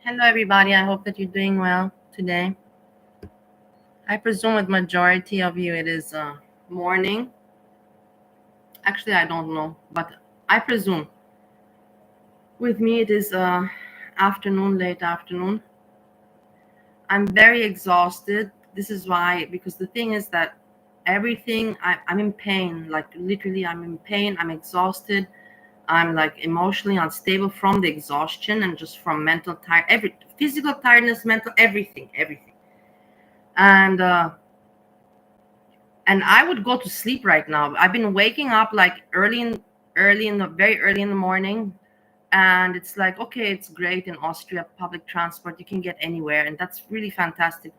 Hello, everybody. I hope that you're doing well today. I presume with majority of you it is morning. Actually, I don't know, but I presume. With me, it is afternoon, late afternoon. I'm very exhausted. This is why, because the thing is that everything, I'm in pain. Like literally, I'm in pain. I'm exhausted. I'm like emotionally unstable from the exhaustion and just from mental physical tiredness, mental, everything. And I would go to sleep right now. I've been waking up like very early in the morning, and it's like, okay, it's great in Austria, public transport, you can get anywhere, and that's really fantastic.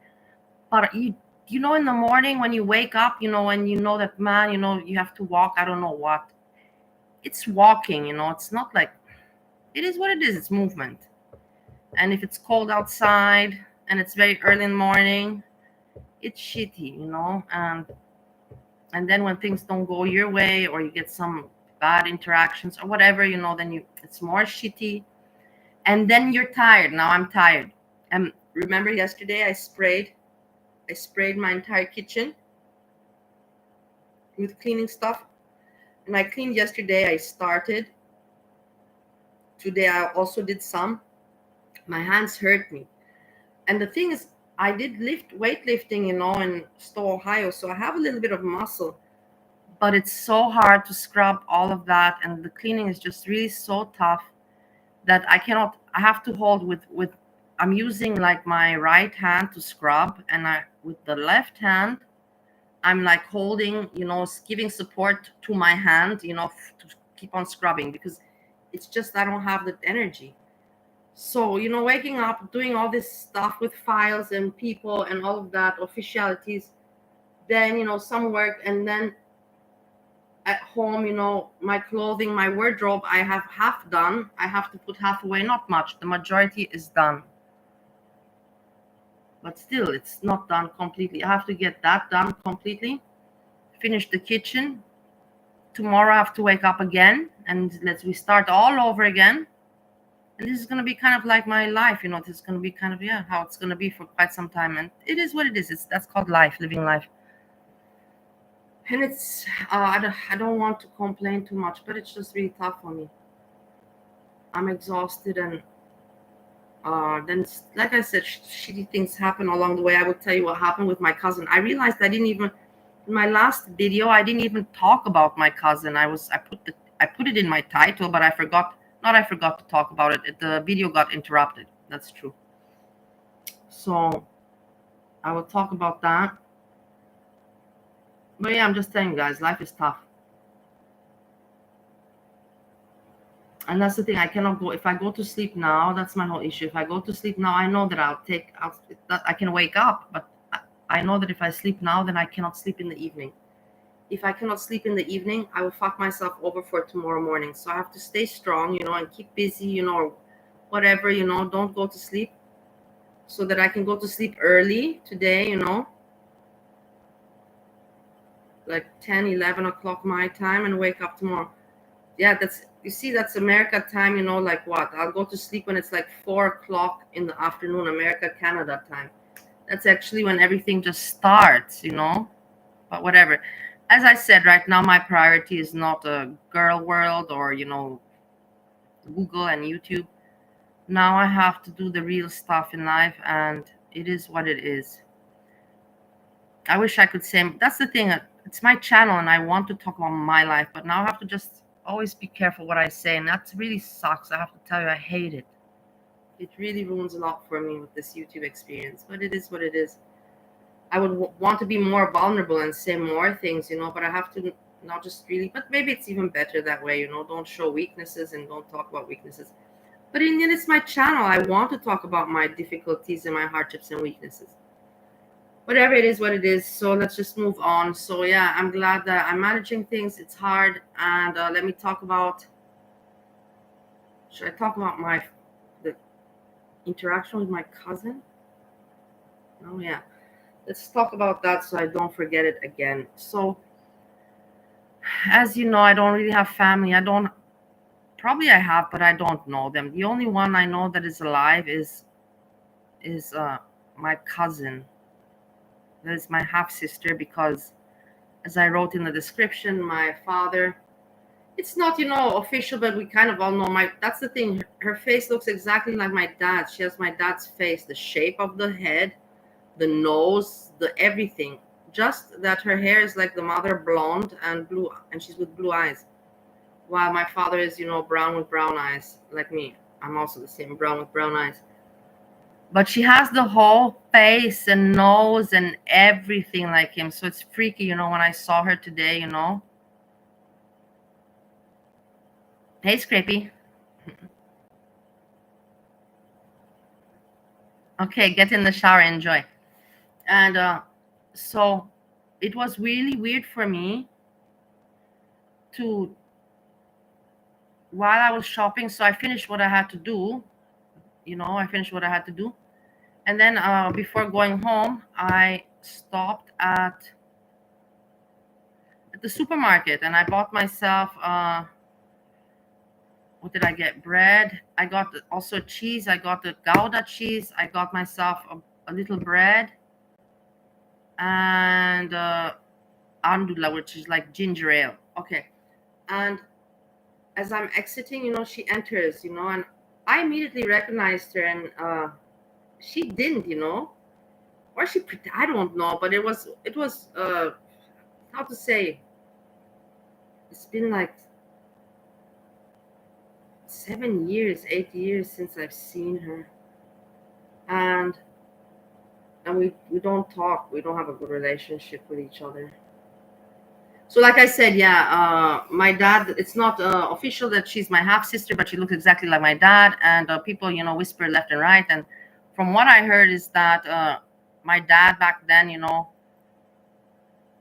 But you know, in the morning when you wake up, you know, and you know that, man, you know, you have to walk, I don't know what. It's walking, you know, it's not like, it is what it is, it's movement. And if it's cold outside and it's very early in the morning, it's shitty, you know. And then when things don't go your way, or you get some bad interactions or whatever, you know, then it's more shitty. And then you're tired. Now I'm tired. And remember yesterday I sprayed my entire kitchen with cleaning stuff. And I cleaned yesterday. I started. Today I also did some. My hands hurt me. And the thing is, I did weightlifting, you know, in Stowe, Ohio. So I have a little bit of muscle. But it's so hard to scrub all of that. And the cleaning is just really so tough that I have to hold with I'm using like my right hand to scrub, and with the left hand I'm like holding, you know, giving support to my hand, you know, to keep on scrubbing, because it's just I don't have the energy. So, you know, waking up, doing all this stuff with files and people and all of that, officialities, then, you know, some work, and then at home, you know, my clothing, my wardrobe, I have half done. I have to put half away, not much. The majority is done. But still, it's not done completely. I have to get that done completely. Finish the kitchen. Tomorrow I have to wake up again, and we start all over again. And this is going to be kind of like my life, you know. This is going to be kind of, how it's going to be for quite some time. And it is what it is. That's called life, living life. And it's I don't want to complain too much, but it's just really tough for me. I'm exhausted, and then, like I said, shitty things happen along the way. I will tell you what happened with my cousin. I realized I didn't even, in my last video, I didn't even talk about my cousin. I put it in my title, but I forgot. Not I forgot to talk about it. The video got interrupted. That's true. So I will talk about that. But yeah, I'm just telling you guys, life is tough. And that's the thing. I cannot go. If I go to sleep now, that's my whole issue. If I go to sleep now, I know that I can wake up, but I know that if I sleep now, then I cannot sleep in the evening. If I cannot sleep in the evening, I will fuck myself over for tomorrow morning. So I have to stay strong, and keep busy, or whatever, don't go to sleep, so that I can go to sleep early today, like 10, 11 o'clock my time, and wake up tomorrow. Yeah, that's America time, like what? I'll go to sleep when it's like 4 o'clock in the afternoon, America, Canada time. That's actually when everything just starts, but whatever. As I said, right now, my priority is not a girl world or, Google and YouTube. Now I have to do the real stuff in life, and it is what it is. I wish I could say, that's the thing. It's my channel and I want to talk about my life, but now I have to just always be careful what I say. And that really sucks. I have to tell you, I hate it. It really ruins a lot for me with this YouTube experience, but it is what it is. I would want to be more vulnerable and say more things, but I have to not just really, but maybe it's even better that way, don't show weaknesses and don't talk about weaknesses. But in the end, it's my channel. I want to talk about my difficulties and my hardships and weaknesses. Whatever it is, what it is. So let's just move on. So yeah, I'm glad that I'm managing things. It's hard. And let me talk about, should I talk about the interaction with my cousin? Oh yeah. Let's talk about that so I don't forget it again. So as you know, I don't really have family. Probably I have, but I don't know them. The only one I know that is alive is my cousin. That is my half sister, because as I wrote in the description, my father, it's not, official, but we kind of all know that's the thing. Her face looks exactly like my dad. She has my dad's face, the shape of the head, the nose, the everything. Just that her hair is like the mother, blonde and blue, and she's with blue eyes. While my father is, brown with brown eyes, like me. I'm also the same, brown with brown eyes. But she has the whole face and nose and everything like him. So it's freaky, when I saw her today, Hey, Scrapey. Okay, get in the shower, enjoy. And so it was really weird for me to, while I was shopping, so I finished what I had to do, And then before going home, I stopped at the supermarket and I bought myself, what did I get? Bread. I got also cheese. I got the Gouda cheese. I got myself a little bread and andula, which is like ginger ale. Okay. And as I'm exiting, she enters, and I immediately recognized her, and she didn't, or I don't know, but it was how to say, it's been like 7 years, 8 years since I've seen her, and we don't talk. We don't have a good relationship with each other. So like I said, yeah, my dad, it's not official that she's my half sister, but she looks exactly like my dad. And people, whisper left and right. And from what I heard is that my dad back then,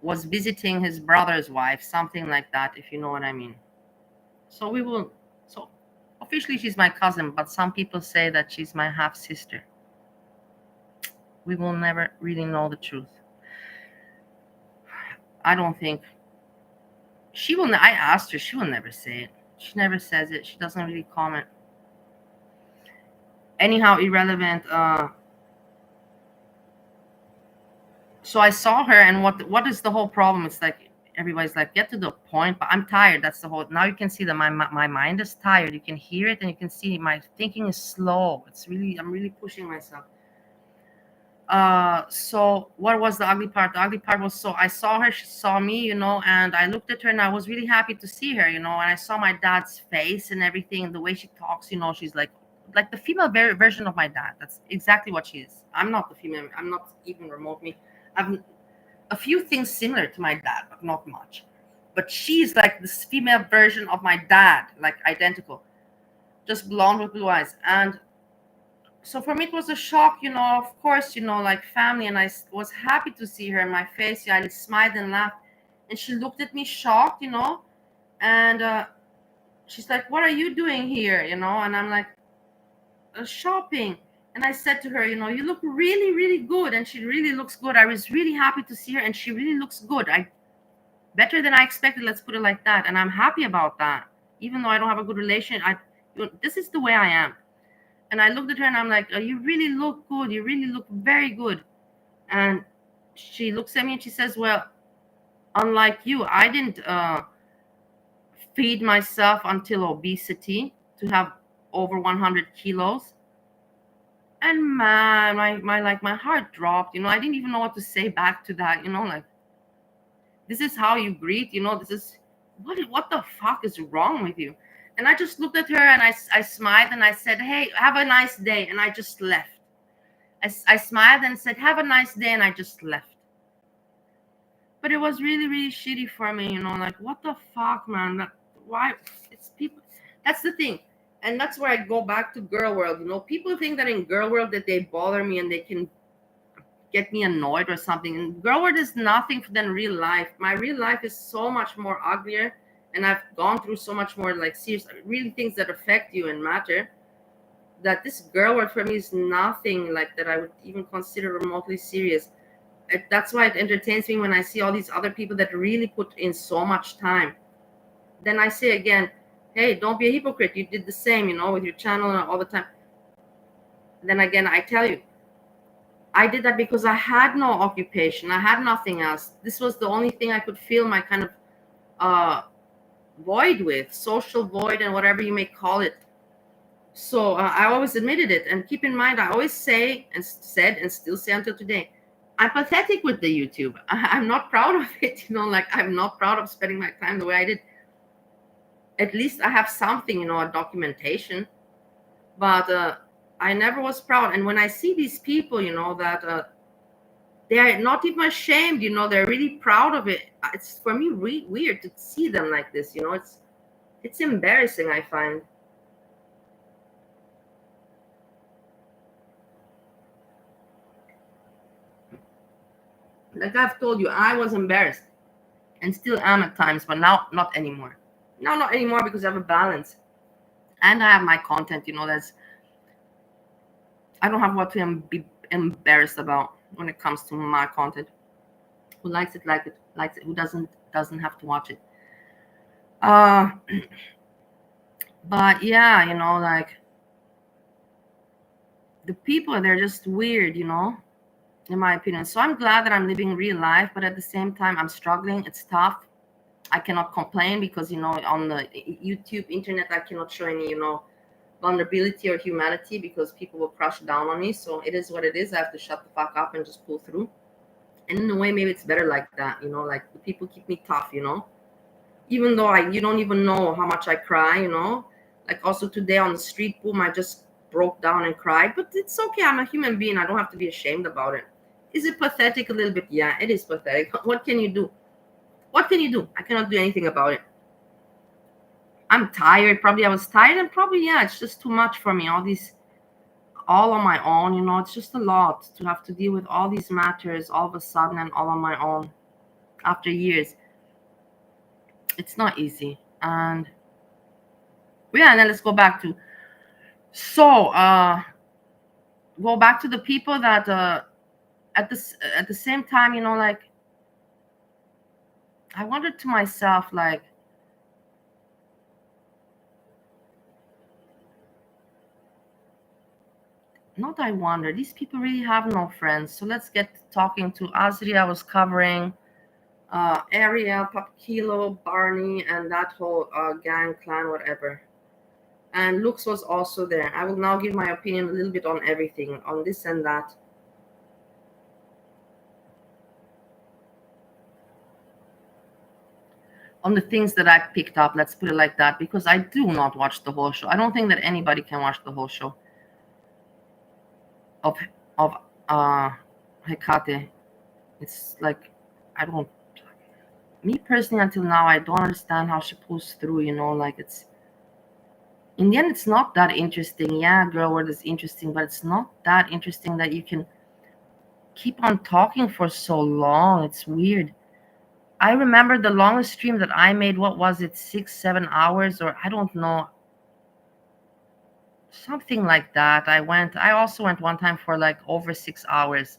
was visiting his brother's wife, something like that, if you know what I mean. So officially she's my cousin, but some people say that she's my half sister. We will never really know the truth. I don't think she will. I asked her, she will never say it. She never says it. She doesn't really comment. Anyhow, irrelevant. So I saw her, and what is the whole problem? It's like, everybody's like, get to the point. But I'm tired. That's the whole. Now you can see that my mind is tired. You can hear it, and you can see my thinking is slow. I'm really pushing myself. So what was the ugly part? The ugly part was, so I saw her, she saw me, and I looked at her, and I was really happy to see her, and I saw my dad's face and everything, and the way she talks, she's like the female version of my dad. That's exactly what she is. I'm not the female. I'm not even remotely. I've a few things similar to my dad, but not much. But she's like this female version of my dad, like identical, just blonde with blue eyes. And so for me, it was a shock, of course, like family. And I was happy to see her in my face. Yeah, I smiled and laughed. And she looked at me shocked, and she's like, what are you doing here? And I'm like, shopping. And I said to her, you look really, really good. And she really looks good. I was really happy to see her. And she really looks good. Better than I expected. Let's put it like that. And I'm happy about that. Even though I don't have a good relation, this is the way I am. And I looked at her and I'm like, you really look good. You really look very good. And she looks at me and she says, well, unlike you, I didn't feed myself until obesity to have over 100 kilos. And man, my heart dropped. I didn't even know what to say back to that. Like, this is how you greet. This is what the fuck is wrong with you? And I just looked at her and I smiled and I said, hey, have a nice day. And I just left. I smiled and said, have a nice day. And I just left. But it was really, really shitty for me, like, what the fuck, man? Why? It's people. That's the thing. And that's where I go back to girl world. People think that in girl world that they bother me and they can get me annoyed or something. And girl world is nothing than real life. My real life is so much more uglier. And I've gone through so much more, like, serious, really things that affect you and matter, that this girl world for me is nothing like that I would even consider remotely serious. That's why it entertains me when I see all these other people that really put in so much time. Then I say again, hey, don't be a hypocrite. You did the same, with your channel and all the time. Then again, I tell you, I did that because I had no occupation. I had nothing else. This was the only thing I could fill my kind of void with, social void and whatever you may call it. So I always admitted it. And keep in mind, I always say and said and still say until today, I'm pathetic with the YouTube. I'm not proud of it. Like, I'm not proud of spending my time the way I did. At least I have something, a documentation. But I never was proud. And when I see these people, that they're not even ashamed, they're really proud of it. It's for me weird to see them like this. It's embarrassing, I find. Like I've told you, I was embarrassed and still am at times, but now not anymore. Now not anymore because I have a balance. And I have my content, I don't have what to be embarrassed about when it comes to my content. Who likes it, likes it. Who doesn't have to watch it. But yeah, like, the people, they're just weird, in my opinion. So I'm glad that I'm living real life, but at the same time, I'm struggling. It's tough. I cannot complain because, on the YouTube, internet, I cannot show any, vulnerability or humanity because people will crush down on me. So it is what it is. I have to shut the fuck up and just pull through. And in a way, maybe it's better like that, like the people keep me tough, even though you don't even know how much I cry, like also today on the street, boom, I just broke down and cried, but it's okay. I'm a human being. I don't have to be ashamed about it. Is it pathetic a little bit? Yeah, it is pathetic. What can you do? What can you do? I cannot do anything about it. I'm tired. Probably I was tired, and probably, yeah, it's just too much for me. All on my own, it's just a lot to have to deal with all these matters all of a sudden and all on my own after years. It's not easy. And yeah, and then let's go back to go back to the people that at the same time, like, I wondered to myself, like, not I wonder, these people really have no friends. So let's get talking to Azri. I was covering Ariel, Papa Kilo, Barney, and that whole gang, clan, whatever. And Lux was also there. I will now give my opinion a little bit on everything, on this and that. On the things that I picked up, let's put it like that, because I do not watch the whole show. I don't think that anybody can watch the whole show of Hecate. It's like, I don't, me personally, until now, I don't understand how she pulls through, you know, like it's, in the end, it's not that interesting. Yeah, Girl World is interesting, but it's not that interesting that you can keep on talking for so long. It's weird. I remember the longest stream that I made, what was it, 6-7 hours, or I don't know, something like that. I also went one time for like over 6 hours.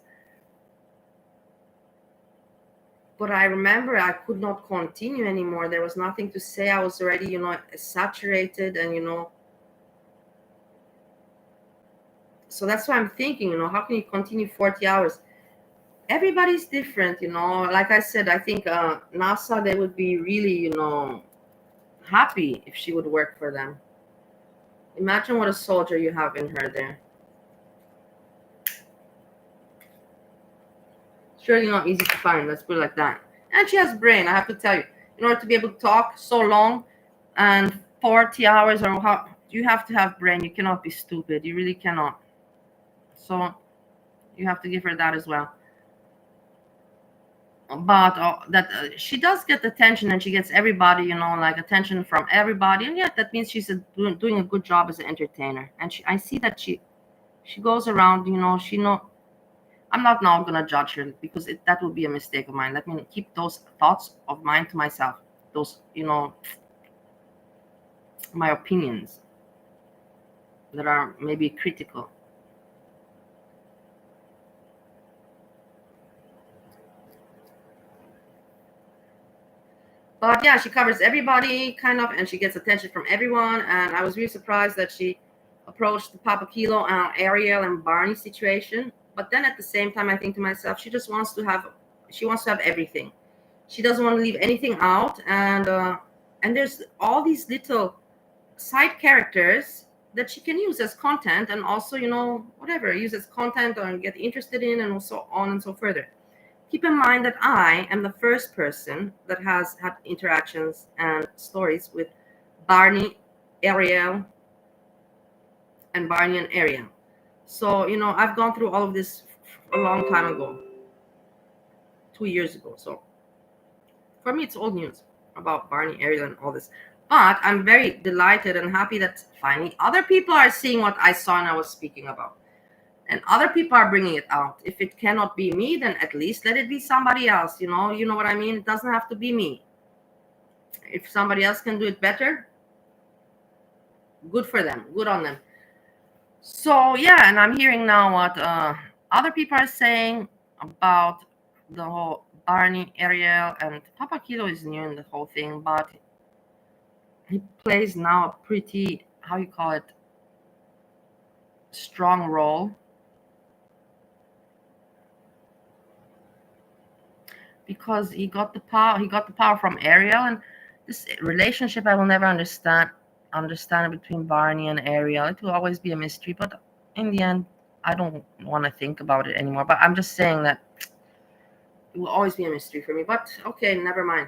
But I remember I could not continue anymore. There was nothing to say. I was already, you know, saturated, and, you know, so that's why I'm thinking, you know, how can you continue 40 hours? Everybody's different, you know. Like I said, I think NASA, they would be really, you know, happy if she would work for them. Imagine what a soldier you have in her there. Surely not easy to find, let's put it like that. And she has brain, I have to tell you. In order to be able to talk so long and 40 hours, or how, you have to have brain. You cannot be stupid. You really cannot. So you have to give her that as well. But she does get attention, and she gets everybody, you know, like attention from everybody, and yet that means she's doing a good job as an entertainer. And I see that she goes around, you know, I'm not now gonna judge her, because that would be a mistake of mine. Let me keep those thoughts of mine to myself, those, you know, my opinions that are maybe critical. But yeah, she covers everybody kind of, and she gets attention from everyone. And I was really surprised that she approached the Papa Kilo, Ariel, and Barney situation. But then at the same time, I think to myself, she wants to have everything. She doesn't want to leave anything out. And there's all these little side characters that she can use as content, and also, you know, whatever, use as content or get interested in, and so on and so further. Keep in mind that I am the first person that has had interactions and stories with Barney, Ariel, and Barney and Ariel. So, you know, I've gone through all of this a long time ago, 2 years ago. So for me, it's old news about Barney, Ariel, and all this. But I'm very delighted and happy that finally other people are seeing what I saw and I was speaking about. And other people are bringing it out. If it cannot be me, then at least let it be somebody else. You know what I mean? It doesn't have to be me. If somebody else can do it better, good for them, good on them. So yeah, and I'm hearing now what other people are saying about the whole Barney, Ariel, and Papa Kilo is new in the whole thing, but he plays now a pretty, how you call it, strong role, because he got the power from Ariel. And this relationship, I will never understand between Barney and Ariel. It will always be a mystery, but in the end, I don't want to think about it anymore. But I'm just saying that it will always be a mystery for me. But okay, never mind.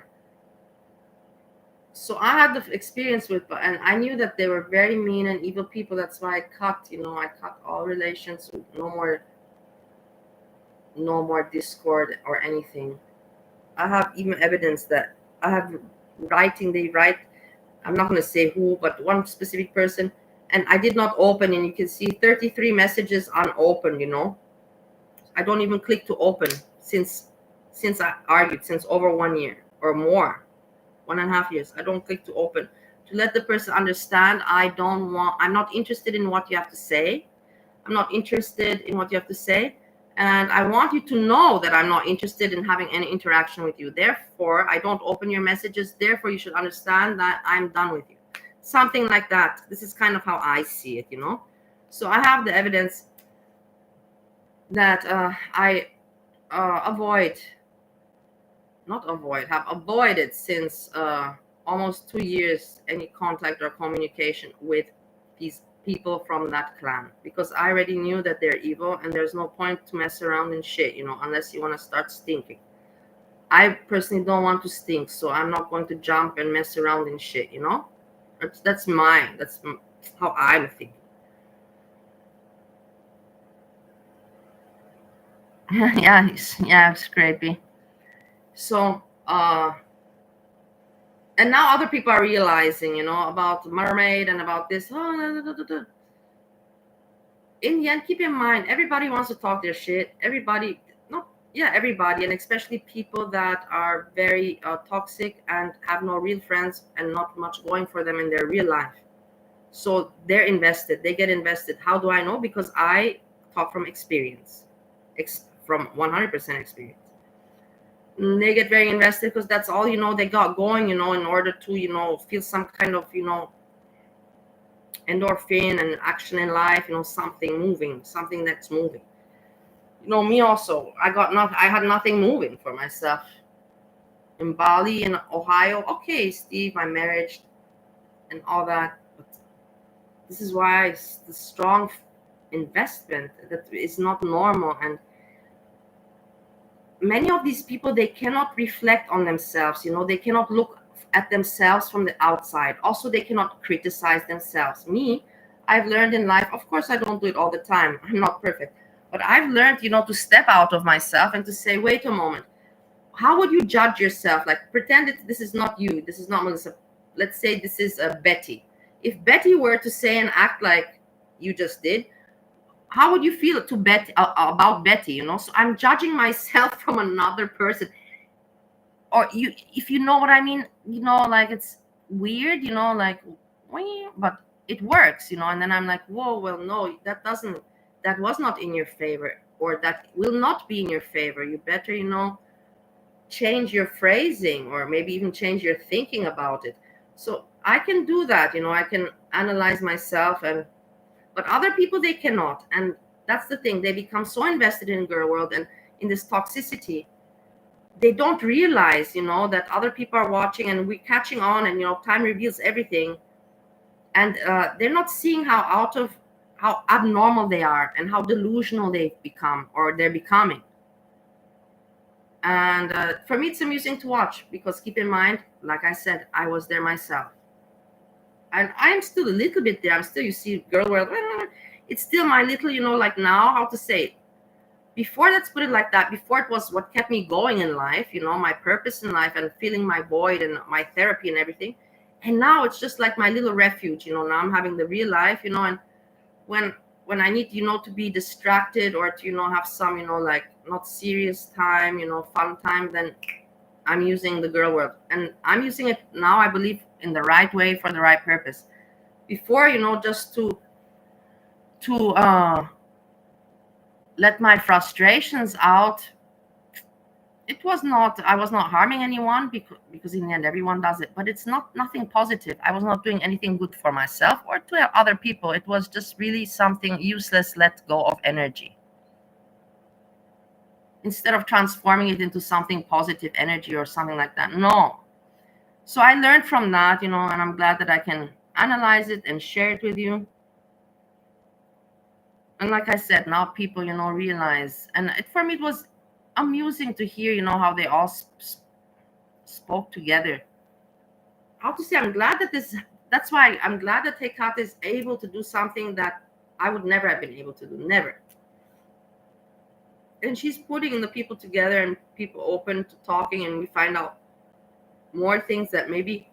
So I had the experience with, and I knew that they were very mean and evil people. That's why I cut all relations. No more Discord or anything. I have even evidence that I have writing. They write, I'm not going to say who, but one specific person, and I did not open, and you can see 33 messages unopened. You know, I don't even click to open since I argued, since over 1 year or more, 1.5 years. I don't click to open to let the person understand I'm not interested in what you have to say. I'm not interested in what you have to say. And I want you to know that I'm not interested in having any interaction with you. Therefore, I don't open your messages. Therefore, you should understand that I'm done with you. Something like that. This is kind of how I see it, you know. So I have the evidence that I avoid not avoid, have avoided since almost 2 years any contact or communication with these people from that clan, because I already knew that they're evil and there's no point to mess around in shit, unless you want to start stinking. I personally don't want to stink, so I'm not going to jump and mess around in shit. That's mine. That's how I'm thinking. Yeah, it's creepy. So, and now other people are realizing, about mermaid and about this. Oh, in the end, keep in mind, everybody wants to talk their shit. Everybody, not yeah, everybody, and especially people that are very toxic and have no real friends and not much going for them in their real life. So they're invested. They get invested. How do I know? Because I talk from experience, from 100% experience. They get very invested because that's all they got going. In order to feel some kind of endorphin and action in life. Something moving, something that's moving. Me also. I had nothing moving for myself in Bali, in Ohio. Okay, Steve, my marriage and all that. But this is why it's the strong investment that is not normal. And many of these people, they cannot reflect on themselves. They cannot look at themselves from the outside. Also, they cannot criticize themselves. Me, I've learned in life, of course I don't do it all the time, I'm not perfect, but I've learned to step out of myself and to say, wait a moment, how would you judge yourself? Like, pretend this is not you, this is not Melissa. Let's say this is Betty. If Betty were to say and act like you just did, how would you feel to Betty about Betty? So I'm judging myself from another person. Or if you know what I mean, like, it's weird, like, but it works, and then I'm like, whoa, well, no, that was not in your favor, or that will not be in your favor. You better, change your phrasing, or maybe even change your thinking about it. So I can do that, I can analyze myself, but other people, they cannot. And that's the thing, they become so invested in girl world and in this toxicity. They don't realize, that other people are watching and we're catching on, and time reveals everything. And they're not seeing how abnormal they are and how delusional they've become, or they're becoming. And for me, it's amusing to watch, because keep in mind, like I said, I was there myself. And I'm still a little bit there. I'm still, you see, girl world, it's still my little, like, now, how to say it? Before, let's put it like that, before it was what kept me going in life, my purpose in life, and feeling my void and my therapy and everything. And now it's just like my little refuge. Now I'm having the real life, and when I need, to be distracted, or to, have some, like, not serious time, fun time, then I'm using the girl world. And I'm using it now, I believe, in the right way, for the right purpose. Before, just to let my frustrations out. I was not harming anyone, because in the end everyone does it, but it's nothing positive. I was not doing anything good for myself or to other people. It was just really something useless, let go of energy, instead of transforming it into something positive energy or something like that. No. So I learned from that, and I'm glad that I can analyze it and share it with you. And like I said, now people, realize. And for me, it was amusing to hear, how they all spoke together. How to say, I'm glad that that's why I'm glad that Hecate is able to do something that I would never have been able to do. Never. And she's putting the people together, and people open to talking, and we find out more things that maybe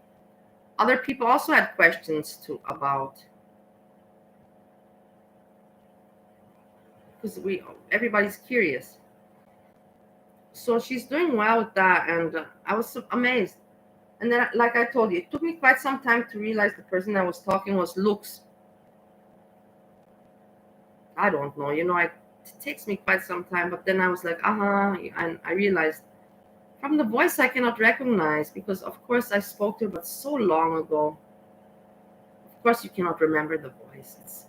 other people also had questions too about. Because everybody's curious. So she's doing well with that, and I was so amazed. And then, like I told you, it took me quite some time to realize the person that was talking was Lux. I don't know, it takes me quite some time, but then I was like, and I realized from the voice I cannot recognize, because of course I spoke to her, but so long ago. Of course you cannot remember the voice.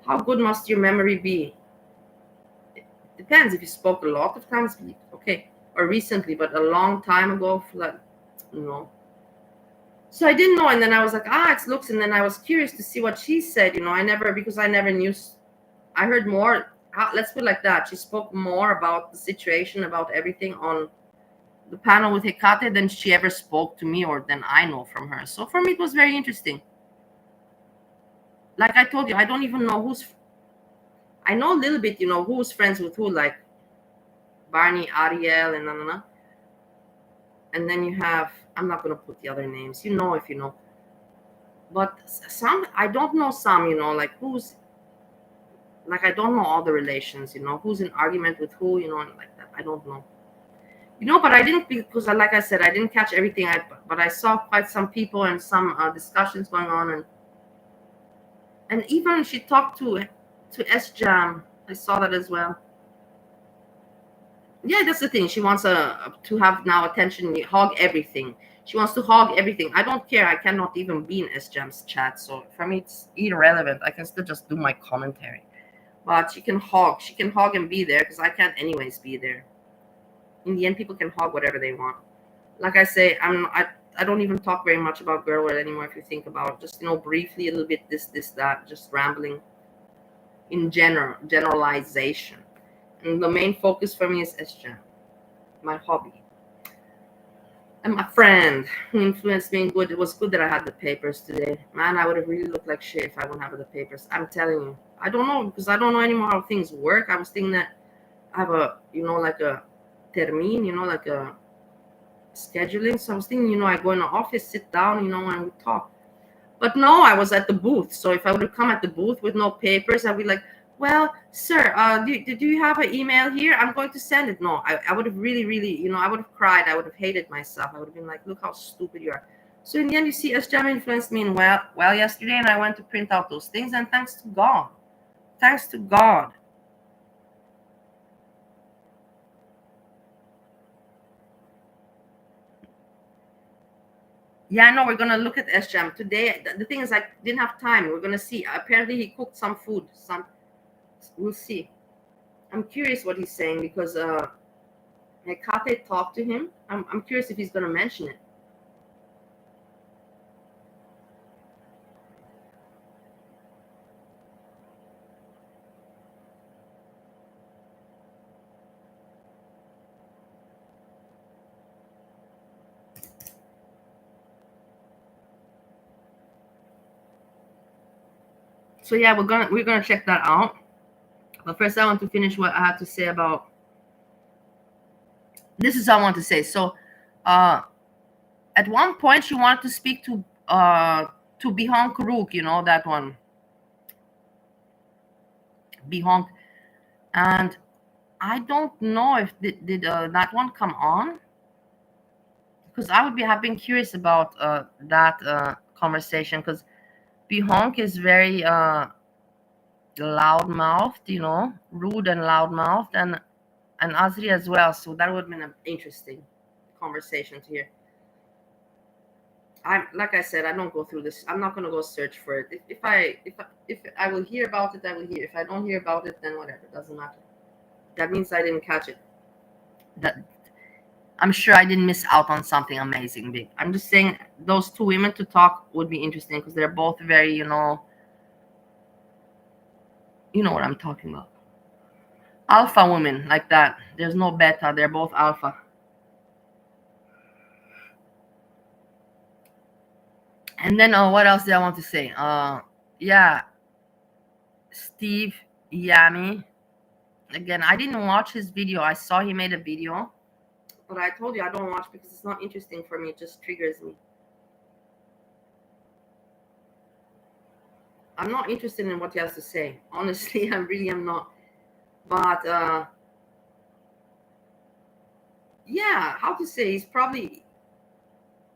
How good must your memory be? It depends. If you spoke a lot of times, okay. or recently, but a long time ago, like, you know. So I didn't know, and then I was like, it's looks, and then I was curious to see what she said. I never knew. I heard more. Let's put it like that. She spoke more about the situation, about everything on the panel with Hecate than she ever spoke to me or than I know from her. So for me, it was very interesting. Like I told you, I don't even know I know a little bit, who's friends with who, like Barney, Ariel, and na. And then you have, I'm not going to put the other names, if you know. But some, I don't know some, like who's, like I don't know all the relations, who's in argument with who, and like that. I don't know. But I didn't, because like I said, I didn't catch everything. But I saw quite some people and some discussions going on, and even she talked to S Jam. I saw that as well. Yeah, that's the thing. She wants to have now attention, hog everything. She wants to hog everything. I don't care. I cannot even be in S Jam's chat, so for me it's irrelevant. I can still just do my commentary. But she can hog. She can hog and be there because I can't anyways be there. In the end, people can hog whatever they want. Like I say, I don't even talk very much about Girl World anymore. If you think about it. Just briefly a little bit this that, just rambling. In generalization, and the main focus for me is SJAM, my hobby, and my friend who influenced me in good. It was good that I had the papers today. Man, I would have really looked like shit if I wouldn't have the papers. I'm telling you. I don't know, because I don't know anymore how things work. I was thinking that I have a, like a termin, like a scheduling. So I was thinking, I go in the office, sit down, and we talk. But no, I was at the booth. So if I would have come at the booth with no papers, I'd be like, well, sir, do you have an email here? I'm going to send it. No, I would have really, really, I would have cried. I would have hated myself. I would have been like, look how stupid you are. So in the end, you see, SJAM influenced me in well yesterday, and I went to print out those things, and thanks to God. Thanks to God. Yeah, I know. We're gonna look at SJAM today. The thing is, I didn't have time. We're gonna see. Apparently, he cooked some food. We'll see. I'm curious what he's saying because Hecate talked to him. I'm curious if he's gonna mention it. So yeah, we're gonna check that out. But first, I want to finish what I had to say about. This is what I want to say. So, at one point, she wanted to speak to Bihon Karuk, that one. Bihon, and I don't know if did that one come on, because I would have been curious about that conversation, because Bihonk is very loud-mouthed, rude and loud-mouthed, and Azri as well. So that would have been an interesting conversation to hear. I'm like I said, I don't go through this. I'm not gonna go search for it. If I will hear about it, I will hear. If I don't hear about it, then whatever. It doesn't matter. That means I didn't catch it. That I'm sure I didn't miss out on something amazing big. I'm just saying those two women to talk would be interesting because they're both very, you know what I'm talking about. Alpha women like that. There's no beta. They're both alpha. And then what else did I want to say? Yeah, Steve Yami. Again, I didn't watch his video. I saw he made a video, but I told you I don't watch because it's not interesting for me. It just triggers me. I'm not interested in what he has to say. Honestly, I really am not. But yeah, how to say? He's probably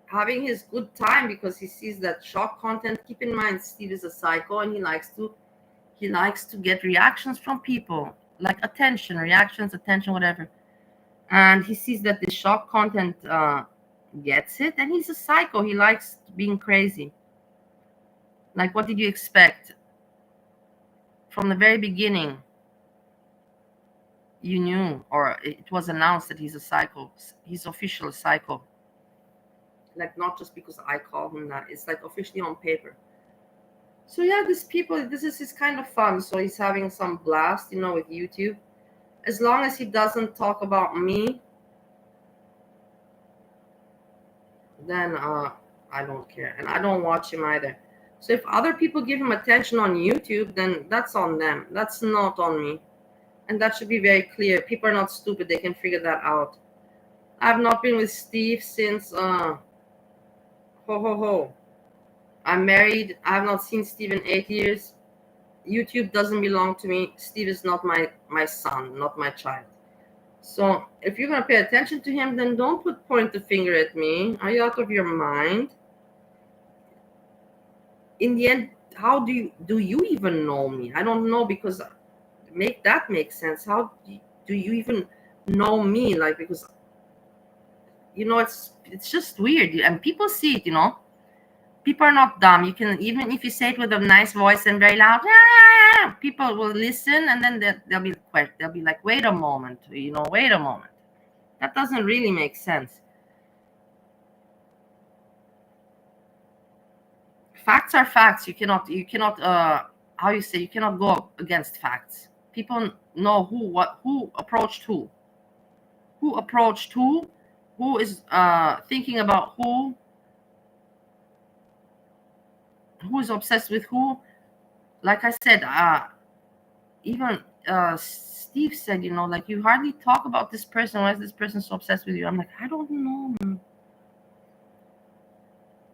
having his good time because he sees that shock content. Keep in mind, Steve is a psycho, and he likes to get reactions from people, like reactions, attention, whatever. And he sees that the shock content gets it, and he's a psycho. He likes being crazy. Like, what did you expect from the very beginning? you knew, or it was announced that he's a psycho. He's official psycho. Like, not just because I call him that. It's like officially on paper. So yeah, these people, this is his kind of fun. So he's having some blast, with YouTube. As long as he doesn't talk about me, then I don't care. And I don't watch him either. So if other people give him attention on YouTube, then that's on them. That's not on me. And that should be very clear. People are not stupid. They can figure that out. I've not been with Steve since ho ho ho. I'm married. I have not seen Steve in 8 years. YouTube doesn't belong to me. Steve is not my son, not my child. So if you're gonna pay attention to him, then don't point the finger at me. Are you out of your mind? In the end, how do you even know me? I don't know, because make sense. How do you even know me? Like, because it's just weird, and people see it. People are not dumb. You can, even if you say it with a nice voice and very loud, people will listen, and then they'll be like, wait a moment, wait a moment. That doesn't really make sense. Facts are facts. You cannot how you say, you cannot go against facts. People know who approached who approached who is thinking about who is obsessed with who. Like I said, even Steve said, like, you hardly talk about this person. Why is this person so obsessed with you? I'm like, I don't know.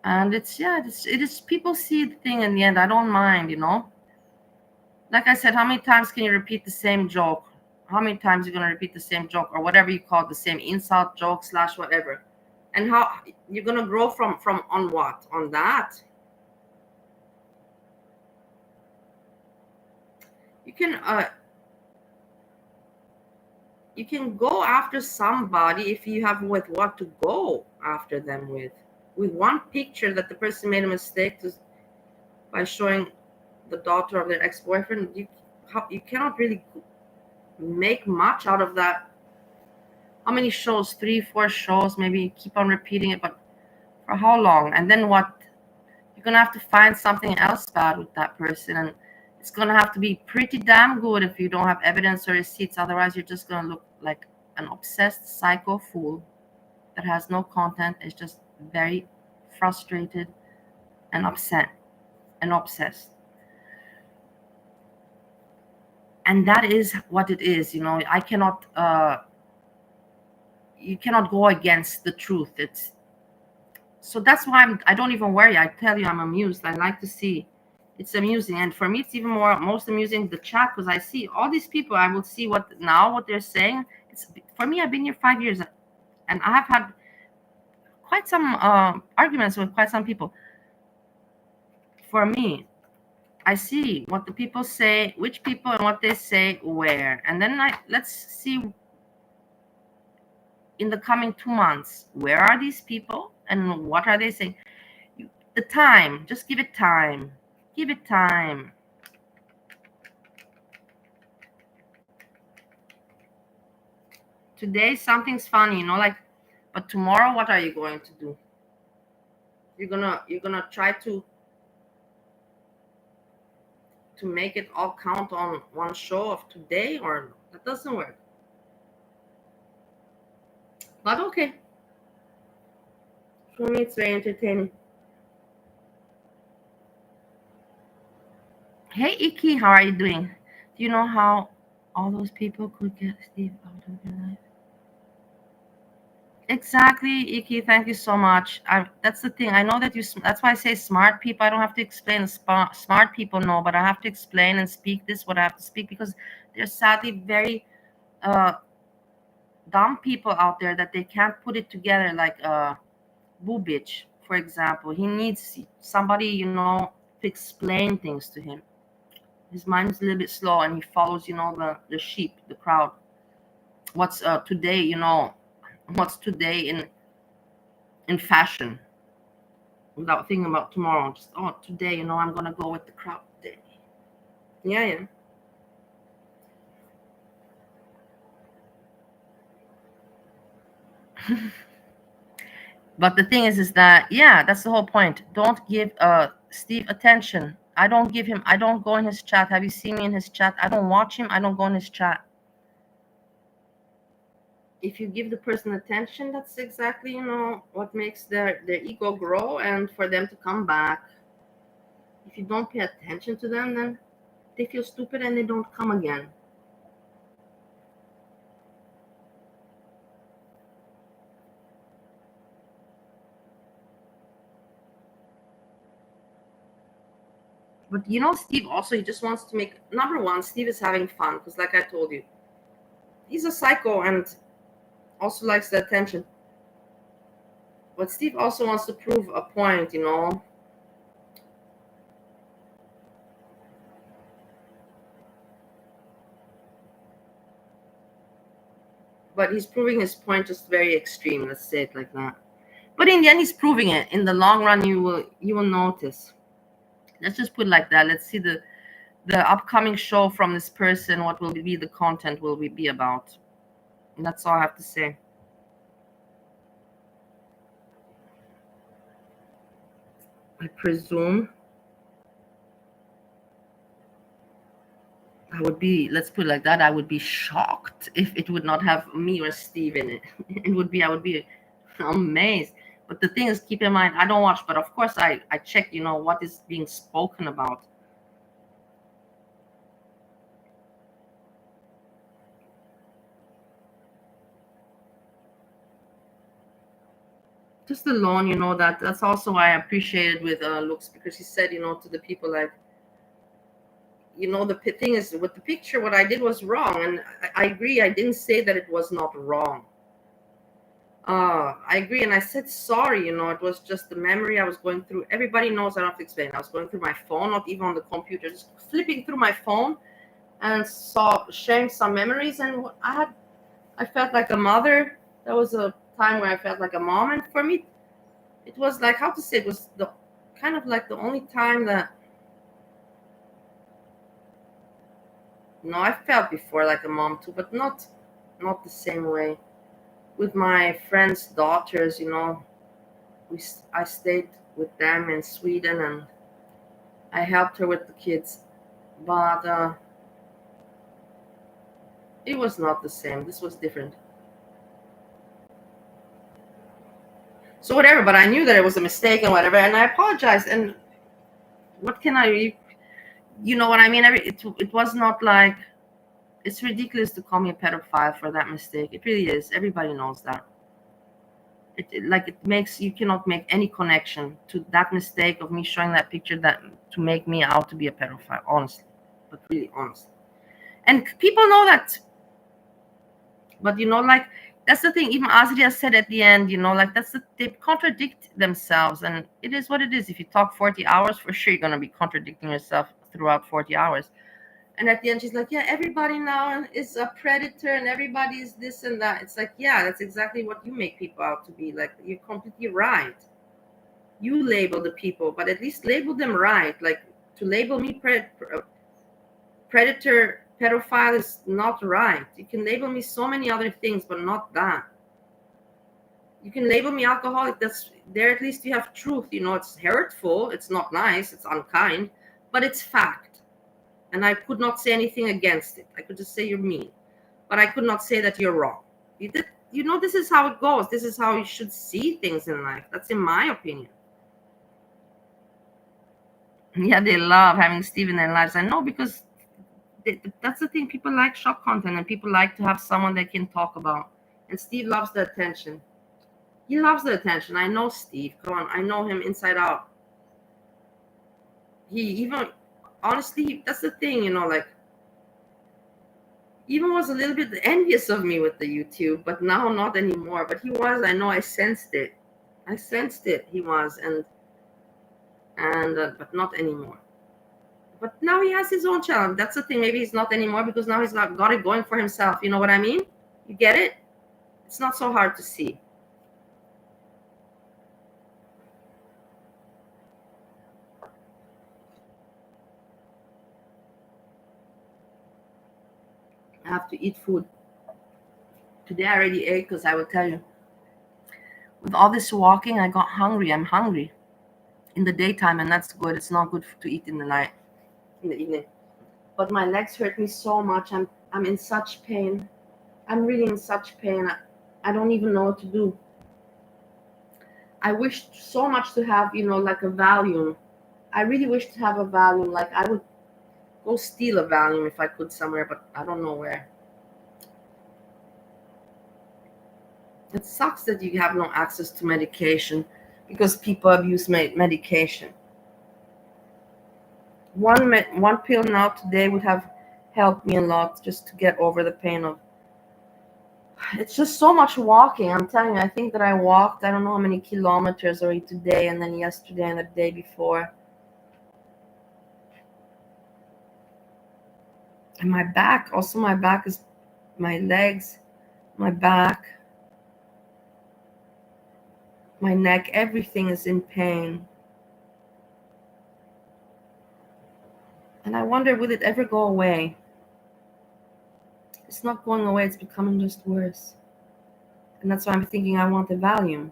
And it is people see the thing in the end. I don't mind. Like I said, how many times can you repeat the same joke? How many times are you going to repeat the same joke, or whatever you call it, the same insult joke / whatever? And how you're going to grow from on what? On that? You can go after somebody if you have with what to go after them with one picture that the person made a mistake by showing the daughter of their ex-boyfriend. You cannot really make much out of that. How many shows? 3-4 shows, maybe. Keep on repeating it, but for how long? And then what? You're gonna have to find something else bad with that person, and it's gonna have to be pretty damn good if you don't have evidence or receipts. Otherwise, you're just gonna look like an obsessed psycho fool that has no content. Is just very frustrated and upset and obsessed. And that is what it is. I cannot you cannot go against the truth. So that's why I don't even worry. I tell you, I'm amused. I like to see. It's amusing. And for me, it's even most amusing the chat, because I see all these people. I will see what they're saying. For me, I've been here 5 years, and I have had quite some arguments with quite some people. For me, I see what the people say, which people, and what they say where. And then let's see in the coming 2 months, where are these people and what are they saying? The time, just give it time. Give it time. Today something's funny, like, but tomorrow what are you going to do? You're gonna try to make it all count on one show of today, or that doesn't work. But okay. For me, it's very entertaining. Hey, Iki, how are you doing? Do you know how all those people could get Steve out of your life? Exactly, Iki. Thank you so much. That's the thing. I know that that's why I say smart people. I don't have to explain. Smart people know, but I have to explain and speak what I have to speak, because there's sadly very dumb people out there that they can't put it together. Like Bubich, for example. He needs somebody, to explain things to him. His mind is a little bit slow, and he follows, the sheep, the crowd. What's today, what's today in fashion, without thinking about tomorrow. Just, today, I'm gonna go with the crowd today. Yeah. But the thing is that, yeah, that's the whole point. Don't give Steve attention. I don't go in his chat. Have you seen me in his chat? I don't watch him. I don't go in his chat. If you give the person attention, that's exactly, what makes their ego grow and for them to come back. If you don't pay attention to them, then they feel stupid and they don't come again. But Steve also, he just wants to make, number one, Steve is having fun because, like I told you, he's a psycho and also likes the attention. But Steve also wants to prove a point, But he's proving his point just very extreme. Let's say it like that. But in the end, he's proving it. In the long run, you will notice. Let's just put it like that. Let's see the upcoming show from this person. What will be the content? Will be about? And that's all I have to say. I presume I would be, let's put it like that, I would be shocked if it would not have me or Steve in it. I would be amazed. But the thing is, keep in mind, I don't watch, but of course I check, what is being spoken about. Just alone, that's also why I appreciated with Lux, because he said, to the people, like, the thing is with the picture, what I did was wrong, and I agree. I didn't say that it was not wrong. I agree, and I said sorry. It was just the memory I was going through. Everybody knows I don't have to explain. I was going through my phone, not even on the computer, just flipping through my phone, and sharing some memories. And I felt like a mother. That was a time where I felt like a mom, and for me, it was like, how to say, it was the kind of like the only time that I felt before like a mom too, but not the same way. With my friends' daughters, I stayed with them in Sweden and I helped her with the kids, but it was not the same. This was different. So whatever, but I knew that it was a mistake and whatever, and I apologized. And what can I, you know what I mean? It was not like, it's ridiculous to call me a pedophile for that mistake. It really is. Everybody knows that. It makes, you cannot make any connection to that mistake of me showing that picture that to make me out to be a pedophile, honestly, but really honestly. And people know that. But like, that's the thing. Even Azria said at the end, like, they contradict themselves, and it is what it is. If you talk 40 hours, for sure you're gonna be contradicting yourself throughout 40 hours. And at the end, she's like, yeah, everybody now is a predator and everybody is this and that. It's like, yeah, that's exactly what you make people out to be. Like, you're completely right. You label the people, but at least label them right. Like, to label me predator, pedophile is not right. You can label me so many other things, but not that. You can label me alcoholic. That's there. At least you have truth. It's hurtful. It's not nice. It's unkind, but it's fact. And I could not say anything against it. I could just say you're mean, but I could not say that you're wrong. This is how it goes. This is how you should see things in life. That's in my opinion. Yeah, they love having Steve in their lives. I know, because that's the thing. People like shock content, and people like to have someone they can talk about. And Steve loves the attention. He loves the attention. I know Steve. Come on, I know him inside out. He even, honestly, that's the thing. Like, even was a little bit envious of me with the YouTube, but now not anymore. But he was. I know. I sensed it. He was, and but not anymore. But now he has his own channel. That's the thing. Maybe he's not anymore because now he's got it going for himself. You know what I mean? You get it? It's not so hard to see. I have to eat food. Today I already ate, because I will tell you, With all this walking, I got hungry. I'm hungry in the daytime, and that's good. It's not good to eat in the night, in the evening. But my legs hurt me so much. I'm in such pain. I'm really in such pain. I don't even know what to do. I wish so much to have, like a Valium. I really wish to have a Valium. Like, I would go steal a Valium if I could somewhere, but I don't know where. It sucks that you have no access to medication because people abuse medication. One pill now today would have helped me a lot just to get over the pain of. It's just so much walking. I'm telling you, I think that I walked, I don't know how many kilometers already today, and then yesterday and the day before. And my back, also my back is, my legs, my back, my neck, everything is in pain. And I wonder, will it ever go away? It's not going away, it's becoming just worse. And that's why I'm thinking I want a Valium.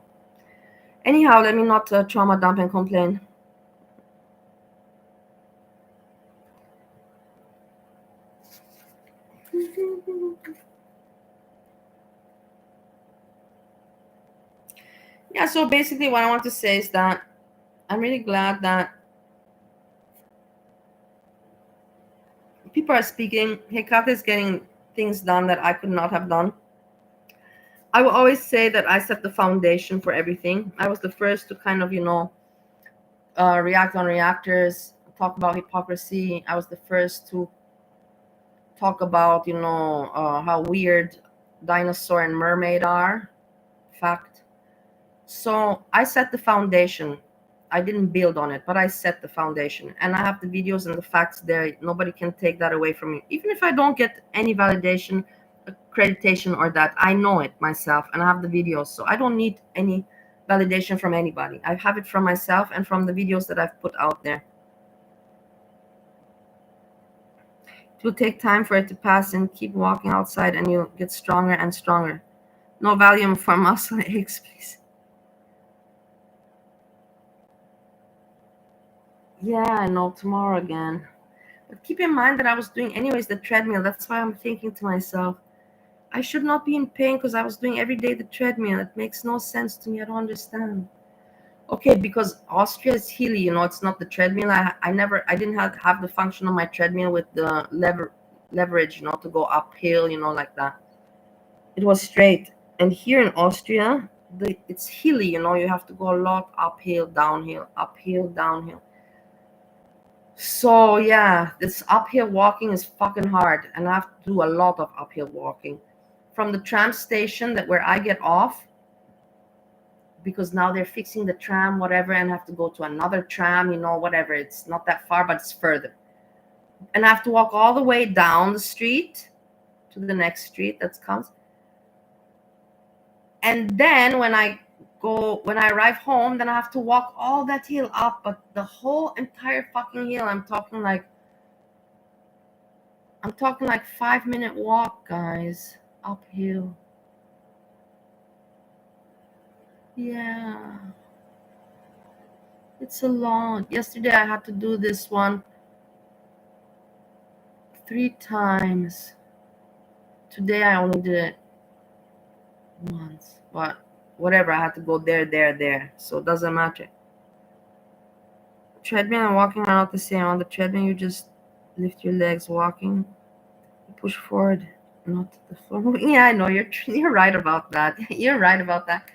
Anyhow, let me not trauma dump and complain. Yeah, so basically what I want to say is that I'm really glad that people are speaking. Hecate is getting things done that I could not have done. I will always say that I set the foundation for everything. I was the first to kind of, react on reactors, talk about hypocrisy. I was the first to talk about, how weird dinosaur and mermaid are. Fact. So I set the foundation. I didn't build on it, but I set the foundation. And I have the videos and the facts there. Nobody can take that away from me. Even if I don't get any validation, accreditation, or that, I know it myself and I have the videos. So I don't need any validation from anybody. I have it from myself and from the videos that I've put out there. It will take time for it to pass, and keep walking outside and you'll get stronger and stronger. No Valium for muscle aches, please. Yeah, I know, tomorrow again. But keep in mind that I was doing anyways the treadmill. That's why I'm thinking to myself, I should not be in pain because I was doing every day the treadmill. It makes no sense to me. I don't understand. Okay, because Austria is hilly, it's not the treadmill. I didn't have the function on my treadmill with the leverage, to go uphill, like that. It was straight. And here in Austria, it's hilly, you have to go a lot uphill, downhill, uphill, downhill. So yeah, this uphill walking is fucking hard, and I have to do a lot of uphill walking from the tram station where I get off, because now they're fixing the tram, whatever, and I have to go to another tram, whatever. It's not that far, but it's further, and I have to walk all the way down the street to the next street that comes, and then when I arrive home, then I have to walk all that hill up, but the whole entire fucking hill. I'm talking like 5-minute walk, guys, uphill. Yeah, it's a lot. Yesterday I had to do this one 3 times. Today I only did it once, but whatever, I had to go there, so it doesn't matter. Treadmill and walking are not the same. On the treadmill you just lift your legs. Walking, you push forward, not the floor moving. Yeah, I know, you're right about that. You're right about that.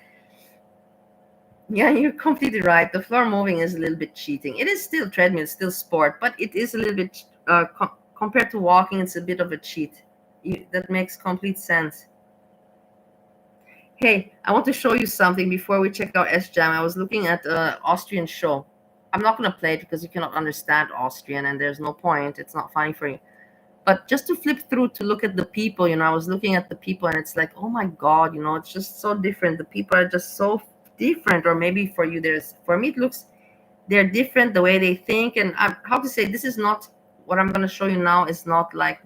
Yeah, you're completely right. The floor moving is a little bit cheating. It is still treadmill, it's still sport, but it is a little bit compared to walking, it's a bit of a cheat. That makes complete sense. Hey, I want to show you something before we check out S-Jam. I was looking at an Austrian show. I'm not going to play it because you cannot understand Austrian, and there's no point. It's not funny for you. But just to flip through to look at the people, I was looking at the people, and it's like, oh my God, it's just so different. The people are just so different. Or maybe for you, for me, it looks, they're different the way they think. And how to say, this is not, what I'm going to show you now is not like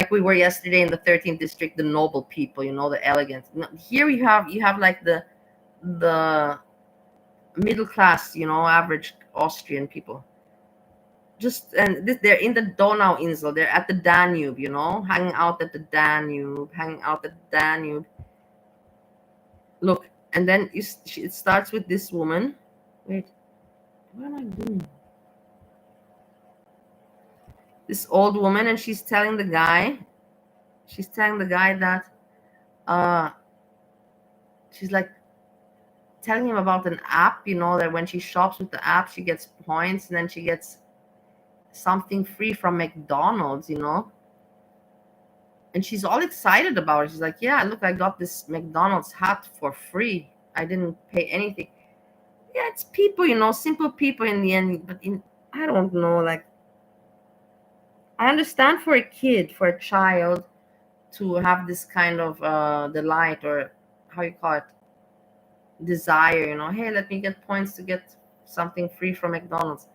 we were yesterday in the 13th district, the noble people, the elegant. Here you have like the the middle class, average Austrian people. They're in the Donauinsel. They're at the Danube, hanging out at the Danube. Look, and then it starts with this woman. Wait, what am I doing? This old woman, and she's telling the guy that she's like telling him about an app, that when she shops with the app, she gets points, and then she gets something free from McDonald's, and she's all excited about it. She's like, yeah, look, I got this McDonald's hat for free. I didn't pay anything. Yeah, it's people, simple people in the end. But I don't know, like, I understand for a kid, for a child to have this kind of delight, or how you call it, desire, hey, let me get points to get something free from McDonald's.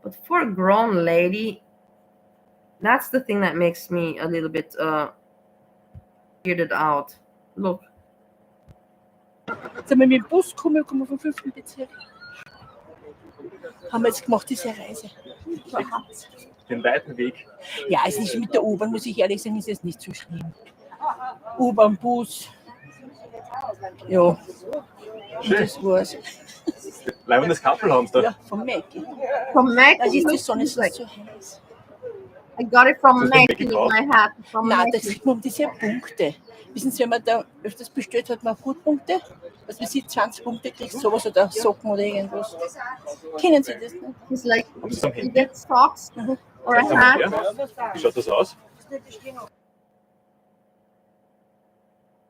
But for a grown lady, that's the thing that makes me a little bit weirded out. Look. Sind wir mit dem Bus gekommen vom 5. Bezirk. Haben wir jetzt gemacht, diese Reise. Den weiten Weg. Ja, es ist mit der U-Bahn, muss ich ehrlich sagen, ist es nicht so schlimm. U-Bahn, Bus. Ja. Schön. Das war's. Leibendes Kappel haben sie da. Ja, vom Mackie. From Mackie? Das ist die Sonne so heiß. I got it from Das Mackie, ist von my hat. Nein, das geht um diese Punkte. Wissen Sie, wenn man da öfters bestellt, hat man Gutpunkte. Also, wenn Sie 20 Punkte kriegst, sowas oder Socken oder irgendwas. Kennen Sie das nicht? It's like, Haben sie es am you Handy? get socks or a hat. Wie schaut das aus?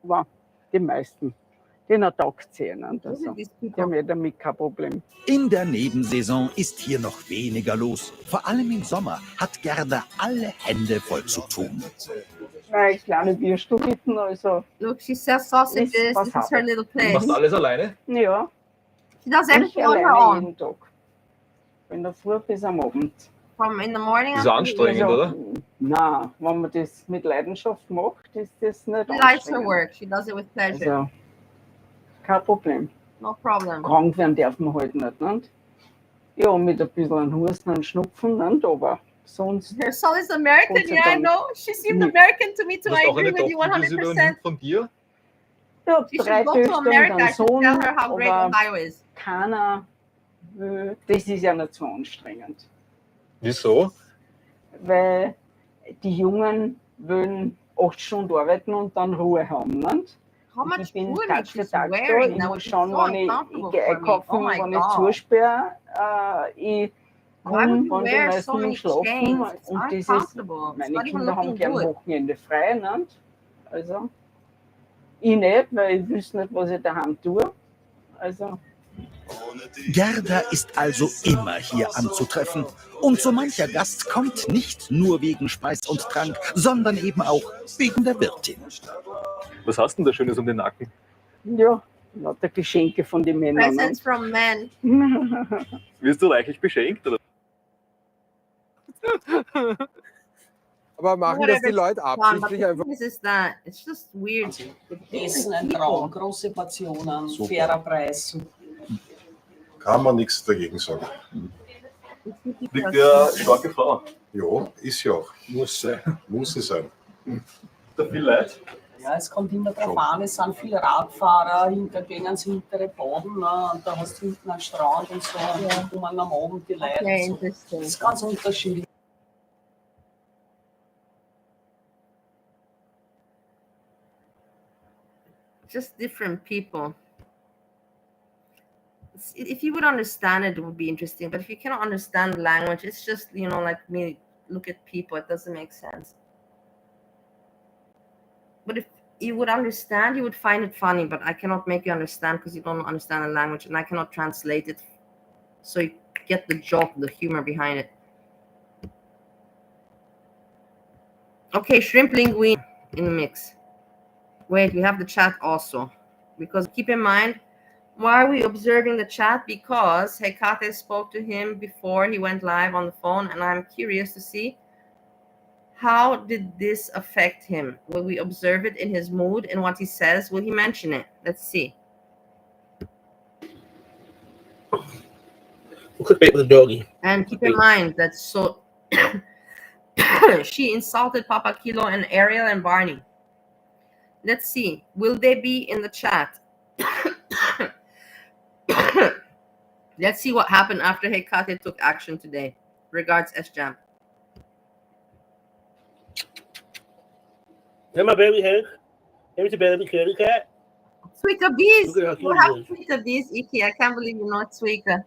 Aber die meisten, die in der Tag ziehen. Also, Look at these die people. haben ja damit kein Problem. In der Nebensaison ist hier noch weniger los. Vor allem im Sommer hat Gerda alle Hände voll zu tun. Weil kleine Bierstückchen, also Look, she sells sausages. Yes, This is her little Du place. machst alles alleine? ja, She does ich everything on her alleine own. jeden Tag. Von der Früh bis am Abend. From in the morning Das ist until anstrengend, Also, oder? nein, wenn man das mit Leidenschaft macht, ist das nicht she likes her anstrengend. work. She does it with pleasure. Also, kein Problem. No problem. Krank werden darf man halt nicht? Ja, mit ein bisschen Husten und Schnupfen, nicht? Aber sonst, Her soul is American. Gott sei Yeah, I Dank. know. She seemed Nee. American to me too. Du hast I auch agree eine with you Tochter, die sie dann 100%. nimmt von dir? ja, She 3 should go to Töchter und America. I einen should Sohn, tell her how great aber Ohio is. keiner will, das ist ja nicht so anstrengend. Wieso? Weil die Jungen wollen 8 Stunden arbeiten und dann Ruhe haben, nicht? How Ich much bin jewelry Tag für she's Tag da, wearing. ich That muss would be schauen, so wenn ich uncomfortable gehe for me. einkaufen, Oh my wenn ich God. zusperre, ich Why would komme, you wenn die wear so meisten many schlafen chains? It's und das ist, uncomfortable. It's meine not even Kinder haben looking gern good. Wochenende frei, nicht? Also, ich nicht, weil ich wüsste nicht, was ich daheim tue. Also, Gerda ist also immer hier anzutreffen. Und so mancher Gast kommt nicht nur wegen Speis und Trank, sondern eben auch wegen der Wirtin. Was hast du denn da Schönes um den Nacken? ja, lauter Geschenke von den Männern. Presents from men. Nicht? Wirst du reichlich beschenkt? Oder? Aber machen das die Leute Fun, but absichtlich the einfach? thing is that it's just weird. Essen ein Traum, große Portionen, Super. fairer Preis. Kann man nichts dagegen sagen. Liegt ja starke Frau. Ja, ist ja auch. Muss sein. Muss es sein. Da viel Leid. Ja, es kommt immer drauf Schon. an, es sind viele Radfahrer, hintergehen ans hintere Boden, ne, und da hast du hinten einen Strand und so, und dann kommen am Abend die Leute. Okay, So. interesting. Das ist ganz unterschiedlich. Just different people. If you would understand it, it would be interesting. But if you cannot understand the language, it's just, like me, look at people. It doesn't make sense. But if you would understand, you would find it funny. But I cannot make you understand because you don't understand the language, and I cannot translate it. So you get the joke, the humor behind it. Okay, shrimp linguine in the mix. Wait, we have the chat also. Because keep in mind, why are we observing the chat? Because Hekate spoke to him before he went live on the phone, and I'm curious to see how did this affect him? Will we observe it in his mood and what he says? Will he mention it? Let's see. Clickbait with a doggy. And keep in mind that so she insulted Papa Kilo and Ariel and Barney. Let's see. Will they be in the chat? Let's see what happened after Hecate took action today. Regards, S-Jam. Is that my baby head? Here's a baby kitty cat. Suika Bees. Look at how cute You have he is. Suika Bees, Iki. I can't believe you know Suika.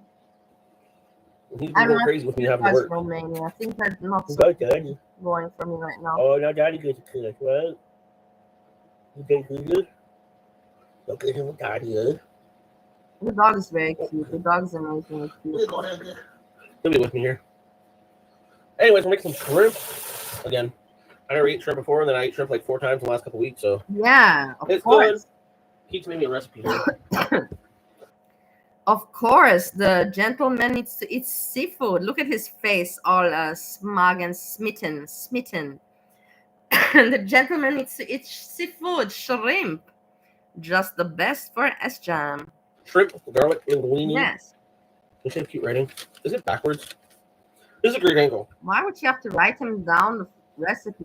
He's I'm going not crazy with me having to work. Romania. Things are not so Bye, Daddy. going for me right now. Oh, now Daddy gets a kiss, right? You think he is? Look at him with Daddy, eh? The dog is very cute. The dog is amazingly cute. He'll be with me here. Anyways, we're making some shrimp. Again, I never ate shrimp before, and then I ate shrimp like 4 times in the last couple weeks, so Yeah, of it's course. good. Keeps making me a recipe here. Of course, the gentleman needs to eat seafood. Look at his face, all smug and smitten. The gentleman needs to eat seafood, shrimp. Just the best for S-Jam. Shrimp, garlic, linguine. Yes. This is cute writing. Is it backwards? This is a great angle. Why would you have to write him down the recipe?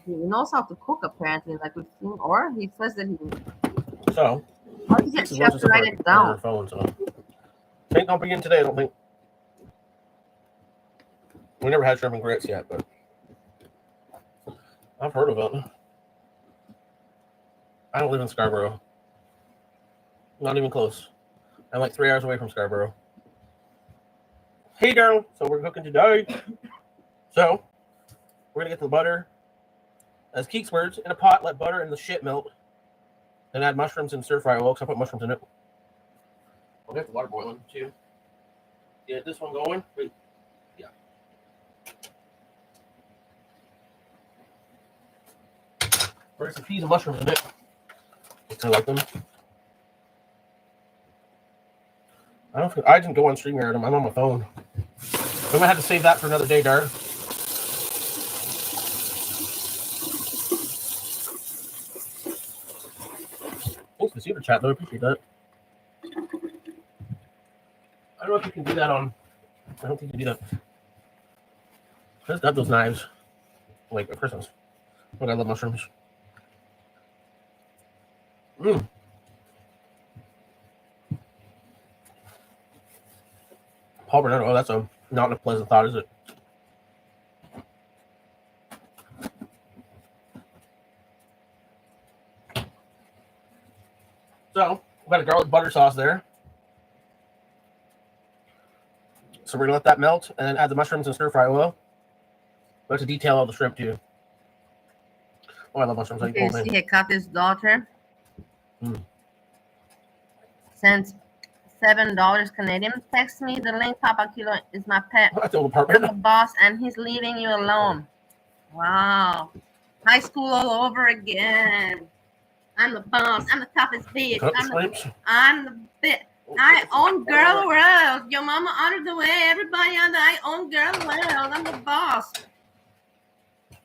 He knows how to cook, apparently, like we've seen, or he says that he... So, How did this is you have to write it on down? her phone, so. Ain't gonna begin today, I don't think. We never had shrimp and grits yet, but I've heard of it. I don't live in Scarborough. Not even close. I'm like 3 hours away from Scarborough. Hey, Daryl. So we're cooking today. So we're gonna get the butter, as Keeks words, in a pot. Let butter and the shit melt. Then add mushrooms and stir fry oil. Cause I put mushrooms in it. I'll get the water boiling too. Get this one going. Wait. Yeah. There's some peas and mushrooms in it. I like them. I didn't go on StreamYard. I'm on my phone. I'm gonna have to save that for another day, Dart. Thanks for the super chat, though. I appreciate that. I don't know if you can do that on. I don't think you can do that. I just got those knives, like at Christmas. Look, I love mushrooms. Paul Bernardo, oh, that's not a pleasant thought, is it? So, we've got a garlic butter sauce there. So we're going to let that melt and then add the mushrooms and stir-fry oil. We have to detail all the shrimp, too. Oh, I love mushrooms. Okay, see, Hekate's daughter sent $7 Canadian. Text me the link. Papa Kilo is my pet. That's the old apartment. I'm the boss, and he's leaving you alone. Wow. High school all over again. I'm the boss. I'm the toughest bitch. I'm the bitch. I own Girl World. Your mama out of the way. Everybody on the I own Girl World. I'm the boss.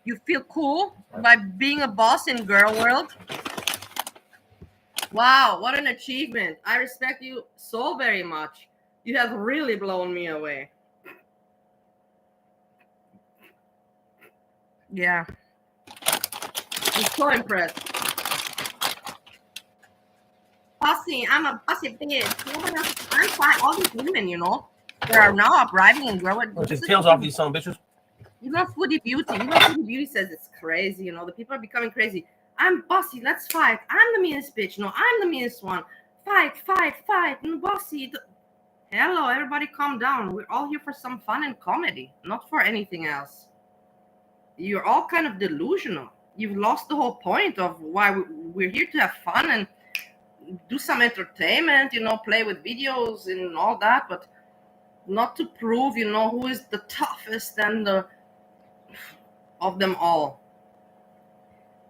You feel cool by being a boss in Girl World? Wow, what an achievement. I respect you so very much. You have really blown me away. Yeah. I'm so impressed. Bossy, I'm a bossy bitch. I'm fine. All these women, you know, that are now arriving in Girl World. Take tails off these son of bitches. You know, Foodie Beauty. You know, Foodie Beauty says it's crazy. You know, the people are becoming crazy. I'm bossy. Let's fight. I'm the meanest bitch. No, I'm the meanest one. Fight. No, bossy. Hello, everybody, calm down. We're all here for some fun and comedy, not for anything else. You're all kind of delusional. You've lost the whole point of why we're here to have fun and do some entertainment, you know, play with videos and all that, but not to prove, you know, who is the toughest and of them all.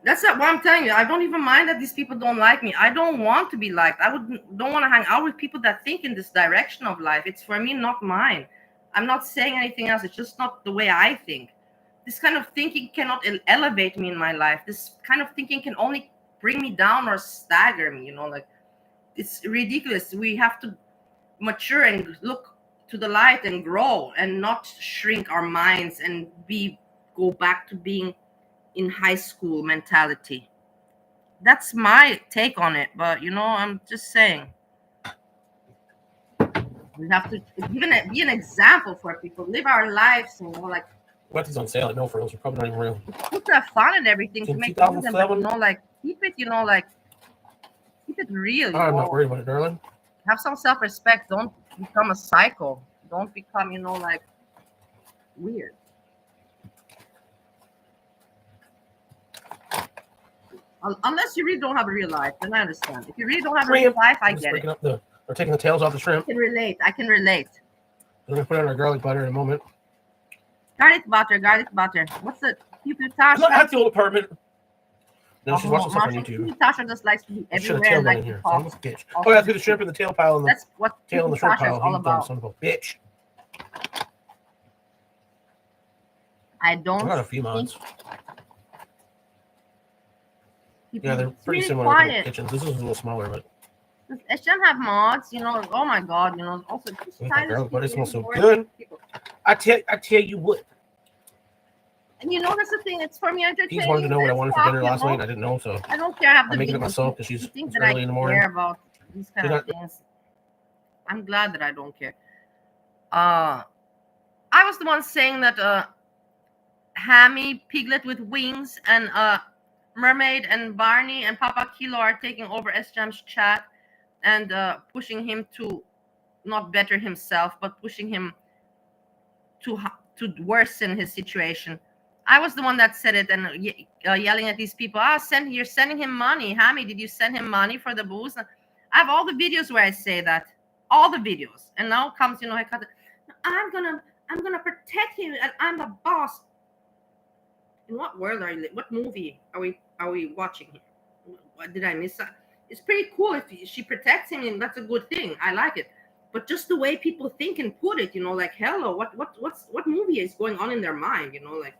That's not what I'm telling you. I don't even mind that these people don't like me. I don't want to be liked. Don't want to hang out with people that think in this direction of life. It's for me, not mine. I'm not saying anything else. It's just not the way I think. This kind of thinking cannot elevate me in my life. This kind of thinking can only bring me down or stagger me, you know, like it's ridiculous. We have to mature and look to the light and grow and not shrink our minds and go back to being in high school mentality. That's my take on it, but I'm just saying we have to be an example for people, live our lives, like What is on sale at No Frills? Are probably not even real. put the fun and everything to In make them, but 2007? like keep it, like keep it real. I'm not worried about it, darling. Have some self-respect. Don't become a psycho. Don't become, like weird. Unless you really don't have a real life, then I understand. If you really don't have a real life, I get it. We're taking the tails off the shrimp. I can relate. We're going to put it on our garlic butter in a moment. Garlic butter. What's the cute I'm not Tasha? at the old apartment. No, she's watching stuff on YouTube. Tasha just likes to be I should have everywhere tail and down like in to here. talk. Bitch. Oh, yeah, through the shrimp and the tail pile. And That's what tail in the shrimp Tasha pile. is all He dumb about. son of a bitch. I don't. I got a few mods. Yeah, they're pretty really similar quiet. to kitchens. This is a little smaller, but It shouldn't have mods, Oh my god, Also, just garlic butter smells so good. I tell you what. And that's the thing. It's for me entertaining. He's wanted to know what I wanted for dinner last night. And I didn't know, so I don't care. I have the I'm making it videos. myself because she's think it's early in the morning. Care about these kind of things. I'm glad that I don't care. I was the one saying that Hammy, Piglet with wings, and Mermaid and Barney and Papa Kilo are taking over S-Jam's chat and pushing him to not better himself, but pushing him to worsen his situation. I was the one that said it and yelling at these people. You're sending him money. Hammy, did you send him money for the booze? I have all the videos where I say that. All the videos. And now comes, I cut it. I'm gonna protect him and I'm the boss. In what world are you? What movie are we watching here? What did I miss? It's pretty cool if she protects him, and that's a good thing. I like it. But just the way people think and put it, like, hello, what movie is going on in their mind? Like,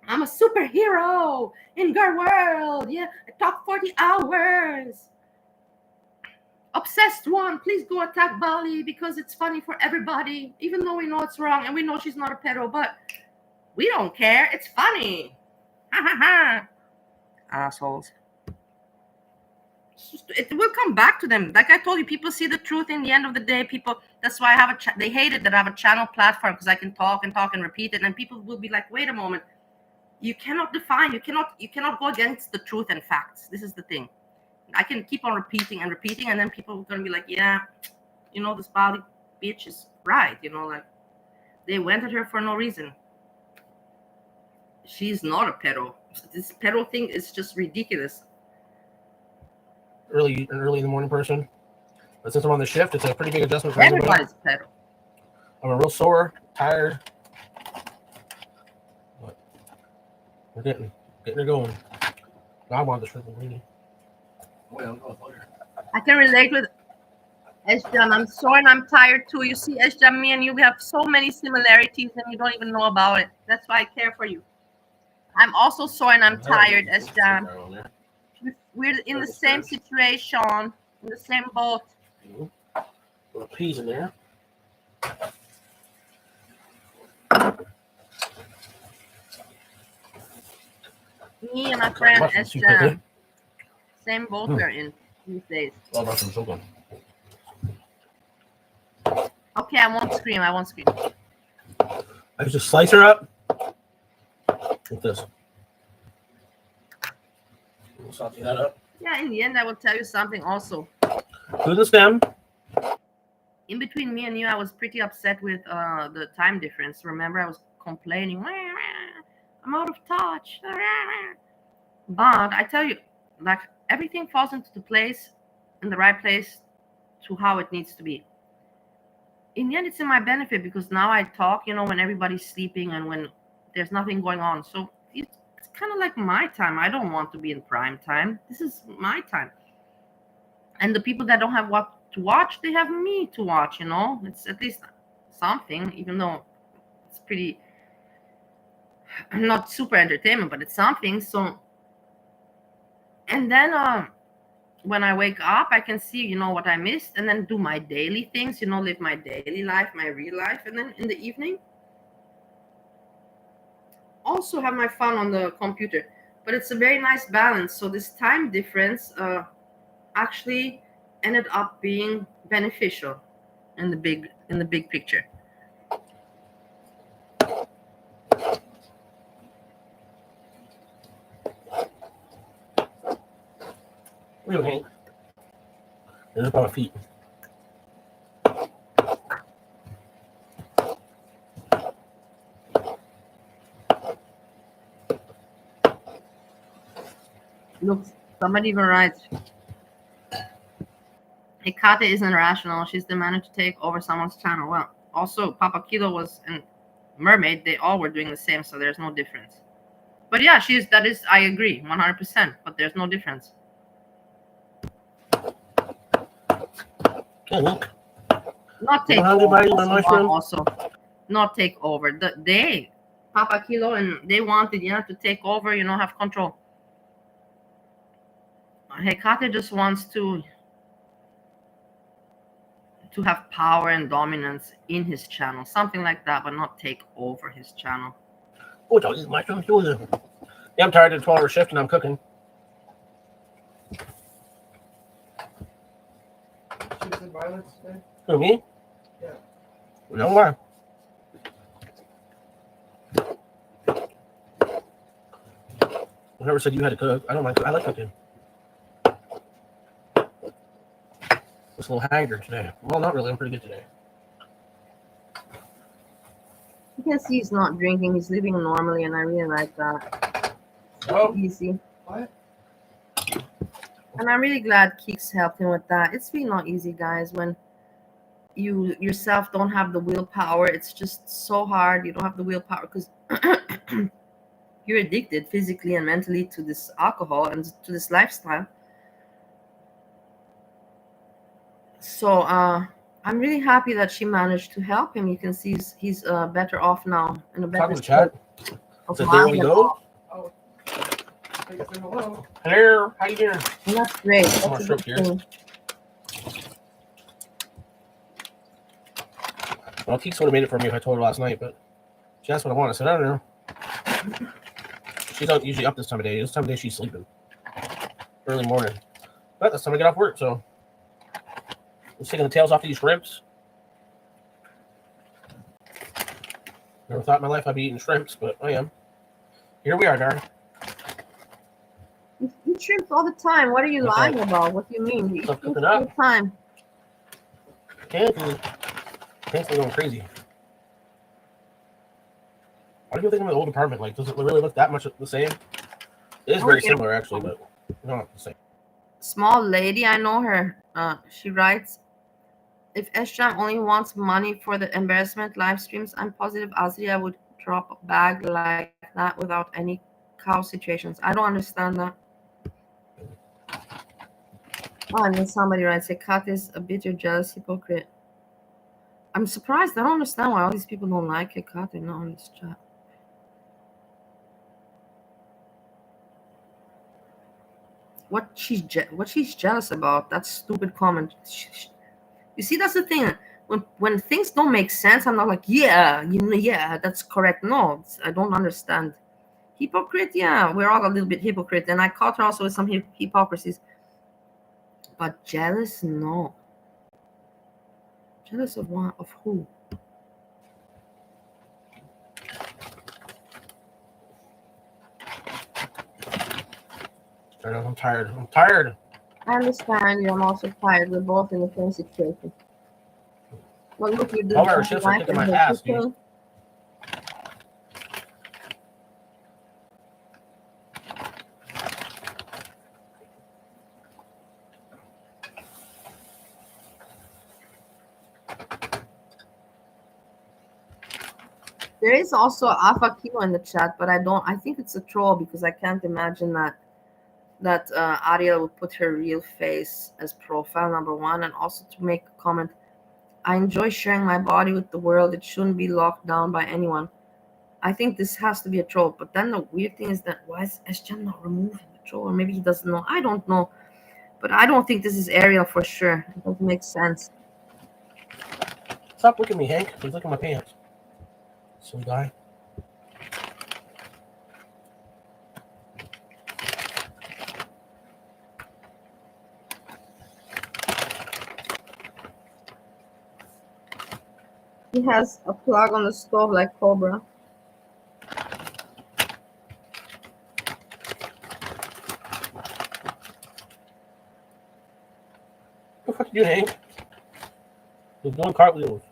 I'm a superhero in your world. Yeah, I talk 40 hours. Obsessed one, please go attack Bali because it's funny for everybody, even though we know it's wrong and we know she's not a pedo, but we don't care. It's funny. Ha ha ha. Assholes. It will come back to them. Like I told you, people see the truth in the end of the day. People, that's why I have they hate it that I have a channel platform because I can talk and repeat it, and people will be like, wait a moment. You cannot define, you cannot go against the truth and facts. This is the thing. I can keep on repeating, and then people are gonna be like, yeah, this Bali bitch is right, like they went at her for no reason. She's not a pedo. This pedo thing is just ridiculous. Early in the morning person. But since I'm on the shift, it's a pretty big adjustment for everybody. Everybody's pedo. I'm real sore, tired. But we're getting her going. I want the shrimp and greenie. I can relate with S-Jam. I'm sore and I'm tired too. You see, S-Jam, me and you, we have so many similarities and you don't even know about it. That's why I care for you. I'm also sore and I'm tired, S-Jam. We're in the same situation, in the same boat. Little peas in there. Me and my friend S-Jam. Same boat we're in these days. Okay, I won't scream. I just slice her up with this. We'll saute that up. Yeah, in the end, I will tell you something also. To the stem. In between me and you, I was pretty upset with the time difference. Remember, I was complaining, I'm out of touch. But I tell you, like, everything falls into the place, in the right place, to how it needs to be. In the end, it's in my benefit because now I talk, when everybody's sleeping and when there's nothing going on. So it's kind of like my time. I don't want to be in prime time. This is my time. And the people that don't have what to watch, they have me to watch, It's at least something, even though it's pretty not super entertainment, but it's something. So, and then when I wake up, I can see, what I missed, and then do my daily things, live my daily life, my real life. And then in the evening, also have my fun on the computer. But it's a very nice balance. So this time difference actually ended up being beneficial in the big picture. What are you doing? This is about my feet. Look, somebody even writes, Hecate isn't rational. She's demanded to take over someone's channel. Well, also, Papa Kilo was in Mermaid. They all were doing the same, so there's no difference. But yeah, I agree, 100%, but there's no difference. Oh, look. Not take over, also. Not take over. Papa Kilo, and they wanted, to take over, have control. Hecate just wants to have power and dominance in his channel, something like that, but not take over his channel. Oh, don't eat mushrooms. Yeah, I'm tired of the 12-hour shift and I'm cooking. Who, me? Yeah. No, why? I never said you had to cook. I don't mind. I like cooking. Just a little haggard today. Well, not really. I'm pretty good today. You can see he's not drinking. He's living normally, and I really like that. Oh. Easy. What? And I'm really glad Keeks helped him with that. It's really not easy, guys, when you yourself don't have the willpower. It's just so hard. You don't have the willpower because you're addicted physically and mentally to this alcohol and to this lifestyle. So I'm really happy that she managed to help him. You can see he's better off now in a better Talking to chat. So there we go. Oh. Hello. Hello. How you doing? And that's great. Some more That's a shrimp good here. thing. Well, Keeks would have made it for me if I told her last night, but she asked what I want. I said, I don't know. She's not usually up this time of day. This time of day, she's sleeping. Early morning. But that's time to get off work, so I'm taking the tails off these shrimps. Never thought in my life I'd be eating shrimps, but I am. Here we are, darling. You eat shrimps all the time. What are you Okay. lying about? What do you mean? You eat Stop shrimps cooking all up. the time. Pants are going crazy. Why do you think I'm in the old apartment? Like, does it really look that much the same? It is very similar, actually, but not the same. Small lady, I know her. She writes, if Eshram only wants money for the embarrassment live streams, I'm positive Azria would drop a bag like that without any cow situations. I don't understand that. Oh, and then somebody writes, Kat is a bitter, jealous hypocrite. I'm surprised. I don't understand why all these people don't like Kat and not on this chat. What she's jealous about? That stupid comment. You see, that's the thing. When things don't make sense, I'm not like, yeah, yeah, that's correct. No, I don't understand. Hypocrite, yeah, we're all a little bit hypocrite, and I caught her also with some hypocrisies. But jealous, no. Jealous of what? Of who? I'm tired. I'm tired. I understand you. I'm also tired. We're both in the same situation. Well, look, you're doing Our shifts are kicking my ass, dude. There is also Alpha Kilo in the chat, but I think it's a troll because I can't imagine that Ariel would put her real face as profile number one, and also to make a comment. I enjoy sharing my body with the world. It shouldn't be locked down by anyone. I think this has to be a troll. But then the weird thing is that why is SGM not removing the troll? Or maybe he doesn't know. I don't know. But I don't think this is Ariel for sure. It doesn't make sense. Stop looking at me, Hank. Please look at my pants. Silly guy. He has a plug on the stove like Cobra. What the fuck you doing, Hank? He's doing cartwheels.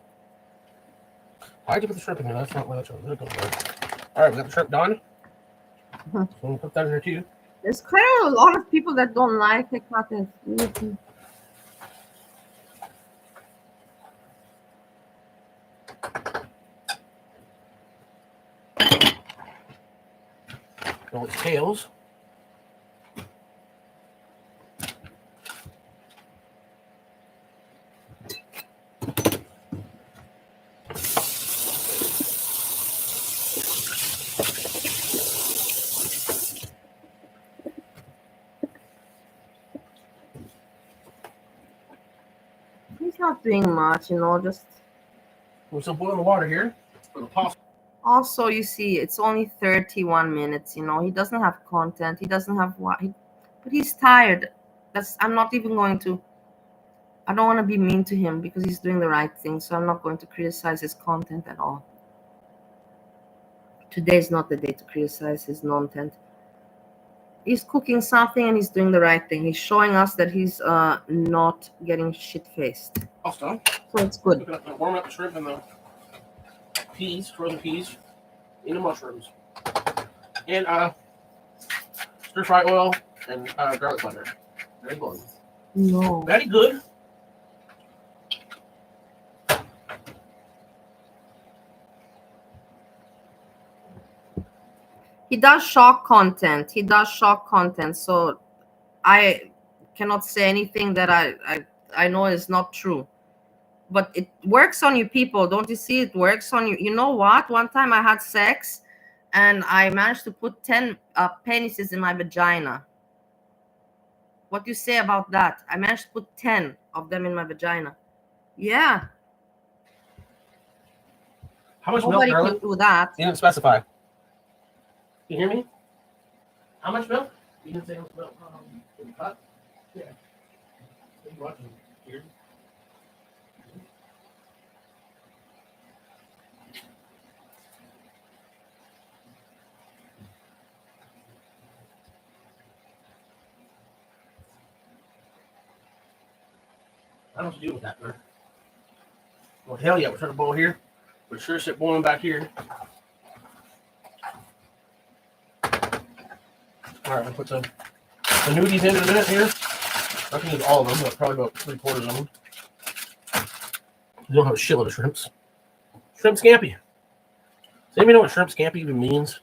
Why'd you put the shrimp in here? That's not what I chose. Alright, we got the shrimp done. So we'll put that in here too. There's kind of a lot of people that don't like Hecate. All its tails. He's not doing much, just. We're still boiling the water here. Also, you see, it's only 31 minutes. He doesn't have content. He doesn't have what. But he's tired. I'm not even going to. I don't want to be mean to him because he's doing the right thing. So I'm not going to criticize his content at all. Today is not the day to criticize his content. He's cooking something and he's doing the right thing. He's showing us that he's not getting shit-faced. Also, so it's good. Warm up the shrimp and the peas, frozen peas, in the mushrooms. And stir fry oil and garlic butter. Very good. No. Very good. He does shock content. So I cannot say anything that I know is not true. But it works on you people. Don't you see? It works on you. You know what? One time I had sex and I managed to put 10 penises in my vagina. What do you say about that? I managed to put 10 of them in my vagina. Yeah. How much Nobody milk, can do that. You didn't specify. You hear me? How much milk? You didn't say how much milk. In the cup? Yeah. What are you watching? Here? I don't know what to do with that, man. Well, hell yeah, we're trying to boil here. We're sure shit boiling back here. Alright, I'll put the nudies in a minute here. Not gonna use all of them, but probably about 3/4 of them. We don't have a shitload of shrimps. Shrimp scampi. Does anybody know what shrimp scampi even means?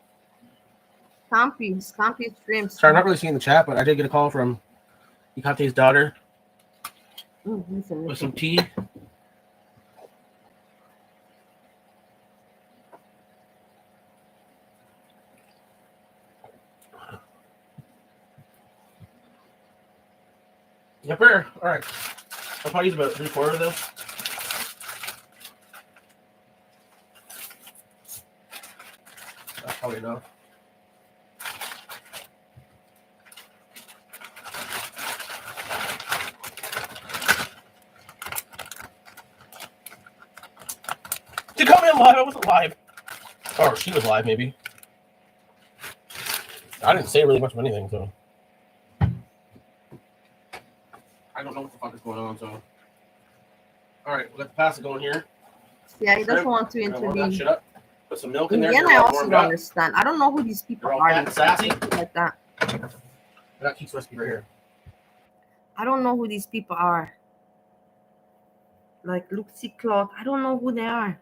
Scampi shrimps. Sorry, I'm not really seeing the chat, but I did get a call from Ikate's daughter with some tea. Yep, all right. I'll probably use about 3/4 of this. That's probably enough. Did you come in live? I wasn't live. Or she was live, maybe. I didn't say really much of anything, so. I don't know what the fuck is going on, so. Alright, we got the pasta going here. Yeah, he doesn't want to intervene. Shit up. Put some milk in there. Again, I also don't understand. I don't know who these people They're all are. fat and sassy. Like that. I got Keith's recipe right here. I don't know who these people are. Like Luxi Cloth. I don't know who they are.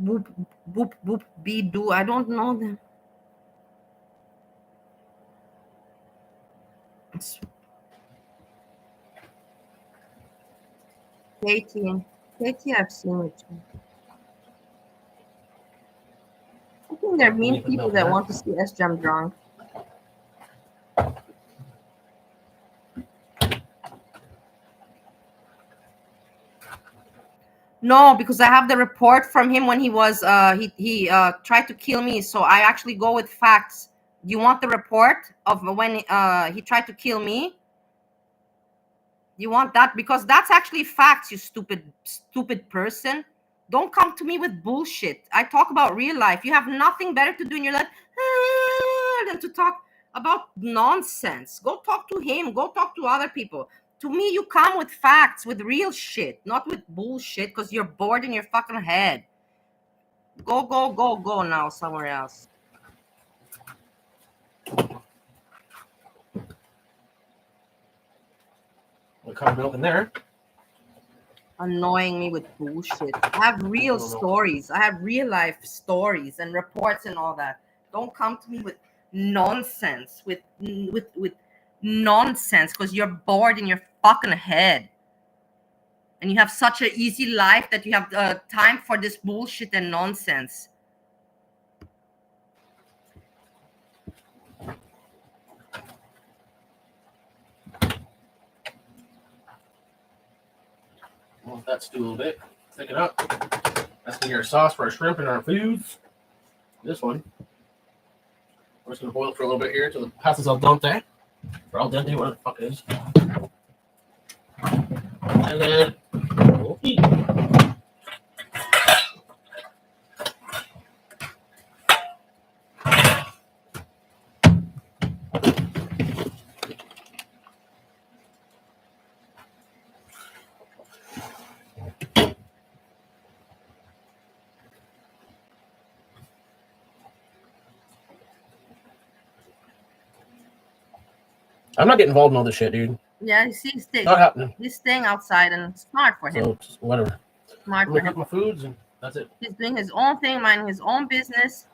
Boop, boop, boop, be do. I don't know them. Katie, I've seen it too. I think there are mean people that want to see S-Jam drunk. No, because I have the report from him when he was he tried to kill me. So I actually go with facts. Do you want the report of when he tried to kill me? You want that? Because that's actually facts, you stupid person. Don't come to me with bullshit. I talk about real life. You have nothing better to do in your life than to talk about nonsense. Go talk to him. Go talk to other people. To me, you come with facts, with real shit, not with bullshit because you're bored in your fucking head. Go now somewhere else. What kind of milk in there? Annoying me with bullshit. I have real stories. I have real life stories and reports and all that. Don't come to me with nonsense. With nonsense because you're bored in your fucking head. And you have such an easy life that you have time for this bullshit and nonsense. Want that stew a little bit. Thicken up. That's gonna be our sauce for our shrimp and our foods. This one. We're just gonna boil it for a little bit here until it passes al dente. Or al dente, whatever the fuck it is. And then we'll eat. I'm not getting involved in all this shit, dude. Yeah, you see, Not happening. he's staying outside and it's smart for him. So just whatever. Smart I'm for gonna him. cook my foods and that's it. He's doing his own thing, minding his own business.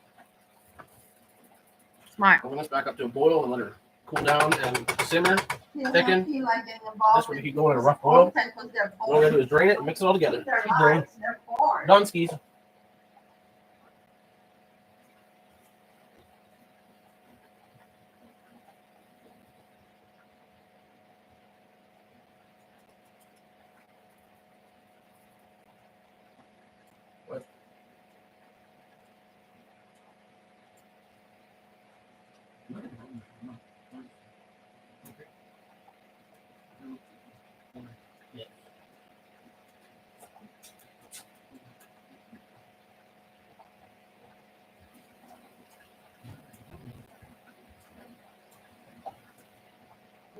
Smart. Bring this back up to a boil and let her cool down and simmer. Thicken. This one you keep going in a rough boil. All we're gonna do is drain it and mix it all together. Keep going. Done skis.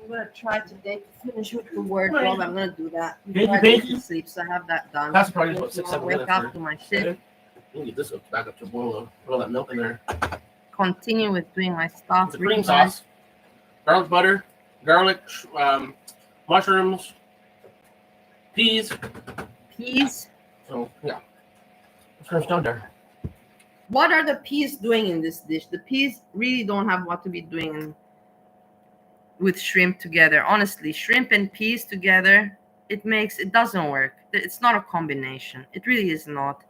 I'm gonna try today to finish with the word club. I'm gonna do that. Baby, Before I go to sleep, so I have that done. That's probably about 6-7 I'll wake minutes. up to my shit. We'll get this back up to a boil though. Put all that milk in there. Continue with doing my stuff. It's a cream sauce, garlic butter, garlic, mushrooms, peas. Peas. So yeah, it's pretty much done there. What are the peas doing in this dish? The peas really don't have what to be doing with shrimp together. Honestly, shrimp and peas together, it doesn't work. It's not a combination. It really is not.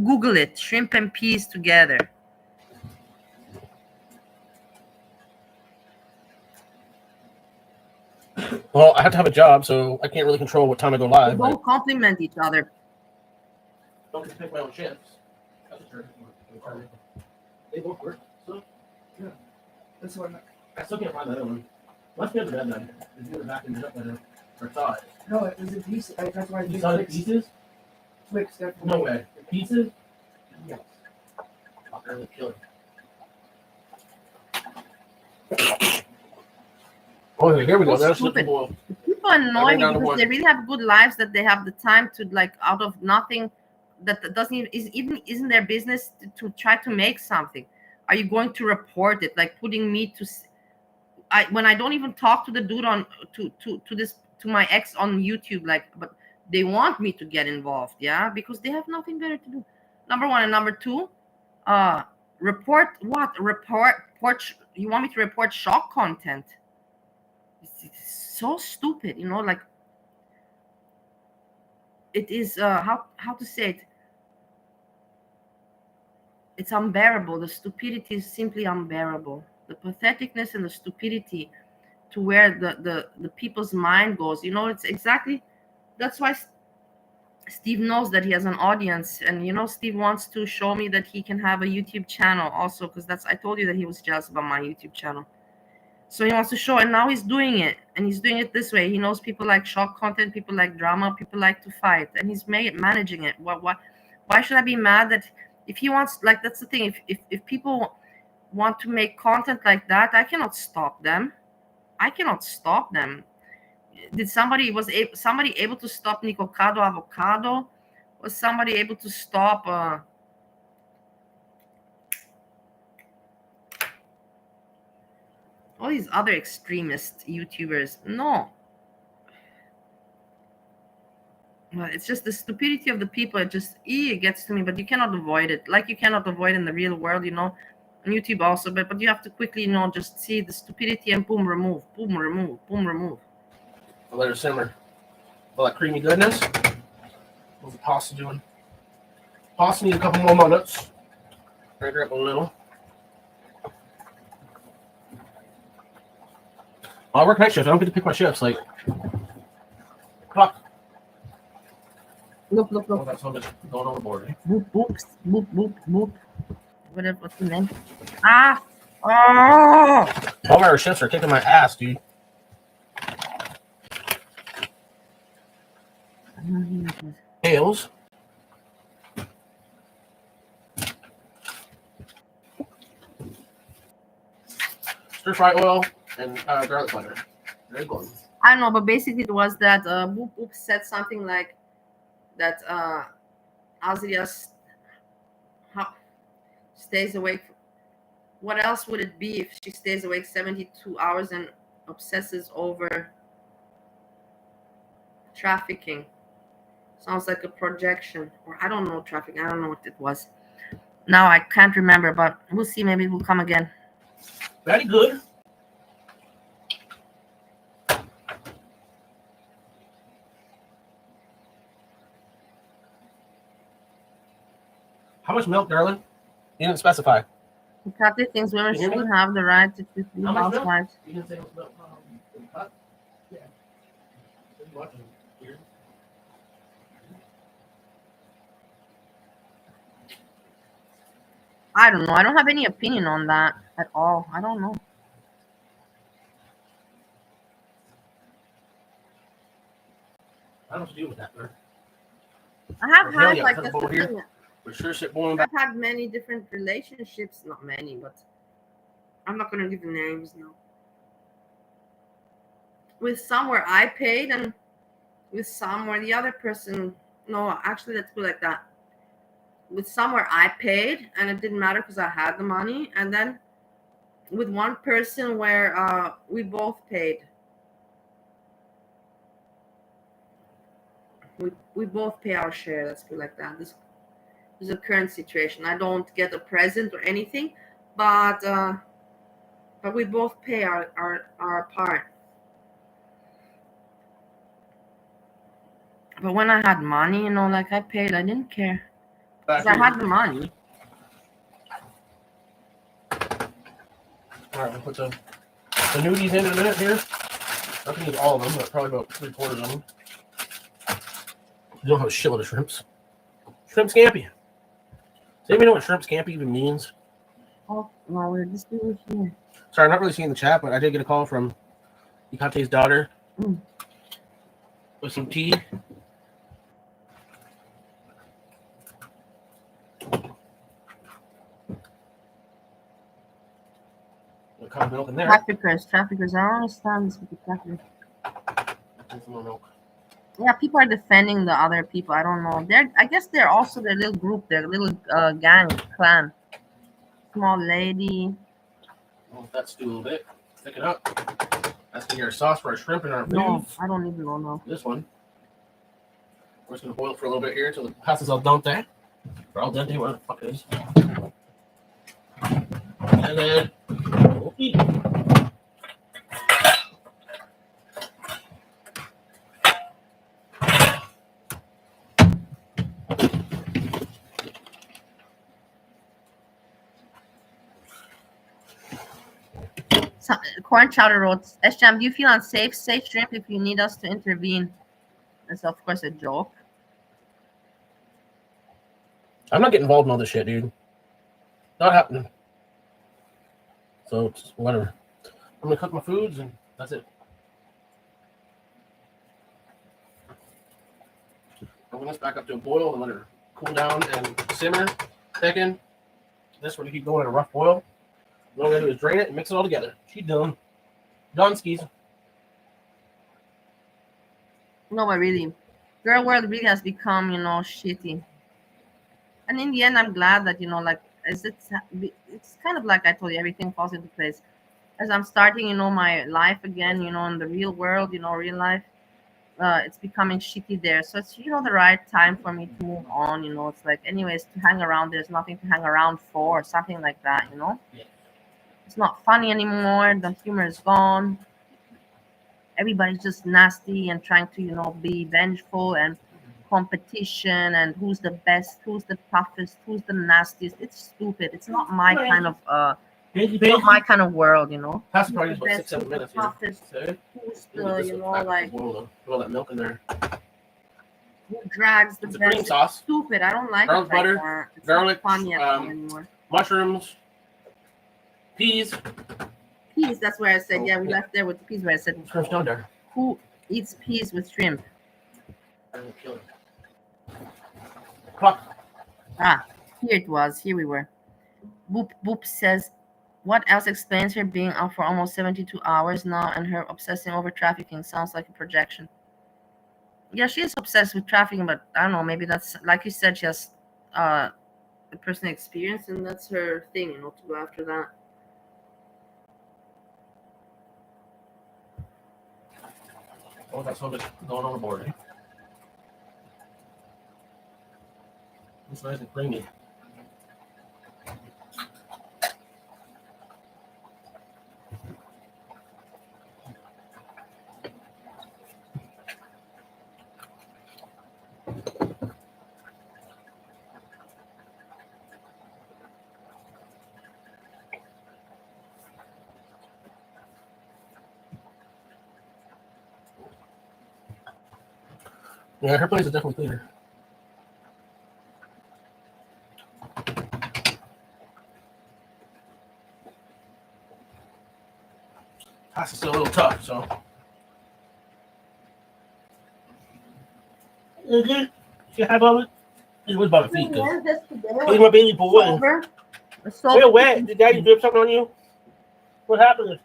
Google it, shrimp and peas together. Well, I have to have a job, so I can't really control what time I go live. They don't complement each other. Don't just pick my own shifts. They both work. So Yeah. That's what I still can't find that other one. Must be on the bed then. If you were backing it up better. Or saw it. no, it was a piece. That's why I You think saw the Twix. pieces? Twix, definitely. No way. The pieces? Yes. Fuck, they're killer. Oh, here we go. So That's stupid. the boil. People annoy me down to because one. they really have good lives that they have the time to, like, out of nothing that doesn't even isn't their business to try to make something. Are you going to report it? Like putting me to when I don't even talk to the dude on to my ex on YouTube, like, but they want me to get involved, yeah, because they have nothing better to do. Number one. And number two, report what? Report you want me to report shock content? It's so stupid, you know, like it is how to say it, it's unbearable. The stupidity is simply unbearable. The patheticness and the stupidity to where the people's mind goes, you know, it's exactly, that's why Steve knows that he has an audience, and Steve wants to show me that he can have a YouTube channel also, because I told you that he was jealous about my YouTube channel. So he wants to show, and now he's doing it, and he's doing it this way. He knows people like shock content, people like drama, people like to fight, and he's managing it. Why should I be mad that if he wants, like, that's the thing, if people want to make content like that, I cannot stop them. Did somebody able to stop Nicocado Avocado? Was somebody able to stop all these other extremist YouTubers? No. Well, it's just the stupidity of the people. It gets to me, but you cannot avoid it. Like you cannot avoid in the real world, on YouTube also, but you have to quickly, just see the stupidity and boom, remove, boom, remove, boom, remove. I'll let her simmer. All that creamy goodness. What's the pasta doing? Pasta needs a couple more minutes. Break her up a little. I work night shift. I don't get to pick my shifts. Like, clock. Look. Oh, that's how much going overboard. Eh? Boop. What's the name? Ah! Oh! All my shifts are kicking my ass, dude. Tails. Stir fry oil and garlic butter. Very good. I don't know, but basically it was that Boop said something like that Azria stays awake. What else would it be if she stays awake 72 hours and obsesses over trafficking? Sounds like a projection, or I don't know, trafficking. I don't know what it was. Now I can't remember, but we'll see. Maybe it will come again. Very good. How much milk, darling? You didn't specify. The Catholic thinks women Can you hear should me? have the right to be How much milk? housewives. You didn't say it was milk. Cut? Yeah. I don't know. I don't have any opinion on that at all. I don't know. I don't know what to do with that, man. I have Hell had yeah, like cut that's it over the here. thing. We're sure shit boiling back. I've had many different relationships. Not many, but I'm not gonna give the names now. With some where I paid, and with some where the other person. No, actually, let's put it like that. With some where I paid, and it didn't matter because I had the money, and then with one person where we both paid. We both pay our share. Let's put it like that. This is a current situation. I don't get a present or anything, but we both pay our part. But when I had money, like I paid, I didn't care. Because I had the money. All right, we'll put the nudies in a minute here. Not gonna need all of them, but probably about 3/4 of them. You don't have a shitload of shrimps. Shrimp scampi. Does anybody know what shrimp scampi even means? Oh, no, we're just doing it here. Sorry, I'm not really seeing the chat, but I did get a call from Ikate's daughter with some tea. Cotton milk in there. Traffickers. I don't understand this with the traffickers. There's more milk. Yeah, people are defending the other people. I don't know. I guess they're also their little group, their little gang, clan. Small lady. Well, that's do a little bit. Thick it up. That's gonna get our sauce for our shrimp and our food. No, I don't even know. No. This one. We're just gonna boil it for a little bit here until it passes al dente. Or al dente, whatever the fuck it is. And then we'll eat. Corn Chowder wrote, SJM, do you feel unsafe? Say shrimp if you need us to intervene. That's of course a joke. I'm not getting involved in all this shit, dude. Not happening. So it's whatever. I'm gonna cook my foods and that's it. I'm gonna back up to a boil and let it cool down and simmer. Second, this we're gonna keep going at a rough boil. All we're gonna do is drain it and mix it all together. She's done. Done skis. No, but really, girl world really has become, shitty. And in the end, I'm glad that, like, as it's kind of like I told you, everything falls into place. As I'm starting, my life again, in the real world, real life, it's becoming shitty there. So it's, the right time for me to move on. It's like, anyways, to hang around, there's nothing to hang around for, something like that. It's not funny anymore. The humor is gone. Everybody's just nasty and trying to, be vengeful and competition and who's the best, who's the toughest, who's the nastiest. It's stupid. It's not my kind of not my kind of world. Past Who's party is the about best, 6-7 who's the minutes. toughest, So, who's maybe the, this will back up like, the boil though. Put all that milk in there. who drags the It's a best. cream sauce. It's stupid. I don't like Garlic it like butter, that. It's garlic, not funny at all anymore. Mushrooms, peas. Peas, that's where I said, yeah, we left there with the peas where I said, Shrimp's down there. who eats peas with shrimp? Fuck. Ah, here it was. Here we were. Boop Boop says, what else explains her being out for almost 72 hours now and her obsessing over trafficking? Sounds like a projection. Yeah, she is obsessed with trafficking, but I don't know, maybe that's, like you said, she has a personal experience and that's her thing, to go after that. Oh, that's all going on the board, eh? It's nice and creamy. Yeah, her place is definitely cleaner. That's still a little tough, so. Okay. Say hi, Bubba. It was about feet, because he's my baby boy. Wait, wet. Did Daddy drip something on you? What happened?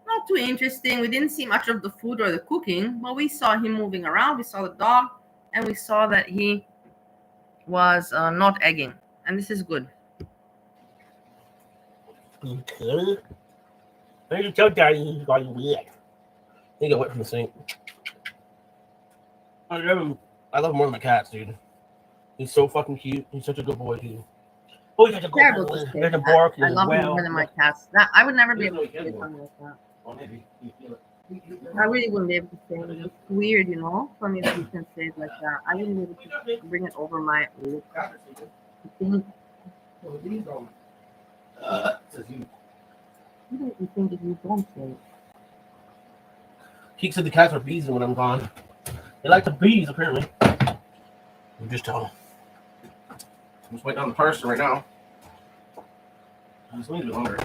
Not too interesting. We didn't see much of the food or the cooking, but we saw him moving around. We saw the dog, and we saw that he was not egging, and this is good. Okay. Why you tell Daddy he's got wet? He got wet from the sink. I love him. I love him more than my cats, dude. He's so fucking cute. He's such a good boy, dude. Oh, he's such a good boy. He doesn't bark. I love him more than my cats. That I would never be able to say something like that. Oh, maybe. You feel it. I really wouldn't be able to say it. It's weird, for me that you can say it like that. I wouldn't be able to bring it over my lips. I think, even if you think if you don't say it. Keek said the cats are bees when I'm gone. They like the bees, apparently. You just tell them. I'm just waiting on the person right now. Just need a bit longer.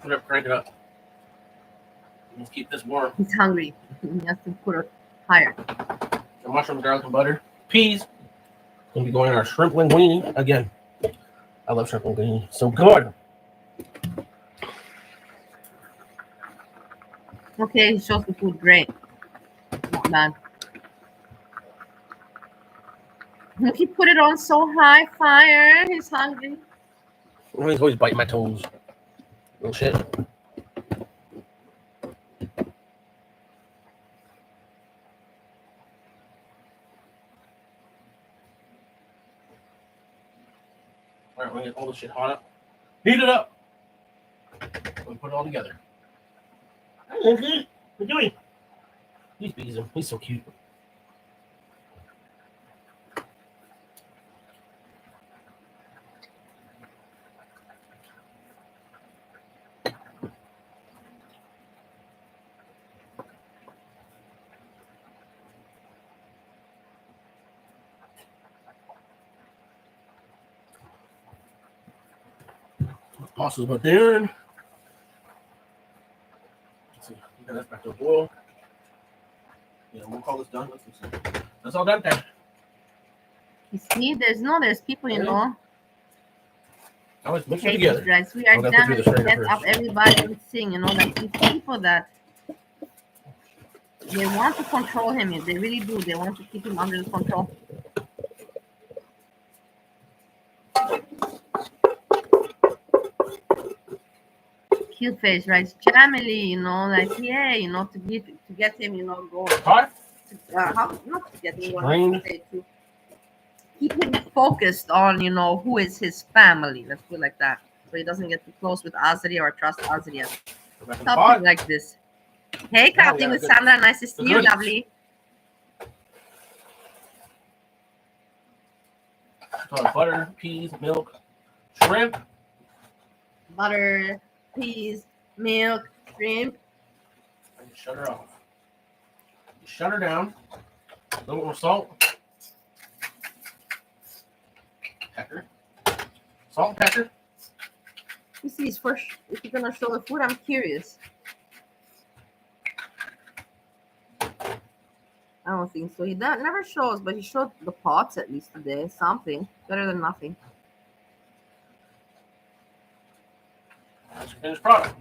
Put it up, crank it up. Let's keep this warm. He's hungry. He has to put it higher. Some mushrooms, garlic, and butter. Peas. Gonna be going in our shrimp linguine again. I love shrimp linguine. So good. Okay, he shows the food. Great. Not bad. Look, he put it on so high fire. He's hungry. He's always biting my toes. Little shit. All right, we're gonna get all this shit hot up. Heat it up. We put it all together. What are you doing? He's bees him. He's so cute. Pasta's about done. Let's see. Okay, that's back to a boil. Yeah, we'll call this done. Let's see. That's all done there. You see, there's people, you Really? know. I was mixing it Hey, together. guys, we are I'll have to done. do the Let's strainer get first. up, everybody, and sing. You know, like these people that they want to control him. They really do. They want to keep him under the control. Cute face, right? Jamily, you know, like yeah, you know, to get him, you know, going. Hot? How not to get him going? Strained. To keep him focused on, you know, who is his family. Let's put it like that, so he doesn't get too close with Azria or trust Azria. Go back in the Something pot. like this. Hey, Now we Captain got a good- Sandra, nice to see the you, goodies. lovely. So butter, peas, milk, shrimp. Butter, peas, milk, shrimp. And you shut her off. You shut her down. A little more salt. Pepper. Salt and pepper. You see, it's first. If you're gonna show the food, I'm curious. I don't think so. He never shows, but he showed the pots at least today. Something better than nothing. That's your finished product.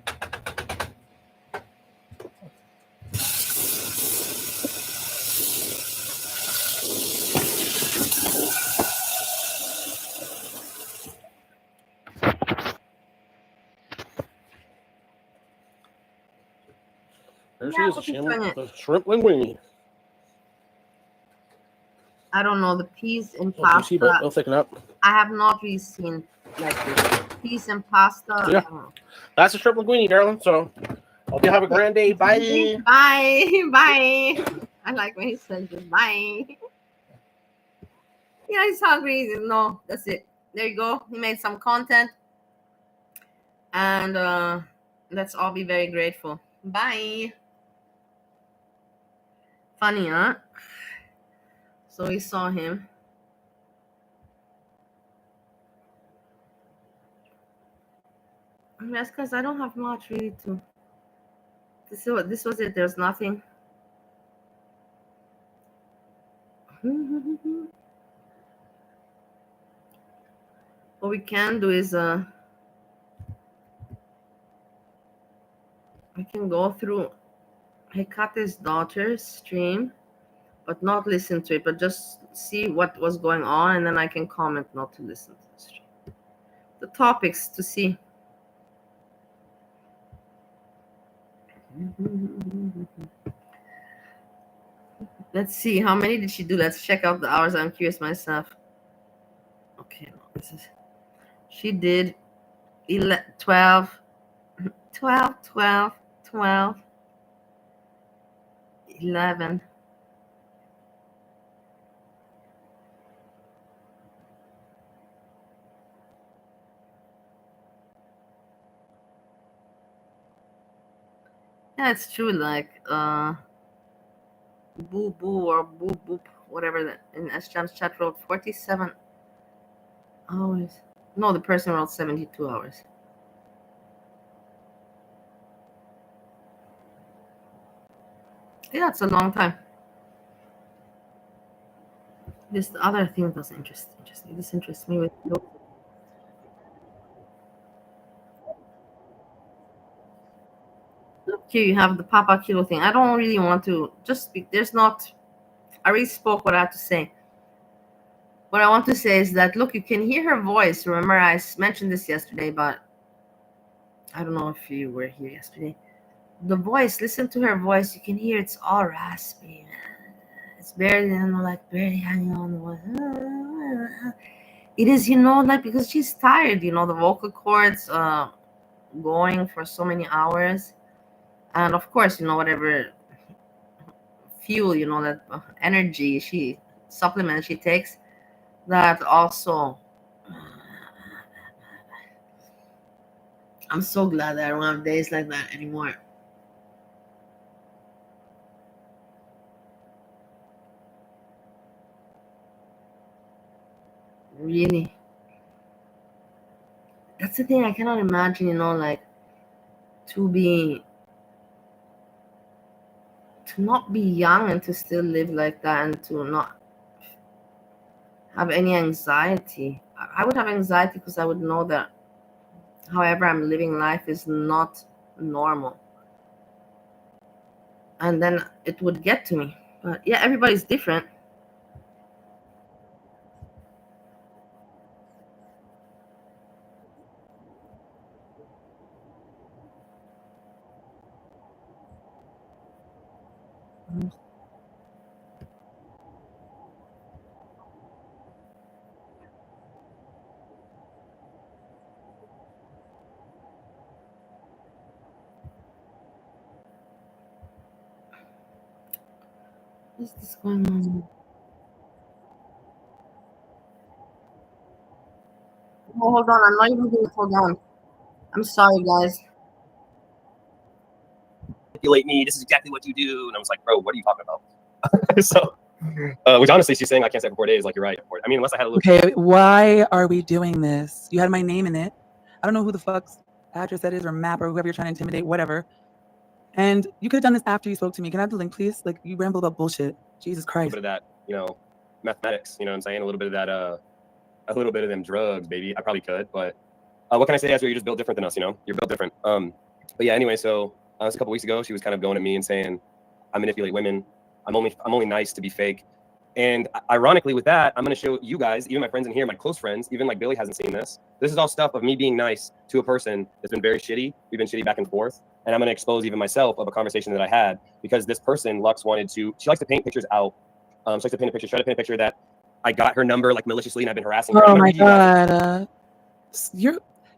There she Yeah, is, but he's doing it. the shrimp linguine. I don't know the peas and Oh, juicy, but pasta. it'll thicken up. I have not really seen like this. Peas and pasta. Yeah. I don't know. That's the shrimp linguine, darling. So, hope you have a grand day. Bye. Bye. Bye. I like when he says bye. Yeah, he's hungry. No, that's it. There you go. He made some content. And let's all be very grateful. Bye. Funny, huh? So we saw him. That's because I don't have much really to. This was it. There's nothing. What we can do is I can go through Hekate's daughter's stream, but not listen to it, but just see what was going on, and then I can comment not to listen to the stream. The topics to see. Let's see, how many did she do? Let's check out the hours. I'm curious myself. Okay, no, this is. She did 12, 12, 12, 12, 11. Yeah, it's true. Like boo boo or boop boop, whatever that in Jam's chat wrote 47 hours. No, the person wrote 72 hours. Yeah, it's a long time. This other thing does interest me. This interests me with. Here you have the Papa Kilo thing. I don't really want to just speak. There's not. I already spoke what I had to say. What I want to say is that look, you can hear her voice. Remember, I mentioned this yesterday, but I don't know if you were here yesterday. The voice, listen to her voice. You can hear it's all raspy. It's barely, like barely hanging on the voice. It is, like because she's tired. The vocal cords going for so many hours, and of course, whatever fuel, that energy supplement she takes, that also. I'm so glad that I don't have days like that anymore. Really. That's the thing. I cannot imagine, like to not be young and to still live like that and to not have any anxiety. I would have anxiety because I would know that however I'm living life is not normal. And then it would get to me. But yeah, everybody's different. What's this going on? Oh, hold on. I'm not even going to hold on. I'm sorry, guys. Manipulate me. This is exactly what you do. And I was like, bro, what are you talking about? So, which honestly, she's saying I can't say for 4 days. Like, you're right. I mean, unless I had a little. Okay, why are we doing this? You had my name in it. I don't know who the fuck's address that is or map or whoever you're trying to intimidate, whatever. And you could have done this after you spoke to me. Can I have the link, please? Like, you ramble about bullshit. Jesus A Christ. little bit of that, mathematics. You know what I'm saying? A little bit of that. A little bit of them drugs, baby. I probably could, but what can I say? Ezra, you're just built different than us. You're built different. But yeah. Anyway, so it was a couple weeks ago. She was kind of going at me and saying, "I manipulate women. I'm only nice to be fake." And ironically, with that, I'm going to show you guys, even my friends in here, my close friends, even like Billy hasn't seen this. This is all stuff of me being nice to a person that's been very shitty. We've been shitty back and forth. And I'm going to expose even myself of a conversation that I had because this person, Lux, she likes to paint pictures out. She likes to paint a picture, try to paint a picture that I got her number like maliciously and I've been harassing her. Oh my God.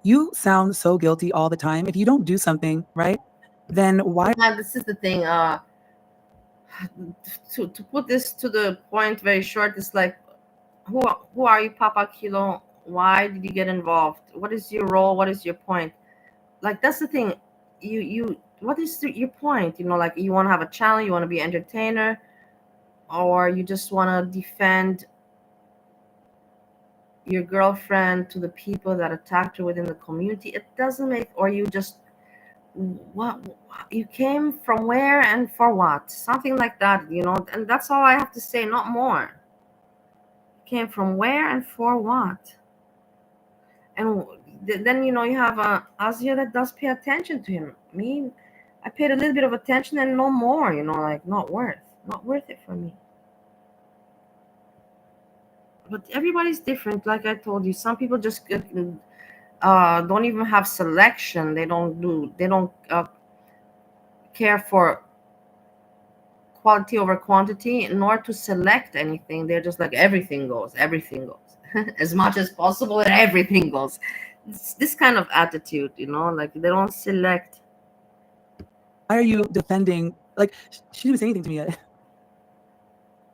You sound so guilty all the time. If you don't do something, right, then why? Yeah, this is the thing. To put this to the point very short, it's like, who are you, Papa Kilo? Why did you get involved? What is your role? What is your point? Like, that's the thing. What is your point? Like, you want to have a channel, you want to be an entertainer, or you just want to defend your girlfriend to the people that attacked her within the community. It doesn't make, or you just, what you came from where and for what, something like that, and that's all I have to say, not more. Came from where and for what. And then you have Azia that does pay attention to him. Me, I paid a little bit of attention and no more, like not worth it for me. But everybody's different. Like I told you, some people just don't even have selection. They don't care for quality over quantity, nor to select anything. They're just like, everything goes as much as possible, and everything goes. It's this kind of attitude, like they don't select. Why are you defending? Like, she didn't even say anything to me yet.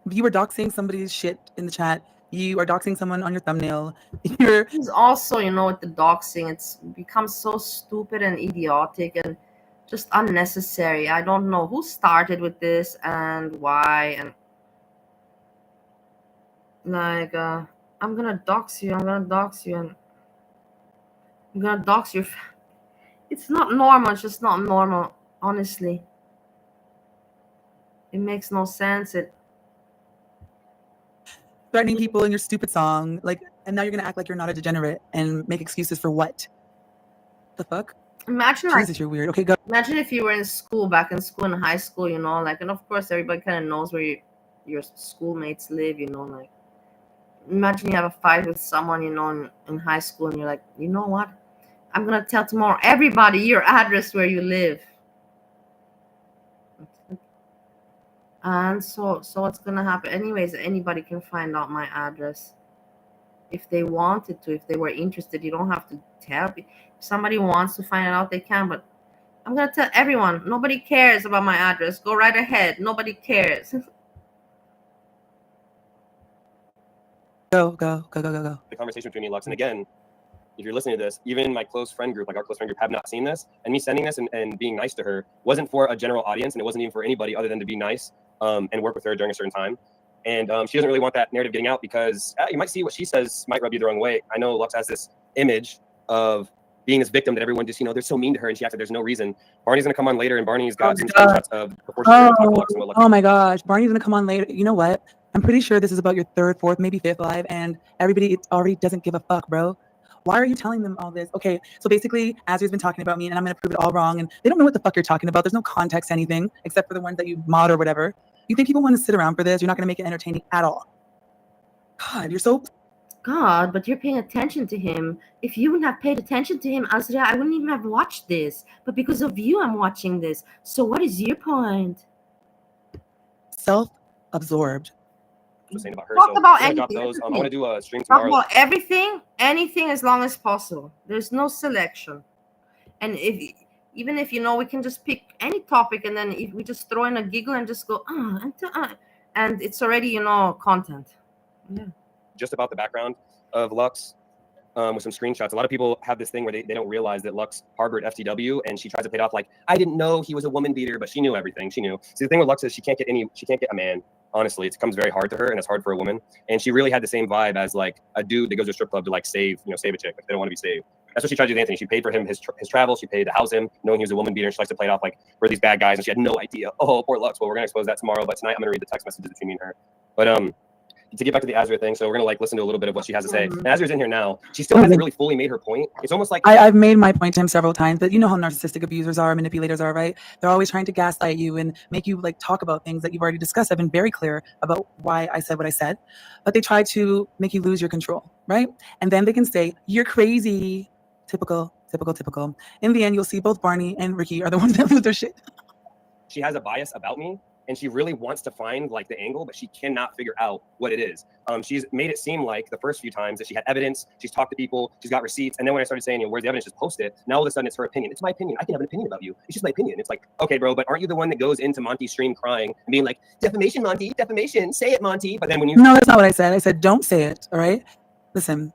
You were doxing somebody's shit in the chat. You are doxing someone on your thumbnail. He's also, with the doxing, it's become so stupid and idiotic and just unnecessary. I don't know who started with this and why. And like, I'm gonna dox you. And I'm gonna dox you. It's not normal. It's just not normal. Honestly, it makes no sense. Threatening people in your stupid song, like, and now you're gonna act like you're not a degenerate and make excuses for what? The fuck? Imagine, Jesus, you're weird. Okay, go. Imagine if you were in high school, like, and of course everybody kind of knows where your schoolmates live, like. Imagine you have a fight with someone, in high school, and you're like, you know what? I'm gonna tell tomorrow everybody your address where you live. And so what's gonna happen? Anyways, anybody can find out my address if they wanted to, if they were interested. You don't have to tell me. If somebody wants to find it out, they can, but I'm gonna tell everyone. Nobody cares about my address. Go right ahead. Nobody cares. Go. The conversation between me and Lux, and again, if you're listening to this, even my close friend group, like our close friend group, have not seen this. And me sending this and being nice to her wasn't for a general audience, and it wasn't even for anybody other than to be nice and work with her during a certain time. And she doesn't really want that narrative getting out because you might see what she says might rub you the wrong way. I know Lux has this image of being this victim that everyone just, they're so mean to her and she acts like there's no reason. Barney's going to come on later and Barney's got some screenshots of before she talked to Lux and what Lux. Oh my gosh, Barney's gonna come on later. You know what? I'm pretty sure this is about your third, fourth, maybe fifth live, and everybody already doesn't give a fuck, bro. Why are you telling them all this? Okay, so basically, Azri's been talking about me, and I'm gonna prove it all wrong, and they don't know what the fuck you're talking about. There's no context to anything except for the ones that you mod or whatever. You think people want to sit around for this? You're not gonna make it entertaining at all. God, you're so. God, but you're paying attention to him. If you wouldn't have paid attention to him, Azria, I wouldn't even have watched this. But because of you, I'm watching this. So what is your point? Self-absorbed. Saying about her. Talk So about I'm gonna drop anything. those. I want to do a stream Talk tomorrow. about everything, anything, as long as possible. There's no selection. And even if we can just pick any topic, and then if we just throw in a giggle and just go and it's already content. Yeah. Just about the background of Lux, with some screenshots. A lot of people have this thing where they don't realize that Lux harbored FTW, and she tries to play it off like, I didn't know he was a woman beater, but she knew everything. She knew. See, the thing with Lux is she can't get a man. Honestly, it comes very hard to her, and it's hard for a woman. And she really had the same vibe as like a dude that goes to a strip club to like save a chick if they don't want to be saved. That's what she tried to do with Anthony. She paid for him his travel. She paid to house him, knowing he was a woman beater. And she likes to play it off like we're these bad guys, and she had no idea. Oh, poor Lux. Well, we're gonna expose that tomorrow, but tonight I'm gonna read the text messages between me and her. But to get back to the Azria thing, so we're gonna listen to a little bit of what she has to say. And Azria's in here now. She still hasn't really fully made her point. It's almost like I've made my point to him several times, but you know how narcissistic abusers are, manipulators are, right? They're always trying to gaslight you and make you like talk about things that you've already discussed. I've been very clear about why I said what I said, but they try to make you lose your control, right? And then they can say you're crazy. Typical. In the end, you'll see both Barney and Ricky are the ones that lose their shit. she has a bias about me, and she really wants to find like the angle, but she cannot figure out what it is. She's made it seem like the first few times that she had evidence, she's talked to people, she's got receipts, and then when I started saying, where's the evidence, just post it, now all of a sudden it's her opinion. It's my opinion. I can have an opinion about you. It's just my opinion. It's like, okay, bro, but aren't you the one that goes into Monty's stream crying and being like, defamation, Monty, defamation, say it, Monty. But then when you... No, that's not what I said. I said, don't say it, all right? Listen,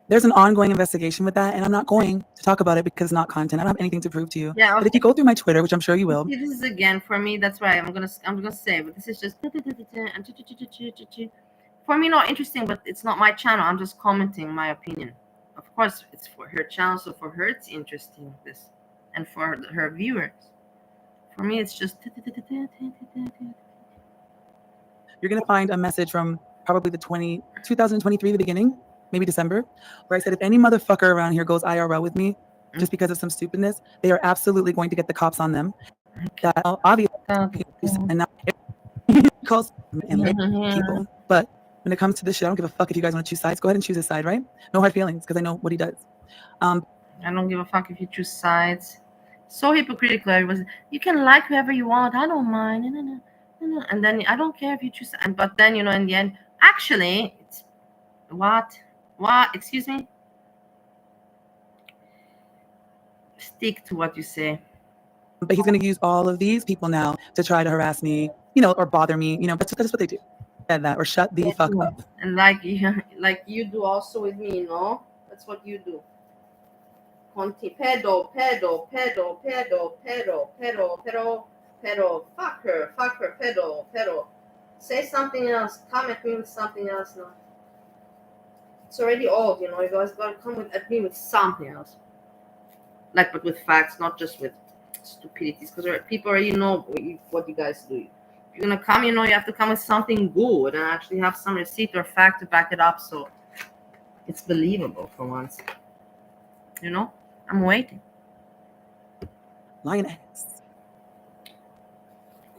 there's an ongoing investigation with that, and I'm not going to talk about it because it's not content. I don't have anything to prove to you. Yeah, okay. But if you go through my Twitter, which I'm sure you will. See, this is again for me. That's why I'm gonna say, but this is just for me not interesting. But it's not my channel. I'm just commenting my opinion. Of course, it's for her channel, so for her it's interesting. This, and for her viewers. For me, it's just. You're gonna find a message from probably 2023, the beginning. Maybe December, where I said, if any motherfucker around here goes IRL with me just because of some stupidness, they are absolutely going to get the cops on them. That obviously, and now calls and people. But when it comes to this shit, I don't give a fuck if you guys want to choose sides. Go ahead and choose a side, right? No hard feelings, because I know what he does. I don't give a fuck if you choose sides. So hypocritical. Everyone's, you can like whoever you want. I don't mind. And then I don't care if you choose. But then in the end, actually, it's what. Excuse me? Stick to what you say. But he's going to use all of these people now to try to harass me, or bother me. That's what they do. That or shut the fuck up. And like you do also with me, That's what you do. Pedo. Fuck her, pedo. Say something else. Come at me with something else now. It's already old, you guys gotta come at me with something else. But with facts, not just with stupidities, because people already know what you guys do. If you're gonna come, you have to come with something good and actually have some receipt or fact to back it up so it's believable for once. I'm waiting. Lioness.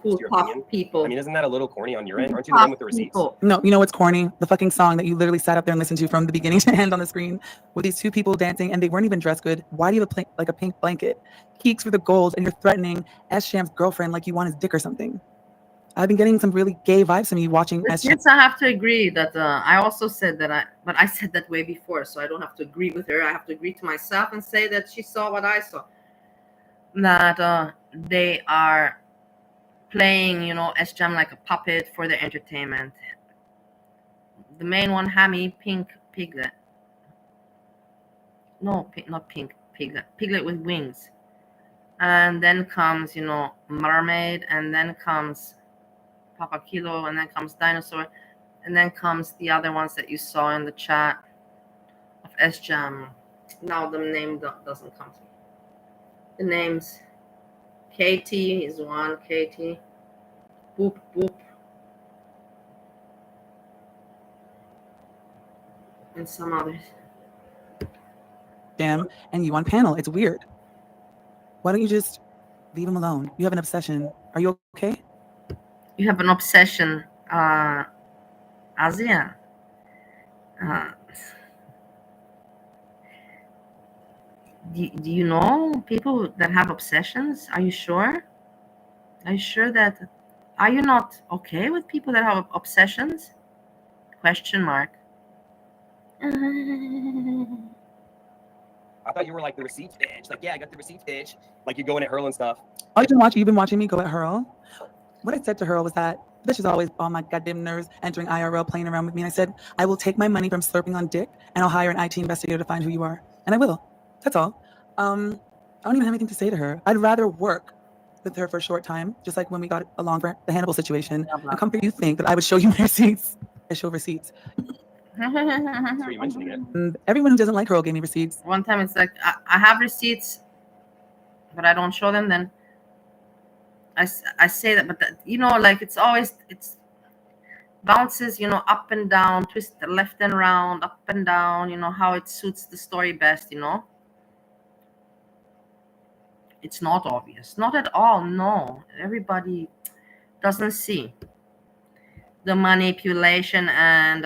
Cool, tough people. I mean, isn't that a little corny on your end? Aren't you the one with the receipts? No, you know what's corny? The fucking song that you literally sat up there and listened to from the beginning to end on the screen with these two people dancing, and they weren't even dressed good. Why do you have a pink blanket? Keeks for the gold, and you're threatening S-Sham's girlfriend like you want his dick or something. I've been getting some really gay vibes from you watching S-Sham. I have to agree that I also said that but I said that way before, so I don't have to agree with her. I have to agree to myself and say that she saw what I saw. That they are playing, S-Jam like a puppet for their entertainment. The main one, Hammy, Pink Piglet. No, not Pink Piglet. Piglet with wings. And then comes, Mermaid, and then comes Papa Kilo, and then comes Dinosaur, and then comes the other ones that you saw in the chat of S-Jam. Now the name doesn't come to me. The names Katie is one, Katie. Boop Boop. And some others. Damn, and you on panel. It's weird. Why don't you just leave him alone? You have an obsession. Are you okay? You have an obsession, Asia. Do you know people that have obsessions? Are you sure? Are you sure that... Are you not okay with people that have obsessions? Question mark. I thought you were like the receipts bitch. Like, yeah, I got the receipts bitch. Like, you're going at Hurl and stuff. Oh, you've been watching me go at Hurl? What I said to Hurl was that bitch is always on my goddamn nerves, entering IRL, playing around with me. And I said, I will take my money from slurping on dick, and I'll hire an IT investigator to find who you are. And I will. That's all. I don't even have anything to say to her. I'd rather work with her for a short time, just like when we got along for the Hannibal situation. And come for you think that I would show you my receipts. I show receipts. That's why you're mentioning it. And everyone who doesn't like Hurl gave me receipts. One time it's like, I have receipts, but I don't show them. Then I say that, but like it's bounces, up and down, twist left and round, up and down, how it suits the story best, It's not obvious. Not at all, no. Everybody doesn't see the manipulation and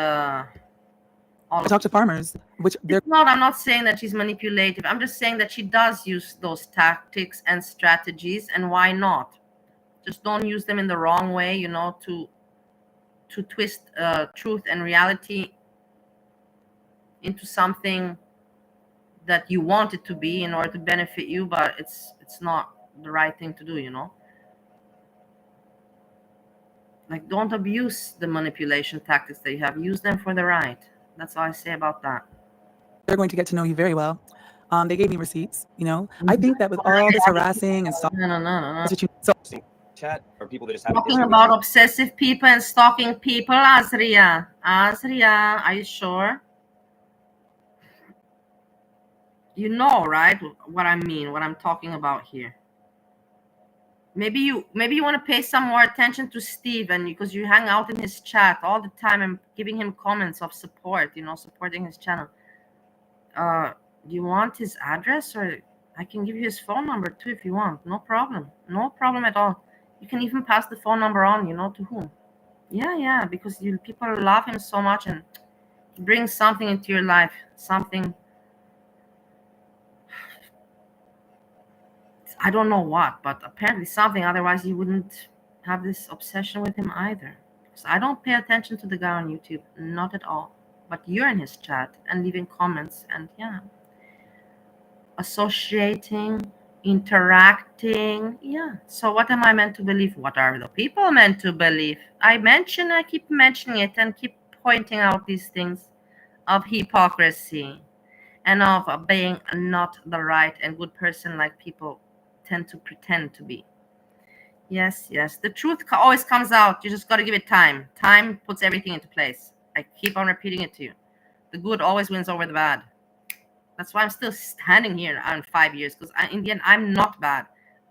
all I talk to farmers, which they're not. I'm not saying that she's manipulative. I'm just saying that she does use those tactics and strategies, and why not? Just don't use them in the wrong way, to twist truth and reality into something that you want it to be in order to benefit you, but it's not the right thing to do, Like, don't abuse the manipulation tactics that you have. Use them for the right. That's all I say about that. They're going to get to know you very well. They gave me receipts, I think that with all this harassing and stuff, No. So Chat or people that just have Talking about obsessive people and stalking people, Azria, are you sure? You know, right, what I mean, what I'm talking about here. Maybe you want to pay some more attention to Steven, because you hang out in his chat all the time and giving him comments of support, supporting his channel. Do you want his address, or I can give you his phone number too if you want. No problem at all. You can even pass the phone number on, to whom. Yeah, because people love him so much, and he brings something into your life, something. I don't know what, but apparently something. Otherwise, you wouldn't have this obsession with him either. Because I don't pay attention to the guy on YouTube, not at all. But you're in his chat and leaving comments, and associating, interacting. Yeah. So what am I meant to believe? What are the people meant to believe? I keep mentioning it and keep pointing out these things of hypocrisy and of being not the right and good person like people tend to pretend to be. Yes. The truth always comes out. You just got to give it time. Time puts everything into place. I keep on repeating it to you. The good always wins over the bad. That's why I'm still standing here in 5 years, because in the end, I'm not bad.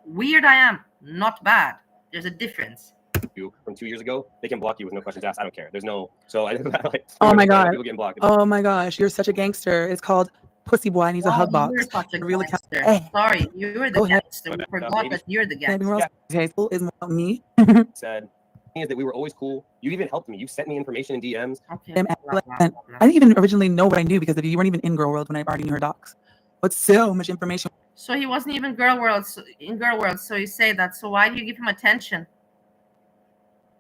Weird I am, not bad. There's a difference. You from 2 years ago, they can block you with no questions asked. I don't care. There's no. So I like. Oh my god. People getting blocked. Oh my gosh, you're such a gangster. It's called Pussy Boy Needs a Hug Box. You're such a Real gangster. Hey. Sorry, you're the Go ahead. gangster. We forgot that you're the gangster. Okay, is more about me. Said is that we were always cool. You even helped me. You sent me information in DMs. Okay. I didn't even originally know what I knew because of you weren't even in Girl World when I already knew her docs. But so much information. So he wasn't even in Girl World. So you say that. So why do you give him attention?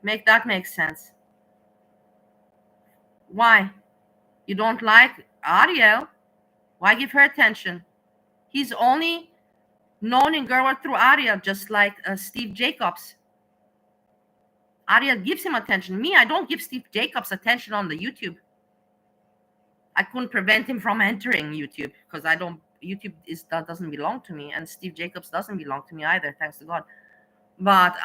Make that make sense. Why? You don't like Ariel? Why give her attention? He's only known in Girl World through Ariel, just like Steve Jacobs. Ariel gives him attention. Me, I don't give Steve Jacobs attention on the YouTube. I couldn't prevent him from entering YouTube because YouTube doesn't belong to me, and Steve Jacobs doesn't belong to me either, thanks to God. But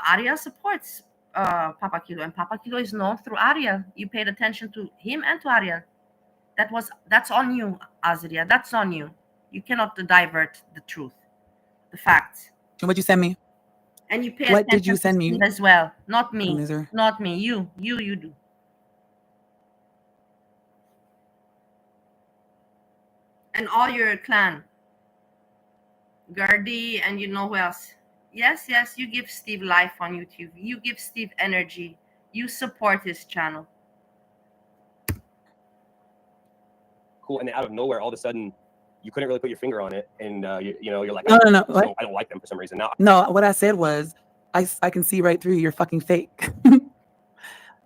Ariel supports Papa Kilo, and Papa Kilo is known through Ariel. You paid attention to him and to Ariel. That's on you, Azria. That's on you. You cannot divert the truth, the facts. And what'd you send me? And you pay What attention did you to send me? Steve as well. Not me. Loser. Not me. You do. And all your clan. Gardi and you know who else. Yes, you give Steve life on YouTube. You give Steve energy. You support his channel. Cool. And then out of nowhere, all of a sudden, you couldn't really put your finger on it, and you're like, No. I don't like them for some reason. Now, No, what I said was, I can see right through you. You're fucking fake.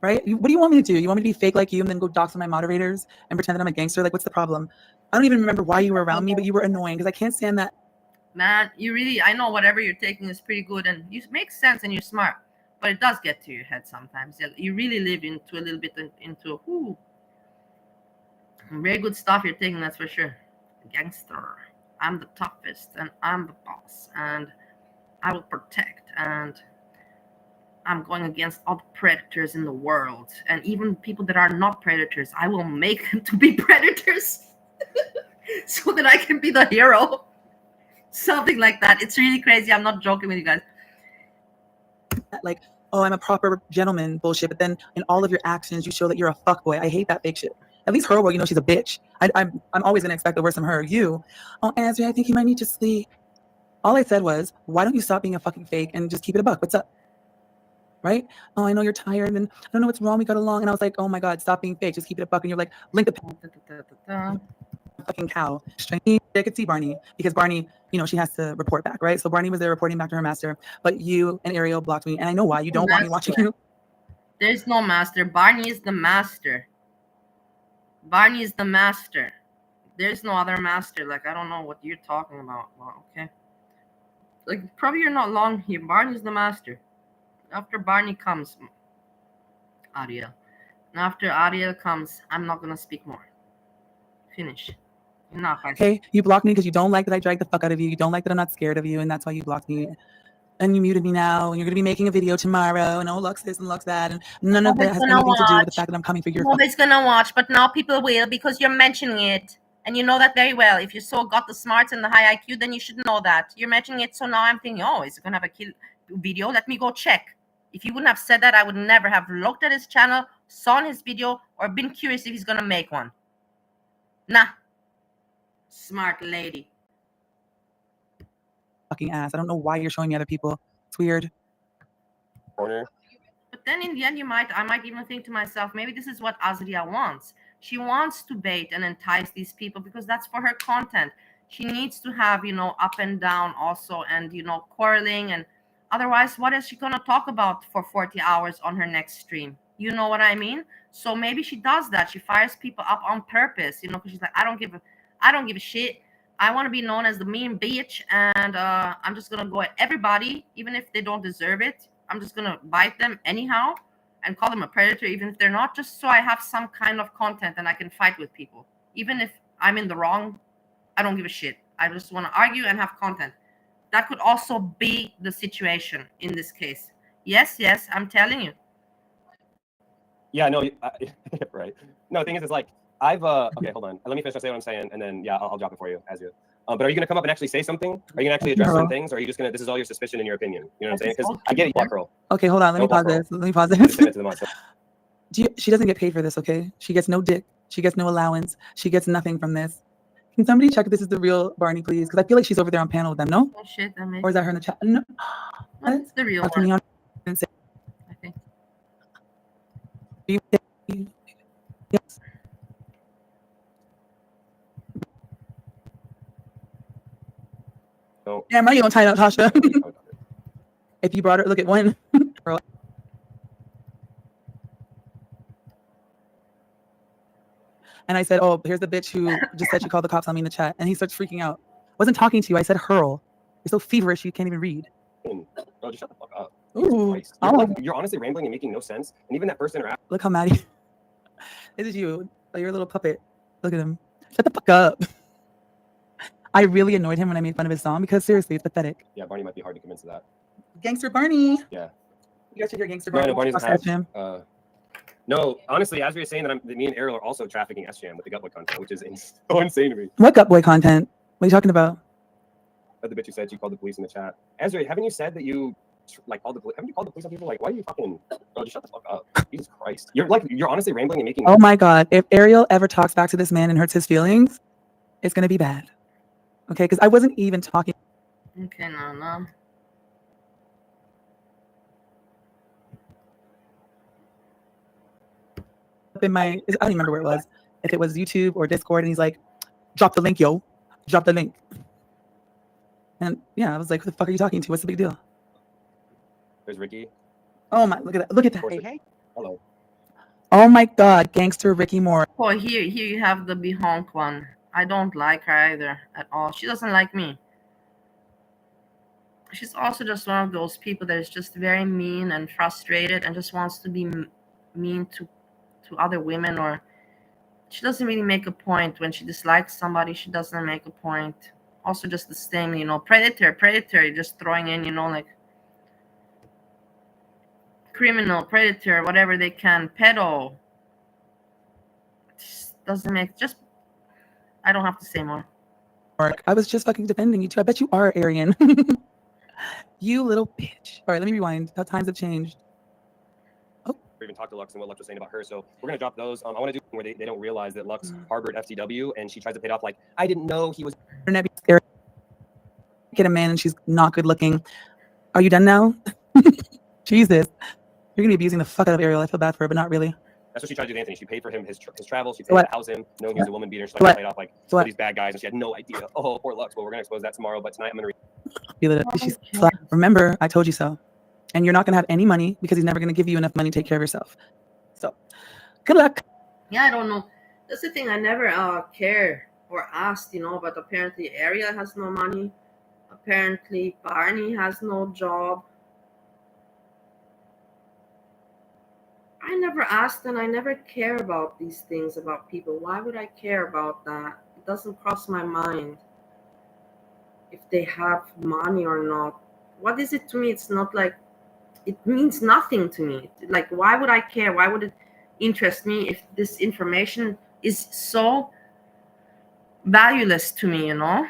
Right? What do you want me to do? You want me to be fake like you and then go dox on my moderators and pretend that I'm a gangster? Like, what's the problem? I don't even remember why you were around me, but you were annoying because I can't stand that. Man, I know whatever you're taking is pretty good and you make sense and you're smart, but it does get to your head sometimes. You really live into a little bit into very good stuff you're taking, that's for sure. Gangster. I'm the toughest and I'm the boss and I will protect and I'm going against all the predators in the world and even people that are not predators. I will make them to be predators so that I can be the hero. Something like that. It's really crazy. I'm not joking with you guys. Like, oh, I'm a proper gentleman bullshit, but then in all of your actions, you show that you're a fuckboy. I hate that fake shit. At least her, well, she's a bitch. I'm always gonna expect the worst from her. You, oh, Azria, I think you might need to sleep. All I said was, why don't you stop being a fucking fake and just keep it a buck? What's up? Right? Oh, I know you're tired and I don't know what's wrong. We got along. And I was like, oh my God, stop being fake. Just keep it a buck. And you're like, link the fucking cow. I could see Barney because Barney, she has to report back, right? So Barney was there reporting back to her master, but you and Ariel blocked me. And I know why. You don't want me watching you. There's no master. Barney is the master. Barney is the master. There's no other master. Like, I don't know what you're talking about. Well, okay. Like, probably you're not long here. Barney's the master. After Barney comes Ariel. And after Ariel comes, I'm not going to speak more. Finish. Enough. Okay, you blocked me because you don't like that I dragged the fuck out of you. You don't like that I'm not scared of you, and that's why you blocked me. And you muted me now, and you're going to be making a video tomorrow, and oh, Lux this and Lux that, and none of that has anything to do with the fact that I'm coming for your... Nobody's going to watch, but now people will because you're mentioning it. And you know that very well. If you got the smarts and the high IQ, then you should know that. You're mentioning it, so now I'm thinking, oh, is it going to have a kill video? Let me go check. If you wouldn't have said that, I would never have looked at his channel, saw his video, or been curious if he's going to make one. Nah. Smart lady. Fucking ass. I don't know why you're showing me other people. It's weird. Corner. But then in the end, I might even think to myself, maybe this is what Azria wants. She wants to bait and entice these people because that's for her content. She needs to have, up and down also and, quarreling. And otherwise, what is she going to talk about for 40 hours on her next stream? You know what I mean? So maybe she does that. She fires people up on purpose, because she's like, I don't give a shit. I want to be known as the mean bitch. And I'm just going to go at everybody, even if they don't deserve it. I'm just going to bite them anyhow and call them a predator, even if they're not, just so I have some kind of content and I can fight with people. Even if I'm in the wrong, I don't give a shit. I just want to argue and have content. That could also be the situation in this case. Yes, I'm telling you. Yeah, no, right. No, the thing is, it's like, okay, hold on. Let me finish saying what I'm saying, and then, yeah, I'll drop it for you, as you. But are you going to come up and actually say something? Are you going to actually address some things? Or are you just going to, this is all your suspicion and your opinion? You know what I'm saying? Because I get it, Black Girl. Okay, hold on. Let me pause this. She doesn't get paid for this, okay? She gets no dick. She gets no allowance. She gets nothing from this. Can somebody check if this is the real Barney, please? Because I feel like she's over there on panel with them, no? Oh, shit. Or is that her in the chat? No. That's the real one. I think. Yes. Oh. Damn right you don't tie up Tasha. If you brought her, look at one. And I said, oh, here's the bitch who just said she called the cops on me in the chat. And he starts freaking out. Wasn't talking to you. I said hurl. You're so feverish you can't even read. Oh, just shut the fuck up. Ooh. You're honestly rambling and making no sense. And even that first interaction. Look how mad he... This is you. Like, you're a little puppet. Look at him. Shut the fuck up. I really annoyed him when I made fun of his song because seriously, it's pathetic. Yeah, Barney might be hard to convince of that. Gangster Barney. Yeah. You guys should hear Gangster Barney. No, Barney's no, No, honestly, Azria is saying that me and Ariel are also trafficking SJM with the Gutboy content, which is so insane to me. What Gutboy content? What are you talking about? But the bitch who said she called the police in the chat. Azria, haven't you said that you like called the police? Haven't you called the police on people? Like, why are you fucking? Oh, just shut the fuck up. Jesus Christ. You're honestly rambling and making. Oh my God! If Ariel ever talks back to this man and hurts his feelings, it's gonna be bad. Okay, because I wasn't even talking. Okay, no. In my, I don't even remember where it was. If it was YouTube or Discord, and he's like, "Drop the link, yo! Drop the link." And yeah, I was like, "Who the fuck are you talking to? What's the big deal?" There's Ricky. Oh my! Look at that! Look at that! Hey. Hello. Oh my God, gangster Ricky Moore. Oh, here you have the Behonk one. I don't like her either at all. She doesn't like me. She's also just one of those people that is just very mean and frustrated and just wants to be mean to other women, or she doesn't really make a point. When she dislikes somebody, she doesn't make a point. Also just the same, predator, just throwing in, like criminal, predator, whatever they can, pedo. Just doesn't make, I don't have to say more. I was just fucking defending you too. I bet you are Aryan. You little bitch. All right, let me rewind. How times have changed. We even talked to Lux and what Lux was saying about her. So we're gonna drop those. I want to do where they don't realize that Lux harbored FTW and she tries to pay it off like, I didn't know he was. Get a man and she's not good looking. Are you done now? Jesus. You're gonna be abusing the fuck out of Ariel. I feel bad for her, but not really. That's what she tried to do to Anthony. She paid for him his travel. She paid to house him, knowing he was a woman beater. She tried to play it off like all these bad guys, and she had no idea. Oh, poor Lux. Well, we're gonna expose that tomorrow, but tonight I'm gonna. She's like, remember, I told you so. And you're not gonna have any money because he's never gonna give you enough money to take care of yourself. So, good luck. Yeah, I don't know. That's the thing. I never cared or asked, but apparently Ariel has no money. Apparently Barney has no job. I never asked, and I never care about these things about people. Why would I care about that? It doesn't cross my mind if they have money or not. What is it to me? It's not like, it means nothing to me. Like, why would I care? Why would it interest me if this information is so valueless to me, I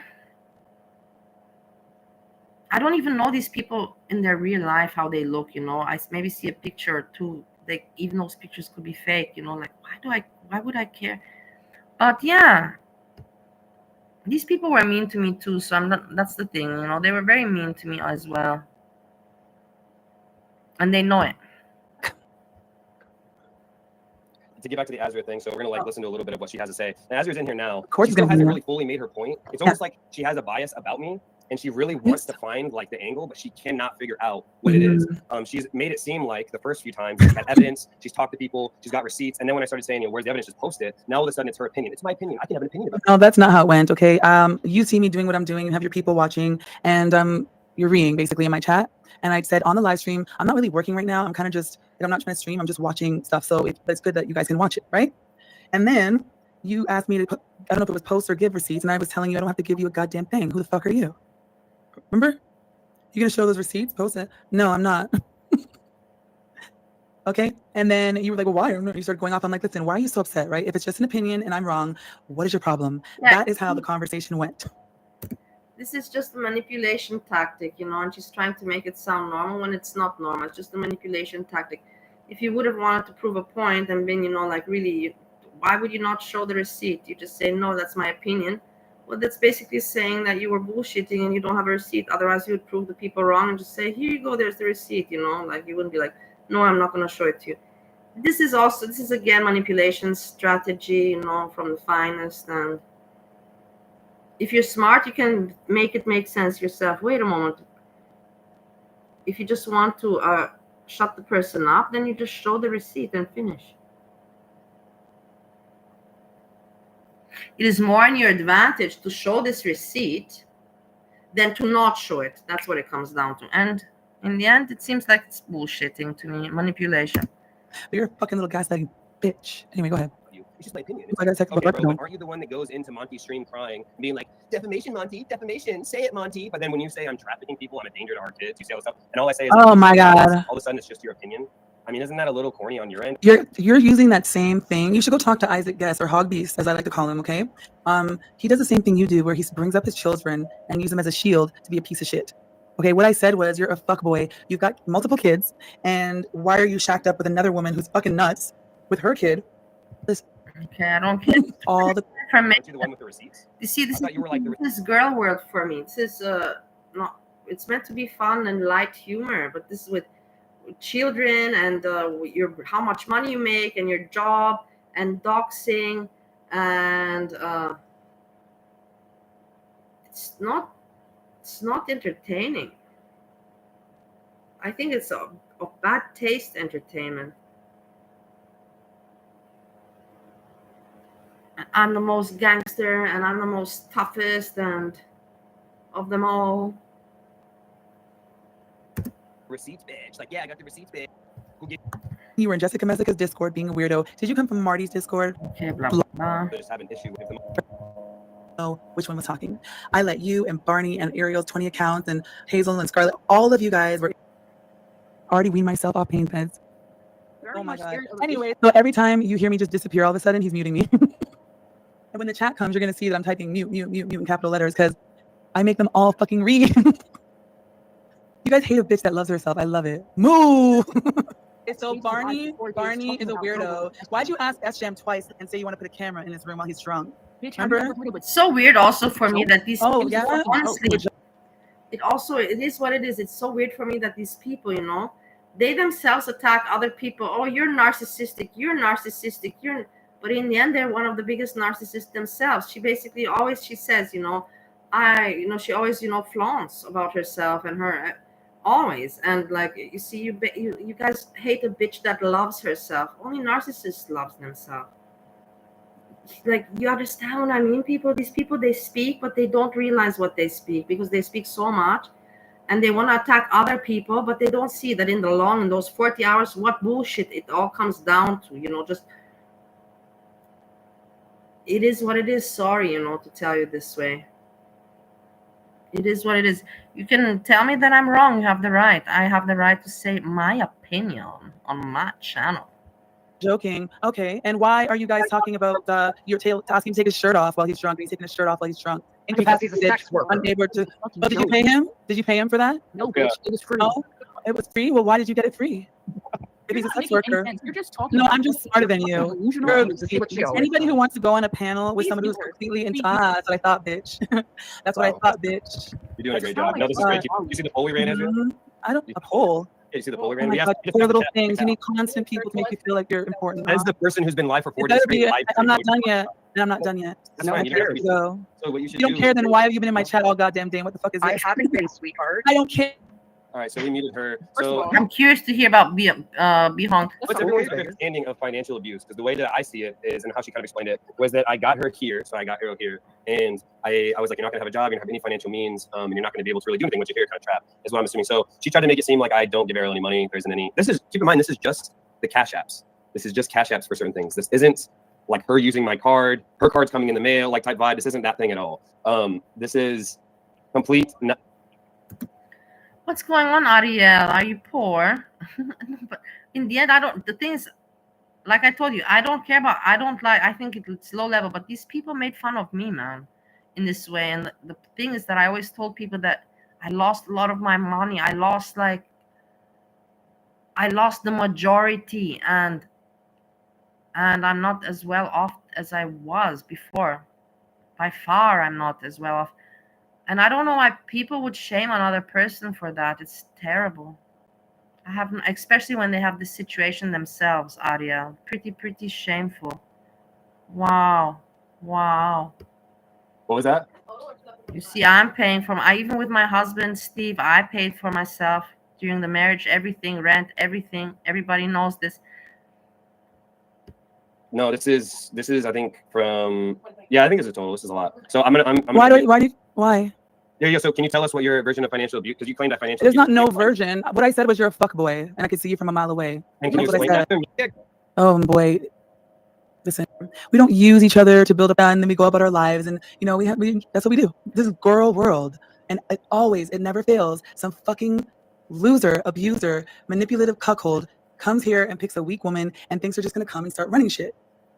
don't even know these people in their real life, how they look, I maybe see a picture or two. Even those pictures could be fake, like, why would I care? But yeah, these people were mean to me too, so that's the thing, they were very mean to me as well. And they know it. To get back to the Azria thing, so we're gonna listen to a little bit of what she has to say. And Azria's in here now. Of course, she still hasn't really fully made her point. It's almost like she has a bias about me, and she really wants to find like the angle, but she cannot figure out what it is. She's made it seem like the first few times she's had evidence, she's talked to people, she's got receipts, and then when I started saying, where's the evidence, just post it. Now all of a sudden it's her opinion. It's my opinion. I can have an opinion about it. No, that's not how it went. Okay, you see me doing what I'm doing, and have your people watching, and you're reading basically in my chat. And I said on the live stream, I'm not really working right now. I'm kind of just, I'm not trying to stream. I'm just watching stuff. So it's good that you guys can watch it, right? And then you asked me to put, I don't know if it was post or give receipts, and I was telling you I don't have to give you a goddamn thing. Who the fuck are you? Remember? You gonna show those receipts? Post it. No, I'm not. Okay. And then you were like, well, why? You started going off. I'm like, listen, why are you so upset, right? If it's just an opinion and I'm wrong, what is your problem? Yeah. That is how the conversation went. This is just a manipulation tactic, and she's trying to make it sound normal when it's not normal. It's just a manipulation tactic. If you would have wanted to prove a point and been, like, really, why would you not show the receipt? You just say, no, that's my opinion. Well, that's basically saying that you were bullshitting and you don't have a receipt. Otherwise, you would prove the people wrong and just say, here you go, there's the receipt, like you wouldn't be like, no, I'm not going to show it to you. This is again manipulation strategy, from the finest. And if you're smart, you can make it make sense yourself. Wait a moment. If you just want to shut the person up, then you just show the receipt and finish. It is more in your advantage to show this receipt than to not show it. That's what it comes down to. And in the end, it seems like it's bullshitting to me, manipulation. But you're a fucking little gaslighting bitch. Anyway, go ahead. It's just my opinion. I gotta take okay, a bro, but aren't you the one that goes into Monty's stream crying and being like, defamation, Monty, defamation, say it, Monty. But then when you say I'm trafficking people, I'm a danger to our kids, you say all this stuff, and all I say is, oh my God. All of a sudden it's just your opinion. I mean, isn't that a little corny on your end? You're using that same thing. You should go talk to Isaac Guest, or Hogbeast, as I like to call him. Okay, he does the same thing you do, where he brings up his children and uses them as a shield to be a piece of shit. Okay, what I said was, you're a fuckboy. You've got multiple kids, and why are you shacked up with another woman who's fucking nuts with her kid? Okay, I don't get all the from Aren't you the one with the receipts? You see, this I thought you were like the this is girl world for me. This is not. It's meant to be fun and light humor, but this is with children and your how much money you make and your job and doxing and it's not entertaining. I think it's a bad taste entertainment. I'm the most gangster and I'm the most toughest and of them all. Receipts, bitch. Like, yeah, I got the receipts, bitch. You were in Jessica Messica's Discord being a weirdo. Did you come from Marty's Discord? Okay, blah, blah, blah. I just have an issue with them. Oh, which one was talking? I let you and Barney and Ariel's 20 accounts and Hazel and Scarlett, all of you guys were already weaned myself off pain meds. Oh my God. Anyway, so every time you hear me just disappear, all of a sudden he's muting me. And when the chat comes, you're going to see that I'm typing mute in capital letters because I make them all fucking read. You guys hate a bitch that loves herself. I love it. Moo! So Barney is a weirdo. Why'd you ask SJM twice and say you want to put a camera in his room while he's drunk? Remember? It's so weird also for me that these Oh, people, yeah? honestly, it is what it is. It's so weird for me that these people, you know, they themselves attack other people. Oh, you're narcissistic. But in the end, they're one of the biggest narcissists themselves. She basically she says, you know, she always, you know, flaunts about herself and her always. And like, you see, you guys hate a bitch that loves herself. Only narcissists loves themselves. Like, you understand what I mean, people? These people, they speak, but they don't realize what they speak because they speak so much and they want to attack other people, but they don't see that in those 40 hours, what bullshit it all comes down to, you know, just it is what it is. Sorry, you know, to tell you this way. It is what it is. You can tell me that I'm wrong. You have the right. I have the right to say my opinion on my channel. Joking. Okay. And why are you guys talking about asking him to take his shirt off while he's drunk? And he's taking his shirt off while he's drunk. Because he's a sex worker. Unable to. Oh, did you pay him? Did you pay him for that? No, bitch, it was free. Oh, it was free? Well, why did you get it free? If he's a sex worker. You're just talking. No, I'm just smarter than you. Anybody who wants to go on a panel with somebody who's completely into that's what I thought, bitch. That's what I thought, bitch. You're doing a great job. No, this is great. You see the poll we ran, Ezra? I don't. A poll. Yeah, you see the poll we Oh ran? my God, four little things. You need constant people to make you feel like you're important. As the person who's been live for 4 days Better straight, be- live I'm not streaming. done yet. And I'm not done yet. That's fine, you don't have to be- So So what you if should you don't do care, is- then why have you been in my chat all goddamn day? What the fuck is this? I haven't been, sweetheart. I don't care. All right, so we muted her. So I'm curious to hear about Bihong. what's everyone's understanding of financial abuse? Because the way that I see it is, and how she kind of explained it, was that I got her here, so I got her here, and I was like, you're not gonna have a job, you don't have any financial means, and you're not gonna be able to really do anything once you're here, kind of trap, is what I'm assuming. So she tried to make it seem like I don't give Ariel any money. There isn't any. Keep in mind, this is just the cash apps. This is just cash apps for certain things. This isn't like her using my card, her card's coming in the mail, like type vibe. This isn't that thing at all. This is complete. What's going on, Ariel? Are you poor? But in the end, the thing is, like I told you, I think it's low level, but these people made fun of me, man, in this way. And the thing is that I always told people that I lost a lot of my money. I lost the majority, and I'm not as well off as I was before. By far, I'm not as well off. And I don't know why people would shame another person for that. It's terrible. I haven't, especially when they have this situation themselves, Ariel. Pretty shameful. Wow. What was that? You see, I'm paying for even with my husband, Steve, I paid for myself during the marriage, everything, rent, everything. Everybody knows this. No, this is I think I think it's a total. This is a lot. So Why? Yeah. So can you tell us what your version of financial abuse? Because you claimed that financial. There's not no version. What I said was you're a fuckboy, and I could see you from a mile away. And can you That's what I explain that said. to me? Oh boy, listen, we don't use each other to build up, and then we go about our lives, and you know that's what we do. This is girl world, and it never fails. Some fucking loser, abuser, manipulative cuckold comes here and picks a weak woman and thinks they're just gonna come and start running shit.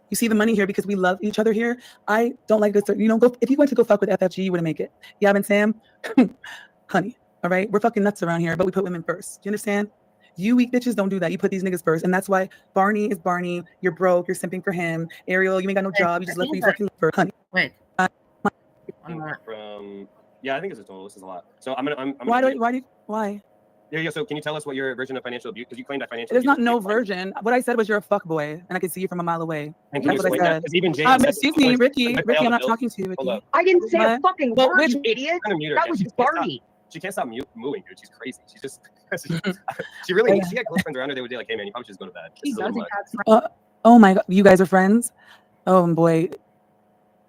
You see the money here because we love each other here. I don't like this. Go if you went to go fuck with FFG, you wouldn't make it. Yeah, and Sam, honey. All right, we're fucking nuts around here, but we put women first. Do you understand? You weak bitches don't do that. You put these niggas first, and that's why Barney is Barney. You're broke. You're simping for him. Ariel, you ain't got no job. You just left me fucking for honey. Wait. From yeah, I think it's a total. This is a lot. So I'm gonna. Why? Yeah. So can you tell us what your version of financial abuse? Because you claimed that financial. There's not no version. What I said was you're a fuck boy, and I can see you from a mile away. And That's what I said. Even James excuse me, Ricky. Ricky, I'm not talking to you, Ricky. I didn't say a fucking Well, word, you idiot. That was Barney. She can't stop mooing, dude. She's crazy. She's just. She really. She had close friends around her. They would be like, "Hey, man, you probably should just go to bed." He doesn't have friends. Oh my God, you guys are friends? Oh boy,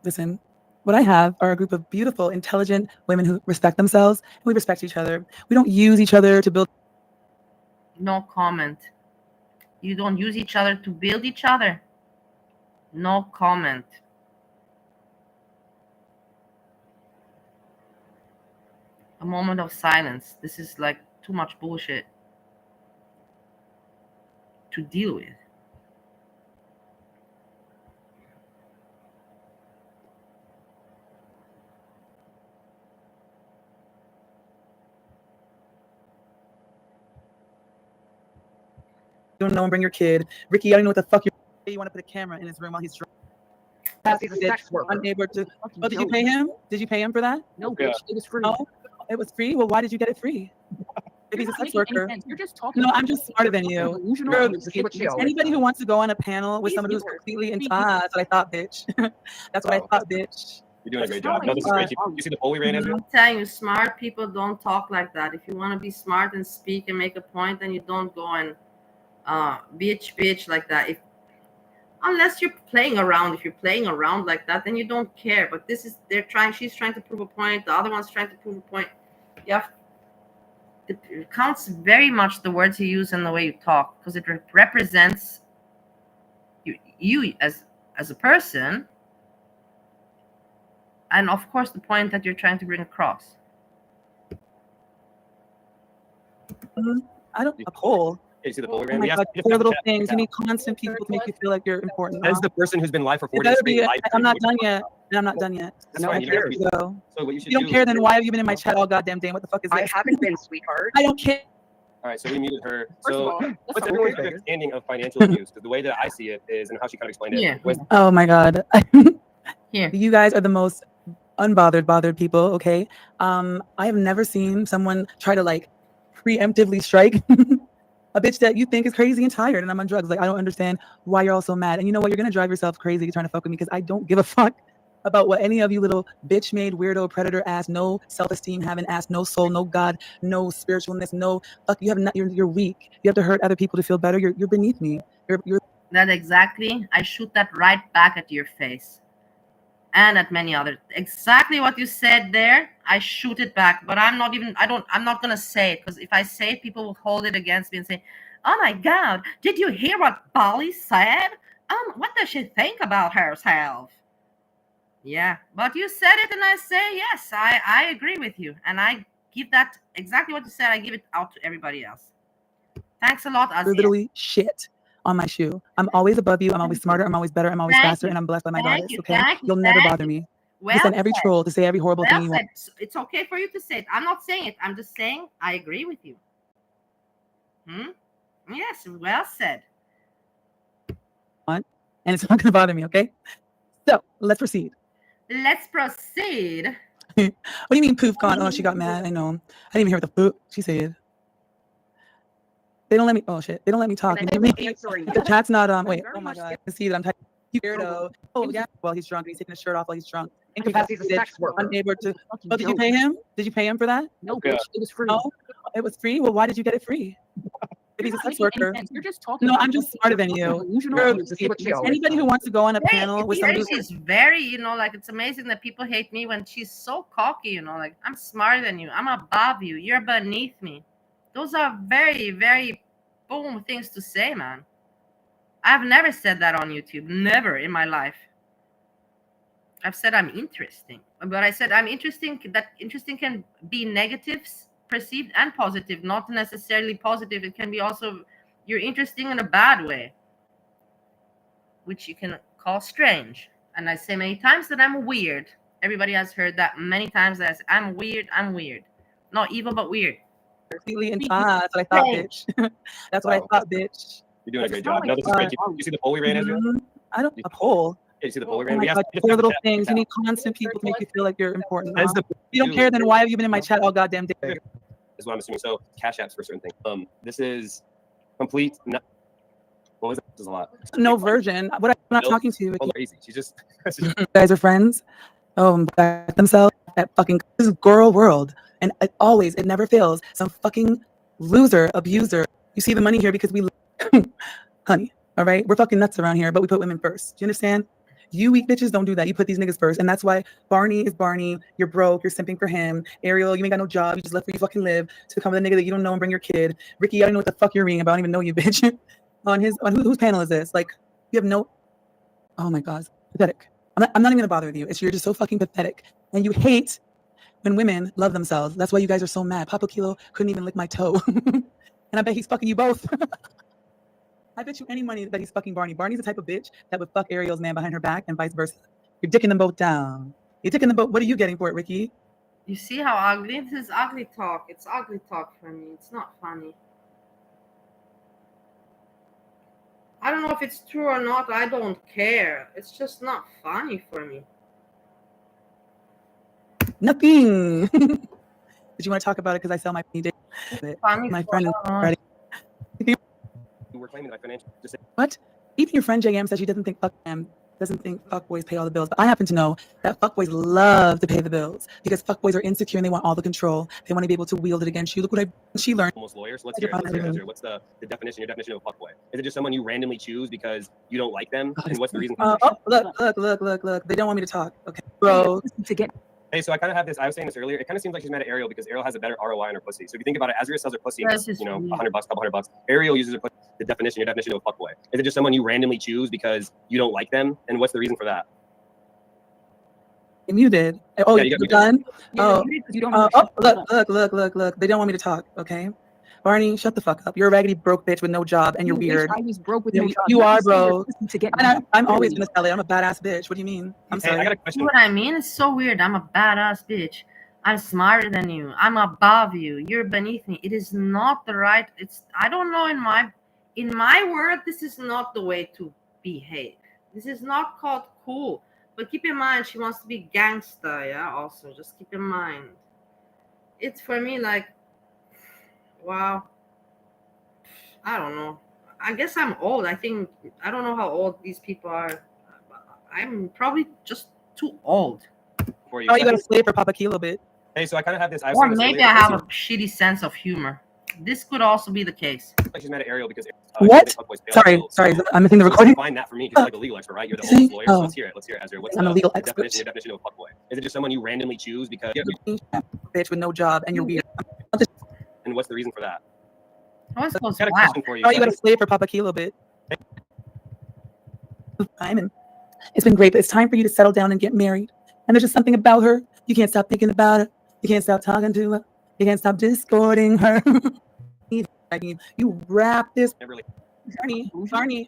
listen. What I have are a group of beautiful, intelligent women who respect themselves, and we respect each other. We don't use each other to build. No comment. You don't use each other to build each other. No comment. A moment of silence. This is like too much bullshit to deal with. You don't know and bring your kid. Ricky, I don't know what the fuck you want to put a camera in his room while he's drunk. He's a sex worker. Unable to. Oh, did you pay him? Did you pay him for that? No, bitch. It was free. Oh, it was free? Well, why did you get it free? If he's a sex worker. You're just talking. No, I'm just smarter than you. Anybody who wants to go on a panel with somebody who's completely in that's what I thought, bitch. That's what I thought, bitch. You're doing a great job. No, this is great. You see the poll we ran into? I'm telling you, smart people don't talk like that. If you want to be smart and speak and make a point, then you don't go and bitch like that. Unless you're playing around. If you're playing around like that, then you don't care. But she's trying to prove a point. The other one's trying to prove a point. It counts very much the words you use and the way you talk, because it represents you as a person, and of course the point that you're trying to bring across. I don't a poll. You see the poll we Oh ran? my God, four little things. You need constant people to make you feel like you're important. As the person who's been live for 40 days, live, I'm not done yet. And I'm not done yet. That's fine. So what you should you don't do care, then why have you been in my chat all goddamn day? What the fuck is this? I haven't been, sweetheart. I don't care. All right, so we muted her. First So of all, what's everyone's understanding of financial abuse? Because the way that I see it is, and how she kind of explained it, was Oh my God. Here. You guys are the most bothered people, okay? I have never seen someone try to like preemptively strike a bitch that you think is crazy and tired and I'm on drugs. Like, I don't understand why you're all so mad. And you know what? You're going to drive yourself crazy trying to fuck with me because I don't give a fuck about what any of you little bitch-made weirdo predator ass, no self-esteem having ass, no soul, no God, no spiritualness, no fuck. You have not. You're weak. You have to hurt other people to feel better. You're beneath me. You're that exactly. I shoot that right back at your face, and at many others. Exactly what you said there. I shoot it back, but I'm not gonna say it, because if I say it, people will hold it against me and say, "Oh my God, did you hear what Bali said? What does she think about herself?" Yeah, but you said it, and I say yes. I agree with you, and I give that exactly what you said. I give it out to everybody else. Thanks a lot, Azia. You're literally shit on my shoe. I'm always above you. I'm always smarter. I'm always better. I'm always faster, and I'm blessed by my goddess. Okay, you'll never bother me. You send every troll to say every horrible thing you want. It's okay for you to say it. I'm not saying it. I'm just saying I agree with you. Yes, well said. And it's not going to bother me, okay? So let's proceed. Let's proceed. What do you mean poof gone? Oh, she got mad. I know. I didn't even hear what the poop she said. They don't let me. Oh shit! They don't let me talk. The chat's not. Wait. Oh my God. I can see that I'm typing. Weirdo. Oh yeah. Well, he's drunk. He's taking his shirt off while he's drunk. He's a sex worker. Unable to. Oh, did you pay him? Did you pay him for that? No, bitch. It was free. Oh, it was free. Well, why did you get it free? If he's a sex worker. You're just talking. No, I'm just smarter than you. Anybody who wants to go on a panel with somebody. She's very, like, it's amazing that people hate me when she's so cocky, like, I'm smarter than you. I'm above you. You're beneath me. Those are very, very boom things to say, man. I've never said that on YouTube. Never in my life. I've said I'm interesting. But I said I'm interesting. That interesting can be negatives perceived and positive, not necessarily positive. It can be also You're interesting in a bad way, which you can call strange. And I say many times that I'm weird. Everybody has heard that many times. That I'm weird. I'm weird. Not evil, but weird. Completely in that's what I thought, bitch. That's what I thought, bitch. You're doing a great job. No, this is great. You see the poll we ran, Ezra? I don't a poll. Yeah, you see the poll we Oh ran? my We God, asked four little things. You need constant people to make you feel like you're important. That's the If you don't care, then why have you been in my chat all goddamn day? is what I'm assuming. So cash apps for certain things. This is complete. What was that? This is a lot. No version. What I'm not talking to you. Oh, easy. She's just. You guys are friends. Oh, back themselves. That fucking this is girl world, and it never fails. Some fucking loser, abuser. You see the money here because we, honey. All right, we're fucking nuts around here, but we put women first. Do you understand? You weak bitches don't do that. You put these niggas first, and that's why Barney is Barney. You're broke. You're simping for him. Ariel, you ain't got no job. You just left where you fucking live to become the nigga that you don't know and bring your kid. Ricky, I don't know what the fuck you're reading about. I don't even know you, bitch. on whose panel is this? Like, you have no. Oh my God, pathetic. I'm not even gonna bother with you. You're just so fucking pathetic, and you hate when women love themselves. That's why you guys are so mad. Papa Kilo couldn't even lick my toe, and I bet he's fucking you both. I bet you any money that he's fucking Barney. Barney's the type of bitch that would fuck Ariel's man behind her back and vice versa. You're dicking them both down. You're dicking them both. What are you getting for it, Ricky? You see how ugly? This is ugly talk. It's ugly talk for me. It's not funny. I don't know if it's true or not. I don't care. It's just not funny for me. Nothing. Did you want to talk about it? Because I sell my Funny my friend is ready. We're claiming that financial. What? Even your friend JM says she doesn't think fuckboys pay all the bills. But I happen to know that fuckboys love to pay the bills because fuckboys are insecure and they want all the control. They want to be able to wield it against you. Look what she learned. Almost lawyers. So let's hear it. What's the definition? Your definition of a fuckboy? Is it just someone you randomly choose because you don't like them? And what's the reason? Look. They don't want me to talk. Okay, bro. To get. Hey, so I kind of have this. I was saying this earlier. It kind of seems like she's mad at Ariel because Ariel has a better ROI on her pussy. So if you think about it, Azria sells her pussy, $100, couple $100. Ariel uses her pussy. The definition, your definition of a fuckboy. Is it just someone you randomly choose because you don't like them? And what's the reason for that? I'm muted. Oh, yeah, you're done? Look. They don't want me to talk, okay? Barney, shut the fuck up. You're a raggedy broke bitch with no job and you're weird. I was broke with no job. You are, bro. I'm always gonna sell it. I'm a badass bitch. What do you mean? I'm sorry. I got a question. You know what I mean? It's so weird. I'm a badass bitch. I'm smarter than you. I'm above you. You're beneath me. It is not the right. I don't know, in my world, this is not the way to behave. This is not called cool. But keep in mind, she wants to be gangsta, yeah? Also, just keep in mind. It's for me like, wow. I don't know. I guess I'm old. I don't know how old these people are. I'm probably just too old. Oh, you gotta slave for Papa Kilo bit. Hey, so I kind of have this. Or maybe I have a shitty sense of humor. This could also be the case. Like she's mad at Ariel because. What? Sorry. I'm missing the recording. Find that for me because you're like a legal expert, right? You're the oldest lawyer. So let's hear it, Ezra. What's I'm a legal expert. Your definition of a fuckboy? Is it just someone you randomly choose because bitch with no job and you're weird? And what's the reason for that? I was supposed I got a question for you. Oh, you got to slave for Papa Kilo bit. Simon, it's been great, but it's time for you to settle down and get married. And there's just something about her. You can't stop thinking about her. You can't stop talking to her. You can't stop discording her. You wrap this. Barney,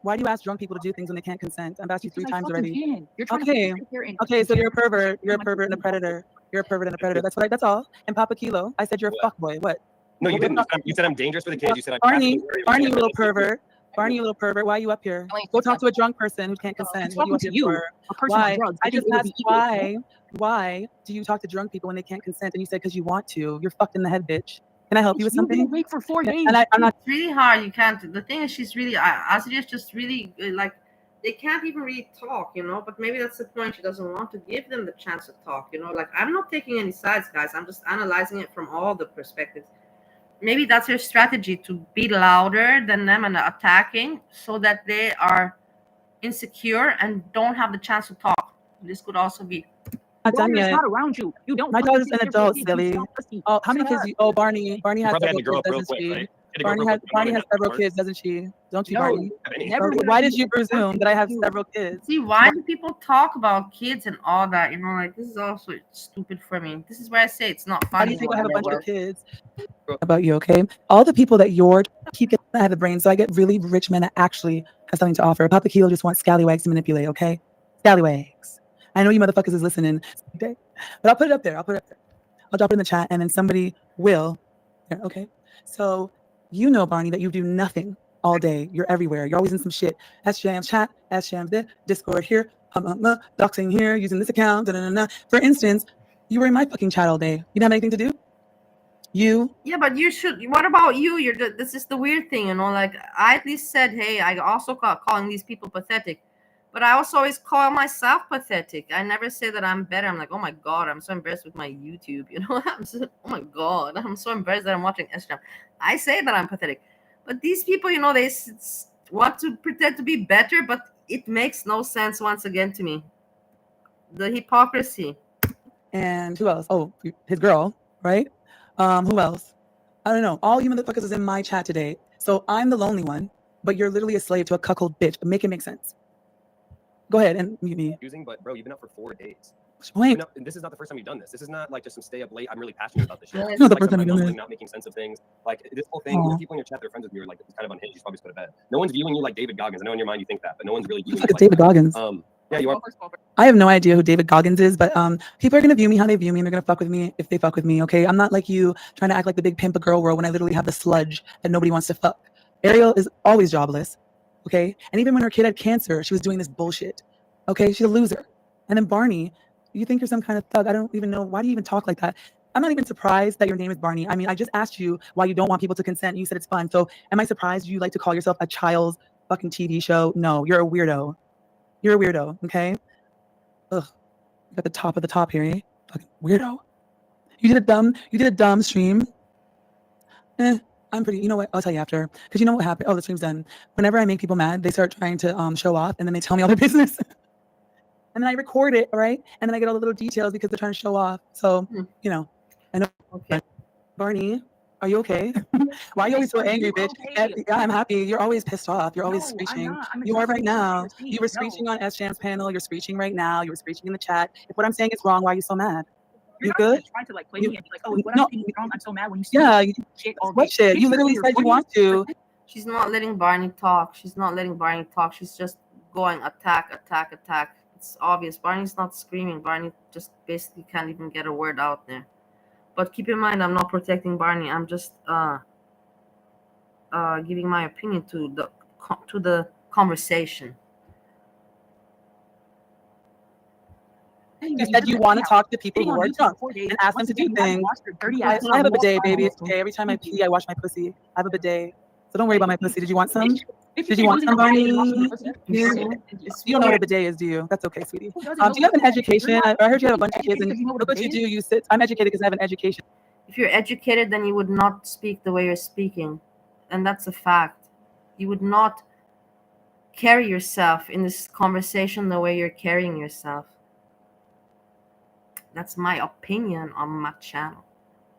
why do you ask drunk people to do things when they can't consent? I've asked you 3 times already. Okay, so you're a pervert. You're a pervert and a predator. You're a pervert and a predator. That's all. And Papa Kilo, I said you're a fuckboy. What? No, you didn't. You said I'm dangerous for the kids. You said I'm Barney, you little pervert. Barney, you little pervert. Why are you up here? Go talk to a drunk person who can't consent. What are you up here for? Why? I just asked why. Why do you talk to drunk people when they can't consent? And you said because you want to. You're fucked in the head, bitch. Can I help you with something? You've been awake for 4 days. And I'm not. It's really hard. You can't. The thing is, she's really. Asria's just really like. They can't even really talk, But maybe that's the point. She doesn't want to give them the chance to talk, Like, I'm not taking any sides, guys. I'm just analyzing it from all the perspectives. Maybe that's her strategy, to be louder than them and attacking, so that they are insecure and don't have the chance to talk. This could also be. Not around you. You don't. My daughter's an adult, silly. Oh, how many kids? Barney has several kids, doesn't she? Barney has several kids, doesn't she? Don't you, Barney? Why did you presume that I have several kids? See, why do people talk about kids and all that? Like, this is also stupid for me. This is where I say it's not funny. Why do you think I have a bunch of kids? about you, okay? All the people that you're keep getting I have the brain, so I get really rich men that actually have something to offer. Papa Kilo just wants scallywags to manipulate, okay? Scallywags. I know you motherfuckers is listening, okay? But I'll put it up there. I'll drop it in the chat, and then somebody will. Yeah, okay. So you know, Barney, that you do nothing all day. You're everywhere. You're always in some shit. SJam's chat, SJam's there, Discord here, doxing here, using this account, For instance, you were in my fucking chat all day. You didn't have anything to do? Yeah, but you should. What about you? This is the weird thing, Like I at least said, hey, I also calling these people pathetic, but I also always call myself pathetic. I never say that I'm better. I'm like, oh my god, I'm so embarrassed with my YouTube. Oh my god, I'm so embarrassed that I'm watching SJam. I say that I'm pathetic, but these people, they want to pretend to be better, but it makes no sense. Once again, to me, the hypocrisy. And who else? Oh, his girl, right? Who else? I don't know. All you motherfuckers is in my chat today. So I'm the lonely one, but you're literally a slave to a cuckold bitch. Make it make sense. Go ahead and mute me. But bro, you've been up for 4 days. Wait. This is not the first time you've done this. This is not like just some stay up late. I'm really passionate about this shit. It's not the first time you've done this. Not making sense of things. Like this whole thing, the people in your chat that are friends with you are like kind of unhinged. You probably just go to bed. No one's viewing you like David Goggins. I know in your mind you think that, but no one's really viewing you like David Goggins. Yeah, you are. I have no idea who David Goggins is, but people are gonna view me how they view me, and they're gonna fuck with me if they fuck with me. Okay, I'm not like you trying to act like the big pimp a girl world when I literally have the sludge that nobody wants to fuck. Ariel is always jobless. Okay, and even when her kid had cancer, she was doing this bullshit. Okay, she's a loser. And then Barney, you think you're some kind of thug? I don't even know. Why do you even talk like that? I'm not even surprised that your name is Barney. I mean, I just asked you why you don't want people to consent. You said it's fun. So am I surprised you like to call yourself a child's fucking TV show? No, you're a weirdo. You're a weirdo, okay? Ugh, you got the top of the top here, eh? Fucking weirdo. You did a dumb stream. I'm pretty, you know what? I'll tell you after. Because you know what happened? Oh, the stream's done. Whenever I make people mad, they start trying to show off, and then they tell me all their business. And then I record it, right? And then I get all the little details because they're trying to show off. So, I know. Okay. Barney, are you okay? Why are you always so angry, bitch? Okay. Yeah, I'm happy. You're always pissed off. You're always screeching. You are right now. You were screeching on SJam's panel. You're screeching right now. You were screeching in the chat. If what I'm saying is wrong, why are you so mad? You good? Trying to like play me and be like, oh, what no. I'm saying is wrong. I'm so mad when you see shit all day. What shit? You literally said you want to. She's not letting Barney talk. She's not letting Barney talk. She's just going attack. It's obvious. Barney's not screaming. Barney just basically can't even get a word out there. But keep in mind, I'm not protecting Barney. I'm just giving my opinion to the conversation. You said you want to talk to people who are drunk and ask them to do things. I have a bidet, baby. It's okay. Every time I pee, I wash my pussy. I have a bidet. So don't worry about my pussy. Did you want some? Did you want some, Barney? You don't know what a bidet is, do you? That's okay, sweetie. Do you have an education? I heard you have a bunch of kids, and look what you do. You sit. I'm educated because I have an education. If you're educated, then you would not speak the way you're speaking. And that's a fact. You would not carry yourself in this conversation the way you're carrying yourself. That's my opinion on my channel.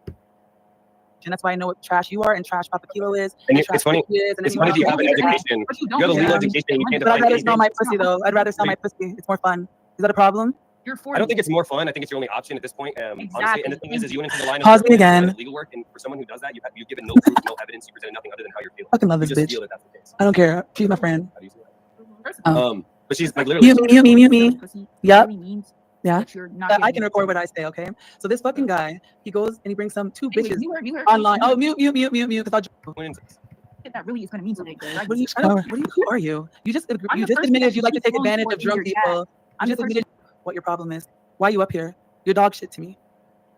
And that's why I know what trash you are and trash Papa Kilo is. And it's funny. It's funny that you have an education. You have a legal education. And you can't but I'd rather smell my pussy, though. I'd rather smell my pussy. It's more fun. Is that a problem? I don't think it's more fun. I think it's your only option at this point. Honestly, and the thing is you went into the line Pause me again. Legal work, and for someone who does that, you've given no proof, no evidence. You presented nothing other than how you're feeling. I fucking love this bitch. Feel that that's the case. I don't care. She's my friend. But she's like literally. Mute me. Yep. Yeah, I can record what I say, okay? So this fucking guy, he goes and he brings two bitches online. Oh, mute, because I'll that really is going to mean something. Right? Who are you? You just admitted you like to take advantage of drunk people. You just admitted what your problem is. Why are you up here? You're dog shit to me.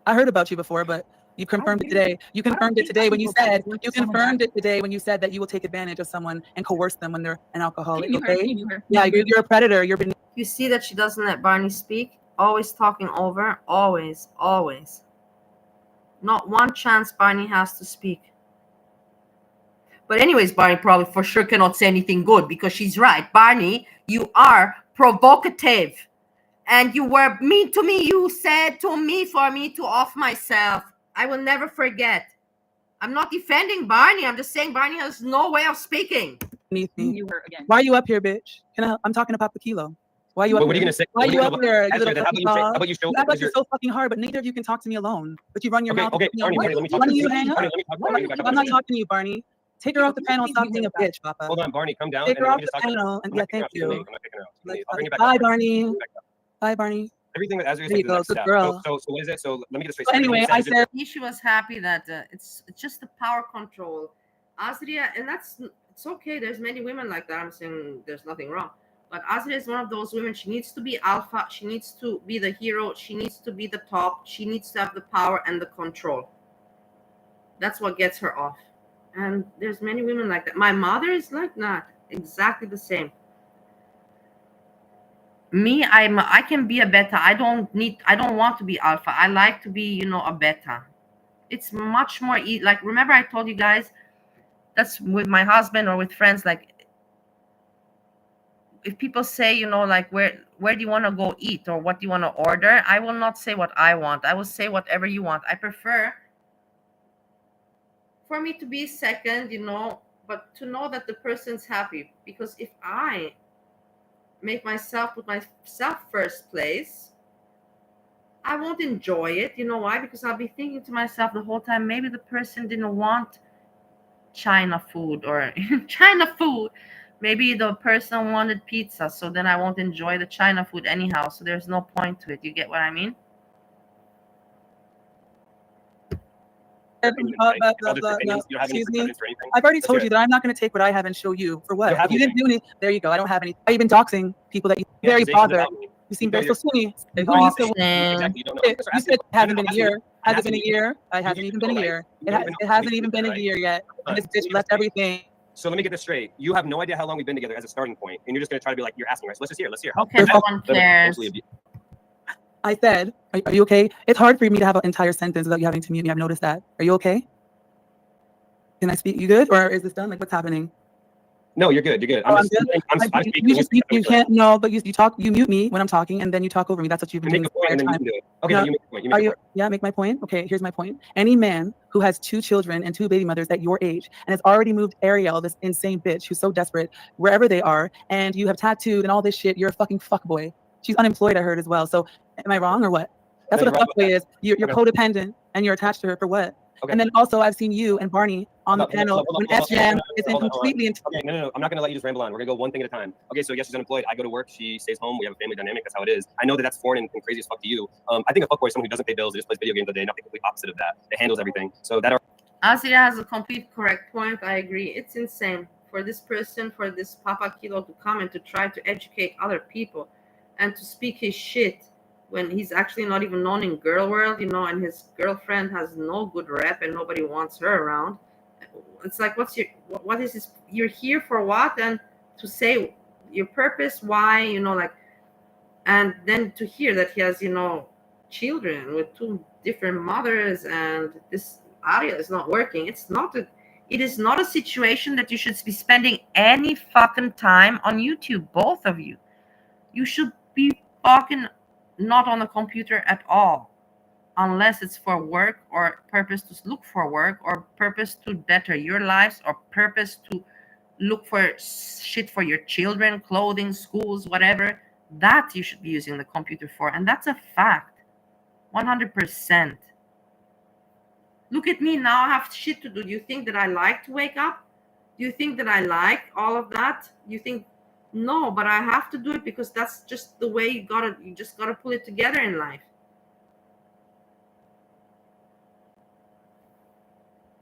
I heard about you before, but you confirmed it today. You confirmed it today when you said that you will take advantage of someone and coerce them when they're an alcoholic. Okay? Yeah, you're a predator. You see that she doesn't let Barney speak. Always talking over. Always. Not one chance Barney has to speak. But anyways, Barney probably for sure cannot say anything good because she's right. Barney, you are provocative. And you were mean to me. You said to me for me to off myself. I will never forget. I'm not defending Barney. I'm just saying Barney has no way of speaking. Why are you up here, bitch? I'm talking to Papa Kilo. Why are you up What are you here? gonna say? Why are What are you you up gonna- here? You Esther, little then how fucking about you say? How dog? about you show? You act What like is you're your? so fucking hard, but neither of you can talk to me alone. But you run your Okay, mouth. okay, You Barney, know, Barney, let me talk why to don't you. you hang up? Barney, let me talk. Barney, back up I'm a not second. talking to you, Barney. Take her off the panel and stop being a bitch, Papa. Hold on, Barney, come down. Take and her let off me the just talk to panel. And I'm yeah, not kicking her thank off. She's a maid. you. I'm not kicking her out. She's a maid. I'll bring her back Bye, up. Barney. Bye, Barney. Everything that Azria There you said is the go. next Good step. girl. So what is it? So let me get this straight. So anyway, I said She was happy that it's just the power control. Azria, and it's okay. There's many women like that. I'm saying there's nothing wrong. But Azria is one of those women. She needs to be alpha. She needs to be the hero. She needs to be the top. She needs to have the power and the control. That's what gets her off. And there's many women like that. My mother is like that. Exactly the same. Me, I can be a beta. I don't want to be alpha. I like to be, a beta. It's much more like, remember I told you guys, that's with my husband or with friends, like if people say, like where do you want to go eat or what do you want to order, I will not say what I want. I will say whatever you want. I prefer for me to be second, but to know that the person's happy, because if I put myself first place, I won't enjoy it. You know why? Because I'll be thinking to myself the whole time, maybe the person didn't want China food or China food. Maybe the person wanted pizza, so then I won't enjoy the China food anyhow. So there's no point to it. You get what I mean? Excuse me. I've already told you that I'm not going to take what I have and show you. For what? You didn't do any. There you go. I don't have any. I've been doxing people that you very bothered. You seem very so sunny. Who do you say? You said it hasn't been a year. Has it been a year? It hasn't even been a year. It hasn't even been a year yet. And this bitch left everything. So let me get this straight. You have no idea how long we've been together as a starting point, and you're just gonna try to be like, you're asking, right? So let's just hear. Okay, no one cares. I said, are you okay? It's hard for me to have an entire sentence without you having to mute me. I've noticed that. Are you okay? Can I speak? You good? Or is this done? Like, what's happening? No, you're good. You're good. I'm speaking. You can't. No, but you talk. You mute me when I'm talking, and then you talk over me. That's what you've been doing the entire time. Okay, no, you make your point. Yeah, make my point. Okay, here's my point. Any man who has 2 children and 2 baby mothers at your age and has already moved Ariel, this insane bitch who's so desperate, wherever they are, and you have tattooed and all this shit, you're a fucking fuckboy. She's unemployed, I heard as well. So, am I wrong or what? That's what a fuckboy is. You're codependent and you're attached to her for what? Okay. And then also, I've seen you and Barney on the panel when SJM is completely. Okay, no. I'm not gonna let you just ramble on. We're gonna go one thing at a time. Okay, so yes, she's unemployed. I go to work. She stays home. We have a family dynamic. That's how it is. I know that that's foreign and crazy as fuck to you. I think a fuckboy is someone who doesn't pay bills. It just plays video games all day. Nothing complete opposite of that. It handles everything. So that. Azria has a complete correct point. I agree. It's insane for this person, for this Papa Kilo to come and to try to educate other people and to speak his shit when he's actually not even known in girl world, and his girlfriend has no good rep and nobody wants her around. It's like, what is this? You're here for what? And to say your purpose, why, and then to hear that he has, children with 2 different mothers, and this area is not working. It is not a situation that you should be spending any fucking time on YouTube, both of you. You should be fucking not on the computer at all, unless it's for work or purpose to look for work or purpose to better your lives or purpose to look for shit for your children, clothing, schools, whatever. That you should be using the computer for. And that's a fact. 100%. Look at me now. I have shit to do. Do you think that I like to wake up? Do you think that I like all of that? You think no, but I have to do it because that's just the way you just gotta pull it together in life.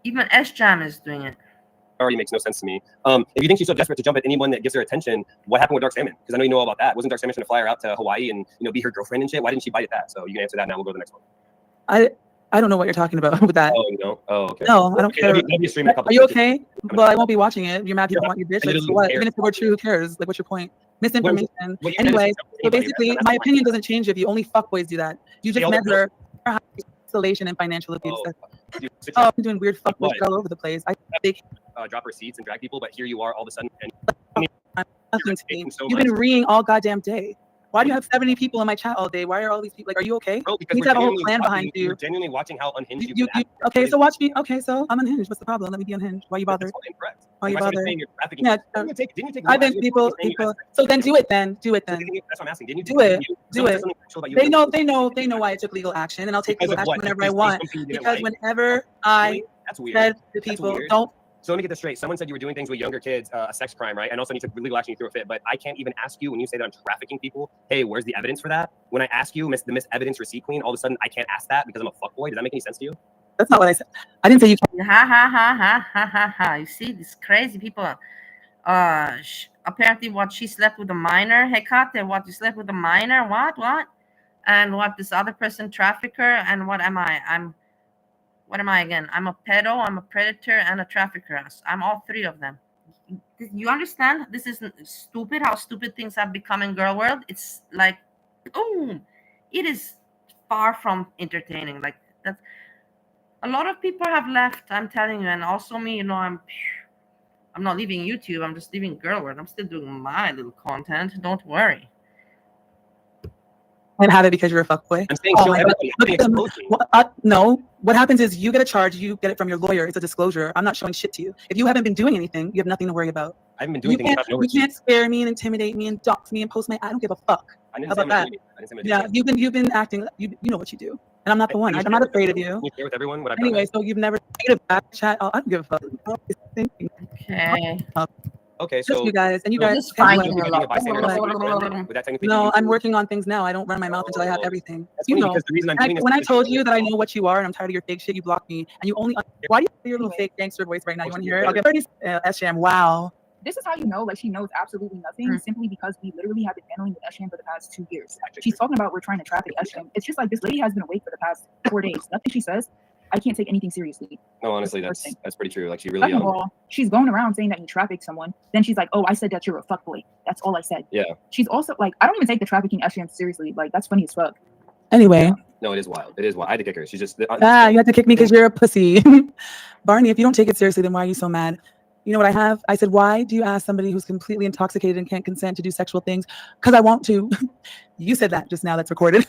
Even S-Jam is doing it. Already makes no sense to me. If you think she's so desperate to jump at anyone that gives her attention, what happened with Dark Salmon? Because I know you know all about that. Wasn't Dark Salmon trying to fly her out to Hawaii and be her girlfriend and shit? Why didn't she bite at that? So you can answer that now. We'll go to the next one. I don't know what you're talking about with that. Oh, you know? Oh, okay. No, I don't care. Maybe you stream a couple Are you okay? Well, I won't be watching it. You're mad people want your bitch. Like, so what? Even if it were true, who cares? Like, what's your point? Misinformation. Anyway, so basically, my opinion doesn't change if you only fuckboys do that. You just measure isolation and financial abuse. I'm doing weird fuckboys all over the place. I think drop receipts and drag people, but here you are all of a sudden. And nothing to me. You've been reeing all goddamn day. Why do you have 70 people in my chat all day? Why are all these people like? Are you okay? Bro, because You need we're to have a whole genuinely plan watching, behind you. we're genuinely watching how unhinged You, you can act. okay, so watch me. Okay, so I'm unhinged. What's the problem? Let me be unhinged. Why you bothered? That's incorrect. Why you Why somebody bothered? saying you're trafficking? Yeah, Didn't you take I've no been action people. saying you So then do it then. Do it So then. that's what I'm asking. Didn't you Do it. you- Do someone said it. something sexual about you They literally- know. They know why I took legal action, and I'll take Because legal of action what? whenever I Because want. something you didn't Because like? whenever I Really? That's weird. said to That's people, weird. don't. So let me get this straight. Someone said you were doing things with younger kids, a sex crime, right? And also you took legal action, you threw a fit. But I can't even ask you when you say that I'm trafficking people. Hey, where's the evidence for that? When I ask you, the Miss Evidence Receipt Queen, all of a sudden I can't ask that because I'm a fuckboy. Does that make any sense to you? That's not what I said. I didn't say you can't. Ha ha ha ha ha ha ha. You see, these crazy people. Apparently, what she slept with a minor. Hey, Kate, what you slept with a minor? What? And what this other person trafficker? And what am I? What am I again? I'm a pedo, I'm a predator, and a trafficker. I'm all three of them. You understand? This is stupid. How stupid things have become in girl world. It's like, boom. It is far from entertaining. Like that's. A lot of people have left. I'm telling you, and also me. I'm not leaving YouTube. I'm just leaving girl world. I'm still doing my little content. Don't worry. And have it because you're a fuckboy. I'm saying Oh show my God. everybody. Look I'm at them. exposing. No. What happens is you get a charge, you get it from your lawyer. It's a disclosure. I'm not showing shit to you. If you haven't been doing anything, you have nothing to worry about. I haven't been doing things about no You can't scare me and intimidate me and dox me and post my. I don't give a fuck. I didn't How say about I'm that? doing it. I didn't say I'm doing Yeah, it. you've been acting. You know what you do, and I'm not the one. Can you I'm share not with afraid of everyone? you. Can you share with everyone what I've done? Anyway, so you've never negative back chat. I don't give a fuck. Okay. Okay, Just so you guys, and you You're guys. just anyway. fighting a lot. would that technically No, be I'm working on things now. I don't run my mouth until I have everything. That's You funny know, because the reason I'm doing this when I is told you that I know what you are and I'm tired of your fake shit, you blocked me, and you only. Why do you hear your little fake gangster voice right now? You want to hear it? I'll get 30 SJM. Wow. This is how you know, like, she knows absolutely nothing, simply because we literally have been handling with Esham for the past 2 years. She's talking about we're trying to traffic Esham. It's just like this lady has been awake for the past 4 days. Nothing she says, I can't take anything seriously. No, honestly, that's pretty true. Like she really Second of all, she's going around saying that you trafficked someone. Then she's like, "Oh, I said that you're a fuckboy." That's all I said. Yeah. She's also like, I don't even take the trafficking Esham seriously. Like that's funny as fuck. Anyway. No, it is wild. It is wild. I had to kick her. She's just you had to kick me because you're a pussy. Barney, if you don't take it seriously, then why are you so mad? You know what I have? I said, why do you ask somebody who's completely intoxicated and can't consent to do sexual things? Because I want to. You said that just now. That's recorded.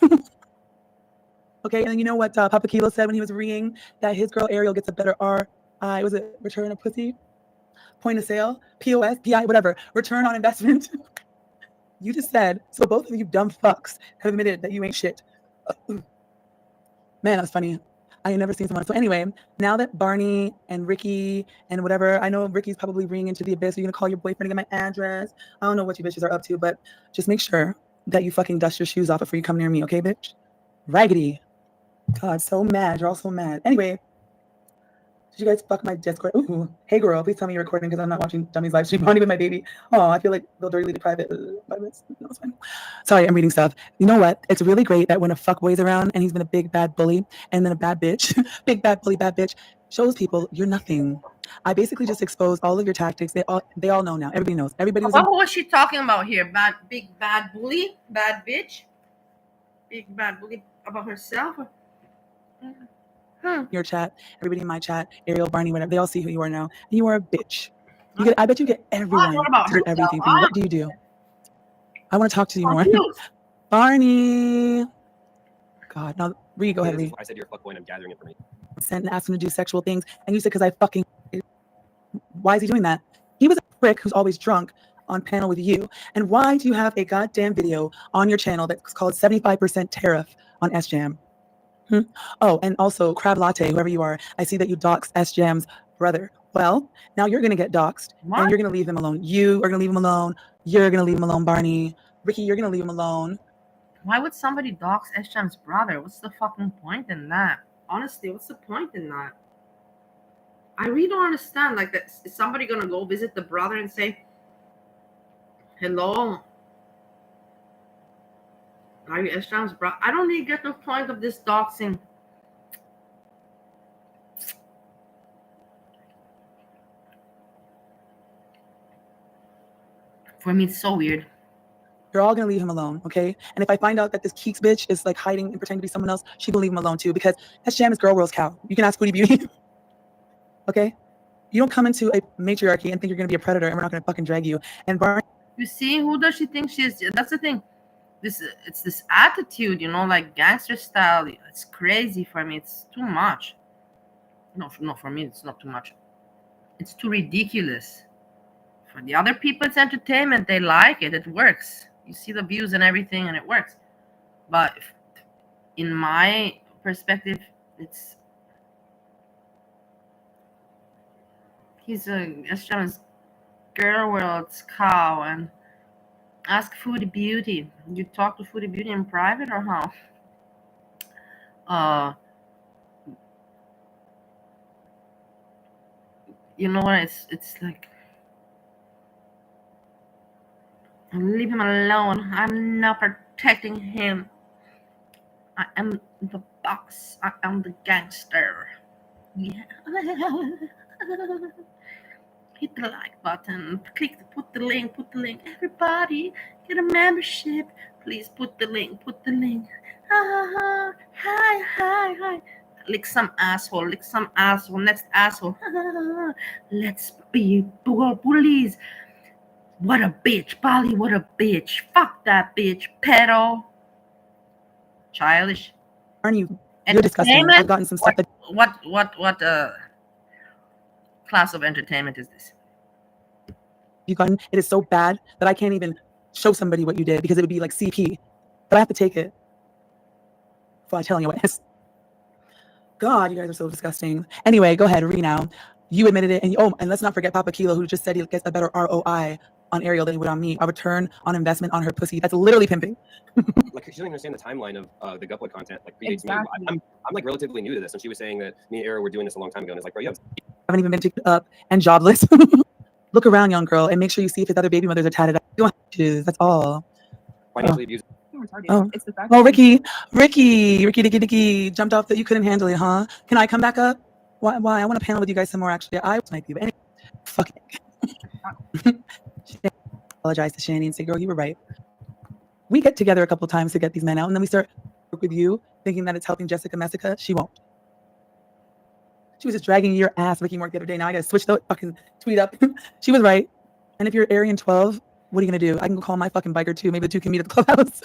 Okay, and you know what Papa Kilo said when he was reading that his girl Ariel gets a better RI, was it return of pussy? Point of sale? POS? PI? Whatever. Return on investment? You just said, so both of you dumb fucks have admitted that you ain't shit. Man, that was funny. I ain't never seen someone. So anyway, now that Barney and Ricky and whatever, I know Ricky's probably ringing into the abyss. You're going to call your boyfriend to get my address. I don't know what you bitches are up to, but just make sure that you fucking dust your shoes off before you come near me, okay, bitch? Raggedy. God, so mad. You're all so mad. Anyway, did you guys fuck my Discord? Ooh, hey girl, please tell me you're recording because I'm not watching Dummy's live stream. Barney with my baby. Oh, I feel like they'll dirty the private. No, it's fine. Sorry, I'm reading stuff. You know what? It's really great that when a fuckboy's around and he's been a big bad bully and then a bad bitch, big bad bully, bad bitch, shows people you're nothing. I basically just exposed all of your tactics. They all know now. Everybody knows. Everybody was. What was she talking about here? Big bad bully, bad bitch, big bad bully about herself. Your chat, everybody in my chat, Ariel, Barney, whatever, they all see who you are now. You are a bitch. I bet you get everyone to do everything for you. What do you do? I want to talk to you more. Barney. God, now Ree, go ahead, Ree. I said you're a fuckboy and I'm gathering information. Sent and asked him to do sexual things, and you said because I fucking. Why is he doing that? He was a prick who's always drunk on panel with you. And why do you have a goddamn video on your channel that's called 75% tariff on SJam? Oh, and also Crab Latte, whoever you are, I see that you doxed SJam's brother. Well, now you're going to get doxed, and you're going to leave him alone. You are going to leave him alone. You're going to leave him alone, Barney. Ricky, you're going to leave him alone. Why would somebody dox SJam's brother? What's the fucking point in that? Honestly, what's the point in that? I really don't understand. Like, that is somebody going to go visit the brother and say, hello, are you SJam's brother? I don't really get the point of this doxing. For me, it's so weird. You're all going to leave him alone, okay? And if I find out that this Keeks bitch is like hiding and pretending to be someone else, she will leave him alone too, because SJam is Girl World's cow. You can ask Foodie Beauty. Okay? You don't come into a matriarchy and think you're going to be a predator and we're not going to fucking drag you. And Barney. You see, who does she think she is? That's the thing. it's this attitude, you know, like gangster style. It's crazy for me. It's too much. No, for me, it's not too much. It's too ridiculous. For the other people, it's entertainment. They like it. It works. You see the views and everything, and it works. But in my perspective, he's a girl world's cow, and ask Foodie Beauty. You talk to Foodie Beauty in private or how? You know what? It's like, leave him alone. I'm not protecting him. I am the boss. I am the gangster. Yeah. Hit the like button. Put the link. Everybody, get a membership. Please put the link. Hi. Lick some asshole. Next asshole. Let's be bullies. What a bitch, Polly. What a bitch. Fuck that bitch. Pedo. Childish. Aren't you? You're disgusting. I've gotten some stuff that. What class of entertainment is this? You've gotten. It is so bad that I can't even show somebody what you did because it would be like CP. But I have to take it before I telling you what it is. God, you guys are so disgusting. Anyway, go ahead, read now. You admitted it, and and let's not forget Papa Kilo, who just said he gets a better ROI on Ariel than he would on me. A return on investment on her pussy. That's literally pimping. Like, she doesn't understand the timeline of the Gupwood content. Like, predates me. I'm like relatively new to this, and she was saying that me and Ariel were doing this a long time ago, and it's like, bro, you haven't even been picked up and jobless. Look around, young girl, and make sure you see if his other baby mothers are tatted up. You don't have to choose. That's all. financially abused. It's the fact that Ricky, jumped off that you couldn't handle it, huh? Can I come back up? Why? I want to panel with you guys some more, actually. I might be, but anyway, fuck it. Apologize to Shani and say, girl, you were right. We get together a couple of times to get these men out, and then we start work with you, thinking that it's helping Jessica Messica. She won't. She was just dragging your ass, Ricky Mark, the other day. Now I got to switch the fucking tweet up. She was right. And if you're Aryan 12, what are you going to do? I can go call my fucking biker too. Maybe the two can meet at the clubhouse.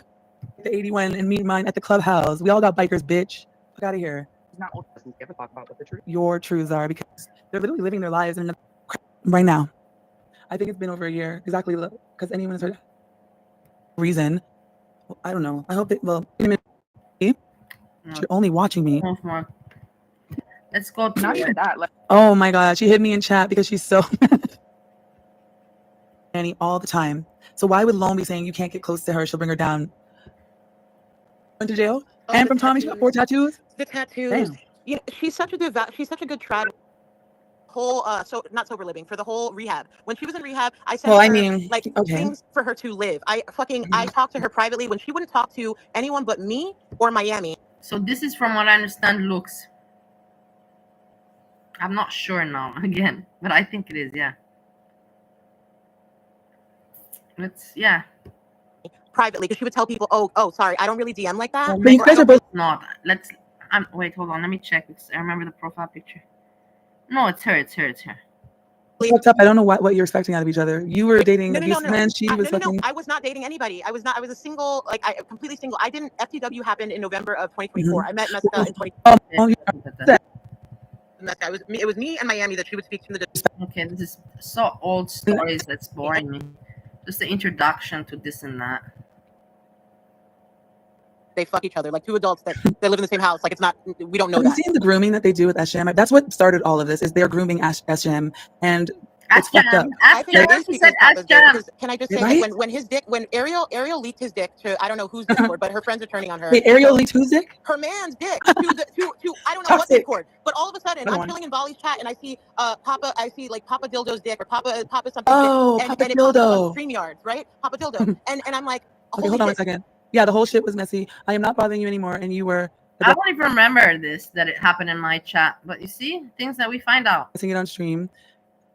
The 81 and meet mine at the clubhouse. We all got bikers, bitch. Fuck out of here. It's not old lessons ever talk about what the truth. Your truths are, because they're literally living their lives in right now. I think it's been over a year. Exactly. Because anyone has heard reason. Well, I don't know. I hope it, well, in a minute, you're only watching me. Let's go to not even that. Like, oh my God. She hit me in chat because she's so Annie all the time. So why would Lone be saying you can't get close to her? She'll bring her down. Went to jail. Oh, and from Tommy, she got 4 tattoos. The tattoos. Damn. You know, she's such a good trad. Whole so not sober living for the whole rehab. When she was in rehab, I sent her things for her to live. I talked to her privately when she wouldn't talk to anyone but me or Miami. So this is, from what I understand, looks. I'm not sure now again, but I think it is, yeah. Privately, because she would tell people, oh, sorry, I don't really DM like that. But you guys are both not. Wait, hold on, let me check because I remember the profile picture. No, it's her. Fucked up. I don't know what you're expecting out of each other. You were dating a man. She was fucking. I was not dating anybody. I was a completely single. I didn't. FTW happened in November of 2024. I met Messica in 2024. It was me and Miami that she would speak to the. Okay, this is so old stories. That's boring me. Just the introduction to this and that. They fuck each other like two adults that they live in the same house. Like, it's not. We don't know that. Have you seen the grooming that they do with SGM? That's what started all of this. Is they're grooming SGM, and it's fucked up. I think it is because Papa's there, because can I just say right? that when Ariel leaked his dick to, I don't know who's Discord, but her friends are turning on her. Wait, Ariel leaked whose dick? Her man's dick to I don't know what Discord, but all of a sudden I'm chilling in Volley's chat and I see Papa Dildo's dick or Papa something. Oh, dick, Papa and Dildo. It pops on StreamYards, right? Papa Dildo, and I'm like, okay, hold on a second. Yeah, the whole shit was messy. I am not bothering you anymore, and you were. I don't even remember that it happened in my chat, but you see things that we find out. Seeing it on stream,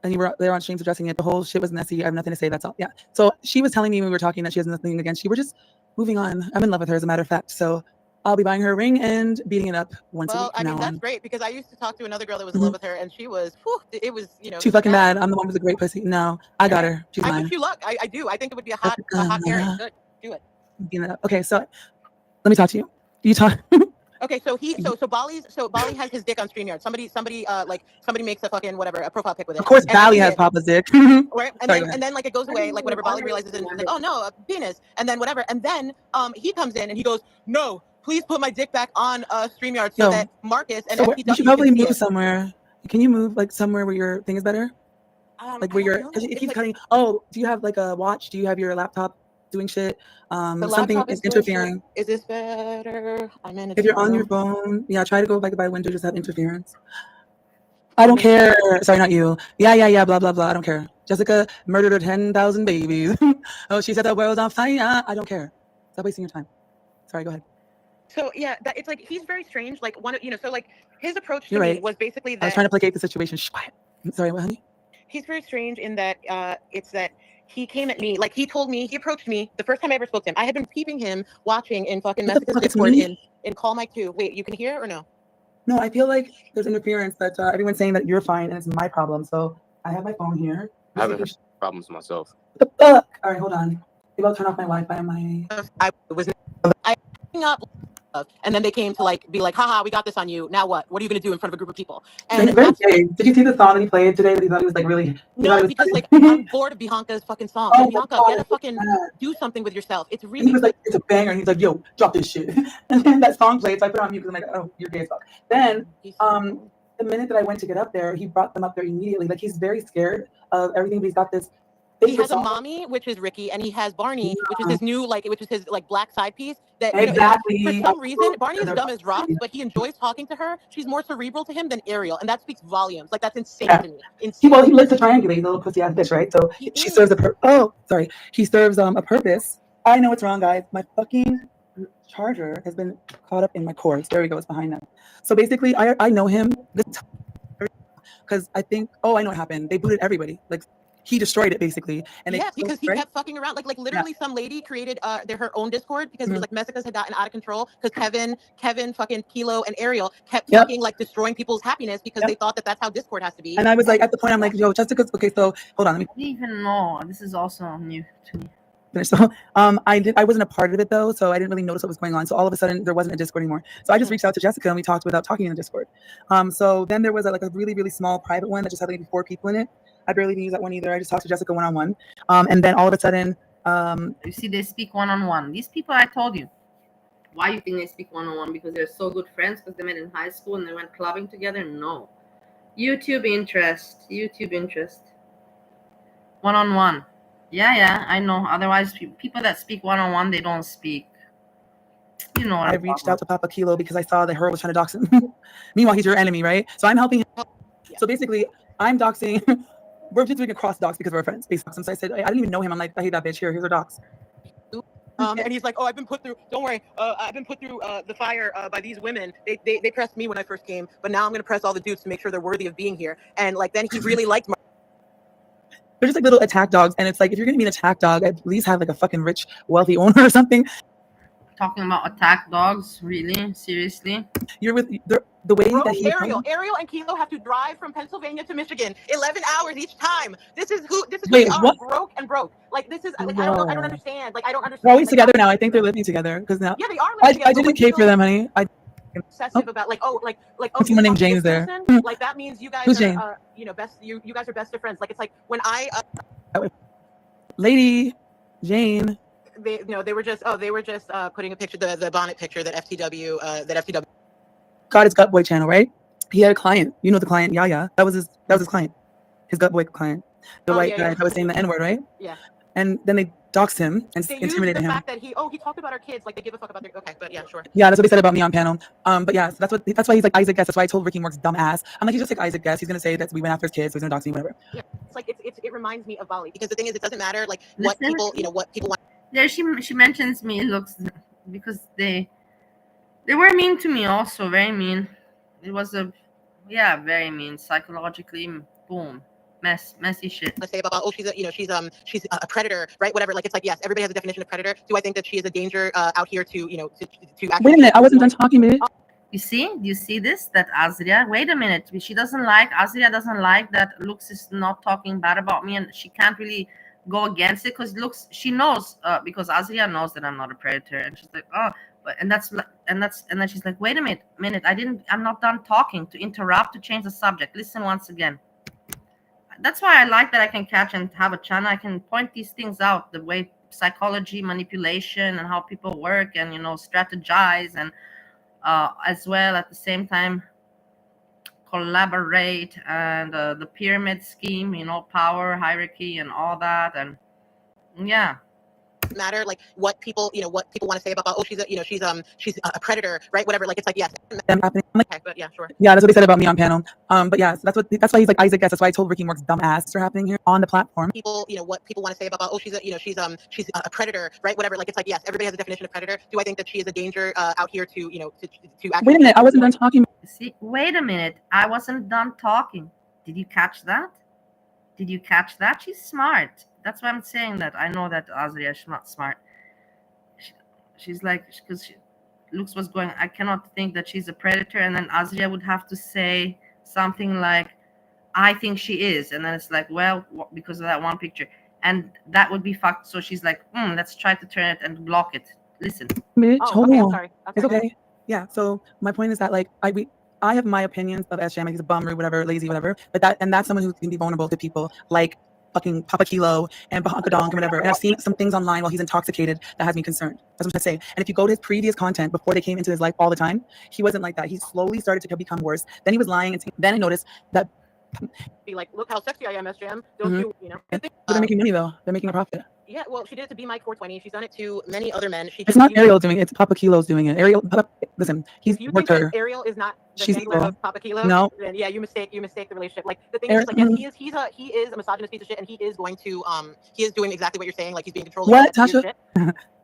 and you were there on streams addressing it. The whole shit was messy. I have nothing to say. That's all. Yeah. So she was telling me when we were talking that she has nothing against you. We're just moving on. I'm in love with her, as a matter of fact. So I'll be buying her a ring and beating it up once a week. Well, I mean, that's great, because I used to talk to another girl that was in love with her, and she was, it was, too fucking bad. I'm the one with the great pussy. No, I got her. She's I mine. wish you luck. I do. I think it would be a hot pairing. Good. Do it. Okay, so let me talk to you. You talk. Okay, so Bali has his dick on StreamYard. Somebody makes a fucking whatever, a profile pic with it. Of course, and Bali has Papa's dick. Right? And Sorry, then like it goes away, like whatever Bali realizes and like, oh no, a penis. And then whatever. And then he comes in and he goes, no, please put my dick back on StreamYard so that Marcus and FTW you should probably can see move it. somewhere. Can you move like somewhere where your thing is better? Like where you're, because it keeps cutting. Oh, do you have like a watch? Do you have your laptop doing shit? Something is interfering. Is this better? I'm in a If you're on your phone, yeah, try to go like by window, just have interference. I don't care. Sorry, not you. Yeah, blah, blah, blah. I don't care. Jessica murdered her 10,000 babies. Oh, she set the world on fire. I don't care. Stop wasting your time. Sorry, go ahead. So yeah, it's like he's very strange. Like so like his approach to me was basically that I was trying to placate the situation. Shh, quiet. Sorry, what, honey? He's very strange in that it's that he came at me, like he approached me the first time I ever spoke to him. I had been keeping him watching in fucking Mexico's Discord in Call Mike 2. Wait, you can hear or no? No, I feel like there's interference, but everyone's saying that you're fine and it's my problem. So I have my phone here. I haven't had problems myself. What the fuck? All right, hold on. Maybe I'll turn off my Wi-Fi on my... I up, and then they came to be like, haha, we got this on you. Now what? What are you gonna do in front of a group of people? And did you see the song that he played today that he thought it was like really... No, because like I'm bored of Bianca's fucking song. Like, Bianca, get a fucking do something with yourself. It's really. And he was like, it's a banger. And he's like, yo, drop this shit. And then that song played, so I put it on mute because I'm like, oh, you're gay as fuck. Then the minute that I went to get up there, he brought them up there immediately. Like he's very scared of everything, but he's got this. He has a mommy, which is Ricky, and he has Barney, which is his new which is his black side piece. That exactly. For some reason, Barney is dumb as rocks, but he enjoys talking to her. She's more cerebral to him than Ariel, and that speaks volumes. Like that's insane to me. Insane. He likes to triangulate, the little pussy ass bitch, right? So she serves he serves a purpose. I know it's wrong, guys. My fucking charger has been caught up in my cords. There we go. It's behind them. So basically, I know him because I think I know what happened. They booted everybody. Like. He destroyed it basically, and because he kept fucking around. Like literally, some lady created her own Discord because it was like Mexicans had gotten out of control because Kevin, fucking Kilo, and Ariel kept fucking like destroying people's happiness because they thought that that's how Discord has to be. And I was like, at the point, I'm like, yo, Jessica's okay. So hold on, let me. I didn't even know. This is also new to me. So I wasn't a part of it though, so I didn't really notice what was going on. So all of a sudden there wasn't a Discord anymore. So I just reached out to Jessica and we talked without talking in the Discord. So then there was a really, really small private one that just had like 4 people in it. I barely even use that one either. I just talked to Jessica one-on-one. And then all of a sudden you see, they speak one-on-one. These people, I told you. Why you think they speak one-on-one? Because they're so good friends because they met in high school and they went clubbing together? No. YouTube interest. One-on-one. Yeah, I know. Otherwise, people that speak one-on-one, they don't speak. You know. I reached out to Papa Kilo because I saw that her was trying to dox him. Meanwhile, he's your enemy, right? So I'm helping him. So basically, I'm doxing. We're just doing a cross dox because we're friends. Basically. So I said, I didn't even know him. I'm like, I hate that bitch. Here's her dox. And he's like, oh, I've been put through. Don't worry. I've been put through the fire by these women. They pressed me when I first came, but now I'm gonna press all the dudes to make sure they're worthy of being here. And like, then he really liked my. They're just like little attack dogs, and it's like if you're gonna be an attack dog, at least have like a fucking rich, wealthy owner or something. Talking about attack dogs, really? Seriously? You're with the way that he Ariel and Kilo have to drive from Pennsylvania to Michigan 11 hours each time. This is who Wait, are what? broke. Like this is like, I don't understand. Like I don't understand. They're always together now. I think they're living together because now. Yeah, they are living together. I didn't cape for them, honey. Obsessive about someone named Jane's there. Like that means you guys Who's are Jane? Best. You guys are best of friends. Like it's like when I Lady Jane. They were just putting a picture, the bonnet picture that FTW got his Gut Boy channel, right? He had a client. You know the client, Yaya. That was his client. His Gut Boy client. The white guy that was saying the N-word, right? Yeah. And then they doxed him and intimidated him. The fact that he talked about our kids, like they give a fuck about their but yeah, sure. Yeah, that's what they said about me on panel. But yeah, so that's why he's like Isaac Guest. That's why I told Ricky Mork's dumb ass. I'm like, he's just like Isaac Guest. He's gonna say that we went after his kids, so he's gonna dox me, whatever. Yeah, it's like it reminds me of Bali because the thing is, it doesn't matter like what people want. There she mentions me. It looks because they were mean to me also, very mean. It was very mean psychologically. Boom, messy shit. Let's say about she's a predator, right? Whatever. Like it's like yes, everybody has a definition of predator. Do I think that she is a danger out here to actually? Wait a minute, I wasn't done talking, bitch. You see? Do you see this? That Azria. Wait a minute. Azria doesn't like that Lux is not talking bad about me, and she can't really go against it because she knows because Azria knows that I'm not a predator, and she's like, oh, but and then she's like, wait a minute, I'm not done talking, to interrupt, to change the subject. Listen once again. That's why I like that I can catch and have a channel. I can point these things out, the way psychology, manipulation, and how people work, and strategize, and as well at the same time collaborate, and the pyramid scheme, power hierarchy and all that, and yeah. Matter like what people want to say about, oh, she's a predator, right? Whatever. Like, it's like, yes. Happening. Okay, but yeah, sure. Yeah, that's what they said about me on panel. But yeah, so that's why he's like Isaac. That's why I told Ricky Mork's dumb ass are happening here on the platform. People, what people want to say about, oh, she's a predator, right? Whatever. Like, it's like, yes, everybody has a definition of predator. Do I think that she is a danger out here to actually? Wait a minute, I wasn't done talking. See, wait a minute, I wasn't done talking. Did you catch that? She's smart. That's why I'm saying that. I know that Azria is not smart. She's like, because Lux was going, I cannot think that she's a predator, and then Azria would have to say something like, I think she is, and then it's like, well, because of that one picture, and that would be fucked. So she's like, let's try to turn it and block it. Listen. Bitch, hold okay, on. I'm sorry. It's okay. Yeah. So my point is that like I have my opinions of S Jam, like he's a bum or whatever, lazy, whatever. But that's someone who can be vulnerable to people like fucking Papa Kilo and Bahaka Donk and whatever. And I've seen some things online while he's intoxicated that has me concerned. That's what I'm trying to say. And if you go to his previous content before they came into his life all the time, he wasn't like that. He slowly started to become worse. Then he was lying, and then I noticed that. Be like, look how sexy I am, SJM. Don't you know? But they're making money though. They're making a profit. Yeah, well, she did it to be Mike 420. She's done it to many other men. It's not Ariel doing it. It's Papa Kilo's doing it. Ariel, listen, he's worked her. Ariel is not the She's handler of Papa Kilo. No. Then yeah, you mistake the relationship. Like, the thing is, like, yes, he is a misogynist piece of shit, and he is going to he is doing exactly what you're saying. Like, he's being controlling. What, Tasha?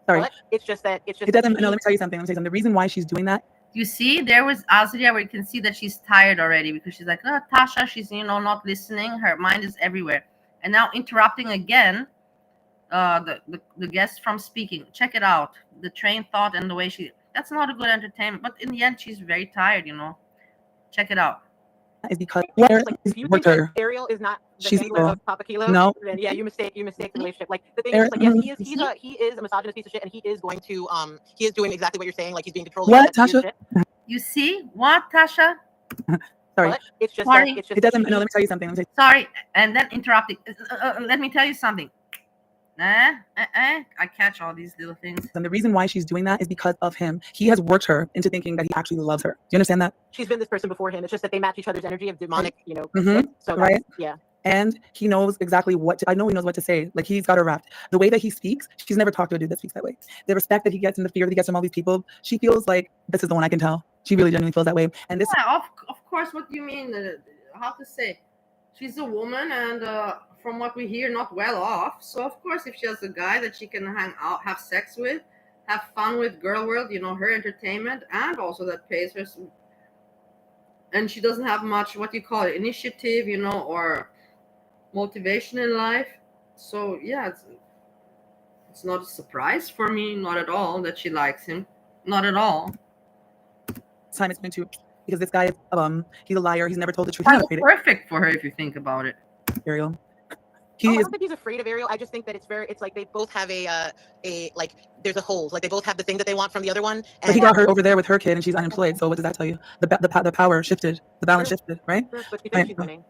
Sorry. But it's just that it doesn't. No, let me tell you something. The reason why she's doing that. You see, there was Azria where you can see that she's tired already, because she's like, oh, Tasha, she's not listening. Her mind is everywhere, and now interrupting again. The guest from speaking. Check it out. The train thought and the way that's not a good entertainment. But in the end, she's very tired, Check it out. Is because if you think that Ariel is not the handler of Papa Kilo, no. Then yeah, you mistake the relationship. Like, the thing is, like, yes, he is a misogynist piece of shit, and he is going to he is doing exactly what you're saying. Like, he's being controlled. What, Tasha? You see what, Tasha? Sorry. But it's just Sorry. That, it's just it doesn't. No, let me tell you something. Sorry, and then interrupting. Let me tell you something. I catch all these little things. And the reason why she's doing that is because of him. He has worked her into thinking that he actually loves her. Do you understand that? She's been this person before him. It's just that they match each other's energy of demonic, So right? Yeah. And he knows exactly I know he knows what to say. Like, he's got her wrapped. The way that he speaks, she's never talked to a dude that speaks that way. The respect that he gets and the fear that he gets from all these people, she feels like this is the one I can tell. She really genuinely feels that way. And this. Yeah, of course. What do you mean? How to say? She's a woman, and from what we hear, not well off. So of course, if she has a guy that she can hang out, have sex with, have fun with, girl world, her entertainment, and also that pays her, and she doesn't have much, what you call it, initiative, or motivation in life. So yeah, it's not a surprise for me, not at all, that she likes him, not at all. Time it's going to, because this guy is he's a liar. He's never told the truth. That's perfect for her if you think about it. Ariel. I don't think he's afraid of Ariel. I just think that it's like they both have a like, there's a hole. Like, they both have the thing that they want from the other one. But he got her over there with her kid, and she's unemployed. So what does that tell you? The power shifted, the balance shifted, right? Sure, but she thinks she's winning.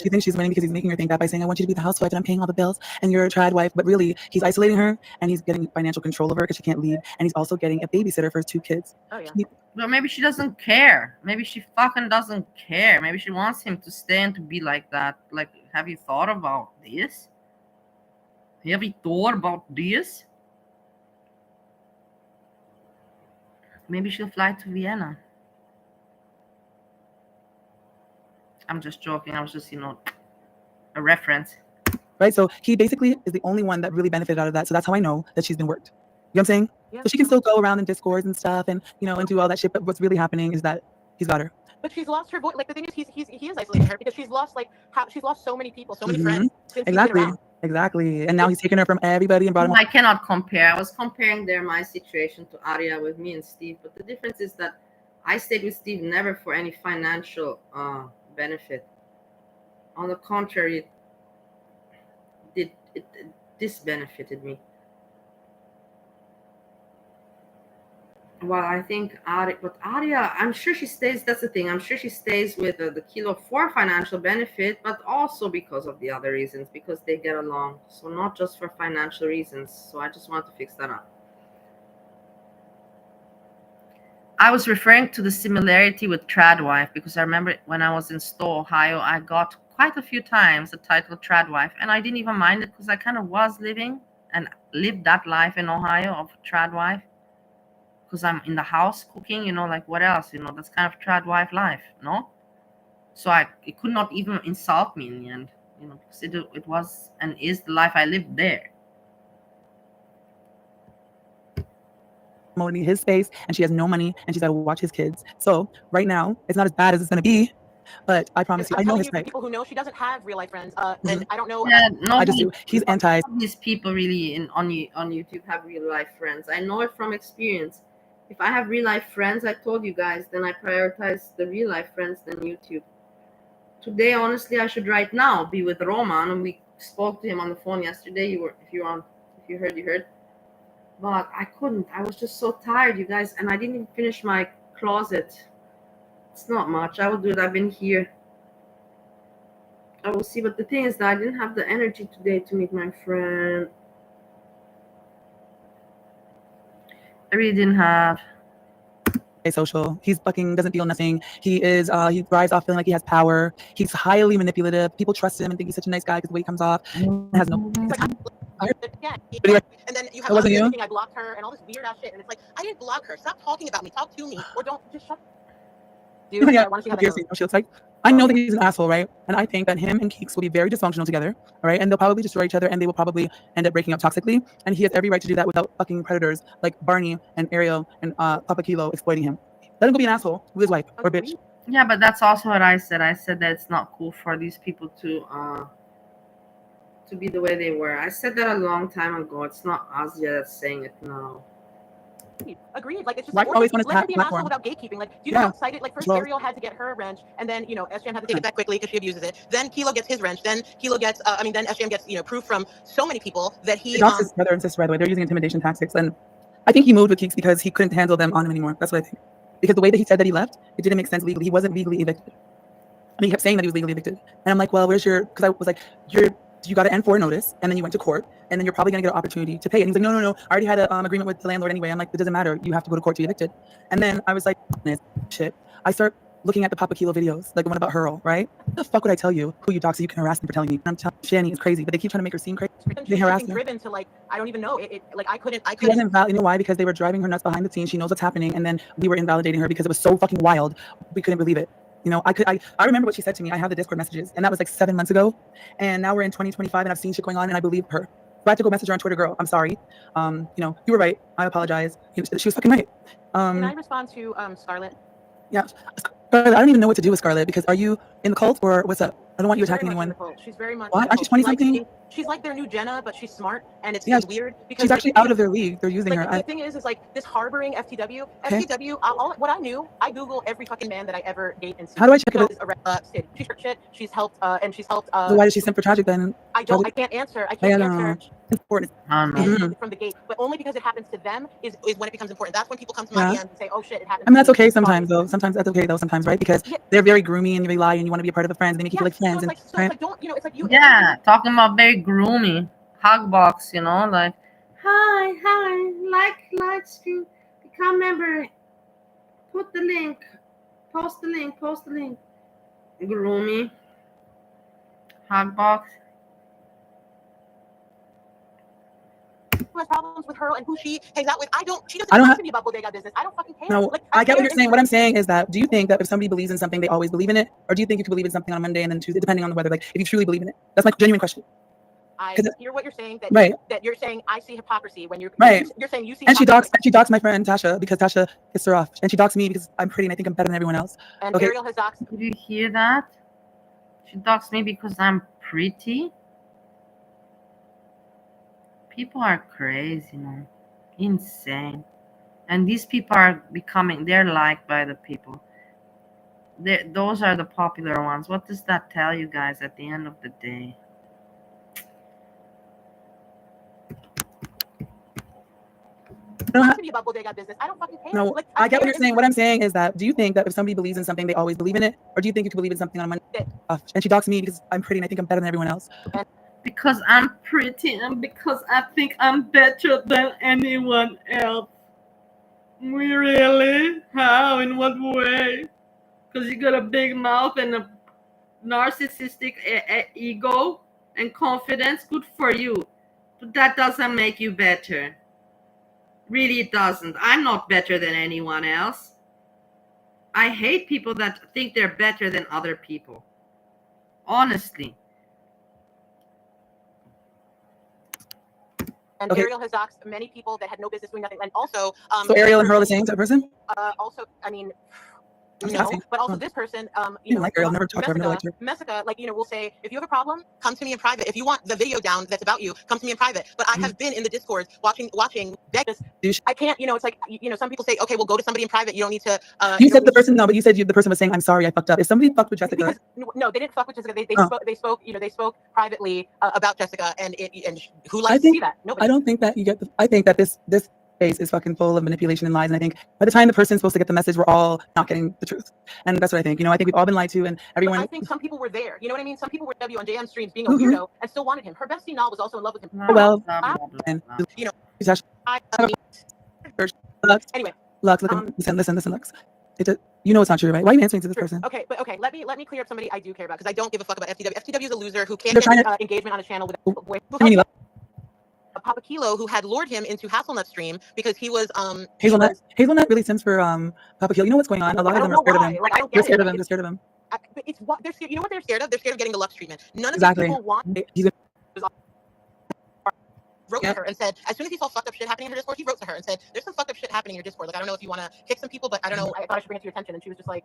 She thinks she's winning because he's making her think that by saying, I want you to be the housewife and I'm paying all the bills and you're a trad wife. But really, he's isolating her and he's getting financial control over her because she can't lead. And he's also getting a babysitter for his 2 kids. Oh, yeah. But maybe she doesn't care. Maybe she fucking doesn't care. Maybe she wants him to stay and to be like that. Like, have you thought about this? Have you thought about this? Maybe she'll fly to Vienna. I'm just joking. I was just, a reference. Right? So he basically is the only one that really benefited out of that. So that's how I know that she's been worked. You know what I'm saying? Yeah. So she can still go around in discords and stuff and, and do all that shit. But what's really happening is that he's got her. But she's lost her voice. Like, the thing is, he is isolating her because she's lost so many people, so many friends. Since Exactly. And now he's taking her from everybody and brought him. I cannot compare. I was comparing my situation to Aria with me and Steve. But the difference is that I stayed with Steve never for any financial benefit. On the contrary, it this benefited me. Well, I think Aria, I'm sure she stays. That's the thing. I'm sure she stays with the Kilo for financial benefit, but also because of the other reasons, because they get along. So not just for financial reasons. So I just want to fix that up. I was referring to the similarity with Tradwife because I remember when I was in Stowe, Ohio, I got quite a few times the title Tradwife, and I didn't even mind it because I kind of was living and lived that life in Ohio of Tradwife. Because I'm in the house cooking, like what else? That's kind of Tradwife life, no? So it could not even insult me in the end, because it was and is the life I lived there. Promoting his space, and she has no money, and she's got to watch his kids. So right now, it's not as bad as it's going to be, but I promise you, I know his type. People who know she doesn't have real life friends, and I don't know. Yeah, no, I just do. He's anti. These people really on YouTube have real life friends. I know it from experience. If I have real life friends, I told you guys, then I prioritize the real life friends than YouTube. Today, honestly, I should right now be with Roman, and we spoke to him on the phone yesterday. If you heard. But I couldn't. I was just so tired, you guys, and I didn't even finish my closet. It's not much. I will do it. I've been here. I will see. But the thing is that I didn't have the energy today to meet my friend. I really didn't have. Social. He's fucking doesn't feel nothing. He thrives off feeling like he has power. He's highly manipulative. People trust him and think he's such a nice guy because the way he comes off has no. Yeah, and then you have wasn't you? I blocked her and all this weird ass shit, and it's like I didn't block her. Stop talking about me. Talk to me, or don't just shut. Dude, Yeah, I want to see how that goes. she looks like. I know that he's an asshole, right? And I think that him and Keeks will be very dysfunctional together, all right? And they'll probably destroy each other, and they will probably end up breaking up toxically. And he has every right to do that without fucking predators like Barney and Ariel and Papa Kilo exploiting him. Let him go be an asshole with his wife or bitch. Yeah, but that's also what I said. I said that it's not cool for these people to be the way they were. I said that a long time ago. It's not Asia that's saying it now. Agreed. Like it's just Why like, always on his let him be an platform? asshole without gatekeeping. Like, do you know how excited? Like first Ariel had to get her wrench, and then SJM had to take it back quickly because she abuses it. Then Kilo gets his wrench. Then Kilo gets then SJM gets proof from so many people that he He his brother and sister, by the way. They're using intimidation tactics, and I think he moved with Keeks because he couldn't handle them on him anymore. That's what I think. Because the way that he said that he left, it didn't make sense legally. He wasn't legally evicted. I mean, he kept saying that he was legally evicted, and I'm like, well, where's your? Because I was like, you got an N4 notice, and then you went to court, and then you're probably gonna get an opportunity to pay. And he's like, no, I already had an agreement with the landlord anyway. I'm like, it doesn't matter. You have to go to court to be evicted. And then I was like, shit. I start looking at the Papa Kilo videos, like the one about Hurl, right? What the fuck would I tell you who you dox so you can harass me for telling me? And I'm telling Shani is crazy, but they keep trying to make her seem crazy. They harass her. Driven to like I don't even know. Like I couldn't. She wasn't you know why? Because they were driving her nuts behind the scenes. She knows what's happening, and then we were invalidating her because it was so fucking wild. We couldn't believe it. I remember what she said to me. I have the Discord messages, and that was like 7 months ago. And now we're in 2025, and I've seen shit going on, and I believe her. So I had to go message her on Twitter, girl. I'm sorry. You were right. I apologize. She was fucking right. Can I respond to Scarlett? Yeah. Scarlett, I don't even know what to do with Scarlett because are you in the cult or what's up? I don't want you attacking anyone. She's very much. What? Aren't you 20-something? She's like their new Jenna, but she's smart, and it's weird because she's actually out of their league. They're using her. The thing is like this harboring FTW. Okay. FTW. What I knew, I Google every fucking man that I ever date and see. How do I check it? She's shit. She's helped. And she's helped. So why did she simp for Tragic then? I can't answer. I can't answer. Important. From the gate, but only because it happens to them is when it becomes important. That's when people come to my DMs and say, "Oh shit, it happened." I mean, that's okay sometimes though. Sometimes that's okay though. Sometimes, right? Because they're very groomy and they lie and you want to be a part of the friends. They make you feel like friends. So it's like don't it's like you. Yeah, talking about very groomy hug box. Like hi, like stream, become member, put the link, post the link, groomy hug box. Who has problems with her and who she hangs out with. She doesn't talk to me about bodega business. I don't fucking care. No, I get what you're saying. What I'm saying is that do you think that if somebody believes in something, they always believe in it? Or do you think you can believe in something on a Monday and then Tuesday, depending on the weather? Like if you truly believe in it? That's my genuine question. I hear what you're saying, that you're saying I see hypocrisy when you're saying you see and she doxed my friend Tasha because Tasha pissed her off. And she doxed me because I'm pretty and I think I'm better than everyone else. And Ariel has doxed. Did you hear that? She doxed me because I'm pretty. People are crazy, man. Insane. And these people are they're liked by the people. Those are the popular ones. What does that tell you guys at the end of the day? Talk to me about bodega business. I don't fucking care. No, Like, I get what you're saying. What I'm saying is that, do you think that if somebody believes in something, they always believe in it? Or do you think you can believe in something on Monday? And she talks to me because I'm pretty and I think I'm better than everyone else. Because I'm pretty and because I think I'm better than anyone else. Really? How? In what way? Because you got a big mouth and a narcissistic ego and confidence. Good for you. But that doesn't make you better. Really, it doesn't. I'm not better than anyone else. I hate people that think they're better than other people. Honestly. And Ariel has doxed many people that had no business doing nothing. And also, so Ariel and her are the same type of person? Also, I mean, no, but also this person, you know, like Ariel, never talked to her, never liked her. Messica, like, you know, will say, if you have a problem, come to me in private. If you want the video down that's about you, come to me in private. But I have been in the Discord watching Vegas. I can't, you know, it's like, you know, some people say, okay, well, go to somebody in private. You don't need to. You said the person, no, but you said the person was saying, I'm sorry, I fucked up. If somebody fucked with Jessica. Because, no, they didn't fuck with Jessica. They spoke, you know, they spoke privately about Jessica, and who likes to see that? Nobody. I don't think that you get I think that this space is fucking full of manipulation and lies, and I think by the time the person's supposed to get the message, we're all not getting the truth, and that's what I think. You know, I think we've all been lied to, and everyone. But I think some people were there. You know what I mean? Some people were W on JM streams being a weirdo and still wanted him. Her bestie Nal was also in love with him. Well, and you know, anyway, Lux, listen, Lux. You know it's not true, right? Why are you answering to this person? Okay, but okay, let me clear up somebody I do care about, because I don't give a fuck about FTW. FTW is a loser who can't get engagement on a channel with a boy. Papa Kilo, who had lured him into Hasselnut's stream because he was Hazelnut really sends for Papa Kilo. You know what's going on? A lot of them are scared of him. Like, they're scared of him. They're scared of him. But it's what they're scared. You know what they're scared of? They're scared of getting the Lux treatment. None of exactly. these people want. Wrote to her and said, as soon as he saw fucked up shit happening in her Discord, he wrote to her and said, there's some fucked up shit happening in your Discord. Like, I don't know if you want to kick some people, but I don't know. I thought I should bring it to your attention. And she was just like,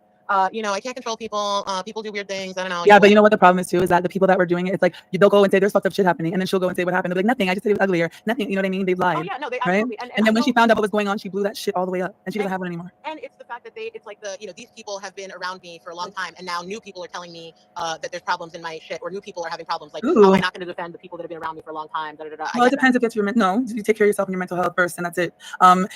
you know, I can't control people. People do weird things. I don't know. Yeah, but you know what the problem is too, is that the people that were doing it, it's like, they'll go and say there's fucked up shit happening. And then she'll go and say what happened. They'll be like, nothing. I just said it was ugly or nothing. You know what I mean? They lied. Oh, yeah, no, they right? absolutely. And then when she found out what was going on, she blew that shit all the way up. And she doesn't have one anymore. And it's the fact that it's like these people have been around me for a long time. And now new people are telling me that there's problems in my shit, or new people are having problems. Like, am I not going to defend the people that have been around me for a long time? Well, it depends if it's you take care of yourself and your mental health first, and that's it.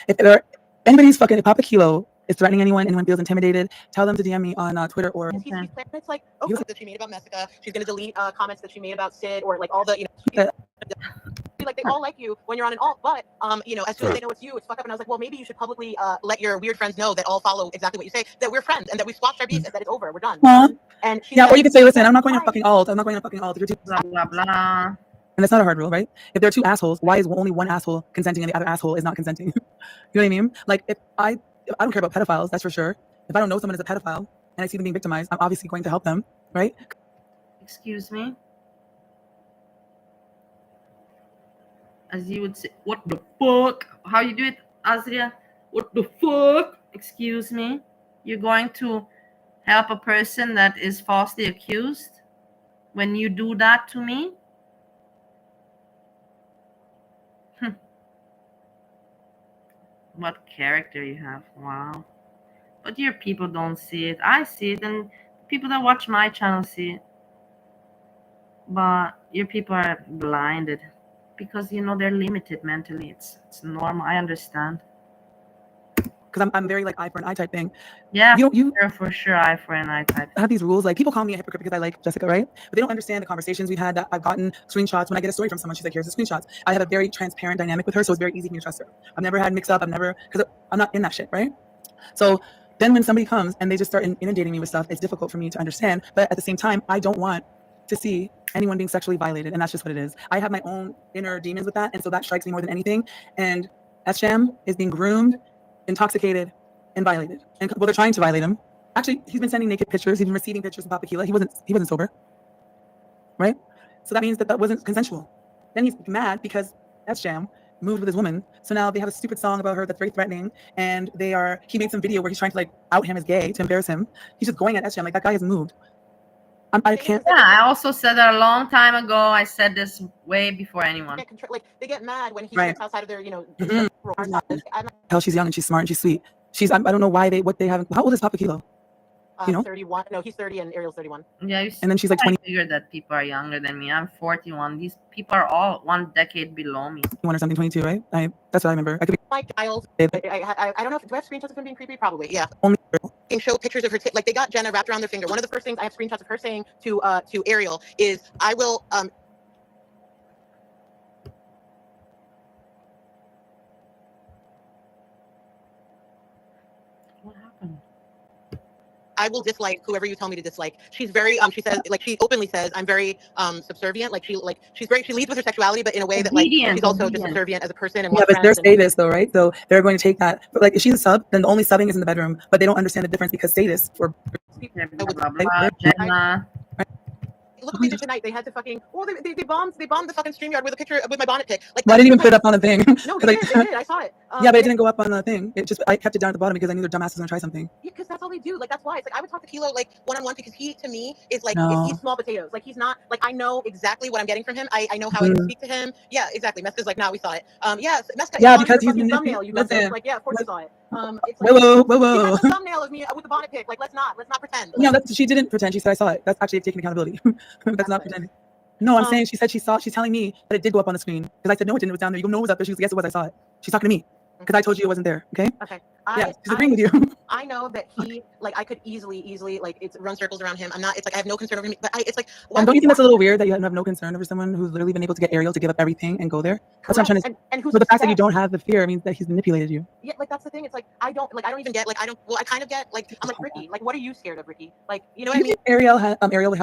If anybody's fucking, if Papa Kilo is threatening anyone feels intimidated, tell them to DM me on Twitter or. It's like, that she made about Messica. She's going to delete comments that she made about Sid, or like all the, like they all like you when you're on an alt, but as soon as they know it's you, it's fucked up. And I was like, well, maybe you should publicly let your weird friends know that all follow exactly what you say, that we're friends and that we squashed our beef and that it's over, we're done. And she or you could say, listen, I'm not going to fucking alt. I'm not going to fucking alt. If you're too blah blah blah. And that's not a hard rule, right? If there are two assholes, why is only one asshole consenting and the other asshole is not consenting? You know what I mean? Like, if I don't care about pedophiles, that's for sure. If I don't know someone is a pedophile and I see them being victimized, I'm obviously going to help them, right? Excuse me? As you would say, what the fuck? How you do it, Azria? What the fuck? Excuse me? You're going to help a person that is falsely accused when you do that to me? What character you have. Wow. But your people don't see it. I see it, and people that watch my channel see it. But your people are blinded because they're limited mentally. It's normal. I understand. Because I'm very like eye for an eye type thing. Yeah, you for sure eye for an eye type. I have these rules. Like, people call me a hypocrite because I like Jessica, right? But they don't understand the conversations we've had. That I've gotten screenshots when I get a story from someone. She's like, here's the screenshots. I have a very transparent dynamic with her, so it's very easy for me to trust her. I've never had mix up. Because I'm not in that shit, right? So then when somebody comes and they just start inundating me with stuff, it's difficult for me to understand. But at the same time, I don't want to see anyone being sexually violated, and that's just what it is. I have my own inner demons with that, and so that strikes me more than anything. And Sham is being groomed, intoxicated, and violated. And they're trying to violate him. Actually, he's been sending naked pictures. He's been receiving pictures from Papa Kila. He wasn't sober, right? So that means that wasn't consensual. Then he's mad because Sham moved with his woman. So now they have a stupid song about her that's very threatening, and he made some video where he's trying to like out him as gay to embarrass him. He's just going at Sham like that guy has moved. I can't. Yeah, I also said that a long time ago. I said this way before anyone. Like, they get mad when he gets outside of their, Hell, she's young and she's smart and she's sweet. I don't know why what they haven't. How old is Papa Kilo? 31. No, he's 30 and Ariel's 31. Yeah, And then she's like I 20. figured that people are younger than me. I'm 41. These people are all 1 decade below me. 21 or something, 22, right? That's what I remember. I could be. Mike Giles. I don't know if do I have screenshots of him being creepy? Probably, yeah. Only. Can show pictures of her like they got Jenna wrapped around their finger. One of the first things I have screenshots of her saying to Ariel is, "I will What happened? I will dislike whoever you tell me to dislike." She's very she says, like, she openly says, "I'm very subservient." Like she leads with her sexuality, but in a way that like she's also just subservient as a person and yeah, but they're sadists though, right? So they're going to take that. But like if she's a sub, then the only subbing is in the bedroom, but they don't understand the difference because sadists for Jenna. Look what they did tonight. They had to fucking they bombed the fucking StreamYard with a picture with my bonnet pic. Like, well, I didn't even put it up on the thing. No, they did. I saw it. Yeah, but it didn't go up on the thing. It just I kept it down at the bottom because I knew their dumbass was gonna try something. Yeah, because that's all they do. Like that's why it's like I would talk to Kilo like one-on-one because he to me is like No. he's small potatoes. Like he's not like I know exactly what I'm getting from him. I know how I can speak to him. Yeah, exactly. Meska's like, nah, we saw it. Yeah, Meska. Yeah, because he's thumbnail. You like, yeah, of course you saw it. It's like, whoa. She has a thumbnail of me with the bonnet pic. Like let's not pretend. No, she didn't pretend. She said I saw it. That's actually taking accountability. That's not pretending. No, I'm saying she said she saw. She's telling me that it did go up on the screen because I said no, it didn't. It was down there. You go, no, it was up there. She was like, yes, it was. I saw it. She's talking to me because I told you it wasn't there. Okay. Okay. Yeah, she's agreeing with you. I know that he like I could easily like it's run circles around him. I'm not. It's like I have no concern over him. But it's like. And don't you think that's a little weird that you have no concern over someone who's literally been able to get Ariel to give up everything and go there? That's what I'm trying to. And who's but the fact that you don't have the fear means that he's manipulated you. Yeah, like that's the thing. It's like I don't even get like I don't. Well, I kind of get like I'm like Ricky. Like, what are you scared of, Ricky? Like, you know what I mean? Ariel had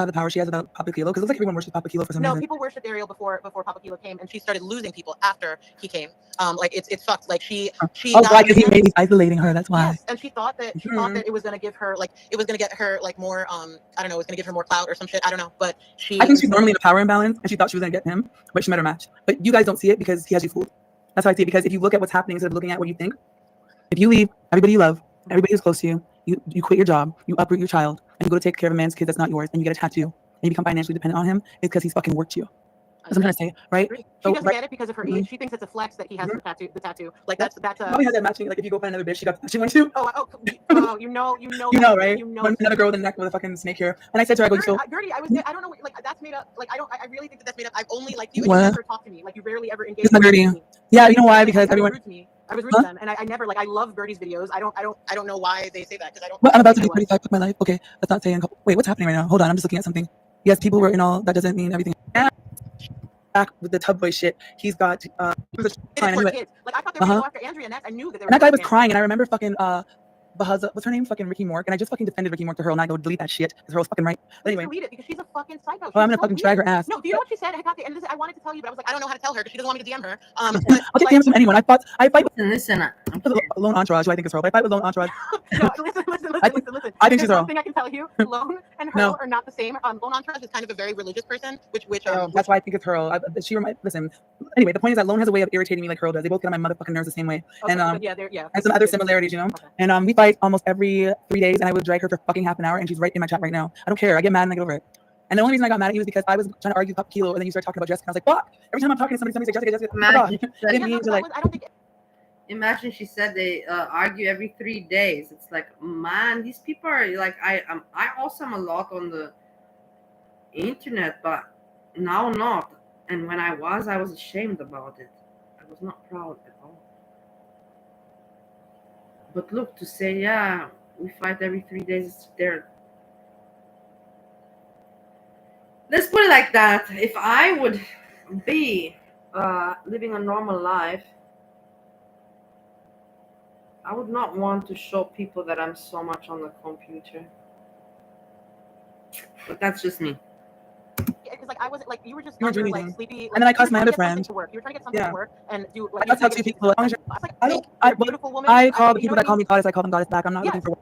the power she has about Papa Kilo because it looks like everyone worships Papa Kilo for some reason. No, people worshipped Ariel before Papa Kilo came, and she started losing people after he came. Like it's fucked. Like she. Oh, why? Because he made me isolating her. That's why. Yes, and she thought that it was gonna give her like it was gonna get her like more I don't know, it was gonna give her more clout or some shit. I don't know, but I think she's normally in a power imbalance, and she thought she was gonna get him, but she met her match. But you guys don't see it because he has you fooled. That's how I see it. Because if you look at what's happening instead of looking at what you think, if you leave everybody you love, everybody who's close to you, you quit your job, you uproot your child, and you go to take care of a man's kid that's not yours, and you get a tattoo, and you become financially dependent on him, it's because he's fucking worked you. That's what I'm trying to say, right? She doesn't get it because of her age. She thinks it's a flex that he has the tattoo. Like that's probably has that matching. Like if you go find another bitch, she got the matching one too. Oh, you know, right? Another girl with a neck with a fucking snake here. And I said to her, I go, so Gertie, I don't know, like that's made up. Like I really think that's made up. I've only liked you and you never talk to me. Like you rarely ever engage. It's not Gertie. Yeah, you know why? Because everyone. I was rude to them, and I never like. I love Birdie's videos. I don't know why they say that because I don't. Well, I'm about to be 35 with my life. Okay, let's not say. Wait, what's happening right now? Hold on, I'm just looking at something. Yes, people were in all. That doesn't mean everything. Yeah. Back with the tub boy shit. He's got. He was crying. Like I thought they were going to go after Andrea Ness. I knew that they were. And that guy was crying, and I remember fucking Bahazza, what's her name? Fucking Ricky Mork. And I just fucking defended Ricky Mork to her, and I go delete that shit because her was fucking right. But anyway. Delete it because she's a fucking psycho. Oh, I'm gonna fucking drag her ass. No, do you know what she said? I wanted to tell you, but I was like, I don't know how to tell her because she doesn't want me to DM her. I'll get DMs from anyone. I fight with listen. Lone Entourage, who I think is her, but I fight with Lone Entourage. No, listen. I think she's her. One thing I can tell you, Lone and her are not the same. Lone Entourage is kind of a very religious person, which that's why I think it's Hurl. Listen. Anyway, the point is that Lone has a way of irritating me like Hurl does. They both get on my motherfucking nerves the same way. Okay, and some other similarities, you know. Okay. And we fight almost every 3 days, and I would drag her for fucking half an hour, and she's right in my chat right now. I don't care. I get mad and I get over it. And the only reason I got mad at you is because I was trying to argue Papa Kilo, and then you started talking about Jessica. I was like, fuck! Every time I'm talking to somebody say Jessica. Imagine she said they argue every 3 days. It's like, man, these people are like, I also am a lot on the internet, but now not. And when I was ashamed about it. I was not proud at all. But look, to say, yeah, we fight every 3 days, there. Let's put it like that. If I would be living a normal life, I would not want to show people that I'm so much on the computer. But that's just me. Because like I wasn't like you were just like sleepy. Like, and then I cussed my other friend. You were trying to get something to work and do like. I cussed two people. I call the people that call me goddess. I call them goddess back. I'm not looking for work.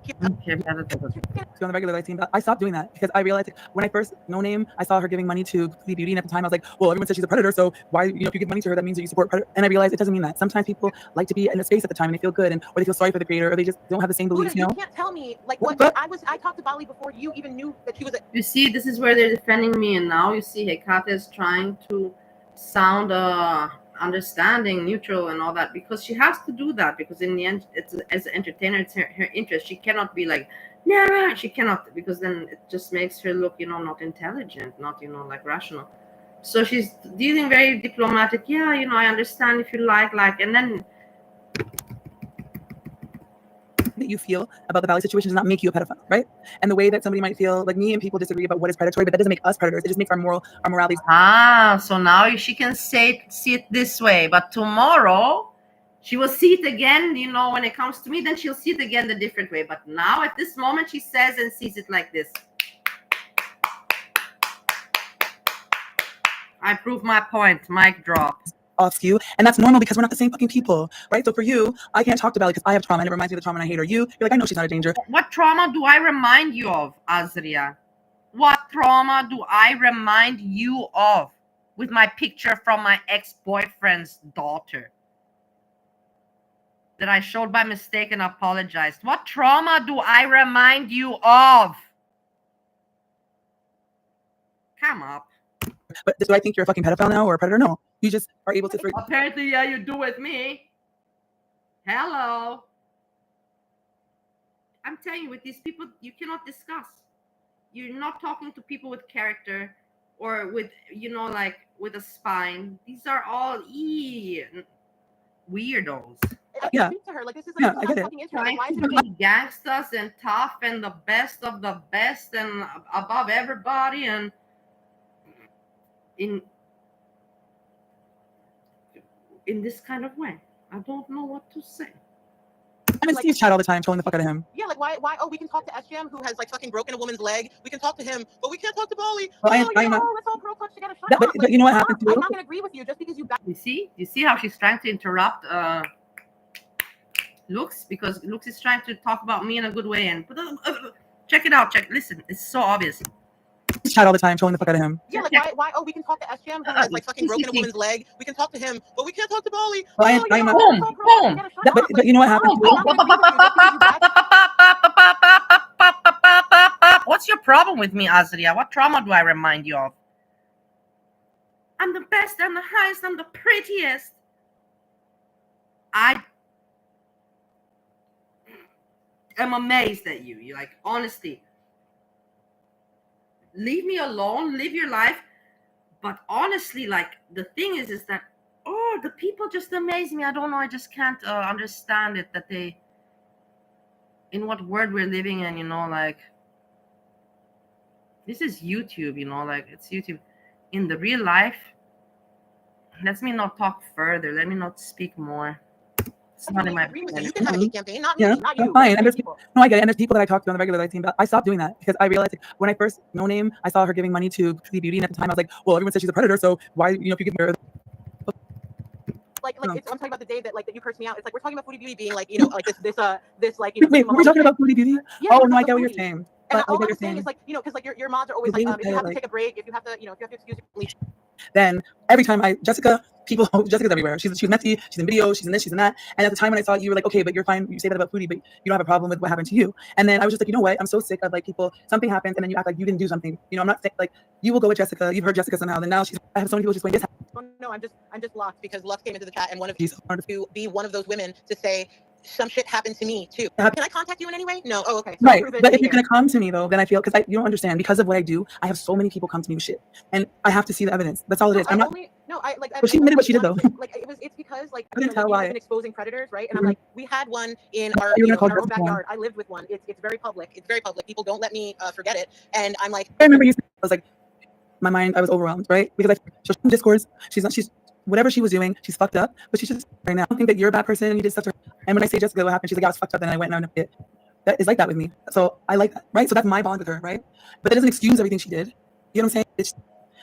On the regular life team, but I stopped doing that because I realized when I first No Name, I saw her giving money to Clee Beauty, and at the time I was like, well, everyone says she's a predator, so why if you give money to her, that means that you support predator. And I realized it doesn't mean that. Sometimes people like to be in a space at the time and they feel good, or they feel sorry for the creator, or they just don't have the same beliefs. You can't tell me like what I talked to Bali before you even knew that she was. You see, this is where they're defending me, and now you see Hekate is trying to sound understanding, neutral, and all that, because she has to do that, because in the end, it's as an entertainer, it's her interest. She cannot be like, No, she cannot, because then it just makes her look, not intelligent, not, like rational. So she's dealing very diplomatic. Yeah, I understand if you like, and then that you feel about the Valley situation does not make you a pedophile, right? And the way that somebody might feel, like me and people disagree about what is predatory, but that doesn't make us predators. It just makes our morality. So now she can see it this way, but tomorrow she will see it again, when it comes to me, then she'll see it again the different way. But now at this moment she says and sees it like this. I prove my point. Mic drop. Off skew, and that's normal because we're not the same fucking people, right? So for you, I can't talk to Valley because I have trauma and it reminds me of the trauma and I hate her. You're like, I know she's not a danger. What trauma do I remind you of, Azria? What trauma do I remind you of with my picture from my ex-boyfriend's daughter that I showed by mistake and apologized? What trauma do I remind you of? Come up. But do I think you're a fucking pedophile now or a predator? No. You just are able to... Apparently, yeah, you do with me. Hello. I'm telling you, with these people, you cannot discuss. You're not talking to people with character or with, with a spine. These are all weirdos. I can speak to her. Like, this is like, I get it. Trying to be gangsters and tough and the best of the best and above everybody and in this kind of way. I don't know what to say. I'm in Steve's chat all the time, trolling the fuck out of him. Yeah, like why? Oh, we can talk to SGM who has like fucking broken a woman's leg. We can talk to him, but we can't talk to Bali. Well, let's all girl clutch together. But you know what happened to I'm not gonna agree with you just because you. You see how she's trying to interrupt Lux, because Lux is trying to talk about me in a good way. And check it out. Listen, it's so obvious. Chat all the time, trolling the fuck out of him. Yeah, like why? Oh, we can talk to SGM who has like fucking broken a woman's leg. We can talk to him, but we can't talk to Bali. Well, but you know what happened? What's your problem with me, Azria? What trauma do I remind you of? I'm the best. I'm the highest. I'm the prettiest. I am amazed at you. You're like, honestly. Leave me alone, live your life. But honestly, like, the thing is that, the people just amaze me. I don't know. I just can't understand it, that they, in what world we're living in, like, this is YouTube, like, it's YouTube. In the real life, let me not talk further. Let me not speak more. It's not in my plan. You can have a hate campaign, not me, not you. Fine. And no, I get it. And there's people that I talk to on the regular that I think about. I stopped doing that because I realized when I first No Name, I saw her giving money to Pretty Beauty, and at the time I was like, well, everyone says she's a predator, so why, if you give her I'm talking about the day that you cursed me out. It's like we're talking about Foodie Beauty being like, like this Wait, were we talking about Foodie Beauty? Yeah, oh no, I get what you're saying. And all I'm saying is like, because like your mods are always like, if you have to take a break, if you have to excuse your then every time Jessica's everywhere. She's messy, she's in videos, she's in this, she's in that. And at the time when I saw it, you were like, okay, but you're fine. You say that about Foodie, but you don't have a problem with what happened to you. And then I was just like, you know what? I'm so sick of like people, something happens and then you act like you didn't do something. I'm not saying like you will go with Jessica. You've heard Jessica somehow. Then now I have so many people just going, this. Oh, no, I'm just blocked because Lux came into the chat and wanted to be one of those women to say some shit happened to me too. Can I contact you in any way? No. Oh, okay. So right. But if you're gonna come to me though, then I feel because you don't understand, because of what I do, I have so many people come to me with shit, and I have to see the evidence. That's all it is. I'm not. But she admitted what she did though. Like it's because like I couldn't tell why. Been exposing predators, right? And I'm like, we had one in our, our own backyard. I lived with one. It's very public. It's very public. People don't let me forget it. And I'm like, I remember I was like, my mind, I was overwhelmed, right? Because she's in discourse. She's whatever she was doing, she's fucked up. But she's just right now. I don't think that you're a bad person. You did stuff to her. And when I say Jessica, what happened? She's like, I was fucked up, and I went and it. That is like that with me. So I like that, right? So that's my bond with her, right? But that doesn't excuse everything she did. You know what I'm saying?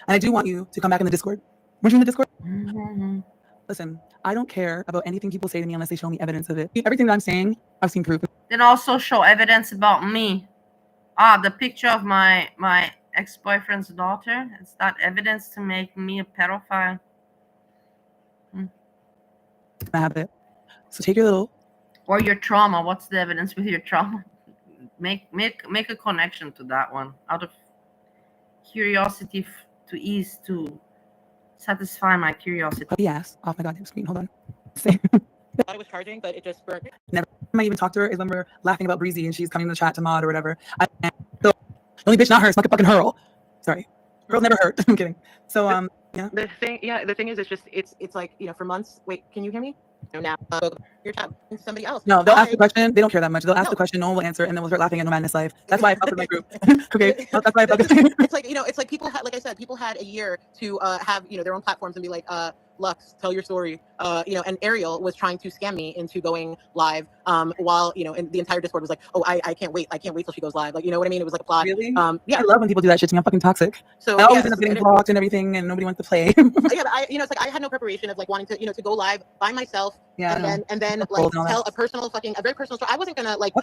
And I do want you to come back in the Discord. Weren't you in the Discord? Mm-hmm. Listen, I don't care about anything people say to me unless they show me evidence of it. Everything that I'm saying, I've seen proof. Then also show evidence about me. The picture of my ex-boyfriend's daughter. Is that evidence to make me a pedophile? I have it. So take your little. Or your trauma. What's the evidence with your trauma? Make a connection to that one. Out of curiosity to satisfy my curiosity. Yes, off my goddamn screen. Hold on. thought I was charging, but it just burnt. Never time I even talk to her is when we're laughing about Breezy and she's coming in the chat to mod or whatever. So the only bitch not her is fucking Hurl. Sorry. Hurl's never hurt. I'm kidding. So yeah. The thing is, it's like, you know, for months. Wait, can you hear me? No, now you're talking to somebody else. No, they'll ask the question. They don't care that much. They'll ask the question. No one will answer, and then we'll start laughing at No Madness Life. That's why I fuck with my group. Okay, that's why I fuck with. It's like, you know, it's like people had, like I said, people had a year to have, you know, their own platforms and be like, Lux, tell your story. You know, and Ariel was trying to scam me into going live. While, you know, and the entire Discord was like, oh, I can't wait till she goes live. Like, you know what I mean? It was like a plot. Really? Yeah. I love when people do that shit to me. I'm fucking toxic. So I always end up getting blocked and everything, and nobody wants to play. Yeah, but you know, it's like I had no preparation of like wanting to, you know, to go live by myself. Yeah, and then like tell a very personal story. I wasn't gonna like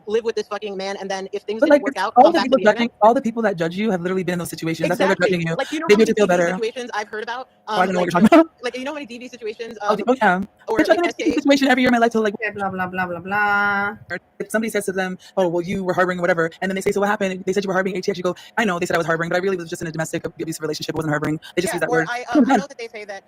live with this fucking man, and then if things didn't work out, all the people that judge you have literally been in those situations. Exactly. That's why they're judging you. Like, you know, they how many make you feel DV better. situations I've heard about. I don't know what you're talking about. Like, you know how many DV situations? Oh yeah. Or like, in a situation every year in my life to like blah blah blah blah blah. If somebody says to them, "Oh, well, you were harboring whatever," and then they say, "So what happened?" They said you were harboring ATX. You go, "I know." They said I was harboring, but I really was just in a domestic abusive relationship. It wasn't harboring. They just use that word. I know that they say that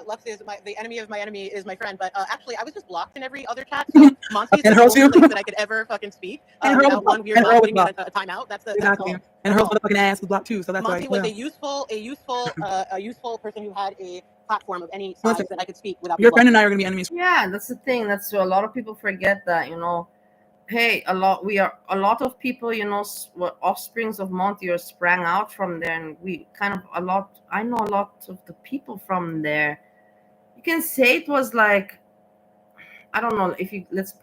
Lux is the enemy of my enemy is my friend, but actually I was just blocked in every other chat. So Monty is the only place that I could ever fucking speak without one weird block putting me in a timeout. That's the exactly. And her motherfucking ass was blocked too. So that's Monty why was a useful person who had a platform of any size that I could speak without. Your friend and I are gonna be enemies. Yeah, that's the thing. That's a lot of people forget that, you know. Hey, a lot of people, you know, offsprings of Monty or sprang out from there, and we kind of I know a lot of the people from there. You can say it was like, I don't know if you let's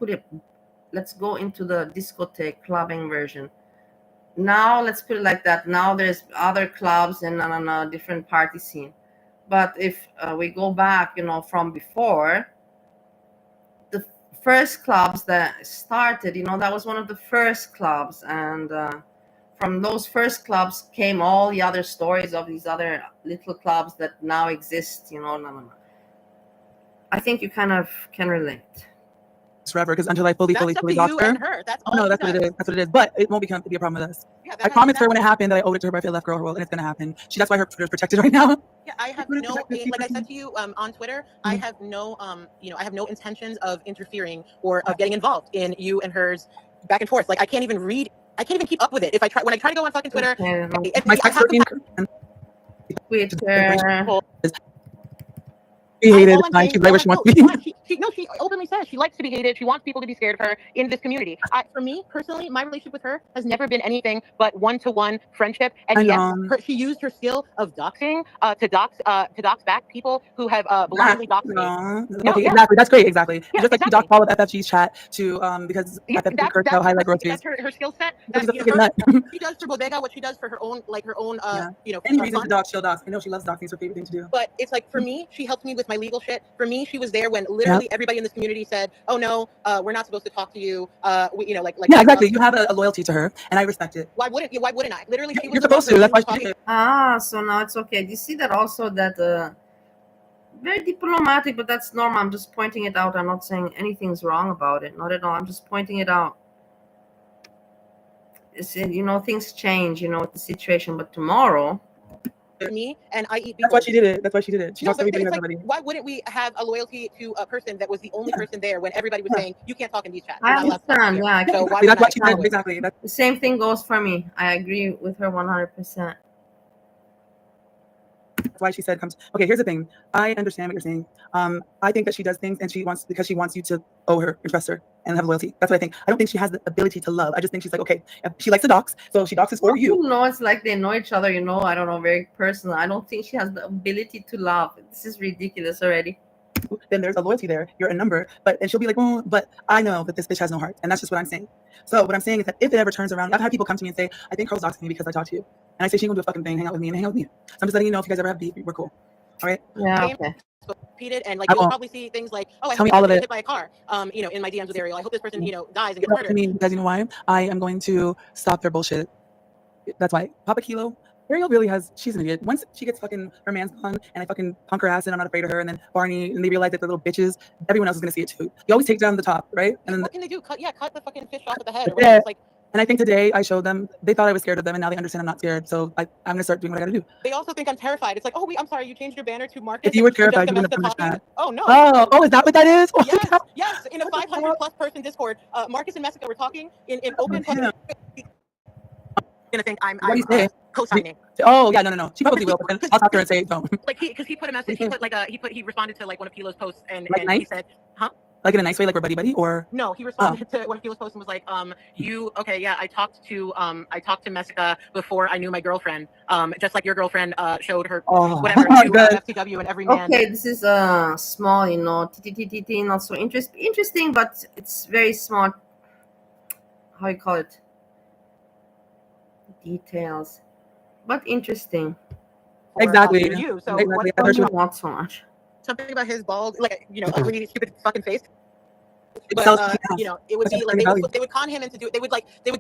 go into the discotheque clubbing version. Now let's put it like that. Now there's other clubs and on a different party scene. But if we go back, you know, from before, the first clubs that started, you know, that was one of the first clubs, and from those first clubs came all the other stories of these other little clubs that now exist, you know. No. I think you kind of can relate. Forever, because until I fully lost her. That's no, that's what it is. That's what it is. But it won't be a problem with us. Yeah, I promised her when it happened that I owed it to her by left girl, and it's gonna happen. That's why her Twitter's protected right now. Yeah, I have no, like I said to you on Twitter, I have no, you know, I have no intentions of interfering or of getting involved in you and hers back and forth. Like I can't even keep up with it. When I try to go on fucking Twitter, She hated it. She's like where she wants to be. She openly says she likes to be hated. She wants people to be scared of her in this community. For me personally, my relationship with her has never been anything but one-to-one friendship. And yes, she used her skill of doxing to dox back people who have blindly doxed me. Okay, exactly. That's great. Exactly. Yeah, just like she doxed all of FFG's chat to because FFG how highlight growth is. That's her skill set. She does for Bodega what she does for her own you know. Any reason to dox, she'll dox. I know she loves doxing. It's her favorite thing to do. But it's like for me, she helped me with my legal shit. For me, she was there when literally everybody in this community said, "Oh no, we're not supposed to talk to you." You know, like yeah, exactly. You have a loyalty to her, and I respect it. Why wouldn't I? Literally, she was you're supposed to. That's why she did it. So now it's okay. Do you see that also? That very diplomatic, but that's normal. I'm just pointing it out. I'm not saying anything's wrong about it. Not at all. I'm just pointing it out. It's, you know, things change. You know, with the situation. But tomorrow. Me and I eat. That's why she did it. She talks to everybody. Like, why wouldn't we have a loyalty to a person that was the only person there when everybody was saying you can't talk in these chats? I understand. Yeah. So why that's what she did. Exactly. The same thing goes for me. I agree with her 100%. That's why she said, okay, here's the thing. I understand what you're saying. I think that she does things and because she wants you to owe her and trust her and have loyalty. That's what I think. I don't think she has the ability to love. I just think she's like, okay, she likes to dox, so she doxes for you. No, it's like they know each other, you know, I don't know, very personal. I don't think she has the ability to love. This is ridiculous already. Then there's a loyalty there. You're a number, and she'll be like, oh, but I know that this bitch has no heart, and that's just what I'm saying. So what I'm saying is that if it ever turns around, I've had people come to me and say, I think Carl's doxing me because I talked to you, and I say she ain't gonna do a fucking thing. Hang out with me. So I'm just letting you know if you guys ever have beef, we're cool. All right? Yeah. Okay. Repeated and like you'll probably see things like, oh, I hope I get hit by a car. You know, in my DMs with Ariel, I hope this person, you know, dies and gets murdered. I mean, because you know why? I am going to stop their bullshit. That's why Papa Kilo. Ariel really she's an idiot. Once she gets fucking her man's gone and I fucking punk her ass and I'm not afraid of her, and then Barney, and they realize that they're little bitches, everyone else is gonna see it too. You always take down the top, right? And then what can they do? Cut the fucking fish off at the head. Or whatever. It's like And I think today I showed them, they thought I was scared of them, and now they understand I'm not scared. So I'm going to start doing what I got to do. They also think I'm terrified. It's like, oh, wait, I'm sorry, you changed your banner to Marcus. If you were and terrified, you Jessica wouldn't have Messica done that. talking. Oh, no. Oh, is that what that is? Oh, Yes, yes. In a 500 plus person Discord, Marcus and Messica were talking in open fucking. Gonna think I'm What do you say? co-signing. Oh yeah, no. She probably will. But I'll talk to her and say don't. Like because he put a message. He responded to like one of Kilo's posts and Like nice? He said, huh? Like in a nice way, like we're buddy or no? He responded to one of Kilo's posts and was like, I talked to Messica before I knew my girlfriend. Just like your girlfriend showed her whatever to FTW and every man. Okay, this is small, not so interesting, but it's very small. How you call it? Details, but interesting. Exactly. You so exactly. Not so much. Something about his bald, like a really stupid fucking face. But it would be like they would con him into do. They would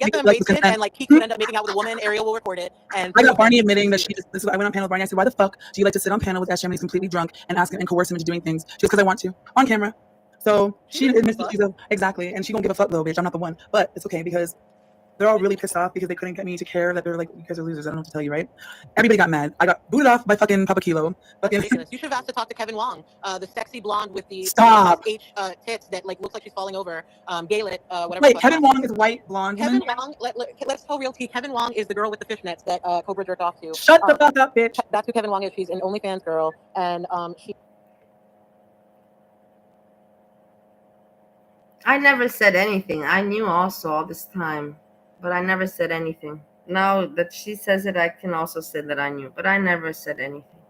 get them wasted, and like Keeks would end up making out with a woman. Ariel will record it, and I got Barney admitting that this is I went on panel with Barney. I said, why the fuck do you like to sit on panel with Ashley when he's completely drunk and ask him and coerce him into doing things just because I want to on camera? So she admits that she's exactly, and she don't give a fuck though, bitch. I'm not the one, but it's okay because they're all really pissed off because they couldn't get me to care that they're like, you guys are losers. I don't know what to tell you, right? Everybody got mad. I got booted off by fucking Papa Kilo. You should have asked to talk to Kevin Wong, the sexy blonde with the H tits that like looks like she's falling over. Galet, whatever. Wait, Kevin Wong is white blonde. Kevin Wong. Let's tell real tea. Kevin Wong is the girl with the fishnets that Cobra jerked off to. Shut the fuck up, bitch. That's who Kevin Wong is. She's an OnlyFans girl, and she. I never said anything. I knew also all this time. But I never said anything. Now that she says it, I can also say that I knew. But I never said anything.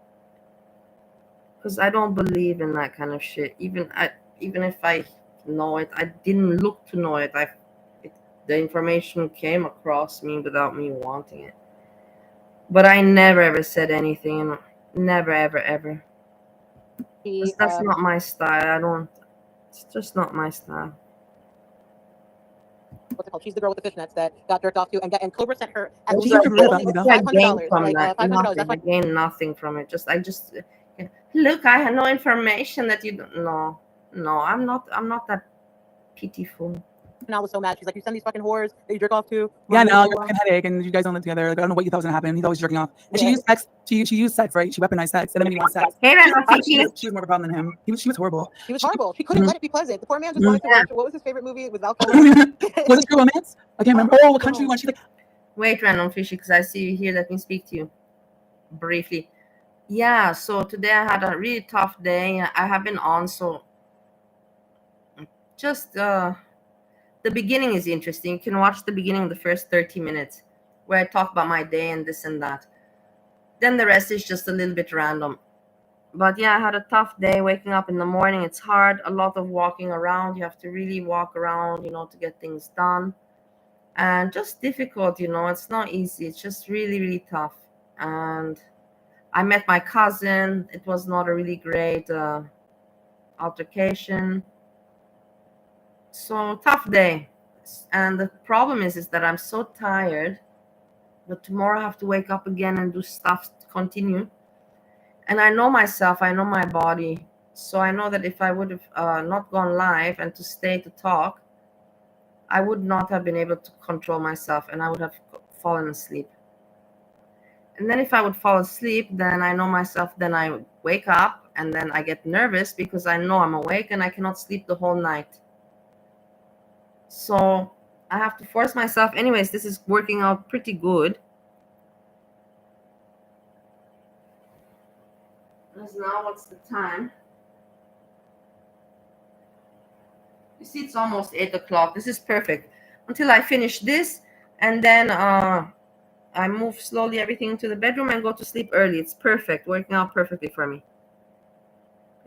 Because I don't believe in that kind of shit. Even if I know it, I didn't look to know it. The information came across me without me wanting it. But I never ever said anything. Never ever. That's not my style. It's just not my style. What's it called? She's the girl with the fishnets that got jerked off to, and Cobra sent her at $500. I gained nothing from it. I just look. I had no information that you don't know. No, I'm not that pitiful. And I was so mad. She's like, you send these fucking whores that you jerk off to. Yeah, no, you're fucking headache, and you guys don't live together. Like, I don't know what you thought was gonna happen. He's always jerking off, and she used sex. She used sex, right? She weaponized sex, and then when he wants sex, she was more of a problem than him. She was horrible. She was horrible. She couldn't let it be pleasant. The poor man just wanted to watch. What was his favorite movie with Val Kilmer? Was it True Romance? I can't remember. Oh, what country one? She's like, wait, Random Fishy, because I see you here. Let me speak to you briefly. Yeah. So today I had a really tough day. I have been on so just. The beginning is interesting. You can watch the beginning of the first 30 minutes where I talk about my day and this and that. Then the rest is just a little bit random. But yeah, I had a tough day waking up in the morning. It's hard. A lot of walking around. You have to really walk around, to get things done. And just difficult, It's not easy. It's just really, really tough. And I met my cousin. It was not a really great altercation. So tough day. And the problem is that I'm so tired, but tomorrow I have to wake up again and do stuff to continue. And I know myself, I know my body. So I know that if I would have not gone live and to stay to talk, I would not have been able to control myself and I would have fallen asleep. And then if I would fall asleep, then I know myself, then I wake up and then I get nervous because I know I'm awake and I cannot sleep the whole night. So I have to force myself. Anyways, this is working out pretty good. Because now what's the time? You see, it's almost 8 o'clock. This is perfect. Until I finish this, and then I move slowly everything to the bedroom and go to sleep early. It's perfect. Working out perfectly for me.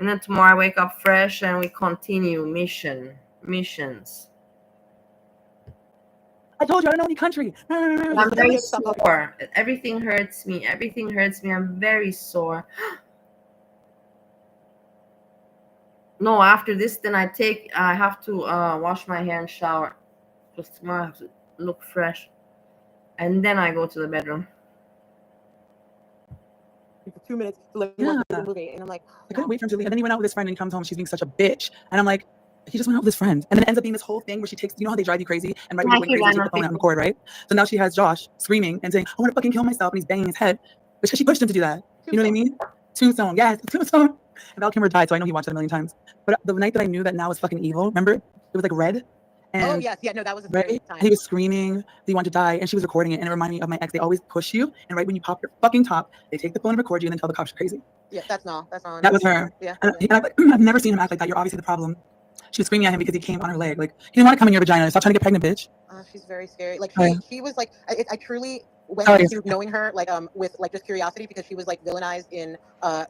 And then tomorrow I wake up fresh and we continue missions. I told you I don't know any country. I'm very sore. Everything hurts me. I'm very sore. No, after this, then I have to wash my hands, shower. Because tomorrow I have to look fresh. And then I go to the bedroom. For 2 minutes to look at the movie. And I'm like, I couldn't wait for him to leave. And then he went out with his friend and he comes home. She's being such a bitch. And I'm like, he just went out with his friend, and then it ends up being this whole thing where she takes, you know how they drive you crazy, and right when you're Thank going you, crazy, they Lana. take the phone out and record, right? So now she has Josh screaming and saying, "I want to fucking kill myself," and he's banging his head, but she pushed him to do that. You know what I mean? Tombstone, yes, Tombstone. And Val Kilmer died, so I know he watched it a million times. But the night that I knew that now was fucking evil, remember? It was like red. And, Oh yes, yeah, no, that was a scary right? time. And he was screaming that he wanted to die, and she was recording it, and it reminded me of my ex. They always push you, and right when you pop your fucking top, they take the phone and record you, and then tell the cops you're crazy. Yeah, that's no. That was her. Yeah. And I've never seen him act like that. You're obviously the problem. She was screaming at him because he came on her leg. Like, he didn't want to come in your vagina. Stop trying to get pregnant, bitch. She's very scary. Like Oh, yeah. she was like, I truly went Oh, yes. into knowing her like with like just curiosity because she was like villainized in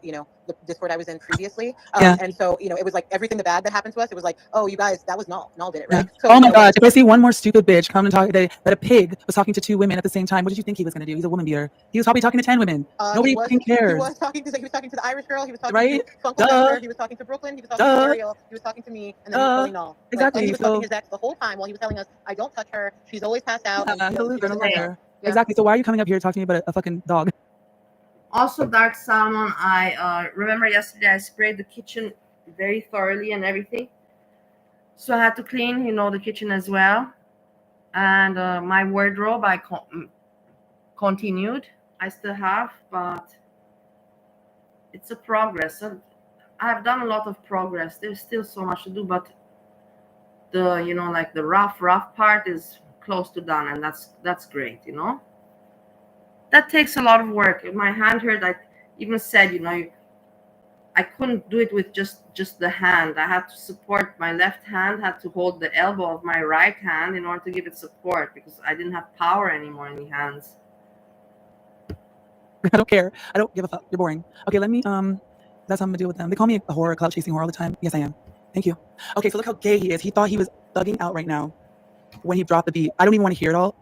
you know the Discord I was in previously. Yeah. And so you know it was like everything the bad that happened to us. It was like, oh, you guys, that was Null did it, Yeah. right? So, Oh you my know, God! If I see one more stupid bitch come and talk that a pig was talking to 2 women at the same time, what did you think he was gonna do? He's a woman beater. He was probably talking to 10 women. Nobody fucking cares. He was talking to the Irish girl. He was talking Right? to Funkle Chester. He was talking to Brooklyn. He was talking to Ariel. He was talking to me, and then he was telling Null. Like, Exactly. and he was talking his ex the whole time while he was telling us, I don't touch her. She's always passed out. And, He's a loser, no yeah. longer. Exactly. So why are you coming up here to talk to me about a fucking dog? Also, Dark Salmon, I remember yesterday I sprayed the kitchen very thoroughly and everything. So I had to clean, the kitchen as well. And my wardrobe, I continued. I still have, but it's a progress. So I have done a lot of progress. There's still so much to do, but the, like the rough part is close to done, and that's great, That takes a lot of work. My hand hurt. I even said, I couldn't do it with just the hand. I had to support my left hand, had to hold the elbow of my right hand in order to give it support because I didn't have power anymore in the hands. I don't care. I don't give a fuck. You're boring. Okay, let me that's how I'm gonna deal with them. They call me a whore, clout chasing whore all the time. Yes, I am. Thank you. Okay, so look how gay he is. He thought he was thugging out right now when he dropped the beat. I don't even want to hear it all.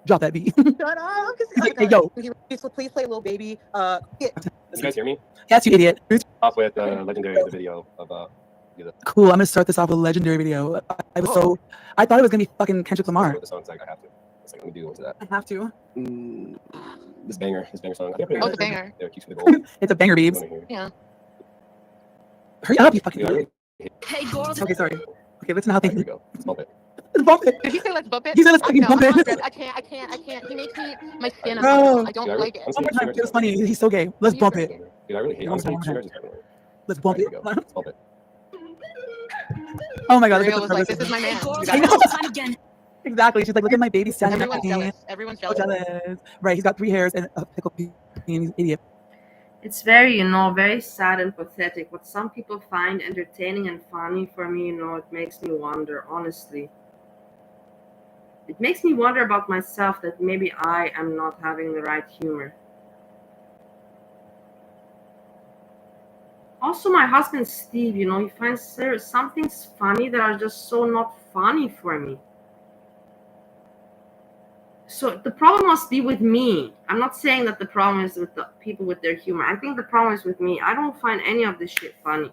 Drop that beat. Shut up. He's like, hey, yo. Please play Lil Baby. Can you guys hear me? Yes, you idiot. Off with Legendary, the video of Cool. I'm gonna start this off with a legendary video. I thought it was gonna be fucking Kendrick Lamar. The song's like I have to. It's like let me do into that. I have to. This banger song. Oh, it's a banger. There, keeps me going. It's a banger, beebs. Yeah. Hurry up, you fucking Yeah, idiot. Hey, girls. Okay, sorry. Okay, listen how There things. we go. Let's bump it. Let's bump it. Did he say let's bump it? He said let's fucking bump it. I can't. He makes me my skin No. uncomfortable. I don't like it. One more time. It was funny. He's so gay. Let's bump it. Dude, I really hate One more time. it. Let's bump it. Let's bump it. Oh my God. Ariel was like, this is my man. I know. Exactly. She's like, look at my baby standing Everyone's up. jealous. Everyone's So jealous. jealous. Right. He's got 3 hairs and a pickle pea. He's an idiot. It's very, very sad and pathetic. What some people find entertaining and funny, for me, it makes me wonder, honestly. It makes me wonder about myself that maybe I am not having the right humor. Also, my husband, Steve, he finds some things funny that are just so not funny for me. So the problem must be with me. I'm not saying that the problem is with the people with their humor. I think the problem is with me. I don't find any of this shit funny.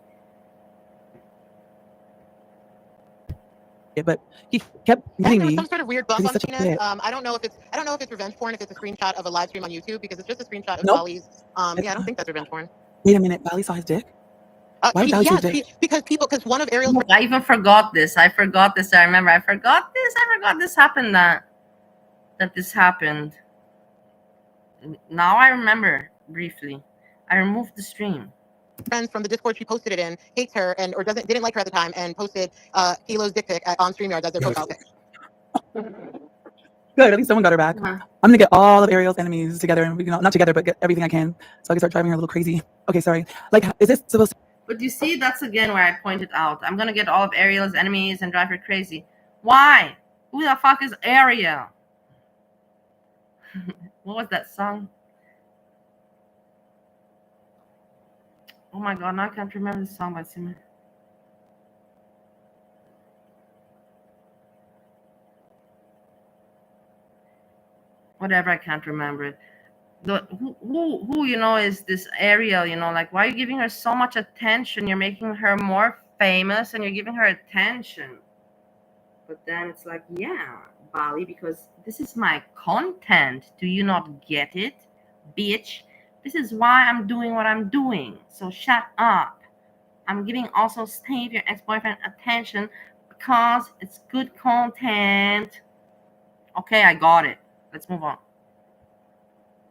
Yeah, but he kept hitting me. Some sort of weird buff He's on such a penis. bitch. I don't know if it's revenge porn, if it's a screenshot of a live stream on YouTube, because it's just a screenshot of Nope. Bali's. Yeah, I don't think that's revenge porn. Wait a minute. Bali saw his dick? Why did Bali see his dick? Because one of Ariel's. I even forgot this. I forgot this. I remember. I forgot this happened. That this happened. Now I remember briefly. I removed the stream. Friends from the Discord she posted it in hates her or didn't like her at the time and posted Kilo's dick pic on StreamYard as their profile pic. Good. At least someone got her back. I'm gonna get all of Ariel's enemies together, and we can not together, but get everything I can, so I can start driving her a little crazy. Okay, sorry. Like, is this supposed to? But you see, that's again where I pointed out. I'm gonna get all of Ariel's enemies and drive her crazy. Why? Who the fuck is Ariel? What was that song? Oh my God, now I can't remember the song by Simon. Whatever, I can't remember it. Who is this Ariel? Like, why are you giving her so much attention? You're making her more famous, and you're giving her attention. But then it's like, yeah, Bali, because this is my content. Do you not get it, bitch? This is why I'm doing what I'm doing. So shut up. I'm giving also Steve, your ex-boyfriend, attention because it's good content. Okay, I got it. Let's move on.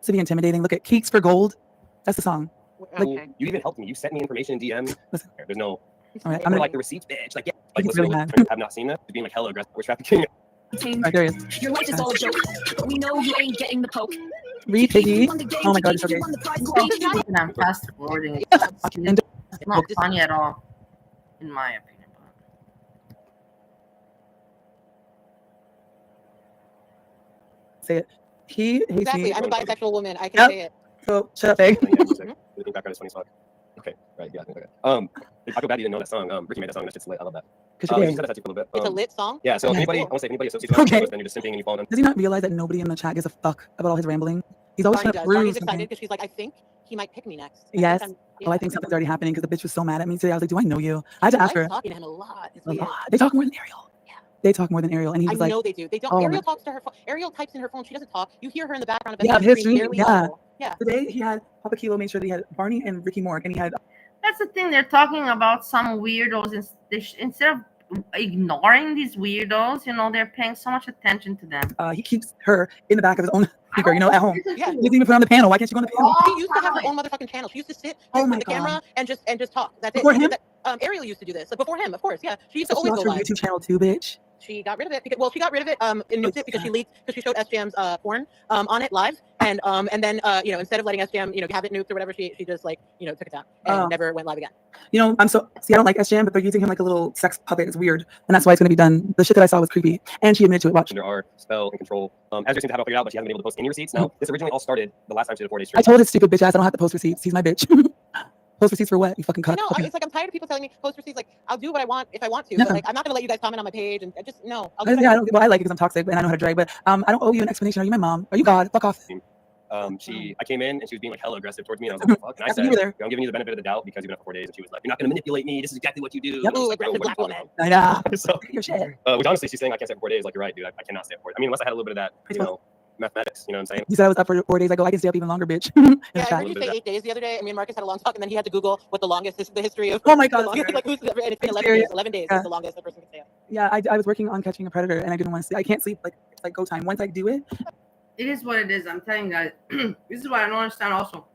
To be intimidating. Look at Keeks for Gold. That's the song. Like, you even helped me. You sent me information in DM. Listen. There's no. All right, I'm like the receipts, bitch. Like, yeah. Like, He's listen, really mad. have not seen that. Being like hella aggressive. We're trafficking. Right, there he is. Your life is all a joke. We know you ain't getting the poke. Read Piggy. Oh my god, it's so gay. I'm fast forwarding it. It's not funny at all, in my opinion. Say it. He hates Exactly. me. I'm a bisexual woman. I can Yep. say it. So shut up, Peg. The background is funny as fuck. Okay, right, yeah. Okay. I feel bad you didn't know that song. Ricky made that song. That shit's lit. I love that. Because She's gonna touch you for a little bit. It's a lit song. Yeah. So Okay. anybody, I want to say, if anybody associates with Okay. us, then you're just simping and you fall on. Does he not realize that nobody in the chat gives a fuck about all his rambling? He's always Barney trying to does. prove Barney's something. excited because she's like, I think he might pick me next. Yes. Yeah. Oh, I think something's already happening because the bitch was so mad at me today. I was like, do I know you? I had to She ask her. likes talking to him a lot. It's A weird. lot. They talk more than Ariel. Yeah. They talk more than Ariel. And he I was like, know they do. They don't. oh, Ariel my- talks to her phone. Ariel types in her phone. She doesn't talk. You hear her in the background of yeah, the his screen, stream. barely Yeah. audible. Yeah. Today he had Papa Kilo made sure that he had Barney and Ricky Morg, and he had. That's the thing. They're talking about some weirdos instead of ignoring these weirdos. You know, they're paying so much attention to them. He keeps her in the back of his own speaker, you know, at home. Yeah. He doesn't even put her on the panel. Why can't she go on the panel? She used to have her own motherfucking channel. She used to sit Oh with my the God. camera and just talk. That's Before it. him? Ariel used to do this. Like, before him, of course. Yeah. She used to So she always lost go her live. YouTube channel too, bitch. She got rid of it because, well, she got rid of it and nuked it because she leaked, because she showed SJM's porn on it live, and then you know, instead of letting SJM, you know, have it nuked or whatever, she just like, you know, took it down and never went live again. You know, I don't like SJM, but they're using him like a little sex puppet. It's weird, and that's why it's gonna be done. The shit that I saw was creepy, and she admitted to it. Watch. Under art, spell, and control. Ezra seems to have it figured out, but she hasn't been able to post any receipts. Now, this originally all started the last time she did a 4-day I stream. told his stupid bitch ass I don't have to post receipts. He's my bitch. Post receipts for what? You fucking I cunt. know. Okay. It's like I'm tired of people telling me post receipts. Like, I'll do what I want if I want to, Yeah. but like I'm not gonna let you guys comment on my page and just no. I'll do Yeah, what I I want. don't. Well, I like it because I'm toxic and I know how to drag, but I don't owe you an explanation. Are you my mom? Are you God? Fuck off. I came in and she was being like hella aggressive towards me, and I was like, fuck. And I After said, you were there. I'm giving you the benefit of the doubt because you've been up for 4 days, and she was like, you're not gonna manipulate me. This is exactly what you do. Yep. And I was Ooh, like, bro, aggressive what are black you talking woman. I know. about? So, Your shit. which honestly, she's saying I can't stay up for 4 days. Like, you're right, dude. I cannot stay up for 4 days. I mean, unless I had a little bit of that, you know, mathematics. You know what I'm saying? You said I was up for 4 days. I go, I can stay up even longer, bitch. Yeah, I heard you say 8 days the other day. I mean, Marcus had a long talk, and then he had to Google what the longest is, the history of. Oh my God, the longest, like, who's, and it's been 11 serious? days. 11 days Yeah. is the longest a person can stay up. Yeah, I was working on catching a predator and I didn't want to sleep. I can't sleep. Like, it's like go time. Once I do it, It is what it is. I'm telling you guys. This is what I don't understand also.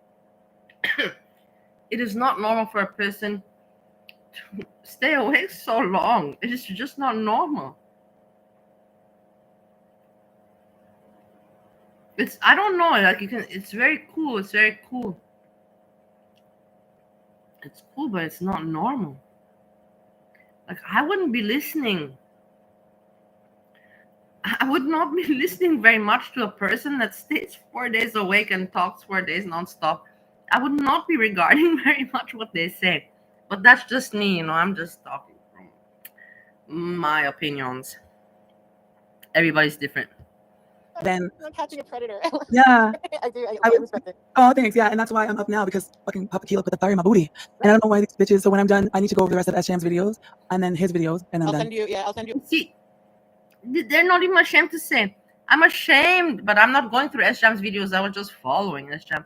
It is not normal for a person to stay awake so long. It is just not normal. I don't know, like it's very cool. It's very cool. It's cool, but it's not normal. Like, I wouldn't be listening. I would not be listening very much to a person that stays 4 days awake and talks 4 days nonstop. I would not be regarding very much what they say. But that's just me, you know, I'm just talking from my opinions. Everybody's different. then I'm catching a predator. yeah. I do. I I would- respect it. Oh, thanks. Yeah, and that's why I'm up now because fucking Papa Kilo put the fire in my booty, and I don't know why these bitches. So when I'm done, I need to go over the rest of SJM's videos and then his videos, and I'm I'll done. send you. Yeah, I'll send you. See, they're not even ashamed to say. I'm ashamed, but I'm not going through SJam's videos. I was just following SJam.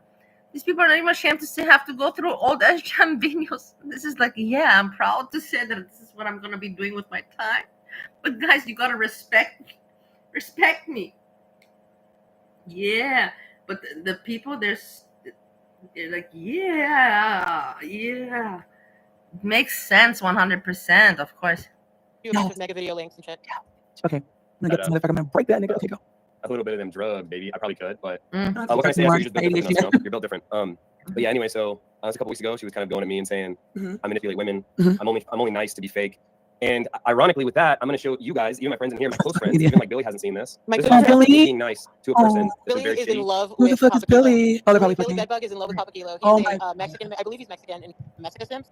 These people are not even ashamed to say have to go through all the SJam videos. This is like, yeah, I'm proud to say that this is what I'm gonna be doing with my time. But guys, you gotta respect me. Yeah, but the people they're like, yeah, makes sense 100%, of course. You a bunch of mega video links and shit. Okay, I'm gonna get this motherfucker. I'm gonna break that nigga. Okay, go. A little bit of them drugs, baby. I probably could, but Mm. what can I say? More You're just built different than us, ADHD. you know? You're built different. But yeah. Anyway, so a couple weeks ago, she was kind of going at me and saying, Mhm. "I manipulate women. Mhm. I'm only nice to be fake." And ironically, with that, I'm going to show you guys, even my friends in here, my close friends, Yeah. even like Billy hasn't seen this. My This is good just friend- me being nice to a person. Oh. This is Billy very is in shitty. love Who the with fuck is Papa Kilo. Billy? Oh, they're probably Billy fucking. Bedbug is in love with Papa Kilo. He's Oh a my- Mexican. I believe he's Mexican in Mexico Sims.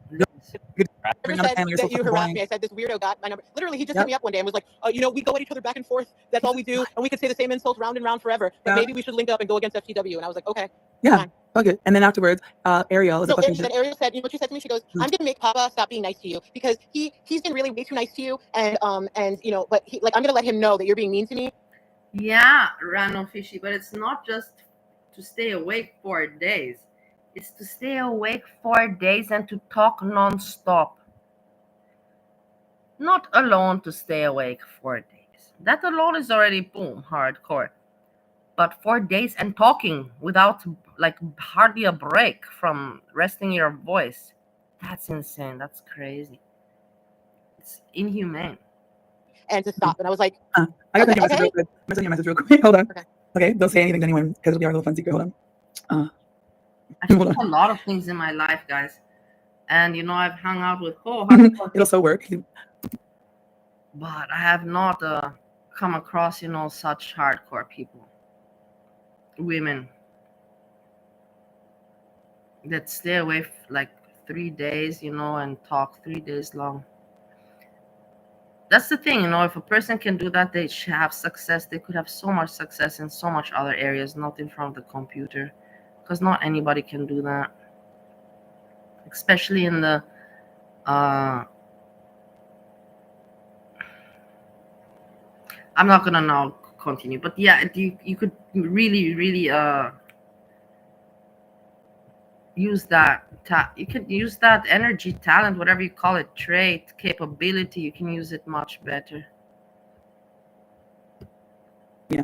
Good. I Bring never on a said family. You're that so you fucking harassed boring. me. I said this weirdo got my number. Literally, he just Yep. hit me up one day and was like, you know, we go at each other back and forth. That's all we do, and we could say the same insults round and round forever. But Yeah. maybe we should link up and go against FTW. And I was like, okay. Yeah, fine. fuck it. And then afterwards, Ariel is a No, fucking. then Ariel said, you know what she said to me? She goes, I'm gonna make Papa stop being nice to you because he's been really way too nice to you, and you know, but I'm gonna let him know that you're being mean to me. Yeah, Random Fishy, but it's not just to stay awake 4 days. is to stay awake 4 days and to talk non-stop. Not alone to stay awake 4 days. That alone is already boom, hardcore. But 4 days and talking without like hardly a break from resting your voice. That's insane. That's crazy. It's inhumane. And to stop. And I was like, I got okay, your message real quick. I'm gonna send you a message real quick. Hold on. Okay, don't say anything to anyone because it'll be our little fun secret. Hold on. I do a lot of things in my life, guys. And you know, I've hung out with it'll so work. But I have not come across, you know, such hardcore people. Women that stay away like 3 days, you know, and talk 3 days long. That's the thing, you know, if a person can do that, they should have success. They could have so much success in so much other areas, not in front of the computer, because not anybody can do that, especially in the I'm not gonna now continue, but yeah, you could really use that. You could use that energy, talent, whatever you call it, trait, capability. You can use it much better. Yeah,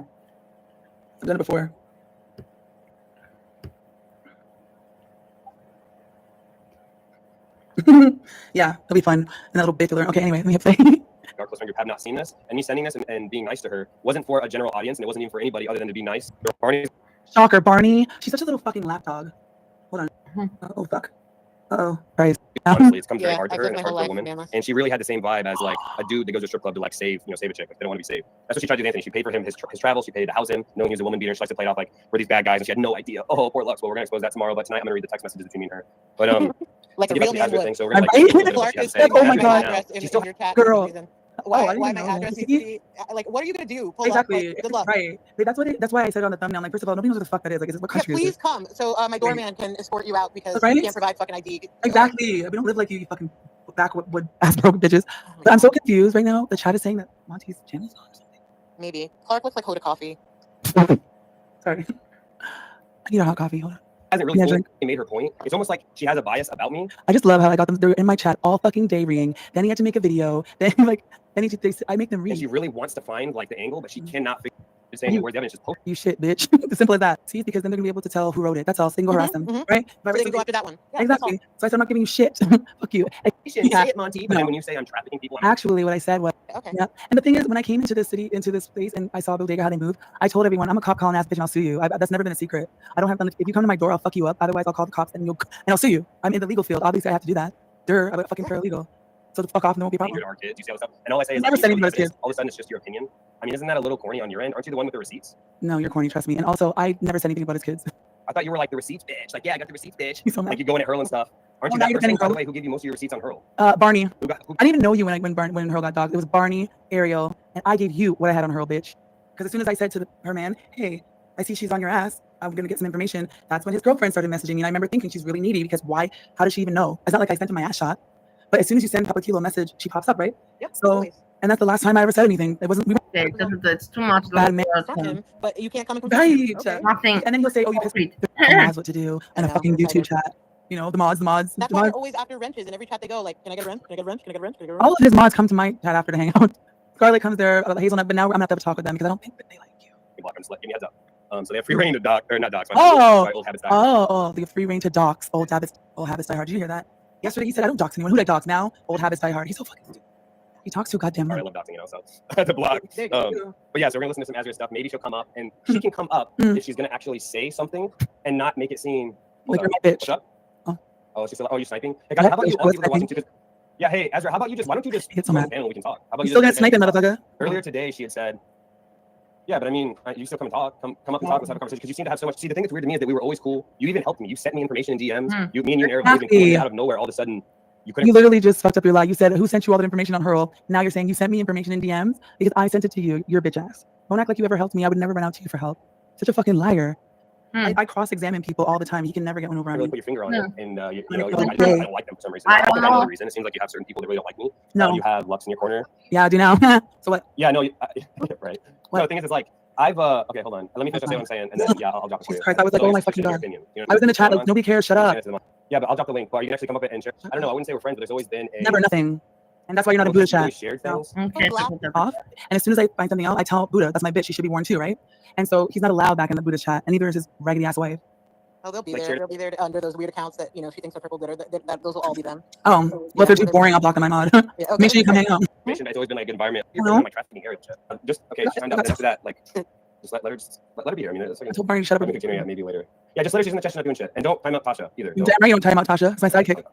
I've done it before. Yeah, it'll be fun. And that little bitch will learn. Okay, anyway, let me say. Our close friend group have not seen this, and me sending this and being nice to her wasn't for a general audience, and it wasn't even for anybody other than to be nice. Barney's Shocker, Barney. She's such a little fucking lapdog. Hold on. Oh fuck. Uh-oh. Right. Honestly, it's come very Yeah, hard to I've her, and lived it's my hard whole for a life, woman. Mama. And she really had the same vibe as like a dude that goes to a strip club to like save a chick. Like, they don't want to be saved. That's what she tried to do with Anthony. She paid for him his travel. She paid to house him, knowing he was a woman beater. She likes to play it off like we're these bad guys, and she had no idea. Oh, poor Lux. Well, we're gonna expose that tomorrow, but tonight I'm gonna read the text messages between me and her. But like a to get real back to the man Azra would. thing, so we're gonna like Right? a little bit of what Clark she has is to say. Oh my my God. address in She's still your chat. Girl. Reason. Why I didn't my know. address See? needs to be like, what are you gonna do? Pull Exactly. up? Like, good luck. Right. Like, that's why I said it on the thumbnail. Like, first of all, nobody knows what the fuck that is. Like, what Yeah, country is please this? come. So my doorman can escort you out because Right? you can't provide fucking ID. Exactly. We don't live like you fucking backwood ass broke bitches. Oh my But I'm so God. confused right now. The chat is saying that Monty's channel's on or something. Maybe. Clark looks like Hoda Coffee. Sorry. I need a hot coffee. Hold on. Hasn't really Yeah, fully drink. made her point. It's almost like she has a bias about me. I just love how I got them. They're in my chat all fucking day reading. Then he had to make a video. Then I make them And she read. really wants to find like the angle, but she cannot figure just saying where's the evidence, just poke. You shit, bitch. As simple as that. See, because then they're gonna be able to tell who wrote it. That's all. So they can go harass them, right? If I So write they can go something- after that one. Yeah, exactly. So I said I'm not giving you shit. Fuck you. Say it, Monty. But No. then when you say I'm trafficking people, I'm Actually, what I said was, Okay. yeah. And the thing is, when I came into this city, into this place, and I saw Bodega how they move, I told everyone, I'm a cop calling ass bitch, and I'll sue you. That's never been a secret. I don't have. If you come to my door, I'll fuck you up. Otherwise, I'll call the cops, and I'll sue you. I'm in the legal field. Obviously, I have to do that. I'm a fucking paralegal. So fuck off, and there won't be a problem. angry at our kids. You see all this stuff, and all I say is Never like, said you anything know, about kids. all of a sudden it's just your opinion. I mean, isn't that a little corny on your end? Aren't you the one with the receipts? No, you're corny. Trust me. And also, I never said anything about his kids. I thought you were like the receipts bitch. Like, yeah, I got the receipts bitch. He's so mad. Like, you go in at Hurl and stuff. Aren't Oh, you now that you're person, defending by the Hurl. way, who gave you most of your receipts on Hurl? Barney. Who I didn't even know you when Hurl got dogged. It was Barney, Ariel, and I gave you what I had on Hurl, bitch. Because as soon as I said to her man, hey, I see she's on your ass, I'm gonna get some information. That's when his girlfriend started messaging me. And I remember thinking she's really needy because why? How does she even know? It's not like I sent him my ass shot. But as soon as you send Papa Kilo a message, she pops up, right? Yep. So, always. and that's the last time I ever said anything. It wasn't. Okay, it's too much. Bad man. It's not him, but you can't come and confess. Right. Okay. Nothing. And then he'll say, oh, you pissed me. Mods what to do. And I a know, fucking I'm YouTube excited. chat. You know, the mods. That's the why mods. they're always after wrenches in every chat they go. Like, can I get a wrench? Can I get a wrench? Can I get a wrench? Can I get a wrench? All of his mods come to my chat after to hang out. Scarlett comes there, Hazelnut, but now I'm gonna have to talk with them because I don't think that they like you. You block them, select, give me a heads up. So they have free reign to doc, or not docs. Oh, Old habits. Die. the free reign to docs. Old habits die hard. Did you hear that? Yesterday he said I don't dox anyone. Who like docs now? Old habits die hard. He's so fucking stupid. He talks too goddamn I much. love doxing, you know, so I had to block. But yeah, so we're gonna listen to some Azra stuff. Maybe she'll come up, and she can come up if she's gonna actually say something and not make it seem Like you're my bitch. What's up? Oh. Oh, she's like, oh, you're sniping. Hey guys, how about you all What's people that are watching too? Just, yeah, hey Azra, how about you just? Why don't you just Get come some on mad. the panel and we can talk? How about You you still just got sniped, motherfucker. Earlier today, she had said, yeah, but I mean, you still come and talk. Come up and talk. Let's have a conversation. Because you seem to have so much. See, the thing that's weird to me is that we were always cool. You even helped me. You sent me information in DMs. Me and you and Eric were even cool. And then out of nowhere, all of a sudden, you couldn't. You literally just fucked up your lie. You said, who sent you all that information on Hurl? Now you're saying you sent me information in DMs because I sent it to you. You're a bitch ass. Don't act like you ever helped me. I would never run out to you for help. Such a fucking liar. I cross-examine people all the time. He can never get one over on really me. put your finger on it, and you know, Okay. I don't like them for some reason. I don't think I know know. the reason. It seems like you have certain people that really don't like me. No. You have Lux in your corner. Yeah, I do now. So what? Yeah, no, right. No, What? the thing is, it's like Okay, hold on. Let me finish what I'm saying, and then yeah, I'll drop it for you. Christ, I was like, So oh my it's fucking just your god. opinion. You know I was in the chat what's like, nobody cares, shut up. Yeah, but I'll drop the link. But you can actually come up and share. I don't know. I wouldn't say we're friends, but there's always been a Never, nothing. And that's why you're not in Buddha chat. Shared No. things. Okay. Off. And as soon as I find something else, I tell Buddha, that's my bitch, she should be warned too, right? And so he's not allowed back in the Buddha chat, and neither is his raggedy ass wife. Oh, they'll be Like there. They'll be there under those weird accounts that she thinks are purple glitter. Those will all be them. Oh, well, if they're too boring, I'll block them. I'm on. Yeah, okay. Make sure you come hang out. It's always been like good environment. Hello? My trafficking area. Just okay. She signed up. And after that, like, just let her be here. I mean, it's like, I told Barney, shut up. continue, maybe later. Yeah, just let her. She's in the chat. She's not doing shit. And don't time out Tasha either. Damn right, you don't time out Tasha. It's my sidekick.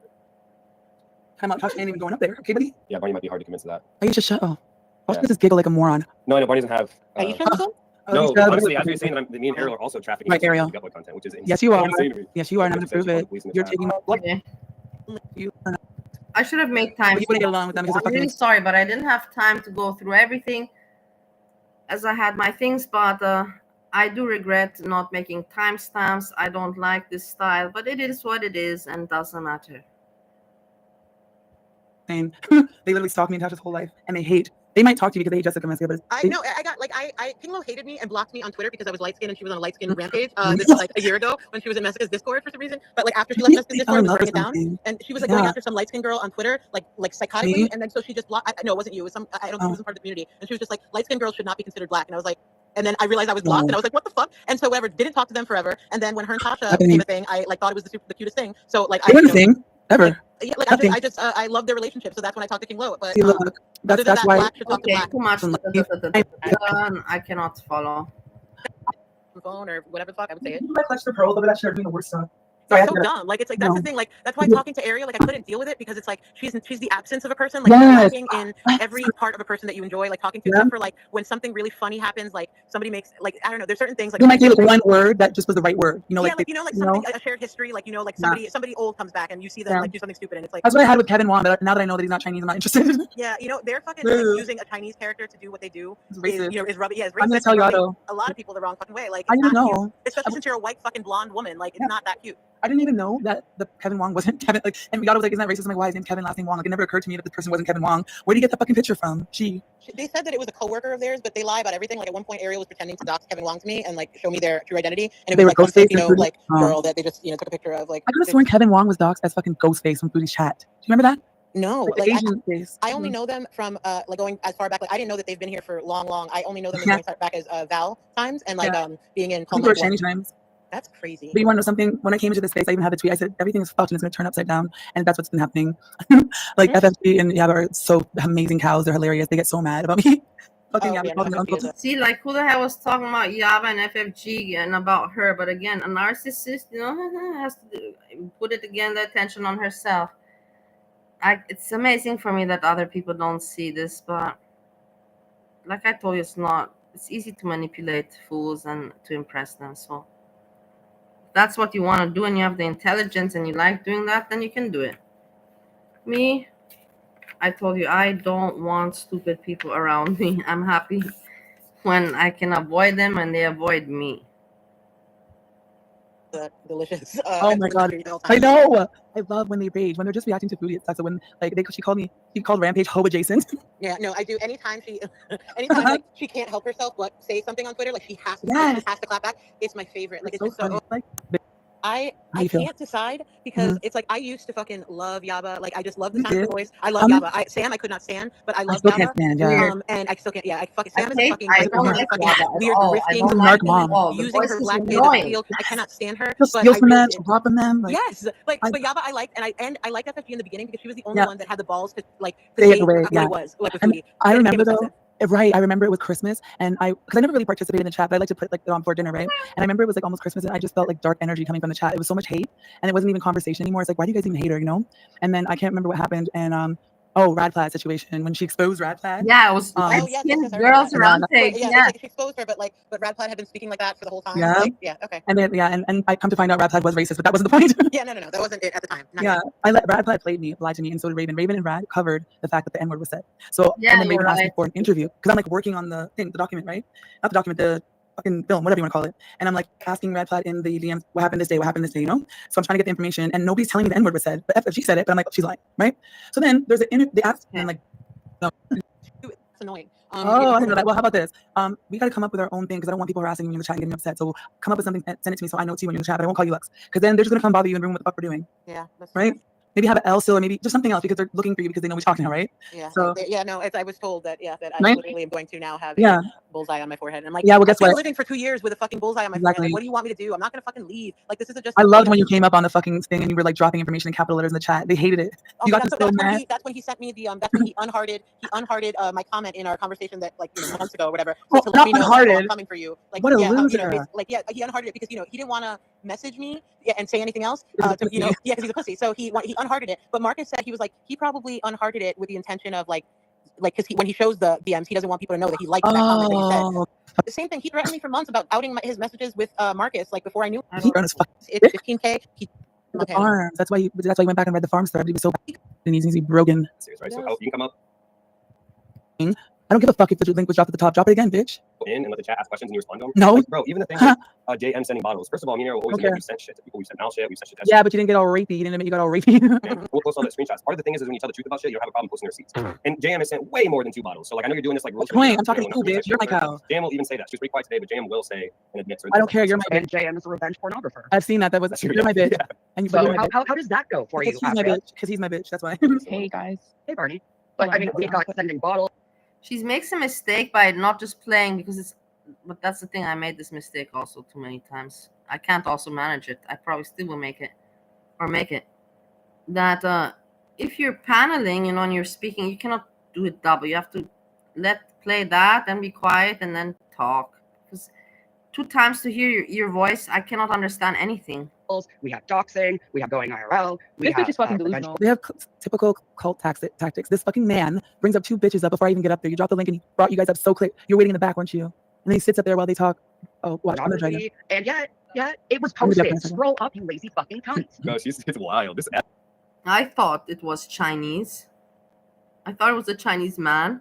Time out Tasha ain't even going up there. Okay, buddy. Yeah, Barney might be hard to convince of that. I just shut up. Watch me just giggle like a moron. No, Barney doesn't have. Are you sure? No, honestly, as you're saying that me and Ariel are also trafficking. Right, Ariel. Content, which is Yes, you are. insane to me. Yes, you are, and I'm gonna prove it. You're taking my Okay. You are not. I should have made time. You wouldn't get along with them because I'm really sorry, but I didn't have time to go through everything as I had my things. But I do regret not making timestamps. I don't like this style, but it is what it is, and doesn't matter. They literally stalk me and Tasha's whole life, and they hate. They might talk to you because they hate Jessica Meska, but I know. I got like King Lo hated me and blocked me on Twitter because I was light skinned and she was on a light skin rampage. This was like a year ago when she was in Meska's Discord for some reason. But like after she left Meska's Discord, was burning it down, and she was like going after some light skinned girl on Twitter, like psychotically, and then so she just blocked. No, it wasn't you. It was some. I don't think it was part of the community, and she was just like light skinned girls should not be considered black, and I was like. And then I realized I was blocked, and I was like, "What the fuck?" And so whatever, didn't talk to them forever. And then when her and Tasha became a thing, I like thought it was the cutest thing. So like, thing ever. Like I love their relationship, so that's when I talked to King Lo. But See, look, that's why. Black should talk to Black. Too much. I cannot follow. Phone or whatever the fuck I would say it. I clutched the pearl, but that should have been the worst stuff. It's so dumb. Like it's like that's the thing. Like that's why talking to Ariel, like I couldn't deal with it because it's like she's the absence of a person. Like lacking in every part of a person that you enjoy. Like talking to, except for like when something really funny happens, like somebody makes like I don't know. There's certain things like you might say like one word that just was the right word. You know, yeah, like something a shared history. Like like somebody old comes back and you see them like do something stupid and it's like that's what I had with Kevin Wong. But now that I know that he's not Chinese, I'm not interested. Yeah, they're fucking like, using a Chinese character to do what they do. Is rubbish. Yeah, it's racist. I'm gonna tell you though. A lot of people the wrong fucking way. Like I didn't know, especially since you're a white fucking blonde woman. Like it's not that cute. I didn't even know that the Kevin Wong wasn't Kevin. Like, and Yada was like, "Isn't that racist?" I'm like, "Why is his name Kevin, last name Wong?" Like, it never occurred to me that the person wasn't Kevin Wong. Where did you get the fucking picture from? They said that it was a coworker of theirs, but they lie about everything. Like at one point, Ariel was pretending to dox Kevin Wong to me and like show me their true identity, and it was like some Filipino girl that they just took a picture of. Like I could have sworn Kevin Wong was doxed as fucking Ghostface from Foodie's chat. Do you remember that? No, like Asian face. I only know them from like going as far back. Like I didn't know that they've been here for long. I only know them as going back as Val times and like being in times. That's crazy. But you want to know something? When I came into this space, I even had the tweet. I said, everything is fucked and it's going to turn upside down. And that's what's been happening. Like FFG and Yaba are so amazing cows. They're hilarious. They get so mad about me. See, like who the hell was talking about Yaba and FFG and about her? But again, a narcissist, has to put it again, the attention on herself. It's amazing for me that other people don't see this, but like I told you, it's easy to manipulate fools and to impress them. So that's what you want to do and you have the intelligence and you like doing that, then you can do it. Me, I told you, I don't want stupid people around me. I'm happy when I can avoid them and they avoid me. Delicious. Oh my god, I know. I love when they rage, when they're just reacting to Foodie. It's so when like she called Rampage Hope adjacent. Yeah, no, I do. Anytime like, she can't help herself but say something on Twitter, like she has to clap back. It's my favorite. Like it's just so. I can't decide because it's like I used to fucking love Yaba. Like I just love the sound of her voice. I love Yaba. Sam I could not stand, but I love Yaba. And I still can't. Yeah, I fucking Sam is fucking weird, grifting, using her black appeal. I cannot stand her. Just steal from them, dropping them. Yes, but Yaba I liked, and I liked FFG in the beginning because she was the only one that had the balls to say what it was. I remember though. Right, I remember it was Christmas, and because I never really participated in the chat, but I like to put like it on for dinner, right? And I remember it was like almost Christmas, and I just felt like dark energy coming from the chat. It was so much hate, and it wasn't even conversation anymore. It's like, why do you guys even hate her, And then I can't remember what happened, and Radplaid situation when she exposed Radplaid. Yeah, it was girls rampage. Yeah, she exposed her, but Radplaid had been speaking like that for the whole time. Yeah, okay. And then and I come to find out Radplaid was racist, but that wasn't the point. No, that wasn't it at the time. I let Radplaid lied to me, and so did Raven. Raven and Rad covered the fact that the N-word was said. So and then Raven asked me for an interview because I'm like working on the document, right? Not the document, the fucking film, whatever you want to call it. And I'm like asking Radplaid in the DMs, what happened this day, So I'm trying to get the information, and nobody's telling me the N-word was said, but FFG said it, but I'm like, she's lying, right? So then they asked him like, no. It's annoying. Oh, I didn't know that. Well, how about this? We gotta come up with our own thing because I don't want people harassing me in the chat and getting upset. So come up with something and send it to me so I know it's you when you're in the chat, but I won't call you Lux. Because then they're just gonna come bother you in the room what the fuck we're doing. Yeah, that's right? true. Maybe have an L still or maybe just something else because they're looking for you because they know we're talking now, right? Yeah. So No, I was told that that I right? literally am going to now have Yeah. a bullseye on my forehead. And I'm like, Yeah, well, I've guess been what? living for 2 years with a fucking bullseye on my forehead. Exactly. Like, what do you want me to do? I'm not gonna fucking leave. Like, this is just. I loved when you came up on the fucking thing and you were like dropping information in capital letters in the chat. They hated it. Oh You my got God, them so so mad. that's when he sent me the that's when he unhearted my comment in our conversation that months ago or whatever Oh, to let not me know like, oh, I'm unhearted. coming for you. Like What a yeah, loser. he unhearted it because he didn't want to message me and say anything else He's a to pussy. because he's a pussy. So he unhearted it. But Marcus said he was like he probably unhearted it with the intention of like because when he shows the DMs, he doesn't want people to know that he liked that comment that you said. Oh, The same thing. He threatened me for months about outing his messages with Marcus. Like before I knew he earned his fucking it's 15K. the farms. That's why he went back and read the farm stuff. He was so and he's broken. Serious, right? So how you can come up I don't give a fuck if the link was dropped at the top. Drop it again, bitch. in and let the chat ask questions and you respond to them. No. Like, bro, even the thing with JM sending bottles. First of all, me and Nero always Okay. we sent shit to people. We sent Mal shit. We sent shit to Yeah, but you didn't get all rapey. You didn't admit you got all rapey. We'll post all the screenshots. Part of the thing is when you tell the truth about shit, you don't have a problem posting receipts. And JM has sent way more than 2 bottles. So like I know you're doing this like real Wait, I'm talking to you, bitch. You're my cow. JM will even say that. She's pretty quiet today, but JM will say and admit certain I don't things care. like You're that. my And JM is a revenge pornographer. I've seen that. That was you're my bitch. Yeah. And you So you're my bitch. how does that go for you? Because he's my bitch. Because he's my bitch. That's why. Hey guys. Hey Barney. But I mean, we got sending bottles. She makes a mistake by not just playing but that's the thing. I made this mistake also too many times. I can't also manage it. I probably still will make it. That if you're paneling, and you're speaking, you cannot do it double. You have to play that and be quiet and then talk. Because 2 times to hear your voice, I cannot understand anything. We have doxing. We have going IRL. We This have bitch is fucking delusional. They have typical cult tactics. This fucking man brings up 2 bitches up before I even get up there. You drop the link and he brought you guys up so quick. You're waiting in the back, weren't you? And then he sits up there while they talk. Oh, watch. I'm gonna try to. And yet, it was I'm gonna posted. get Scroll up, you lazy fucking cunt. No, it's wild. This app. I thought it was Chinese. I thought it was a Chinese man.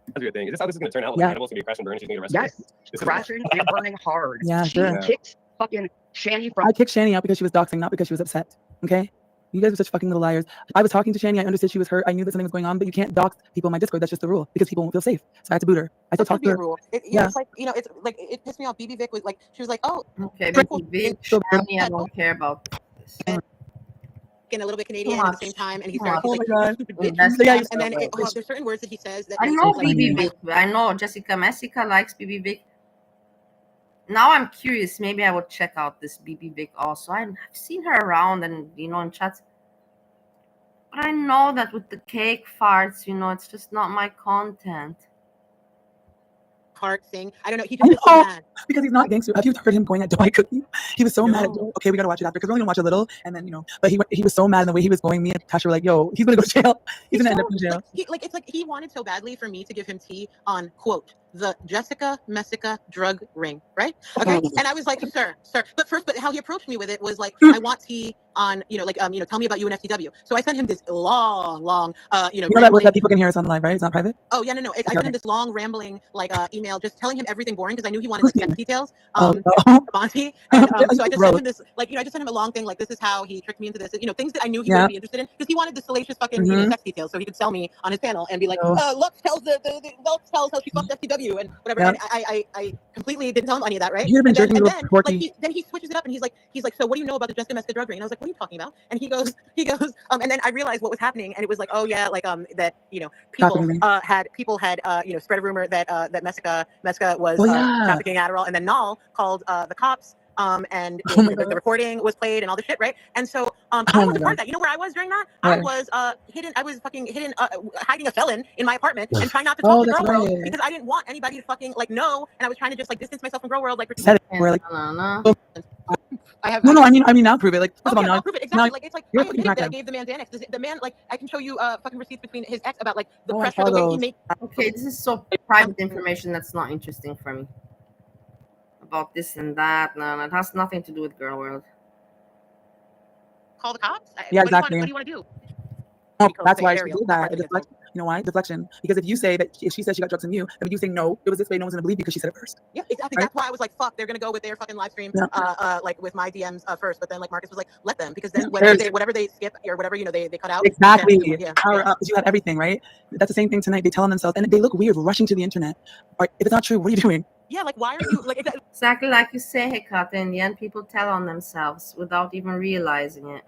That's a good thing. Is this how this is going to turn out? Like, Yeah. Hannibal's going to be a crash and burn. She's going to get arrested. Yes, crashing and burning hard. Yeah, She sure. kicked fucking Shani from. I kicked Shani out because she was doxing, not because she was upset. Okay? You guys are such fucking little liars. I was talking to Shani. I understood she was hurt. I knew that something was going on, but you can't dox people in my Discord. That's just the rule because people won't feel safe. So I had to boot her. I still That talk should be to a her. rule. Yeah. It's like it's like it pissed me off. BB Vic was like she was like, oh, Okay, Rick but will- big So- Shani, I don't care about this. and a little bit Canadian Too at the same much. time, and he Too started. much. He's Oh like, my "You stupid God. bitch." That's Yeah, And then so bad. there's certain words that he says that I make know me, like, BB Vic. I know Jessica Messica likes BB Vic. Now I'm curious. Maybe I would check out this BB Vic also. I've seen her around and in chats. But I know that with the cake farts, it's just not my content. heart thing. I don't know. He I just gets so know, mad. because he's not gangster. Have you heard him going at Dwight Cookie? He was so mad at No. Okay, we gotta watch it after because we're only gonna watch a little, and then but he was so mad in the way he was going. Me and Tasha were like, "Yo, he's gonna go to jail. He's gonna end up in jail." It's like he wanted so badly for me to give him tea on quote the Jessica Messica drug ring, right? Okay, and I was like, sir, but how he approached me with it was like, I want tea on tell me about you and FTW. So I sent him this long You know that people can hear us on live, right? It's not private. Oh yeah, no. I sent him this long rambling email, just telling him everything boring because I knew he wanted sex details. Monty, and so I just sent him this I just sent him a long thing like this is how he tricked me into this. Things that I knew he wouldn't be interested in because he wanted the salacious fucking sex details so he could sell me on his panel and be like, Lux tells Lux tells how she fucked FTW and whatever. Yeah. And I completely didn't tell him any of that, right? You've been And then, jerking and little then quirky. then he switches it up and he's like, so what do you know about the Jessica Messica drug ring? And I was like, what are you talking about? And he goes, and then I realized what was happening and it was like, oh yeah, like that people had spread a rumor that that Messica was trafficking Adderall, and then Nall called the cops. And the recording was played and all the shit, right? And so I wasn't part of that. You know where I was during that? I was hidden, hiding a felon in my apartment and trying not to talk to Girl World because I didn't want anybody to fucking know, and I was trying to just distance myself from Girl World. I have no. I mean, now prove it. Like, first of all, I'll prove it exactly. Now, It's like you're I admitted that I crackhead. gave the man Xanax. The man, I can show you fucking receipts between his ex about the I pressure, saw the way he those. made. Okay, this is so private information that's not interesting for me. About this and that. No, it has nothing to do with Girl World. Call the cops. Yeah, exactly. What do you want to do? Oh, that's why she did that. You know why? Deflection. Because if you say that if she says she got drugs from you, then you say no, it was this way, no one's gonna believe you because she said it first. Yeah, exactly. Right? That's why I was like, fuck, they're gonna go with their fucking live stream, Yeah. like with my DMs first. But then like Marcus was like, let them, because then There's- whatever they skip or whatever they cut out. Exactly. then, yeah, Power up, 'cause you had everything, right? That's the same thing tonight. They tell on themselves, and they look weird rushing to the internet. Or if it's not true, what are you doing? Yeah, like why are you like Exactly like you say, Hekate. In the end, people tell on themselves without even realizing it.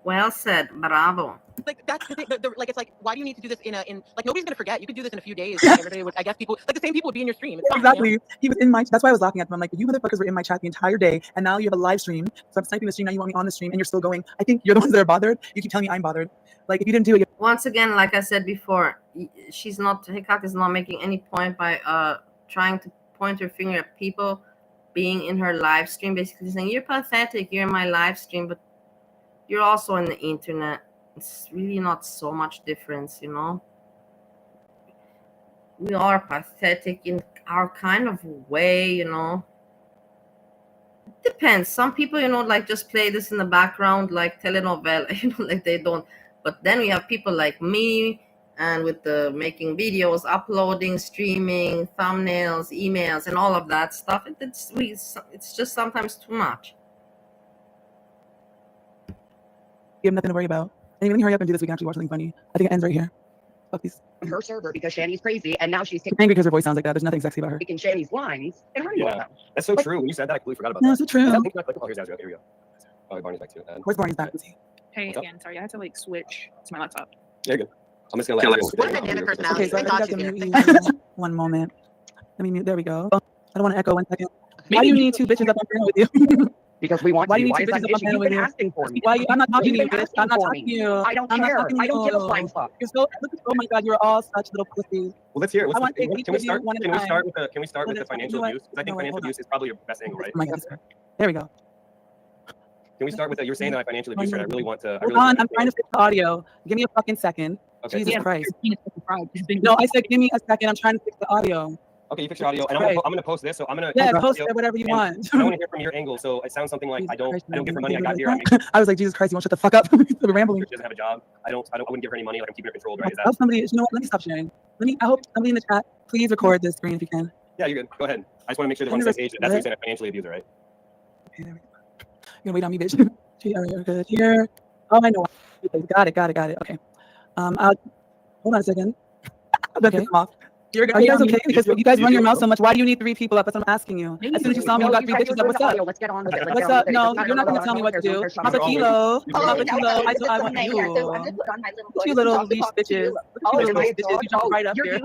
Well said, bravo. like that's the thing. Like it's like, why do you need to do this in like nobody's gonna forget. You could do this in a few days. Like, everybody would, I guess people like the same people would be in your stream. It's fine, Exactly. you know? He was in my. That's why I was laughing at him. I'm like, you motherfuckers were in my chat the entire day, and now you have a live stream. So I'm sniping the stream. Now you want me on the stream, and you're still going. I think you're the ones that are bothered. You keep telling me I'm bothered. Like if you didn't do it. Once again, like I said before, Hekate is not making any point by trying to point her finger at people being in her live stream, basically saying you're pathetic, you're in my live stream, but you're also on the internet. It's really not so much difference, you know. We are pathetic in our kind of way, you know. It depends. Some people, you know, like just play this in the background like telenovela, you know, like they don't. But then we have people like me, and with the making videos, uploading, streaming, thumbnails, emails, and all of that stuff. It's just sometimes too much. You have nothing to worry about. And even hurry up and do this. We can actually watch something funny. I think it ends right here. Fuck these. Her server because Shani's crazy, and now she's I'm angry because her voice sounds like that. There's nothing sexy about her. taking Shani's lines and hurting Yeah, that's so true. When you said that, I completely forgot about No, that. it's so true. I think oh, here's Azrael. Here we go. Oh, Barney's back too. Where's Barney's back? Hey, What's up? again, sorry, I had to like switch to my laptop. Yeah, you're good. I'm just gonna let you What a dynamic personality. Okay, so I Thank God think I she's have to here. mute you. One moment. Let me mute. There we go. I don't want to echo 1 second. Why do you need 2 bitches up on panel with you? because we want Why to. do you Why need is 2 that bitches an up on issue? panel You've with been you? asking for me. Why? I'm not talking to You've you, been bitch. asking I'm not for talking me. to you. I don't I'm not care. talking to I don't give a you. flying fuck. You're so. Oh my God, you're all such little pussies. Well, let's hear it. I want to take Can each we of you start? one at a Can we time. start with the? Can we start with One the at a time. financial You know what? abuse? Because I think No, wait, financial hold on. abuse is probably your best angle, right? Oh my God. There we go. Can we start with you were saying that I financially abused her. I really want to. I Hold really want on, I'm trying to fix the audio. Give me a fucking second. Okay, Jesus cool. Christ. No, I said give me a second. I'm trying to fix the audio. Okay, you fix your audio, and Right. I'm gonna post this. So I'm gonna Yeah, the post audio, it, whatever you and want. I want to hear from your angle. So it sounds something like I don't give her money. I got here. I make I was like, Jesus Christ, you won't shut the fuck up. We're rambling. She doesn't have a job. I wouldn't give her any money. Like I'm keeping her controlled, right? Is I hope that? somebody, you know what? Let me stop sharing. I hope somebody in the chat, please record this screen if you can. Yeah, you're good. Go ahead. I just want to make sure that we're on the same page. That's what you said. I financially abuse her, right? Okay, there we go. You're gonna wait on me, bitch. You're good here. Oh, I know. Got it. Okay. Hold on a second. Okay. Off. Are you guys okay? Because you guys run your mouth so much. Why do you need 3 people up? That's what I'm asking you. As soon as you saw me, you got 3 bitches up. What's up? Let's get on with it. What's up? No, you're not gonna tell me what to do. Papa Kilo. Papa Kilo. I want you. You little leash bitches. You little leash bitches. You jump right up here.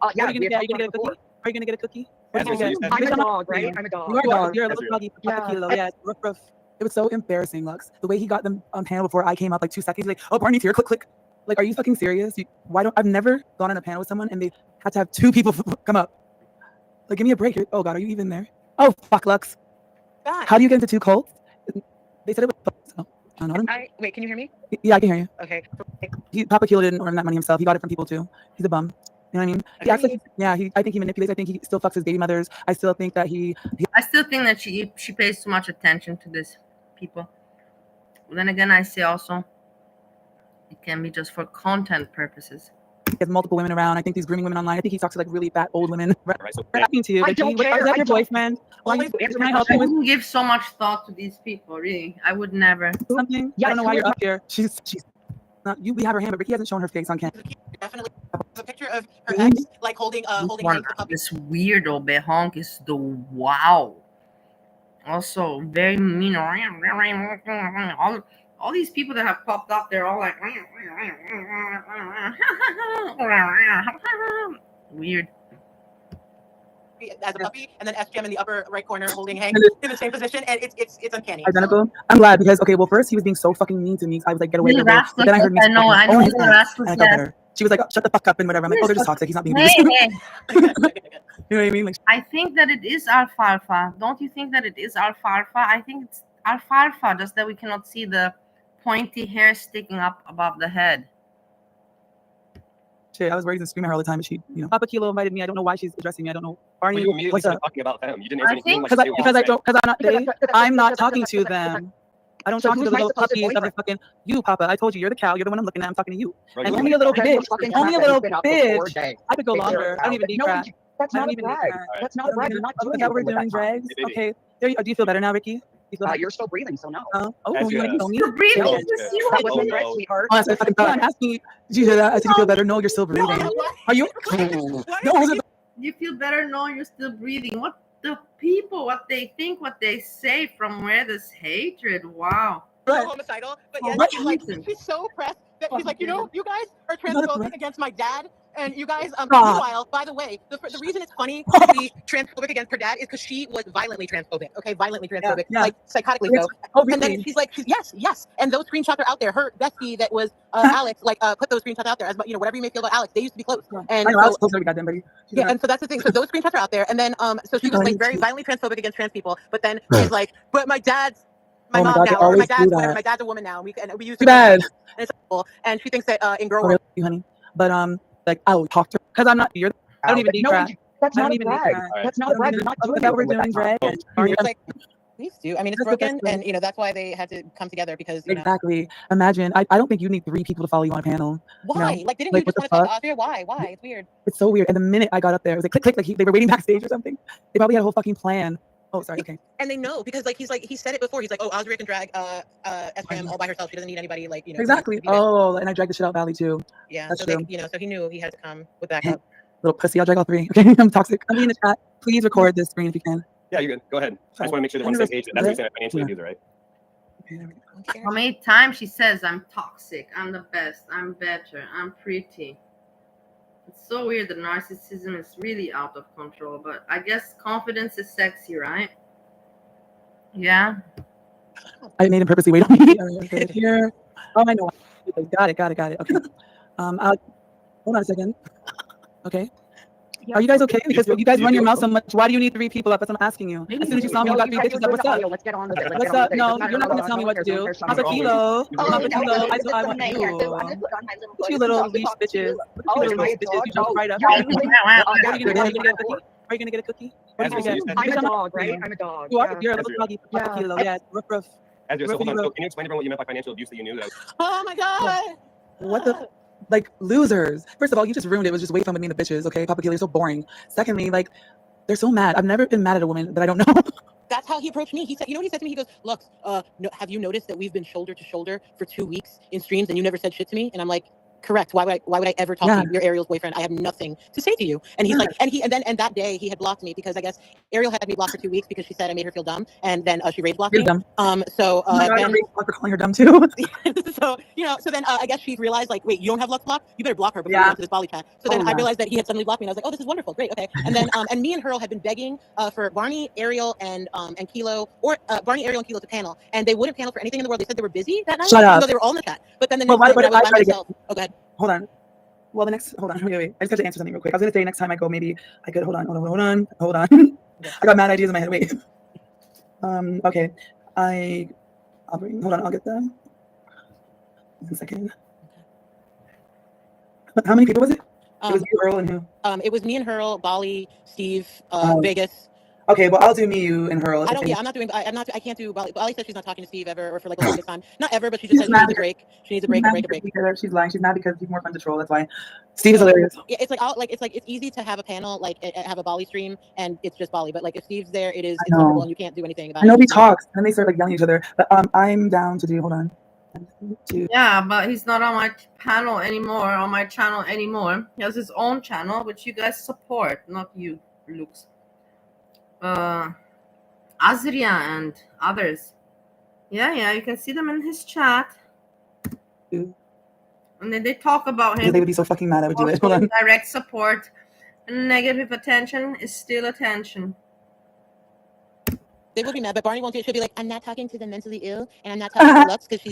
Are you gonna get a cookie? Are you gonna get a cookie? What are you gonna get? I'm a dog, right? I'm a dog. You're a dog. You're a little doggy. Papa Kilo. Yes. Ruff, ruff. It was so embarrassing, Lux. The way he got them on panel before I came up, like 2 seconds. He's like, oh, Barney's here. Click, click. Like, are you fucking serious? I've never gone on a panel with someone and they had to have 2 people come up. Like, give me a break. Oh God, are you even there? Oh, fuck, Lux. God. How do you get into 2 cults? They said it was. So, I don't know. Wait, can you hear me? Yeah, I can hear you. Okay. Papa Kilo didn't earn that money himself. He got it from people too. He's a bum. You know what I mean? He acts like, I think he manipulates. I think he still fucks his baby mothers. I still think that I still think that she pays too much attention to this people. But then again, I say also it can be just for content purposes. He has multiple women around. I think he's grooming women online. I think he talks to like really fat old women. Right, so We're talking to you. I Like, don't is care. that your boyfriend? Can I help I you with wouldn't give so much thought to these people, really. I would never. something? I don't know why you're up here. She's not you. We have her hand, but Ricky hasn't shown her face on camera. Definitely. A picture of her ex, like holding hands to puppy. This weirdo Behonk is the wow. Also very mean. All these people that have popped up, they're all like weird. As a puppy, and then SGM in the upper right corner holding Hank in the same position, and it's uncanny. Identical. I'm glad because first he was being so fucking mean to me. I was like, get away. But then I heard me. I know. His ass, and I felt better. She was like, shut the fuck up and whatever. I'm like, oh, they're just toxic. He's not being mean. Hey. You know what I mean? Like, I think that it is alfalfa. Don't you think that it is alfalfa? I think it's alfalfa, just that we cannot see the pointy hair sticking up above the head. shit, I was ready to scream at her all the time, but she, Papa Kilo invited me. I don't know why she's addressing me. I don't know. Barney, you immediately what's started up? talking about them. You didn't answer anything. Because I'm not talking to them. I don't So talk to who's the my little supposed puppies of the boyfriend? fucking you, Papa. I told you, you're the cow. You're the one I'm looking at. I'm talking to you. Right, And you only a little Because your bitch. fucking Only a cat little has been up for 4 bitch. days. I could go Take care of longer. the I don't cow. even But need no, crap. that's I not don't a even need brag. crap. That's not I a don't brag. need You're it. not Oh, doing is that what we're anything with doing, that cow. Dregs? Okay. There you, do you feel better now, Ricky? You feel You're still breathing, so no. oh, you want to tell me? Still breathing? Okay. Just see That what was you a threat, sweetheart. Oh, I fucking thought. Ask me. Did you hear that? I said you feel better. No, you're still breathing. Are you? No, was it? You feel better knowing you're still breathing. What the people, what they think, what they say from where this hatred. Wow. So homicidal, but yeah, What she's like, reason? she's so pressed that she's like, you know, you guys are Not a transphobic threat. against my dad, and you guys. Stop. Meanwhile, by the way, the reason it's funny to be transphobic against her dad is because she was violently transphobic. Okay, violently transphobic, Yeah. like psychotically so. Oh, And then really? she's like, yes, and those screenshots are out there. Her bestie that was Alex, like, put those screenshots out there. As you know, whatever you may feel about Alex, they used to be close. And I know, so, Alex close every goddamn buddy. She's yeah, not- and so that's the thing. So those screenshots are out there, and then so she was like very violently transphobic against trans people. But then she's like, but my dad's my Oh my mom God, they now, or my always do dad's whatever. that. My dad's a woman now, and we use Too the same bad. names, and it's cool. And she thinks that in girl Oh, world. really, honey? But like I'll talk to her because I'm not. You're. I don't even need No, crap. that's I not don't a even need brag. crap. That's not a brag. You're not Oh, doing is that what we're anything with doing, that cow. Greg? It's like we used to. I mean, it's That's broken, good. and you know that's why they had to come together because you know. Exactly. Imagine. I don't think you need 3 people to follow you on a panel. Why? You know? Like, didn't Like, you just what want the to talk to fuck? Austria? Why? It's weird. It's so weird. And the minute I got up there, it was like click, click, like they were waiting backstage or something. They probably had a whole fucking plan. Oh, sorry. Okay. And they know because like he said it before. He's like, oh, Austria can drag SRM all by herself. She doesn't need anybody like you know. Exactly. To be there. Oh, and I dragged the shit out Valley too. Yeah. That's So true. they, you know, so he knew he had to come with backup. Little pussy. I'll drag all 3. Okay. I'm toxic. I'll be in the chat. Please record this screen if you can. Yeah, you're good. Go ahead. I just want to make sure they're on the same page. That's what you're saying. Financially abuser, right? How many times she says I'm toxic, I'm the best, I'm better, I'm pretty. It's so weird that narcissism is really out of control, but I guess confidence is sexy, right? Yeah. I made him purposely wait on me. Here. Oh, I know. Got it. Okay. Hold on a second. Okay. Are you guys okay? Because you guys run your mouth so much. Why do you need 3 people up? That's what I'm asking you. As soon as you saw me, you got 3 bitches up. What's up? Let's get on with it. What's up? No, you're not going to tell me what to do. Papa Kilo. Papa Kilo. I want you. You little leash bitches. You little leash bitches. You jump right up. Are you going to get a cookie? Are you going to get a cookie? What are you going to get? I'm a dog, right? I'm a dog. You are. You're a little doggy. Papa Kilo. Yes. Roof. Andrew, so hold on. So can you explain to everyone what you meant by financial abuse that you knew? That Oh my God. What the? Like, losers. First of all, you just ruined it. It was just way fun with me and the bitches, okay? Papa Kilo, you're so boring. Secondly, like, they're so mad. I've never been mad at a woman that I don't know. That's how he approached me. He said, you know what he said to me? He goes, look, no, have you noticed that we've been shoulder to shoulder for 2 weeks in streams and you never said shit to me? And I'm like, correct. Why would I ever talk to you? You're Ariel's boyfriend. I have nothing to say to you. And he's like, and that day he had blocked me because I guess Ariel had me blocked for 2 weeks because she said I made her feel dumb, and then she rage blocked me. Dumb. So then for calling her dumb too. so you know, so then I guess she realized like, wait, you don't have Lux block? You better block her before we go to this volley chat. So then I realized that he had suddenly blocked me, and I was like, oh, this is wonderful, great, okay. And then and me and Hurl had been begging for Barney, Ariel, and Kilo, or Barney, Ariel, and Kilo to panel, and they wouldn't panel for anything in the world. They said they were busy that night, Shut up. even though they were all in the chat. But then the next night when I was by myself, oh, go ahead. Hold on. Well, the next, hold on, wait. I just have to answer something real quick. I was gonna say next time I go, maybe I could, hold on. I got mad ideas in my head, wait. Okay, I'll get them. 1 second. How many people was it? It was you, Earl, and who? It was me and Hurl, Bali, Steve, Vegas. Okay, well, I'll do me, you, and Hurl. I can't do Bali. Bali says she's not talking to Steve ever, or for like a long time. Not ever, but she just says she needs a break. She needs a break. She's lying. She's not because he's more fun to troll. That's why. Steve is hilarious. Yeah, it's easy to have a panel, like have a Bali stream, and it's just Bali. But like if Steve's there, it's horrible, and you can't do anything about it. Nobody talks, and then they start like yelling at each other. But I'm down to do. Hold on. Yeah, but he's not on my panel anymore, on my channel anymore. He has his own channel, which you guys support, not you, Lux. Azria and others. Yeah, you can see them in his chat. And then they talk about him. They would be so fucking mad I would do it. Hold on. Direct support and negative attention is still attention. They will be mad, but Barney won't do it. She'll be like, I'm not talking to the mentally ill, and I'm not talking to Lux because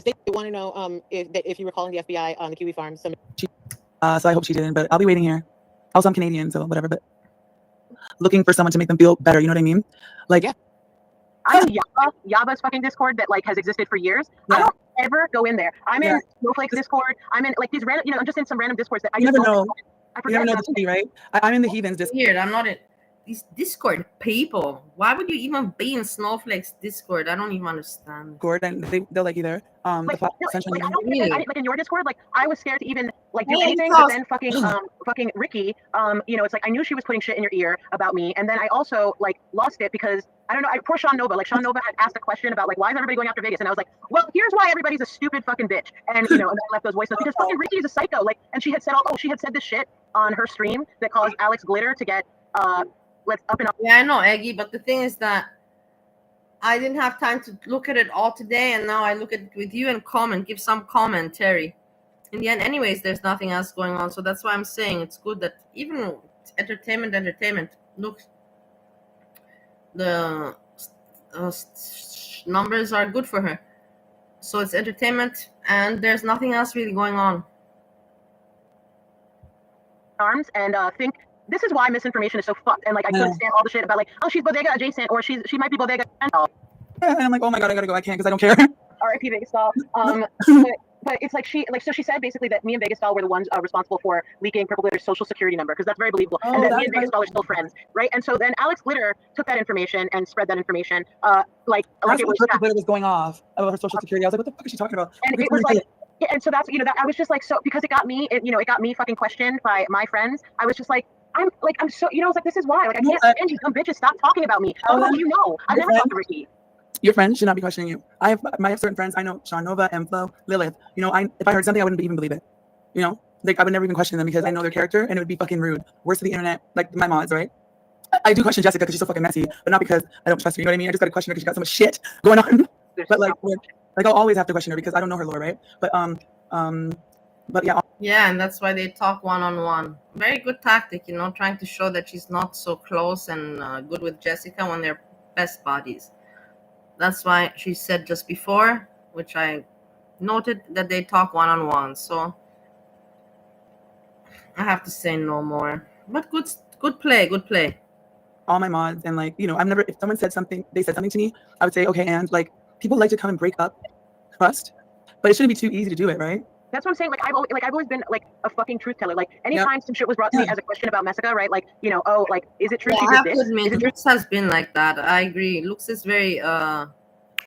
they want to know if you were calling the FBI on the Kiwi farm. So I hope she didn't, but I'll be waiting here. Also, I'm Canadian, so whatever, but looking for someone to make them feel better, you know what I mean? Like, yeah. I'm Yaba's fucking Discord that like has existed for years. Yeah. I don't ever go in there. I'm in Snowflake's Discord. I'm in like these random, I'm just in some random Discords that I never just know. I forget. You never know the tea, right? I'm in the Heathens Discord. Weird. I'm not in. these Discord people. Why would you even be in Snowflake's Discord? I don't even understand. Discord, and they'll like either the Like, flat no, essentially. like I don't get it. Like in your Discord, like I was scared to even like do Yeah, anything. But then fucking Ricky, you know, it's like I knew she was putting shit in your ear about me, and then I also like lost it because I don't know. Poor Sean Nova. Like Sean Nova had asked a question about like why is everybody going after Vegas, and I was like, well, here's why everybody's a stupid fucking bitch, and you know, and then I left those voice notes because fucking Ricky is a psycho. Like, and she had said, oh, she had said this shit on her stream that caused Alex Glitter to get let's up and up. Yeah, I know, Eggy, but the thing is that I didn't have time to look at it all today, and now I look at it with you and give some commentary. In the end, anyways, there's nothing else going on, so that's why I'm saying it's good that even entertainment, look, the numbers are good for her. So it's entertainment, and there's nothing else really going on. Arms and think this is why misinformation is so fucked, and like I couldn't stand all the shit about like, oh, she's bodega adjacent, or she might be bodega. Yeah, and I'm like, oh my god, I gotta go. I can't because I don't care. R.I.P. Vegas doll. But it's like she said basically that me and Vegas doll were the ones responsible for leaking Purple Glitter's social security number because that's very believable, and that me and Vegas doll are still friends, right? And so then Alex Glitter took that information and spread that information, like it was Purple Glitter was going off about her social security. I was like, what the fuck is she talking about? And it was like. Yeah, and so that's, you know, that I was just like, so because it got me fucking questioned by my friends. I was just like, I'm so, you know, I was like, this is why, like, I can't stand you dumb bitches. Stop talking about me. How do you know? I've never talked to Ricky. Your friends should not be questioning you. I have certain friends. I know Sean Nova, Flo, Lilith. You know, if I heard something, I wouldn't even believe it. You know, like I would never even question them because I know their character, and it would be fucking rude. Worse to the internet, like my mods, right? I do question Jessica because she's so fucking messy, but not because I don't trust her. You know what I mean? I just got to question her because she got so much shit going on. But like I'll always have to question her because I don't know her lore, right? But yeah. Yeah, and that's why they talk one-on-one. Very good tactic, you know, trying to show that she's not so close and good with Jessica when they're best buddies. That's why she said just before, which I noted, that they talk one-on-one. So I have to say no more. But good play. All my mods and like, you know, if someone said something, they said something to me, I would say, okay, and like people like to come and break up trust, but it shouldn't be too easy to do it, right? That's what I'm saying. Like I've always been like a fucking truth teller. Like anytime some shit was brought to me as a question about Messica, right? Like, you know, oh, like is it true? Yeah, I have to admit, Lux has been like that. I agree. Lux is very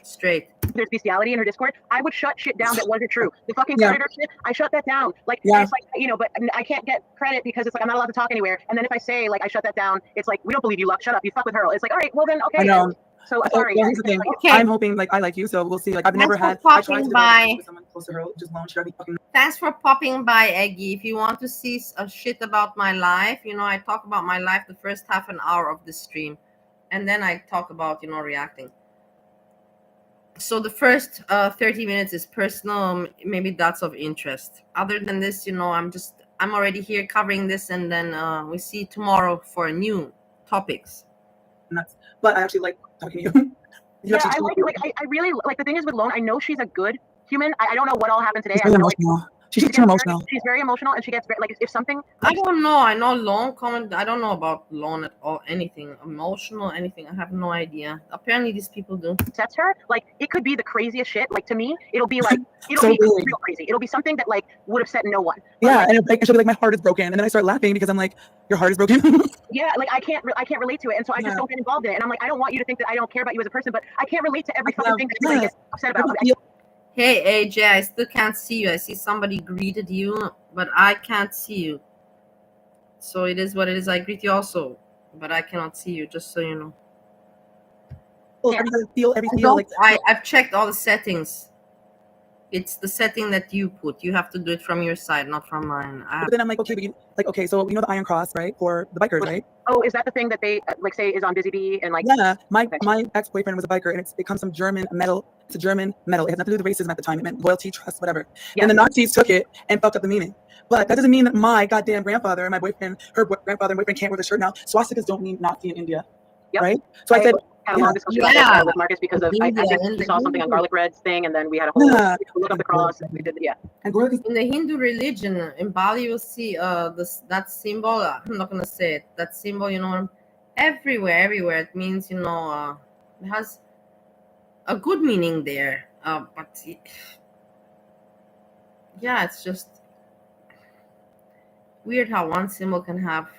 straight. There's bestiality in her Discord. I would shut shit down that wasn't true. The fucking predator shit, I shut that down. Like it's like, you know, but I can't get credit because it's like I'm not allowed to talk anywhere. And then if I say like I shut that down, it's like we don't believe you, Lux. Shut up. You fuck with her. It's like, all right, well then okay. I know. So sorry. Well, here's the thing. Okay. I'm hoping like I like you, so we'll see. Like I've never had. I tried to by. With someone close to her, just alone. Should I be fucking? Thanks for popping by, Eggy. If you want to see a shit about my life, you know, I talk about my life the first half an hour of the stream, and then I talk about, you know, reacting. So the first 30 minutes is personal. Maybe that's of interest. Other than this, you know, I'm already here covering this, and then we see tomorrow for new topics. Nuts. But I actually like talking to you. Yeah, I like it. Like I really like the thing is with Lone, I know she's a good human. I don't know what all happened today. She's very emotional. She's too emotional. She's very emotional, and she gets very, like if something. I don't know. I know Lone comment. I don't know about Lone at all. Anything emotional, anything. I have no idea. Apparently, these people do. Sets her like it could be the craziest shit. Like to me, it'll be like it'll be real crazy. It'll be something that like would have set no one. But, yeah, and she'll be like, my heart is broken, and then I start laughing because I'm like, your heart is broken. Yeah, like I can't relate to it, and so I just don't get involved in it. And I'm like, I don't want you to think that I don't care about you as a person, but I can't relate to every fucking thing that everybody gets upset about. Hey AJ, I still can't see you. I see somebody greeted you, but I can't see you. So it is what it is. I greet you also, but I cannot see you, just so you know. I've checked all the settings. It's the setting that you put. You have to do it from your side, not from mine. But then I'm like, okay, so you know the Iron Cross, right? For the bikers, right? Oh, is that the thing that they like say is on Busy Bee and like? Yeah, my ex-boyfriend was a biker, and it comes from German metal. It's a German metal. It has nothing to do with racism at the time. It meant loyalty, trust, whatever. Yeah. And the Nazis took it and fucked up the meaning. But that doesn't mean that my goddamn grandfather and my boyfriend, her grandfather and boyfriend can't wear the shirt now. Swastikas don't mean Nazi in India, right? So I said. Had a long discussion about with Marcus because of I think he saw something on Garlic Red's thing, and then we had a whole look up the cross, and we did In the Hindu religion, in Bali, you'll see that symbol. I'm not gonna say it. That symbol, you know, everywhere. It means, you know, it has a good meaning there. But yeah, it's just weird how one symbol can have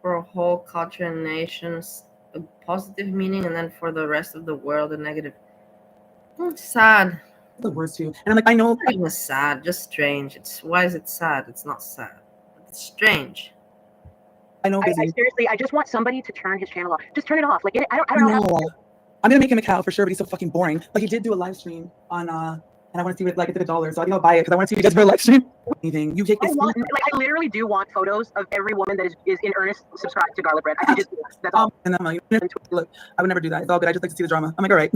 for a whole culture and nations a positive meaning, and then for the rest of the world a negative. It's sad. The worst too. And I'm like, I know. It's not even sad, just strange. Why is it sad? It's not sad. It's strange. I know. I seriously, I just want somebody to turn his channel off. Just turn it off. Like I don't know. No. I'm gonna make him a cow for sure, but he's so fucking boring. But he did do a live stream on and I want to see what like it's like $1, so I think I'll buy it because I want to see what he does for a live stream. Anything you take this. I literally do want photos of every woman that is in earnest subscribed to Garlic Bread. I just that's all. And I'm like, look, I would never do that. It's all good. I just like to see the drama. I'm like, all right,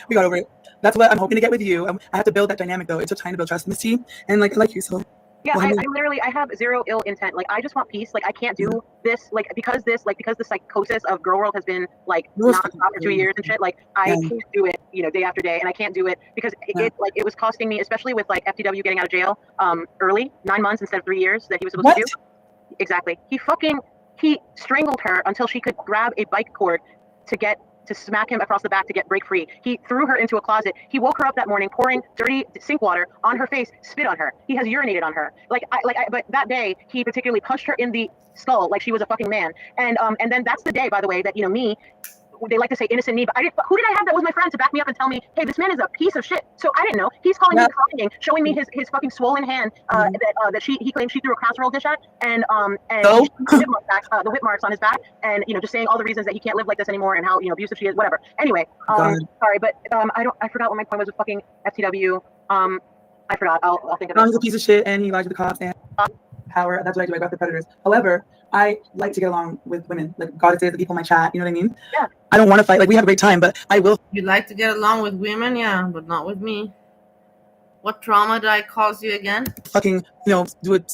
we got over it. That's what I'm hoping to get with you. I have to build that dynamic though. It took time to build trust in this team, and like I like you so. Yeah, I literally, I have zero ill intent. Like, I just want peace. Like, I can't do this, because the psychosis of Girl World has been, like, nonstop for 2 years and shit. Like, I can't do it, day after day. And I can't do it because it was costing me, especially with, like, FTW getting out of jail early, 9 months instead of 3 years that he was supposed to do. Exactly. He strangled her until she could grab a bike cord to smack him across the back to get break free. He threw her into a closet. He woke her up that morning, pouring dirty sink water on her face, spit on her. He has urinated on her. But that day he particularly punched her in the skull like she was a fucking man. And then that's the day, by the way, that me. They like to say innocent me, but who did I have that was my friend to back me up and tell me, hey, this man is a piece of shit? So I didn't know. He's calling me crying, showing me his fucking swollen hand that he claimed she threw a casserole dish at, and the whip marks on his back, and just saying all the reasons that he can't live like this anymore and how abusive she is, whatever. Anyway, sorry, but I forgot what my point was with fucking FTW. I forgot. I'll think of it. He's a piece of shit, and he lied to the cops and power. That's what I do. I got the predators. However, I like to get along with women, like goddesses, the people in my chat. You know what I mean? Yeah. I don't want to fight. Like we have a great time, but I will. You like to get along with women, yeah, but not with me. What trauma did I cause you again? Fucking,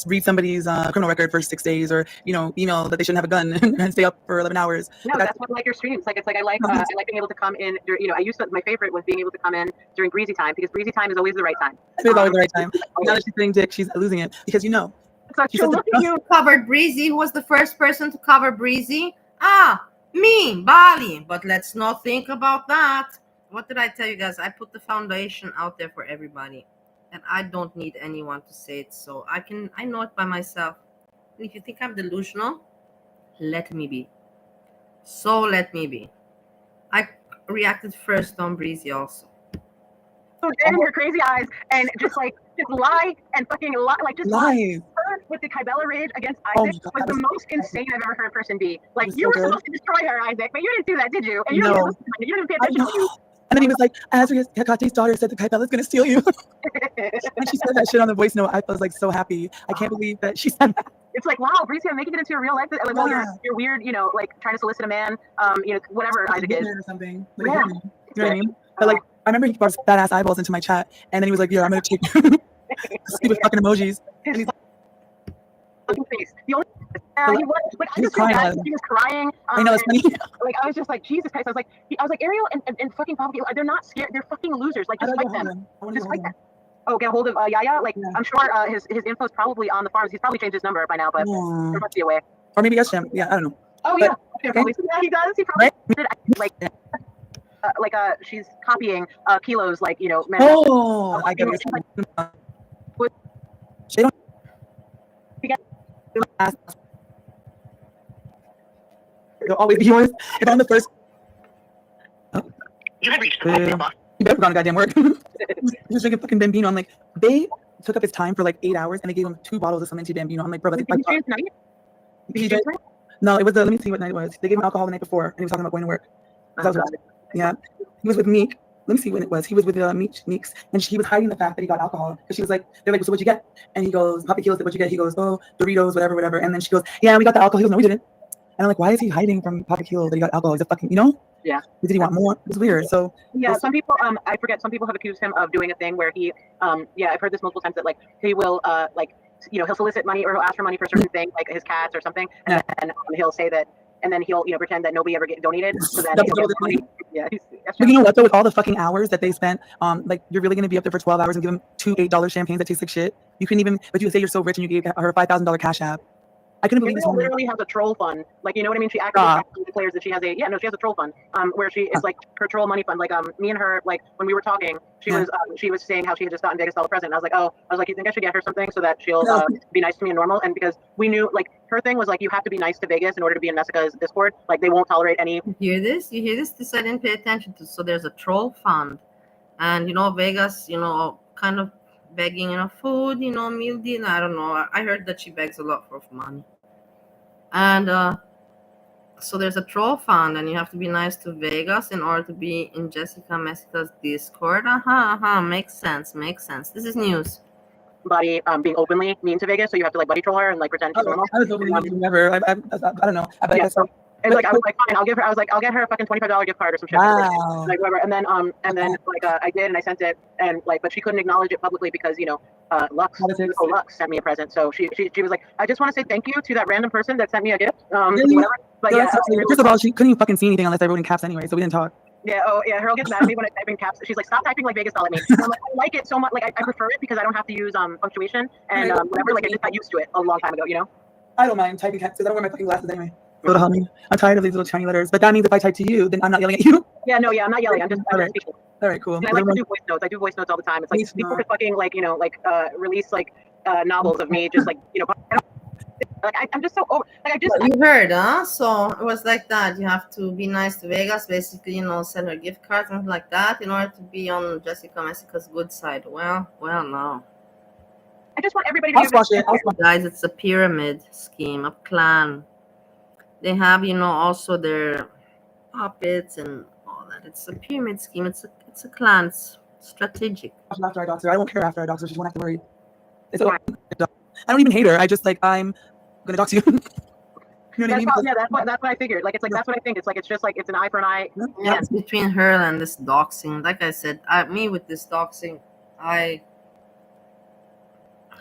read somebody's criminal record for 6 days, or email that they shouldn't have a gun and stay up for 11 hours. No, that's what I like your streams. Like I like being able to come in. I used to. My favorite was being able to come in during breezy time because breezy time is always the right time. It's always the right time. Now that she's saying dick, she's losing it because So look at you covered Breezy. Who was the first person to cover Breezy? Me, Bali. But let's not think about that. What did I tell you guys? I put the foundation out there for everybody. And I don't need anyone to say it. So I know it by myself. And if you think I'm delusional, let me be. So let me be. I reacted first on Breezy also. So dead in your crazy eyes and just lie and fucking lie, lie. Her with the Kybella rage against Isaac was the most insane I've ever heard a person be. Like, you were supposed to destroy her, Isaac, but you didn't do that, did you? And you didn't pay attention to you. And then he was like, Hekate's daughter said the Kybella's gonna steal you. And she said that shit on the voice note. I was like so happy. I can't believe that she said that. It's like, wow, Breezy, I'm making it into a real life. You're weird, trying to solicit a man, whatever Isaac is. Or something. Like, you know what I mean? But like, I remember he brought his fat ass eyeballs into my chat, and then he was like, "Yeah, I'm gonna take stupid fucking emojis." And he's face. The only he was crying. He was crying. I know it's funny. I was just like, Jesus Christ. I was like, Ariel and fucking Papa, they're not scared. They're fucking losers. Like, just fight them. Just fight them. Oh, get a hold of Yaya. I'm sure his info's probably on the farms. He's probably changed his number by now, but there must be a way. Or maybe yes, Jim. Yeah, I don't know. Oh yeah, probably. Yeah, he does. He probably did. She's copying kilos, men. Oh, I get it. They don't. They'll always be honest. If I'm the first. Oh. You have reached the mailbox. You better gone to goddamn work. He was drinking fucking Bambino. I'm like, they took up his time for like 8 hours and they gave him 2 bottles of something to Bambino. I'm like, bro, that's like. No, it was let me see what night it was. They gave him alcohol the night before and he was talking about going to work. Yeah. He was with Meek. Let me see when it was. He was with Meeks, and he was hiding the fact that he got alcohol because she was like, they're like, so what'd you get? And he goes, Poppy Kilos, what'd you get? He goes, oh, Doritos, whatever. And then she goes, yeah, we got the alcohol. He goes, no, we didn't. And I'm like, why is he hiding from Poppy Kilos that he got alcohol? He's a fucking, Yeah. Did he want more? It was weird. So yeah, some people, I forget. Some people have accused him of doing a thing where he, I've heard this multiple times that he will he'll solicit money or he'll ask for money for a certain thing, like his cats or something, and then he'll say that. And then he'll, pretend that nobody ever donated, so that he'll get money. Yeah, but you know what though? With all the fucking hours that they spent, you're really gonna be up there for 12 hours and give them 2 $8 champagnes that taste like shit. You couldn't even, but you say you're so rich and you gave her a $5,000 cash app. I couldn't believe this Ariel woman. literally has a troll fund. Like, you know what I mean? She actively declares that she has she has a troll fund. Where it's like her troll money fund. Like, me and her, like, when we were talking, she was saying how she had just gotten Vegas Dollar present. And I was like, you think I should get her something so that she'll be nice to me and normal? And because we knew, like, her thing was like, you have to be nice to Vegas in order to be in Messica's Discord. Like, they won't tolerate any. You hear this? This I didn't pay attention to. So there's a troll fund, and Vegas, kind of begging, food, meal deal. I don't know. I heard that she begs a lot for money. And so there's a troll fund, and you have to be nice to Vegas in order to be in Jessica Messica's Discord. Makes sense. This is news. Buddy being openly mean to Vegas, so you have to like buddy troll her and like pretend she's normal. I was openly mean to whoever. I don't know. It's like I was like, fine, I'll get her a fucking $25 gift card or some shit. Wow. Like whatever. And then like I did, and I sent it, and like, but she couldn't acknowledge it publicly because Lux sent me a present. So she was like, I just want to say thank you to that random person that sent me a gift. Whatever. But yeah, first of all, she couldn't even fucking see anything unless I wrote in caps anyway, so we didn't talk. Yeah, Harold gets mad at me when I type in caps. She's like, stop typing like Vegas doll at me. And I'm like, I like it so much. Like, I prefer it because I don't have to use punctuation and whatever. Like, I just got used to it a long time ago, I don't mind typing caps because I don't wear my fucking glasses anyway. Little homie. I'm tired of these little tiny letters, but that means if I type to you, then I'm not yelling at you. Yeah, no, I'm not yelling. I'm just speaking. All right, cool. And I like to do voice notes. I do voice notes all the time. It's like people could fucking release like novels of me just like like I'm just so over. Like You heard, huh? So it was like that. You have to be nice to Vegas, basically, send her gift cards and like that in order to be on Jessica Messica's good side. Well, no. I just want everybody to guys, it's a pyramid scheme, a clan. They have, also their puppets and all that. It's a pyramid scheme. It's a clan. It's strategic. After I dox her, I won't care after I dox her. She's one act worried. I don't even hate her. I just I'm gonna dox you. You know what I mean? Yeah, that's what I figured. Like, that's what I think. It's just like it's an eye for an eye. Yeah, it's between her and this doxing. Like I said, me with this doxing, I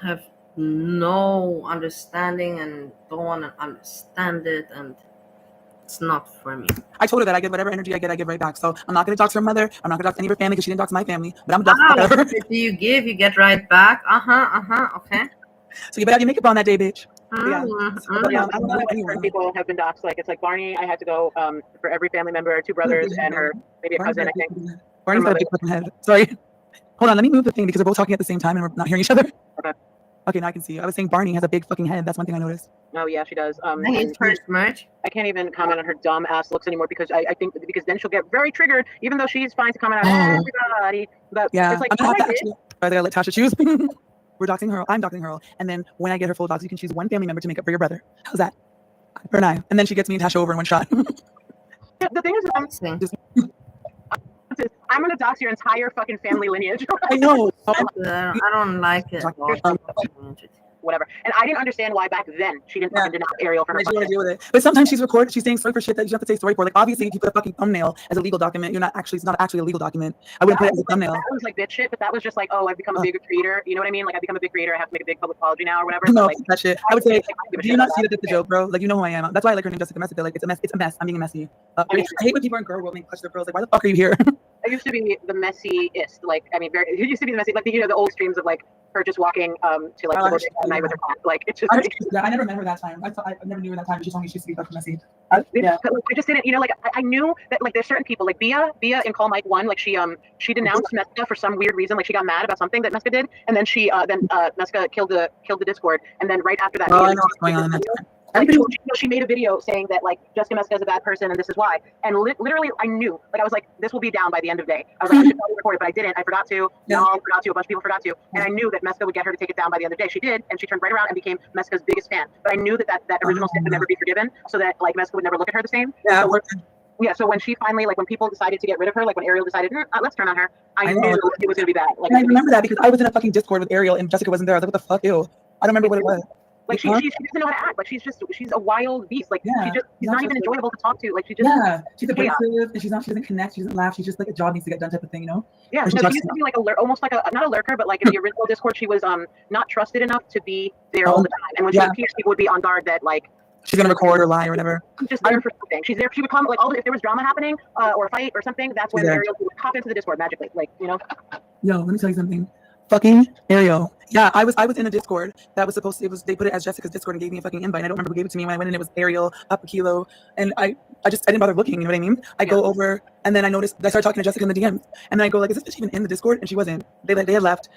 have no understanding and don't want to understand it, and it's not for me. I told her that I get whatever energy I get, I give right back. So I'm not gonna dox her mother. I'm not gonna dox any of her family because she didn't dox my family. But I'm gonna dox her. Do you give? You get right back. Okay. So you better have your makeup on that day, bitch. Certain people have been doxed. Like, it's like Barney. I had to go for every family member, 2 brothers, and her maybe a cousin. I think. Barney's got a big fucking head. Sorry. Hold on. Let me move the thing because we're both talking at the same time and we're not hearing each other. Okay, now I can see you. I was saying Barney has a big fucking head. That's one thing I noticed. Oh yeah, she does. I need first merch. I can't even comment on her dumb ass looks anymore because I think because then she'll get very triggered, even though she's fine to comment on everybody. But yeah, it's like, I'm gonna have to actually. I gotta let Tasha choose. We're doxing her. I'm doxing her. And then when I get her full dox, you can choose one family member to make up for your brother. How's that? Her and I. And then she gets me and Tasha over in one shot. The thing is, I'm gonna dox your entire fucking family lineage. I know. I don't like it. Whatever. And I didn't understand why back then she didn't fucking denounce Ariel for her. She want to deal with it. But sometimes she's recorded. She's saying sorry for shit that you have to say sorry for. Like, obviously, if you put a fucking thumbnail as a legal document, it's not actually a legal document. I wouldn't put it as a thumbnail. That was like bitch shit, but that was just like, oh, I've become a bigger creator. You know what I mean? Like, I've become a big creator. I have to make a big public apology now or whatever. No, like, that shit. I would say, do you not see that it's a joke, bro? Like, you know who I am. That's why I like her name, Jessica Messica. Like, it's a mess. It's a mess. I'm being messy. I hate when people in girl world make clutch their girls. Like, why the fuck are you here? I used to be the messiest. Like, I mean, it used to be the messy. Like, the old streams of like her just walking to like the at night with her cat. Like, it's just. I never met her that time. I never knew her that time. She told me she used to be fucking messy. Yeah. But, like, I just didn't. Like, I knew that like there's certain people like Bia in Call Mike 1. Like, she denounced Mesca for some weird reason. Like, she got mad about something that Mesca did, and then Mesca killed the Discord, and then right after that. Oh, I know what's going on in that time. Like, she made a video saying that like Jessica Messica is a bad person and this is why. And literally, I knew. Like, I was like, this will be down by the end of the day. I was like, I should probably record it, but I didn't. I forgot to. Yeah. Y'all forgot to. A bunch of people forgot to. And I knew that Messica would get her to take it down by the end of the day. She did, and she turned right around and became Messica's biggest fan. But I knew that original step would never be forgiven, so that like Messica would never look at her the same. Yeah. So when she finally, like, when people decided to get rid of her, like when Ariel decided, let's turn on her, I knew it was gonna be bad. Like, and I remember that because I was in a fucking Discord with Ariel and Jessica wasn't there. I was like, what the fuck, ew. I don't remember what it was. Like, she doesn't know how to act. Like, she's a wild beast. Like, she's not even enjoyable to talk to. Like, she's aggressive and she doesn't connect. She doesn't laugh. She's just like a job needs to get done type of thing, you know? Yeah, no, she used to be like almost like not a lurker, but like in the original Discord, she was not trusted enough to be there all the time. And when she appears, people would be on guard that like she's gonna record or lie or whatever. Just there for something. She's there. She would comment like if there was drama happening or a fight or something. That's when Ariel would pop into the Discord magically. Like, you know. Yo, let me tell you something. Fucking Ariel. Yeah, I was in a Discord that was supposed to, they put it as Jessica's Discord and gave me a fucking invite. And I don't remember who gave it to me. When I went in, it was Ariel, Papa Kilo, and I didn't bother looking, you know what I mean? I go over and then I started talking to Jessica in the DMs. And then I go like, is this bitch even in the Discord? And she wasn't. They had left.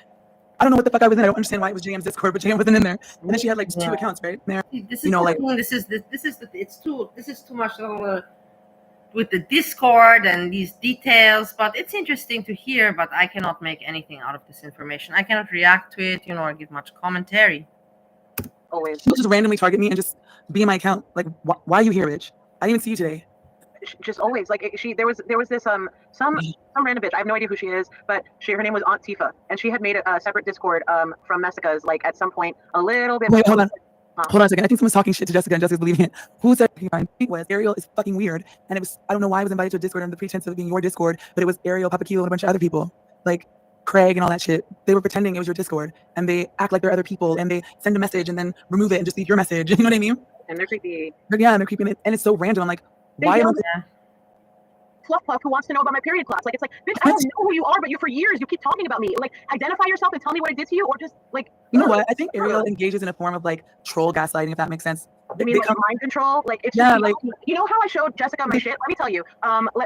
I don't know what the fuck I was in. I don't understand why it was JM's Discord, but JM wasn't in there. And then she had like 2 accounts, right? There. This is it's too much with the Discord and these details, but it's interesting to hear, but I cannot make anything out of this information. I cannot react to it, or give much commentary. Always. She'll just randomly target me and just be in my account. Like, why are you here, bitch? I didn't even see you today. Just always like there was this some random bitch. I have no idea who she is, but her name was Aunt Tifa, and she had made a separate Discord from Messica's like at some point a little bit. Wait, hold on. Hold on a second. I think someone's talking shit to Jessica and Jessica's believing it. Who said it was Ariel is fucking weird, and it was, I don't know why I was invited to a Discord under the pretense of being your Discord, but it was Ariel, Papa Kilo, and a bunch of other people like Craig and all that shit. They were pretending it was your Discord, and they act like they're other people, and they send a message and then remove it and just leave your message. You know what I mean? And they're creepy. Yeah, and they're creepy, and it's so random. I'm like, why? Fluff Puff who wants to know about my period class. Like, it's like, bitch, I don't know who you are, but for years you keep talking about me. Like, identify yourself and tell me what I did to you, or just like. You know what? I think Ariel engages in a form of like troll gaslighting, if that makes sense. You mean like mind control? Like, it's yeah, just, like you know how I showed Jessica my shit? Let me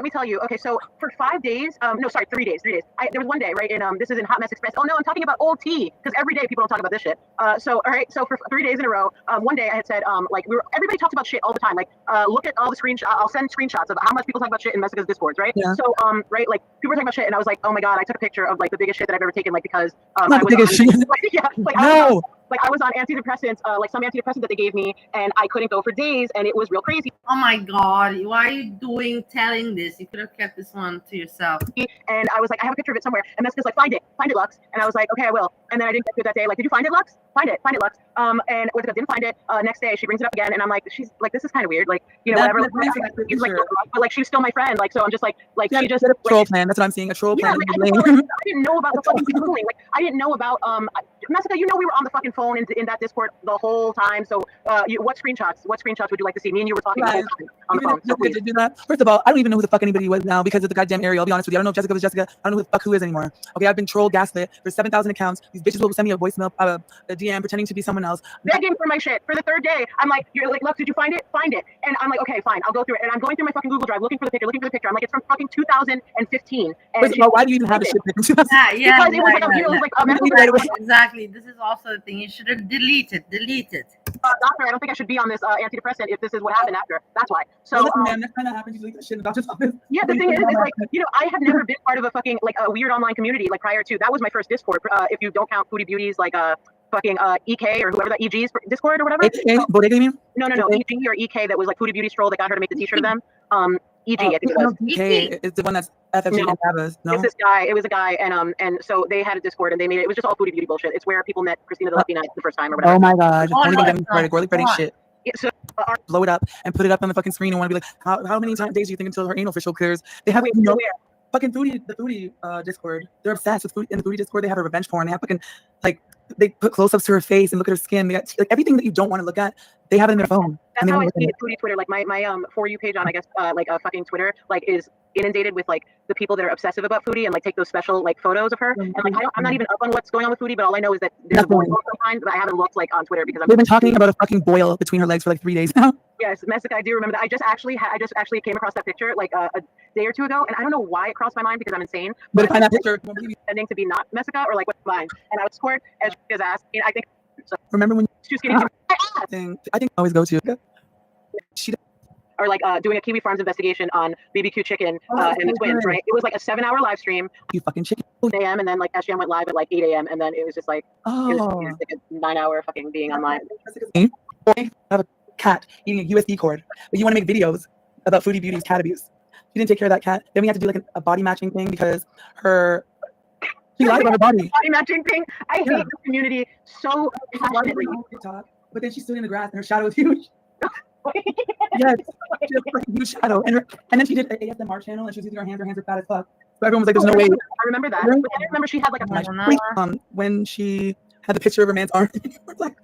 tell you. Okay, so for 5 days, no, sorry, 3 days. There was one day, right? And this is in Hot Mess Express. Oh no, I'm talking about old tea, because every day people don't talk about this shit. So all right, so for 3 days in a row, one day I had said, like everybody talks about shit all the time. Like, look at all the screenshots. I'll send screenshots of how much people talk about shit in Messica's Discords, right? Yeah. So right, like people were talking about shit, and I was like, oh my god, I took a picture of like the biggest shit that I've ever taken, like because I was on antidepressants, like some antidepressant that they gave me, and I couldn't go for days, and it was real crazy. Oh my god, why are you telling this? You could have kept this one to yourself. And I was like, I have a picture of it somewhere, and Messica's like, find it, Lux. And I was like, okay, I will. And then I didn't get to it that day. Like, did you find it, Lux? Find it, Lux. And with didn't find it. Next day she brings it up again, and I'm like, she's like, this is kind of weird. Like, whatever. It's like, but like she's still my friend. Like, so I'm just like she just a troll plan. That's what I'm seeing. A troll plan. I didn't know about the fucking schooling. Like, I didn't know about Messica. We were on the fucking phone in that Discord the whole time. So what screenshots would you like to see? Me and you were talking the whole time on the phone. So please. Do that. First of all, I don't even know who the fuck anybody was now because of the goddamn Ariel. I'll be honest with you. I don't know if Jessica was Jessica. I don't know who the fuck who is anymore. Okay, I've been trolled, gaslit for 7,000 accounts. These bitches will send me a voicemail, a DM pretending to be someone else. Begging for my shit for the 3rd day. I'm like, you're like, look, did you find it? Find it. And I'm like, okay, fine, I'll go through it. And I'm going through my fucking Google Drive looking for the picture. I'm like, it's from fucking 2015. And first of all, why do you even have a shit picture? Because it was like exactly. This is also the thing. You should have deleted. Doctor, I don't think I should be on this antidepressant if this is what happened after. That's why. So man, that kind of happens. You delete that shit in the doctor's office. Yeah, the thing is like, I have never been part of a fucking like a weird online community like prior to. That was my first Discord. If you don't count Foodie Beauties like fucking EK or whoever that EG's Discord or whatever. Bodega, you mean? No, EG or EK that was like Foodie Beauty Stroll that got her to make the T-shirt of them. EG, I think it was. EK is the one that's FFG and Tabas. No, it's this guy. It was a guy, and so they had a Discord and they made it. It was just all Foodie Beauty bullshit. It's where people met Christina the Latina the first time or whatever. Oh my god! Don't even get me started. Girly fighting shit. Yeah, so, blow it up and put it up on the fucking screen and want to be like, how many days do you think until her anal official clears? They have fucking the Foodie Discord. They're obsessed with food. In the Foodie Discord, they have a revenge porn. They have fucking like they put close-ups to her face and look at her skin. They got like everything that you don't want to look at. They have it in their phone. That's how I see Foodie Twitter. Like my For You page on, I guess, like fucking Twitter, like is inundated with like the people that are obsessive about Foodie and like take those special like photos of her. And like I'm not even up on what's going on with Foodie, but all I know is that there's a boil sometimes, but I haven't looked like on Twitter because they've been talking about a fucking boil between her legs for like 3 days now. Yes, Messica, I do remember that. I just actually came across that picture like a day or two ago, and I don't know why it crossed my mind because I'm insane. But find that picture, pretending to be not Messica or like what's mine, and I would squirt as his ass. I think. So, remember when too skinny to I think I always go to or like doing a Kiwi Farms investigation on BBQ chicken and the twins, right? It was like a 7-hour live stream. You fucking chicken. 8 a.m. and then like SGM went live at like 8 a.m. and then it was just like it was like a 9-hour fucking being online. I have a cat eating a USD cord, but you want to make videos about Foodie Beauty's cat abuse. You didn't take care of that cat. Then we had to do like a body matching thing because she lied about her body. Body matching thing. I hate the community so passionately. But then she stood in the grass and her shadow was huge. Yes, she had a huge shadow. And then she did an ASMR channel and she was using her hands were fat as fuck. So everyone was like, there's no way. I remember that. But I remember she had like a when she had the picture of her man's arm. Like,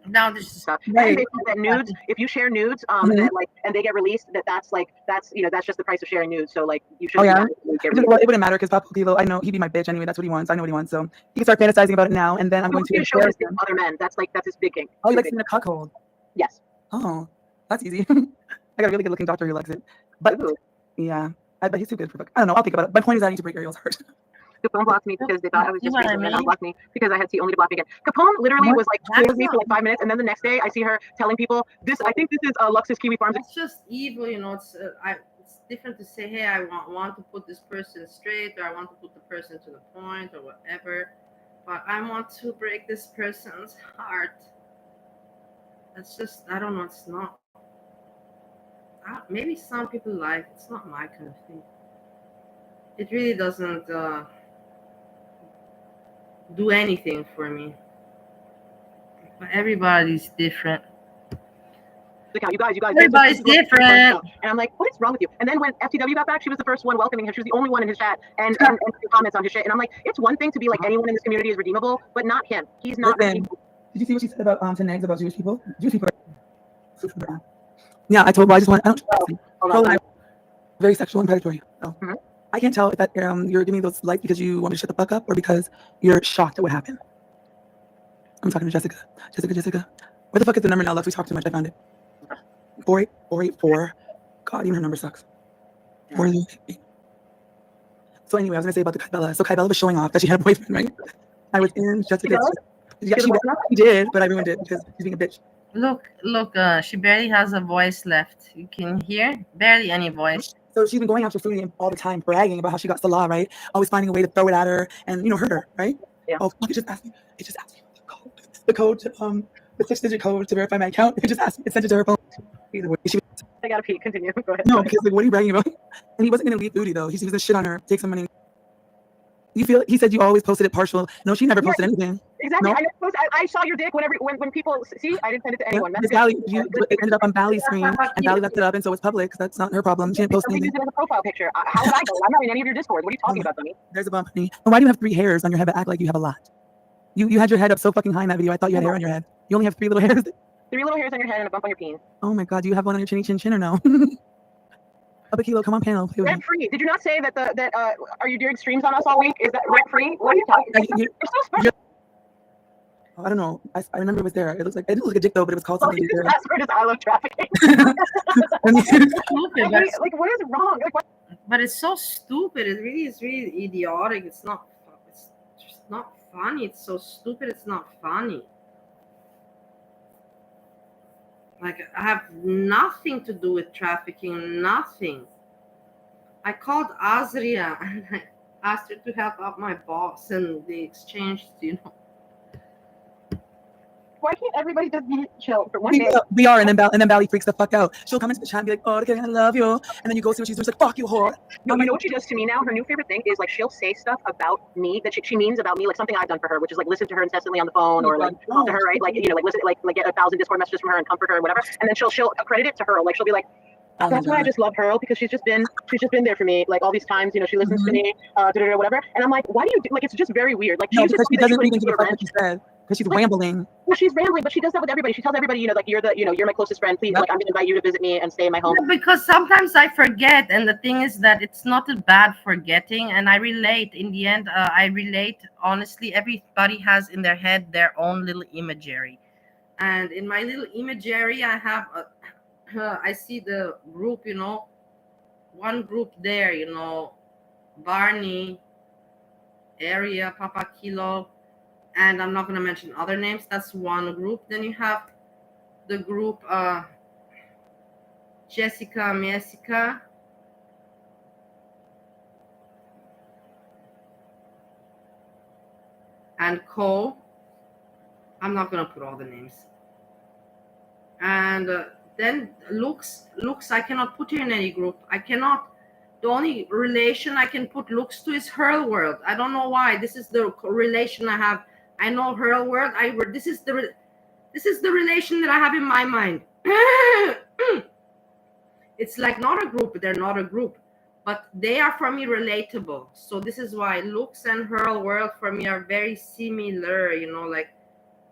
Now this is stuff. Right. And they said that nudes, if you share nudes, Mhm. that like, and they get released, that's that's just the price of sharing nudes. So like, you Oh shouldn't yeah. be mad if nudes get released. Well, it wouldn't matter because Papa Kilo, I know he'd be my bitch anyway. That's what he wants. I know what he wants. So he can start fantasizing about it now, and then I'm going to show embarrass this to him. other men. That's his big king. Oh, he Big likes thing. being a cuckold. Yes. Oh, that's easy. I got a really good looking doctor who likes it. But yeah, I bet he's too good for. I don't know. I'll think about it. My point is, I need to break Ariel's heart. Capone blocked me because they thought I was See just what I crazy, and then mean? unblocked me because I had only to block me again. Capone literally What? was like cool with me for like 5 minutes, and then the next day I see her telling people this. I think this is Lux's Kiwi Farms. It's just evil, you know. It's different to say, hey, I want to put this person straight, or I want to put the person to the point, or whatever. But I want to break this person's heart. It's just, I don't know. It's not. Maybe some people like. It's not my kind of thing. It really doesn't do anything for me. But everybody's different. You guys. Everybody's different. And I'm like, what is wrong with you? And then when FTW got back, she was the first one welcoming him. She was the only one in his chat and comments on his shit. And I'm like, it's one thing to be like anyone in this community is redeemable, but not him. He's not redeemable. Did you see what she said about to Negs about Jewish people? Jewish people are... Yeah, I told her I don't very sexual and predatory. So I can't tell if that you're giving me those likes because you want me to shut the fuck up or because you're shocked at what happened. I'm talking to Jessica. Jessica. Where the fuck is the number now, Lux? We talked too much. I found it. 484. God, even her number sucks. 488. So anyway, I was gonna say about the Kybella. So Kybella was showing off that she had a boyfriend, right? I was in Jessica's. Yeah, she did, but I ruined it because she's being a bitch. Look, she barely has a voice left. You can hear barely any voice. So she's been going after Foodie all the time, bragging about how she got Salah, right? Always finding a way to throw it at her and hurt her, right? Yeah. Oh, fuck, it just asked me the code to the 6-digit code to verify my account. It just asked me, it sent it to her phone. Either way, I gotta pee. Continue. Go ahead. No, because like, what are you bragging about? And he wasn't gonna leave Foodie though. He was gonna shit on her, take some money. You feel? He said you always posted it partial. No, she never posted anything. Exactly. No? I saw your dick when people see. I didn't send it to anyone. Miss Valley, it ended up on Valley's screen, and Valley left it up, and so it's public. Cause that's not her problem. She didn't post We anything. used it as a profile picture. How would I know? I'm not in any of your Discord. What are you talking about, Bunny? There's a bump, honey. And why do you have 3 hairs on your head but act like you have a lot? You had your head up so fucking high in that video. I thought you had hair on your head. You only have 3 little hairs. 3 little hairs on your head and a bump on your peen. Oh my god, do you have one on your chinny chin or no? Up Kilo, come on panel. Rent free. Did you not say that are you doing streams on us all week? Is that rent free? What are you talking about? You're so special. I don't know. I remember it was there. It didn't look like a dick though, but it was called something. His password is I love trafficking. Like what is wrong? Like what? But it's so stupid. It really is really idiotic. It's just not funny. It's so stupid. It's not funny. Like, I have nothing to do with trafficking, nothing. I called Azria and I asked her to help out my boss, and they exchanged, Why can't everybody just be chill for one day? We are, and then Valley freaks the fuck out. She'll come into the chat and be like, "Oh, okay, I love you," and then you go see what she's doing. She's like, "Fuck you, whore." No, you know what she does to me now? Her new favorite thing is like she'll say stuff about me that she means about me, like something I've done for her, which is like listen to her incessantly on the phone or like talk to her, right? Like like listen, like get 1,000 Discord messages from her and comfort her and whatever. And then she'll credit it to her. Like she'll be like, that's why I just love her because she's just been there for me. Like all these times, she listens to me, whatever. And I'm like, why do you do? Like it's just very weird. Like no, because she doesn't even give a fuck what she said. Because she's rambling. Well, she's rambling, but she does that with everybody. She tells everybody, like you're you're my closest friend. Please, like I'm gonna invite you to visit me and stay in my home. Yeah, because sometimes I forget, and the thing is that it's not a bad forgetting, and I relate. In the end, I relate honestly. Everybody has in their head their own little imagery, and in my little imagery, I have I see the group, one group there, Barney, Area, Papa Kilo. And I'm not going to mention other names. That's one group. Then you have the group Jessica, Messica, and Co. I'm not going to put all the names. And then Lux, I cannot put you in any group. I cannot. The only relation I can put Lux to is Hurl World. I don't know why. This is the relation I have. I know Hurl World. This is the relation that I have in my mind. It's like not a group. They're not a group, but they are for me relatable. So this is why Lux and Hurl World for me are very similar. Like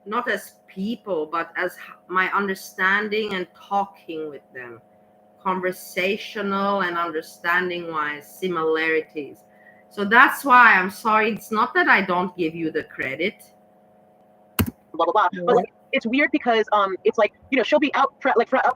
not as people, but as my understanding and talking with them, conversational and understanding wise similarities. So that's why I'm sorry. It's not that I don't give you the credit. Blah blah blah. But like, it's weird because it's like, you know, she'll be upfront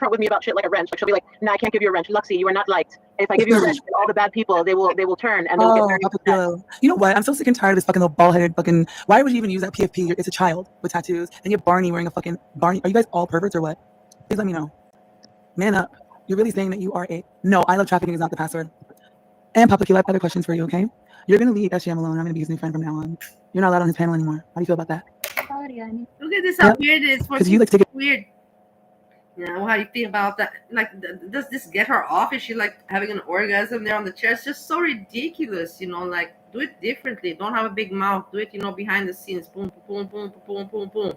with me about shit like a wrench. Like she'll be like, "No, I can't give you a wrench. Luxie, you are not liked. And if I give you a wrench, all the bad people they will turn and they will get very upset." You know what? I'm so sick and tired of this fucking little bald-headed fucking. Why would you even use that PFP? It's a child with tattoos. And you have Barney wearing a fucking Barney. Are you guys all perverts or what? Please let me know. Man up. You're really saying that you are a no? I love trafficking is not the password. And Papa Q, I have other questions for you. Okay, you're gonna leave SGM alone. I'm gonna be his new friend from now on. You're not allowed on his panel anymore. How do you feel about that? Look at this, how weird it is. Because you like to get weird. You know, how you feel about that? Like, does this get her off? Is she like having an orgasm there on the chair? It's just so ridiculous, you know. Like, do it differently. Don't have a big mouth. Do it, you know, behind the scenes. Boom, boom, boom, boom, boom, boom,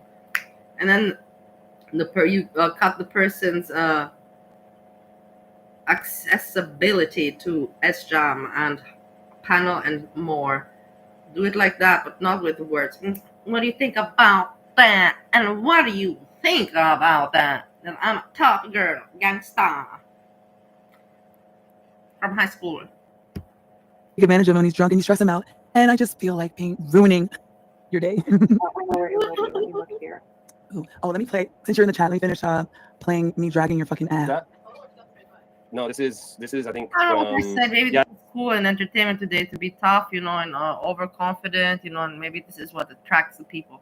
and then you cut the person's accessibility to SJAM and panel and more. Do it like that, but not with the words. What do you think about that? And what do you think about that? And I'm a tough girl, gangsta from high school. take advantage of him when he's drunk and you stress him out. And I just feel like ruining your day. Ooh. Oh, let me play. Since you're in the chat, let me finish playing me dragging your fucking ass. No, this is I think. I don't know what I said. Maybe this is cool in entertainment today to be tough, you know, and overconfident, you know, and maybe this is what attracts the people.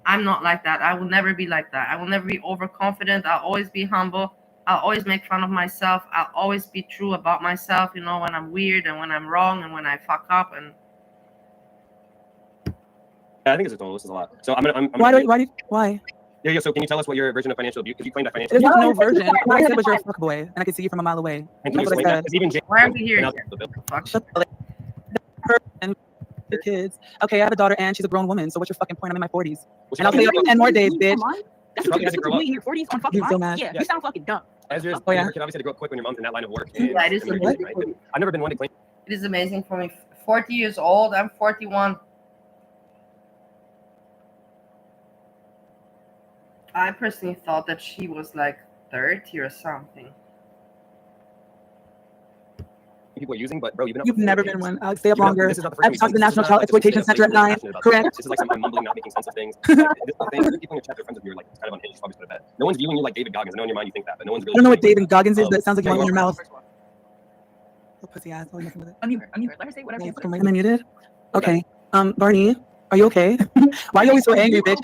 I'm not like that. I will never be like that. I will never be overconfident. I'll always be humble. I'll always make fun of myself. I'll always be true about myself, you know, when I'm weird and when I'm wrong and when I fuck up. And yeah, I think it's a total. This is a lot. So I'm why? Yeah. So can you tell us what your version of financial abuse? Because you claimed that financial. There's no version. What I said was you're a fuckboy, and I could see you from a mile away. And can you That's what I explain said. that? why are we here? The kids. Okay, I have a daughter and she's a grown woman. So what's your fucking point? I'm in my 40s. And I'll tell you 10 more days, bitch. That's what you're doing in your 40s on fucking You're so mad. Yeah, you sound fucking dumb. As your Oh, yeah. kid obviously had to grow up quick when your mom's in that line of work. Yeah, it is Right? I've never been one to claim. It is amazing for me. 40 years old. I'm 41. I personally thought that she was like 30 or something. People are using, but bro, You've never been one. I'll stay up longer. This is not the first I've talked to the National Child Exploitation Center at 9. Correct. This is like some mumbling, not making sense of things. Like, this whole thing, people in your chat, they're friends of yours, like it's kind of unhinged. Probably put to bed. No one's viewing you like David Goggins. I know in your mind you think that, but no one's really. I don't know what David Goggins is, but it sounds like you want in your mouth. Oh, pussy ass. Oh, messing with it. Unmute her. Let her say whatever. Am I muted? Okay. Barney, are you okay? Why are you always so angry, bitch?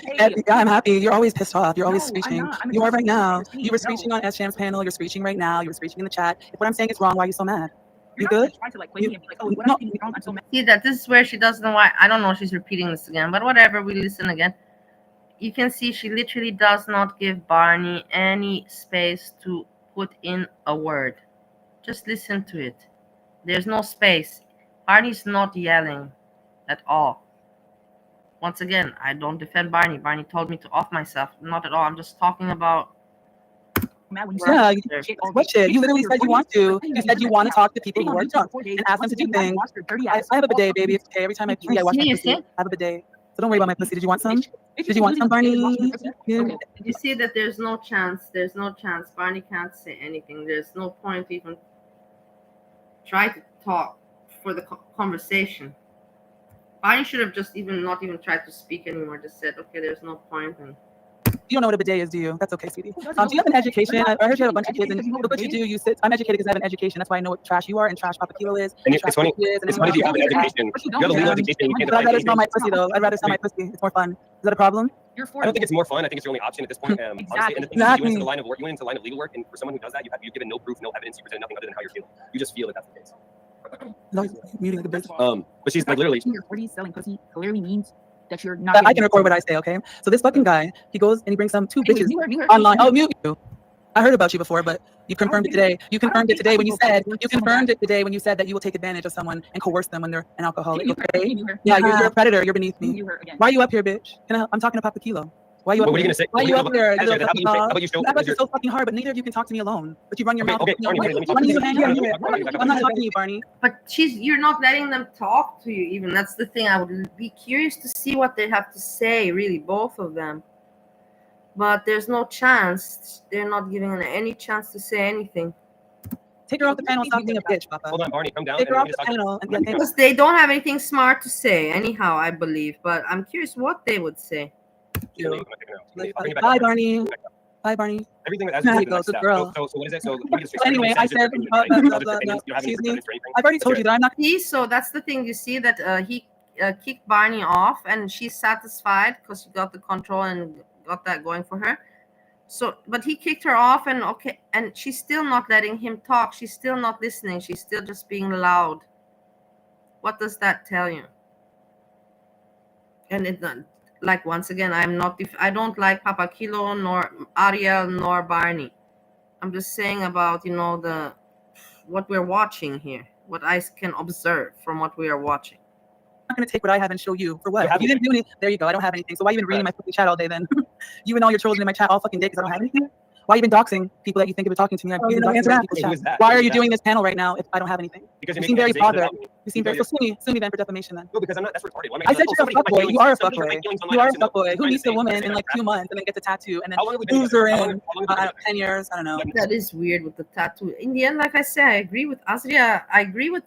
Yeah, I'm happy. You're always pissed off. You're always screeching. You are right now. You were screeching on SJAM's panel. You're screeching right now. You were screeching in the chat. If what I'm saying is wrong, why are you so mad? You good? Trying to like play me and be like, oh, what I'm doing wrong? I'm so mad. See that this is where she doesn't know why. I don't know. She's repeating this again, but whatever. We listen again. You can see she literally does not give Barney any space to put in a word. Just listen to it. There's no space. Barney's not yelling at all. Once again, I don't defend Barney. Barney told me to off myself. Not at all. I'm just talking about. Yeah, what shit? You literally said you want to. You said you want to talk to people who are drunk and ask them to do things. I have a bidet, baby. It's okay. Every time I pee, I wash my pussy. I have a bidet. So don't worry about my pussy. Did you want some? Did you want some, Barney? Yeah. You see that there's no chance. There's no chance. Barney can't say anything. There's no point to even try to talk for the conversation. Barney should have just not even tried to speak anymore. Just said, okay, there's no point. And you don't know what a bidet is, do you? That's okay, sweetie. Do you have an education? I heard you have a bunch of kids, and look what you do. You sit. I'm educated because I have an education. That's why I know what trash you are and trash Papa Kilo is. And it's funny. It's funny you have an education. You have a legal education. You can't I'd rather smell my pussy though. I'd rather smell my pussy. It's more fun. Is that a problem? I don't think it's more fun. I think it's your only option at this point. Honestly, and the thing is, you went into the line of work. You went into the line of legal work, and for someone who does that, you've given no proof, no evidence. You presented nothing other than how you're feeling. You just feel that that's the case. No, muting like a bitch. But she's like literally. In your 40s selling pussy clearly means that you're not. I can record what I say, okay? So this fucking guy, he goes and he brings some two bitches online. Oh, mute you. I heard about you before, but you confirmed it today. You confirmed it today when you said that you will take advantage of someone and coerce them when they're an alcoholic. Okay? Yeah, you're a predator. You're beneath me. Why are you up here, bitch? I'm talking to Papa Kilo. Why are you up What are you here? gonna say? Why are you up there? How about you show? That was so fucking hard, but neither of you can talk to me alone. But you run your mouth. Okay, Barney, let me talk I'm to you. not talking to you, Barney. But you're not letting them talk to you even. That's the thing. I would be curious to see what they have to say, really, both of them. but there's no chance. They're not giving her any chance to say anything. Take her off the panel. Stop being a bitch, Papa. Hold on, Barney, come down. Take her and off we the can just panel. talk. And Because they don't have anything smart to say, anyhow, I believe. But I'm curious what they would say. Bye, Barney. Bye, Barney. Everything as There you you go, good girl. So what is it? So let me get straight. So anyway, I said, Excuse me. I've already told you that I'm not. See, so that's the thing. You see that he kicked Barney off, and she's satisfied because she got the control and got that going for her. So, but he kicked her off, and okay, and she's still not letting him talk. She's still not listening. She's still just being loud. What does that tell you? And it, like, once again, I don't like Papa Kilo nor Ariel nor Barney. I'm just saying about, you know, what we're watching here, what I can observe from what we are watching. I'm not going to take what I have and show you for what? You didn't do anything. There you go. I don't have anything. So why you been reading my fucking chat all day then? You and all your trolls in my chat all fucking day because I don't have anything? Why you been doxing people that you think have been talking to me? Why are you doing this panel right now if I don't have anything? Because you seem very bothered. You seem very... So sue me then for defamation then. No, because I'm not. That's retarded. I said you're a fuckboy. You are a fuckboy. You are a fuckboy. Who meets a woman in like 2 months and then gets a tattoo and then moves her in 10 years? I don't know. That is weird with the tattoo. In the end, like I said, I agree with Azria. I agree with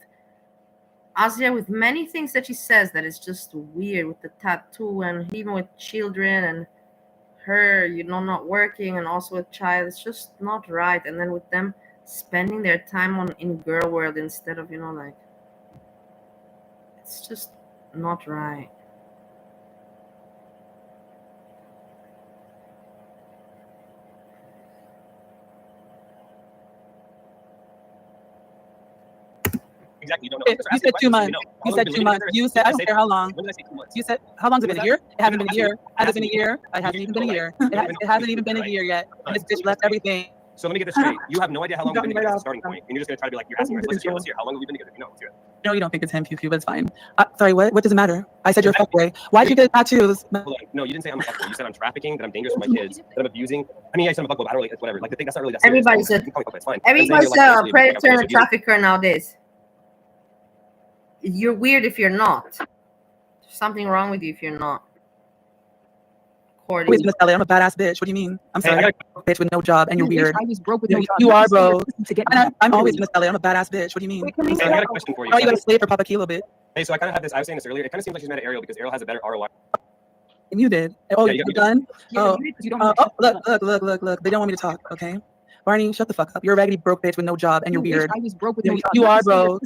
Azria with many things that she says that is just weird with the tattoo and even with children and her, you know, not working and also with child. It's just not right. And then with them spending their time in girl world instead of, you know, like, it's just not right. Exactly. You don't know. You said 2 months. You said 2 months. You said, I don't care how long. When did I say 2 months? You said, how long's it been? A year? It hasn't been a year. It hasn't been a year. It hasn't even been a year. It hasn't even been a year yet. And this bitch left everything. So let me get this straight. You have no idea how long we've been together as a starting point. And you're just going to try to be like, you're asking us, let's hear. How long have we been together? You know, let's hear it. No, you don't think it's him, Pew Pew, but it's fine. Sorry, what does it matter? I said you're a fuckboy. Why'd you get tattoos? Hold on. No, you didn't say I'm a fuckboy. You said I'm trafficking, that I'm dangerous for my kids, that I'm abusing. I mean, I said I'm a fuckboy, but I don't really, it's whatever. Like, the thing, that's not really that serious. Everybody's a predator and a trafficker nowadays. You're weird if you're not. There's something wrong with you if you're not. Wait, Miss Ellie, I'm a badass bitch. What do you mean? I'm sorry, I'm a bitch with no job, and you're weird. I was broke with no job. You are, bro. I'm always Miss Ellie. I'm a badass bitch. What do you mean? I got a question for you. Oh, you got to slave for Papa Kilo, bitch. Hey, so I kind of had this. I was saying this earlier. It kind of seems like she's mad at Ariel because Ariel has a better ROI. And you did. Oh, Yeah, you're done? Oh, look. They don't want me to talk, okay? Barney, shut the fuck up. You're a raggedy broke bitch with no job, and you're weird. I was broke with no job. You are, bro.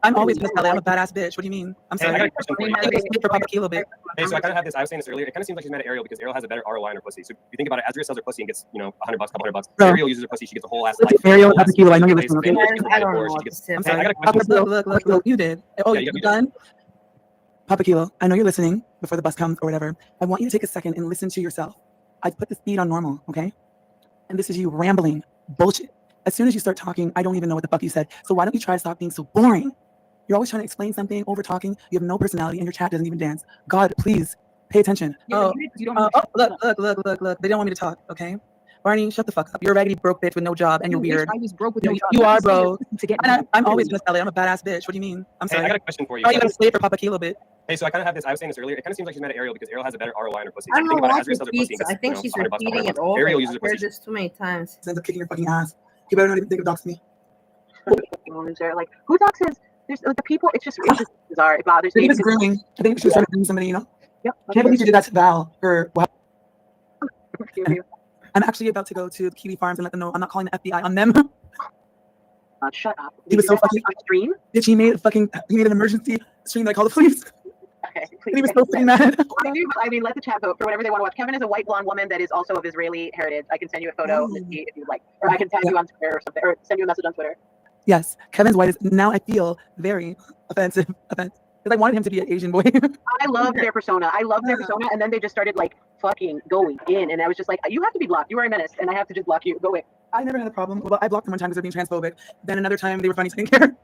I'm always Miss Ellie. I'm a badass bitch. What do you mean? I'm sorry. I got a question for you. You got to slave for Papa Kilo, bitch. Hey, so I kind of had this. I was saying this earlier. It kind of seems like she's mad at Ariel because Ariel has a better ROI on her pussy. So if you think about it, Azria sells her pussy and gets, you know, $100, couple $100. Bro. Ariel uses her pussy, she gets a whole ass life. Ariel, Papa Kilo, I know you're listening, okay? I don't know what to say. I'm sorry. I got a question. Look, you did. Oh, you're done? Papa Kilo, I know you're listening before the bus comes or whatever. I want you to take a second and listen to yourself. I put the speed on normal, okay? And this is you rambling bullshit. As soon as you start talking, I don't even know what the fuck you said. So why don't you try to stop being so boring? You're always trying to explain something, over talking. You have no personality, and your chat doesn't even dance. God, please pay attention. Look. They don't want me to talk. Okay, Barney, shut the fuck up. You're a raggedy broke bitch with no job, and you're weird. I was broke with no job. You are, bro. I'm always Miss Ellie. I'm a badass bitch. What do you mean? I'm sorry. I got a question for you. Oh, you got to slave for Papa Kilo, bitch. Hey, so I kind of had this. I was saying this earlier. It kind of seems like she's mad at Ariel because Ariel has a better ROI on her pussy. I don't know Think about why it, Azria sells her pussy and gets, I think you she's know, $100, repeating it $100. over. Ariel uses her I've heard pussy. this too many times. Ends up kicking your fucking ass. You better not even think of doxing me. Loser. Like, who doxes? There's the people. It's just bizarre. It bothers me. It's grooming. I think she was trying to groom somebody, you know? Yep. I can't believe you did that to Val. I'm actually about to go to the Kiwi Farms and let them know I'm not calling the FBI on them. Shut up. He was so fucking stream. Bitch, he made an emergency stream that I called the police. Okay, please. He was so fucking mad. I mean, let the chat vote for whatever they want to watch. Kevin is a white blonde woman that is also of Israeli heritage. I can send you a photo if you'd like, or I can tag you on Twitter or something, or send you a message on Twitter. Yes, Kevin's white is now. I feel very offensive because I wanted him to be an Asian boy. I love their persona. And then they just started like fucking going in, and I was just like, you have to be blocked. You are a menace, and I have to just block you. Go away. I never had a problem. Well, I blocked them one time because they're being transphobic. Then another time they were funny, so I didn't care.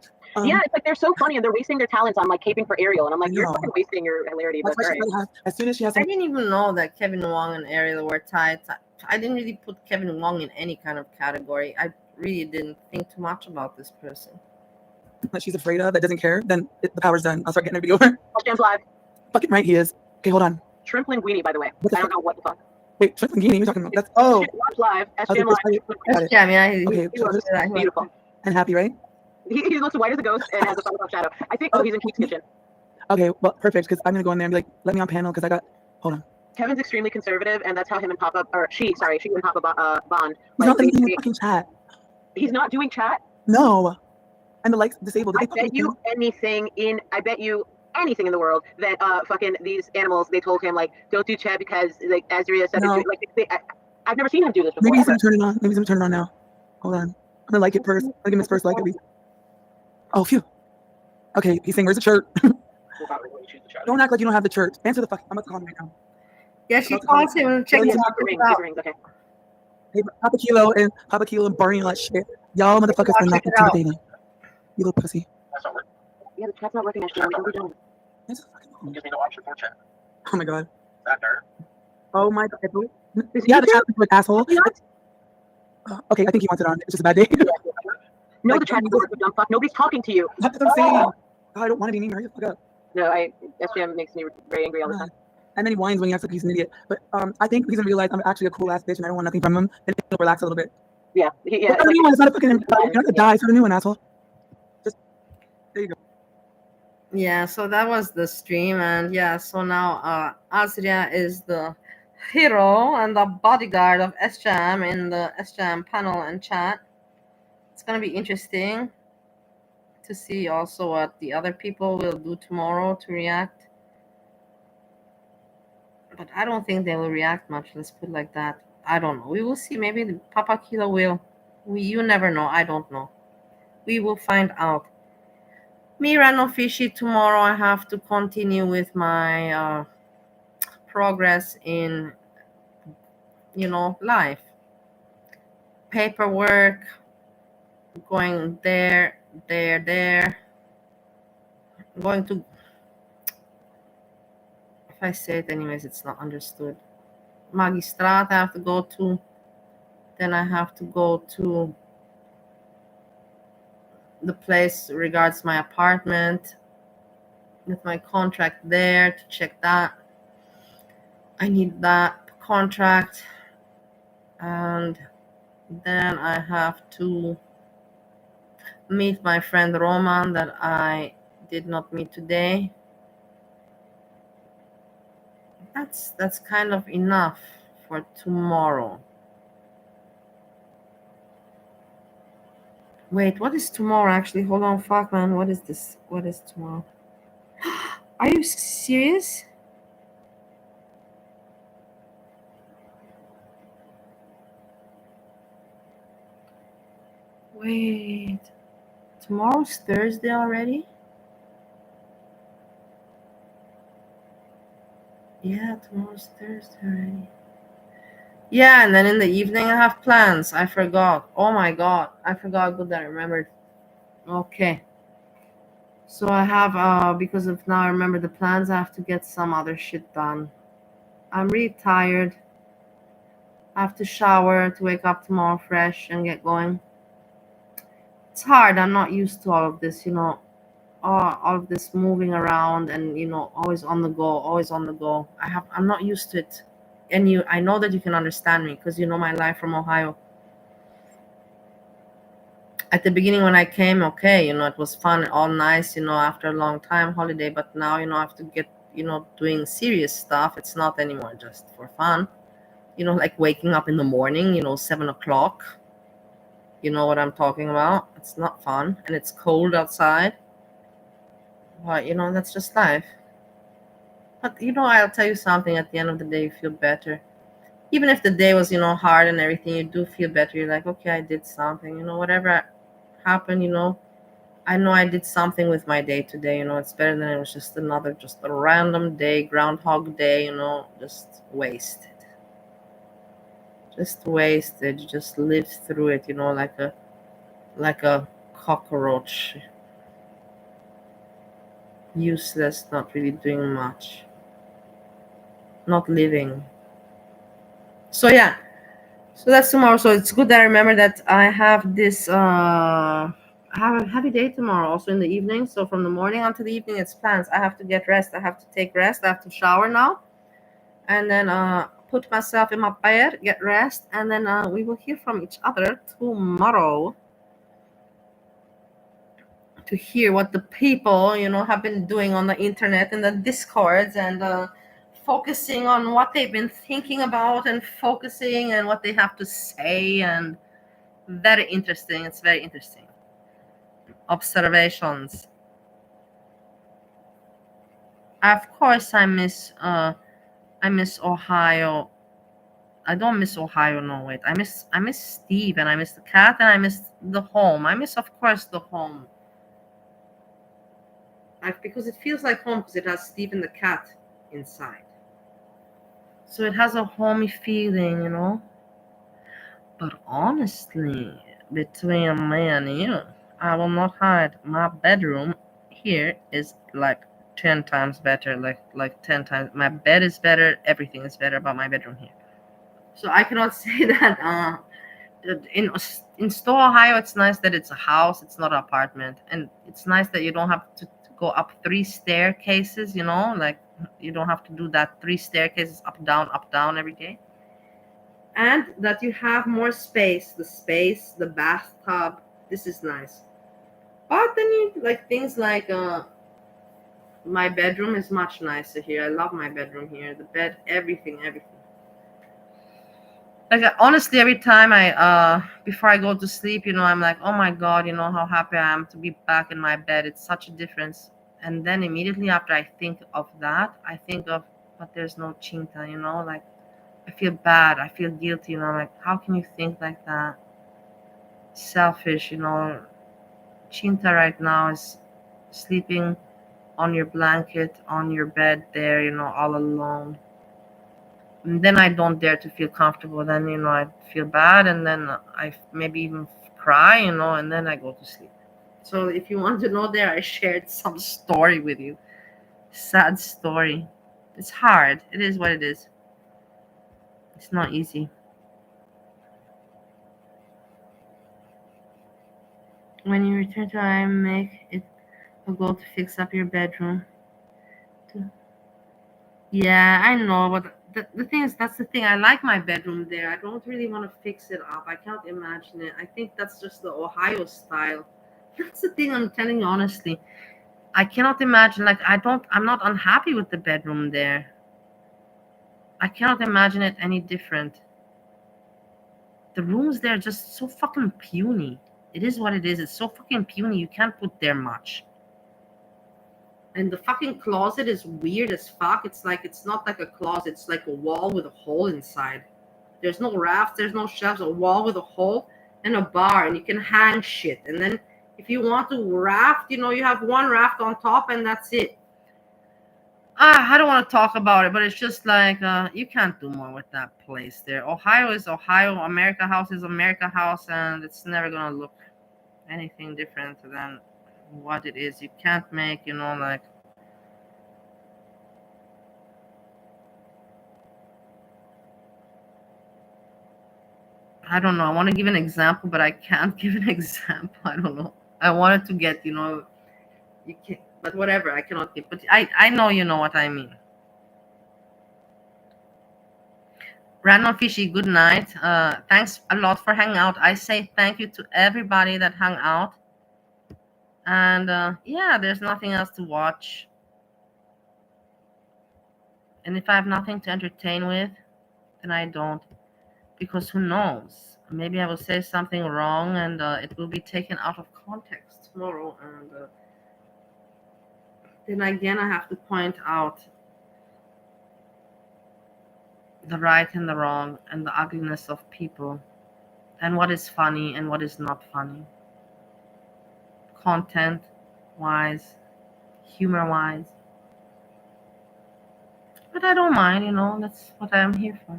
Yeah, it's like they're so funny and they're wasting their talents on like caping for Ariel, and I'm like, you're fucking wasting your hilarity. But as soon as she has, I didn't even know that Kevin Wong and Ariel were tied. I didn't really put Kevin Wong in any kind of category. I really didn't think too much about this person. That she's afraid of, that doesn't care, then the power's done. I'll start getting everybody over. James live. Fucking right he is. Okay, hold on. Shrimp linguine, by the way. I don't know what the fuck. Wait, Shrimp Linguini, you're talking about? That's oh. Watch live. I was SJM like, live. got it. SJM, yeah. Okay, He looks beautiful. and happy, right? He looks white as a ghost and has a photo of shadow. I think. Oh, he's in Keith's kitchen. Okay, well, perfect, because I'm gonna go in there and be like, let me on panel, because I got. Hold on. Kevin's extremely conservative, and that's how him and Papa, or she and Papa bond. He's not letting me fucking chat. He's not doing chat. No, and the likes disabled. I bet you anything in the world that fucking these animals, they told him like, don't do chat because like Azria said No. I've never seen him do this before. Maybe he's gonna turn it on. Maybe he's gonna turn it on now. Hold on. I'm gonna like it first. I'll give him his first like at least. Oh, phew. Okay, he's saying, where's the shirt? Don't act like you don't have the shirt. Answer the fuck. I'm about to call him right now. Yeah, she calls him and checks him out. Okay. Hey, Papa Kilo and Barney and all that shit. Y'all motherfuckers are not intimidating. You little pussy. That's not working. Yeah, the chat's not working, actually. What are we doing? Gives me no option for chat. Oh my god. That nerd. Oh my god. Yeah, the chat is an asshole. Okay, I think he wants it on. It's just a bad day. No, the chat is you dumb fuck. Nobody's talking to you. That's what I'm saying. Oh, I don't want to be mean. Hurry the fuck up. No, SJM makes me very angry all the time. And then he whines when he acts like he's an idiot. But I think he's gonna realize I'm actually a cool ass bitch and I don't want nothing from him. And he'll relax a little bit. Yeah. Start a new one. It's not a fucking. You're not gonna die. Start a new one, asshole. Just there you go. Yeah, so that was the stream, and yeah, so now Azria is the hero and the bodyguard of SJM in the SJM panel and chat. It's gonna be interesting to see also what the other people will do tomorrow to react. But I don't think they will react much. Let's put it like that. I don't know. We will see. Maybe the Papa Kilo will. You never know. I don't know. We will find out. Me, Random Fishy, tomorrow I have to continue with my progress in, life. Paperwork, going there. Going to, if I say it anyways, it's not understood. Magistrat I have to go to. Then I have to go to the place regards my apartment with my contract there to check that. I need that contract. And then I have to meet my friend Roman that I did not meet today. That's kind of enough for tomorrow. Wait, what is tomorrow actually? Hold on, fuck man, what is this? What is tomorrow? Are you serious? Wait, tomorrow's Thursday already? Yeah, tomorrow's Thursday already. Yeah, and then in the evening I have plans. I forgot. Oh my god, I forgot. Good that I remembered. Okay. So I have, because of now I remember the plans, I have to get some other shit done. I'm really tired. I have to shower to wake up tomorrow fresh and get going. It's hard. I'm not used to all of this, all of this moving around and, always on the go. I'm not used to it. And I know that you can understand me because you know my life from Ohio. At the beginning when I came, okay, it was fun, all nice, after a long time holiday. But now, I have to get, doing serious stuff. It's not anymore just for fun. Like waking up in the morning, 7 o'clock. You know what I'm talking about? It's not fun and it's cold outside. But, that's just life. But, I'll tell you something. At the end of the day, you feel better. Even if the day was, hard and everything, you do feel better. You're like, okay, I did something. Whatever happened, I know I did something with my day today. It's better than it was just a random day, Groundhog Day, just wasted. Just wasted. You just lived through it, like a cockroach. Useless, not really doing much. Not living. So yeah, so that's tomorrow. So it's good that I remember that I have this I have a heavy day tomorrow also in the evening. So from the morning until the evening it's plans. I have to get rest. I have to take rest. I have to shower now. And then put myself in my bed, get rest, and then we will hear from each other tomorrow to hear what the people, have been doing on the internet and the discords, and focusing on what they've been thinking about and focusing and what they have to say. And very interesting. It's very interesting. Observations. Of course, I miss Ohio. I don't miss Ohio. No, wait. I miss Steve, and I miss the cat, and I miss the home. I miss, of course, the home. Because it feels like home, because it has Steve and the cat inside. So it has a homey feeling. But honestly, between me and you, I will not hide. My bedroom here is like 10 times better. Like 10 times. My bed is better. Everything is better about my bedroom here. So I cannot say that in Stowe, Ohio, it's nice that it's a house, it's not an apartment. And it's nice that you don't have to go up 3 staircases, like you don't have to do that 3 staircases up, down every day. And that you have more space, the bathtub. This is nice. But then you like things like my bedroom is much nicer here. I love my bedroom here. The bed, everything. Like honestly, every time I before I go to sleep, I'm like, oh my god, how happy I am to be back in my bed. It's such a difference. And then immediately after I think of that, I think of, but there's no Chinta, like I feel bad, I feel guilty, like how can you think like that? Selfish, Chinta right now is sleeping on your blanket, on your bed there, all alone. And then I don't dare to feel comfortable. Then, I feel bad, and then I maybe even cry, and then I go to sleep. So if you want to know there, I shared some story with you. Sad story. It's hard. It is what it is. It's not easy. When you return to I make it a goal to fix up your bedroom. Yeah, I know, but the thing is, that's the thing. I like my bedroom there. I don't really want to fix it up. I can't imagine it. I think that's just the Ohio style. That's the thing, I'm telling you honestly. I cannot imagine, like, I'm not unhappy with the bedroom there. I cannot imagine it any different. The rooms there are just so fucking puny. It is what it is. It's so fucking puny. You can't put there much. And the fucking closet is weird as fuck. It's like, it's not like a closet. It's like a wall with a hole inside. There's no rafts. There's no shelves. A wall with a hole and a bar. And you can hang shit. And then if you want to raft, you have one raft on top and that's it. I don't want to talk about it, but it's just like you can't do more with that place there. Ohio is Ohio. America House is America House. And it's never going to look anything different than what it is. You can't make, like, I don't know. I want to give an example, but I can't give an example. I don't know. I wanted to get, you can, but whatever. I cannot give. But I know you know what I mean. Random Fishy, good night. Thanks a lot for hanging out. I say thank you to everybody that hung out. And yeah, there's nothing else to watch. And if I have nothing to entertain with, then I don't. Because who knows? Maybe I will say something wrong and it will be taken out of context tomorrow. And then again, I have to point out the right and the wrong and the ugliness of people and what is funny and what is not funny. Content-wise, humor-wise. But I don't mind, that's what I am here for.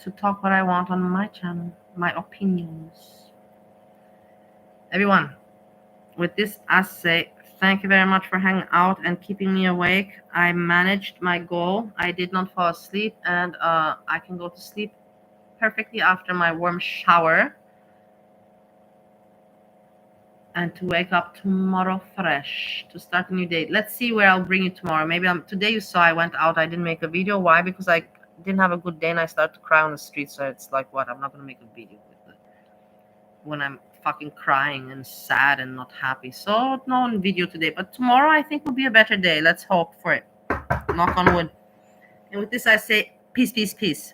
To talk what I want on my channel, my opinions. Everyone, with this, I say thank you very much for hanging out and keeping me awake. I managed my goal. I did not fall asleep, and I can go to sleep perfectly after my warm shower. And to wake up tomorrow fresh, to start a new day. Let's see where I'll bring you tomorrow. Maybe today you saw I went out. I didn't make a video. Why? Because I didn't have a good day and I started to cry on the street. So it's like, what? I'm not gonna make a video with it when I'm fucking crying and sad and not happy. So no video today, but tomorrow I think will be a better day. Let's hope for it. Knock on wood. And with this, I say peace, peace, peace.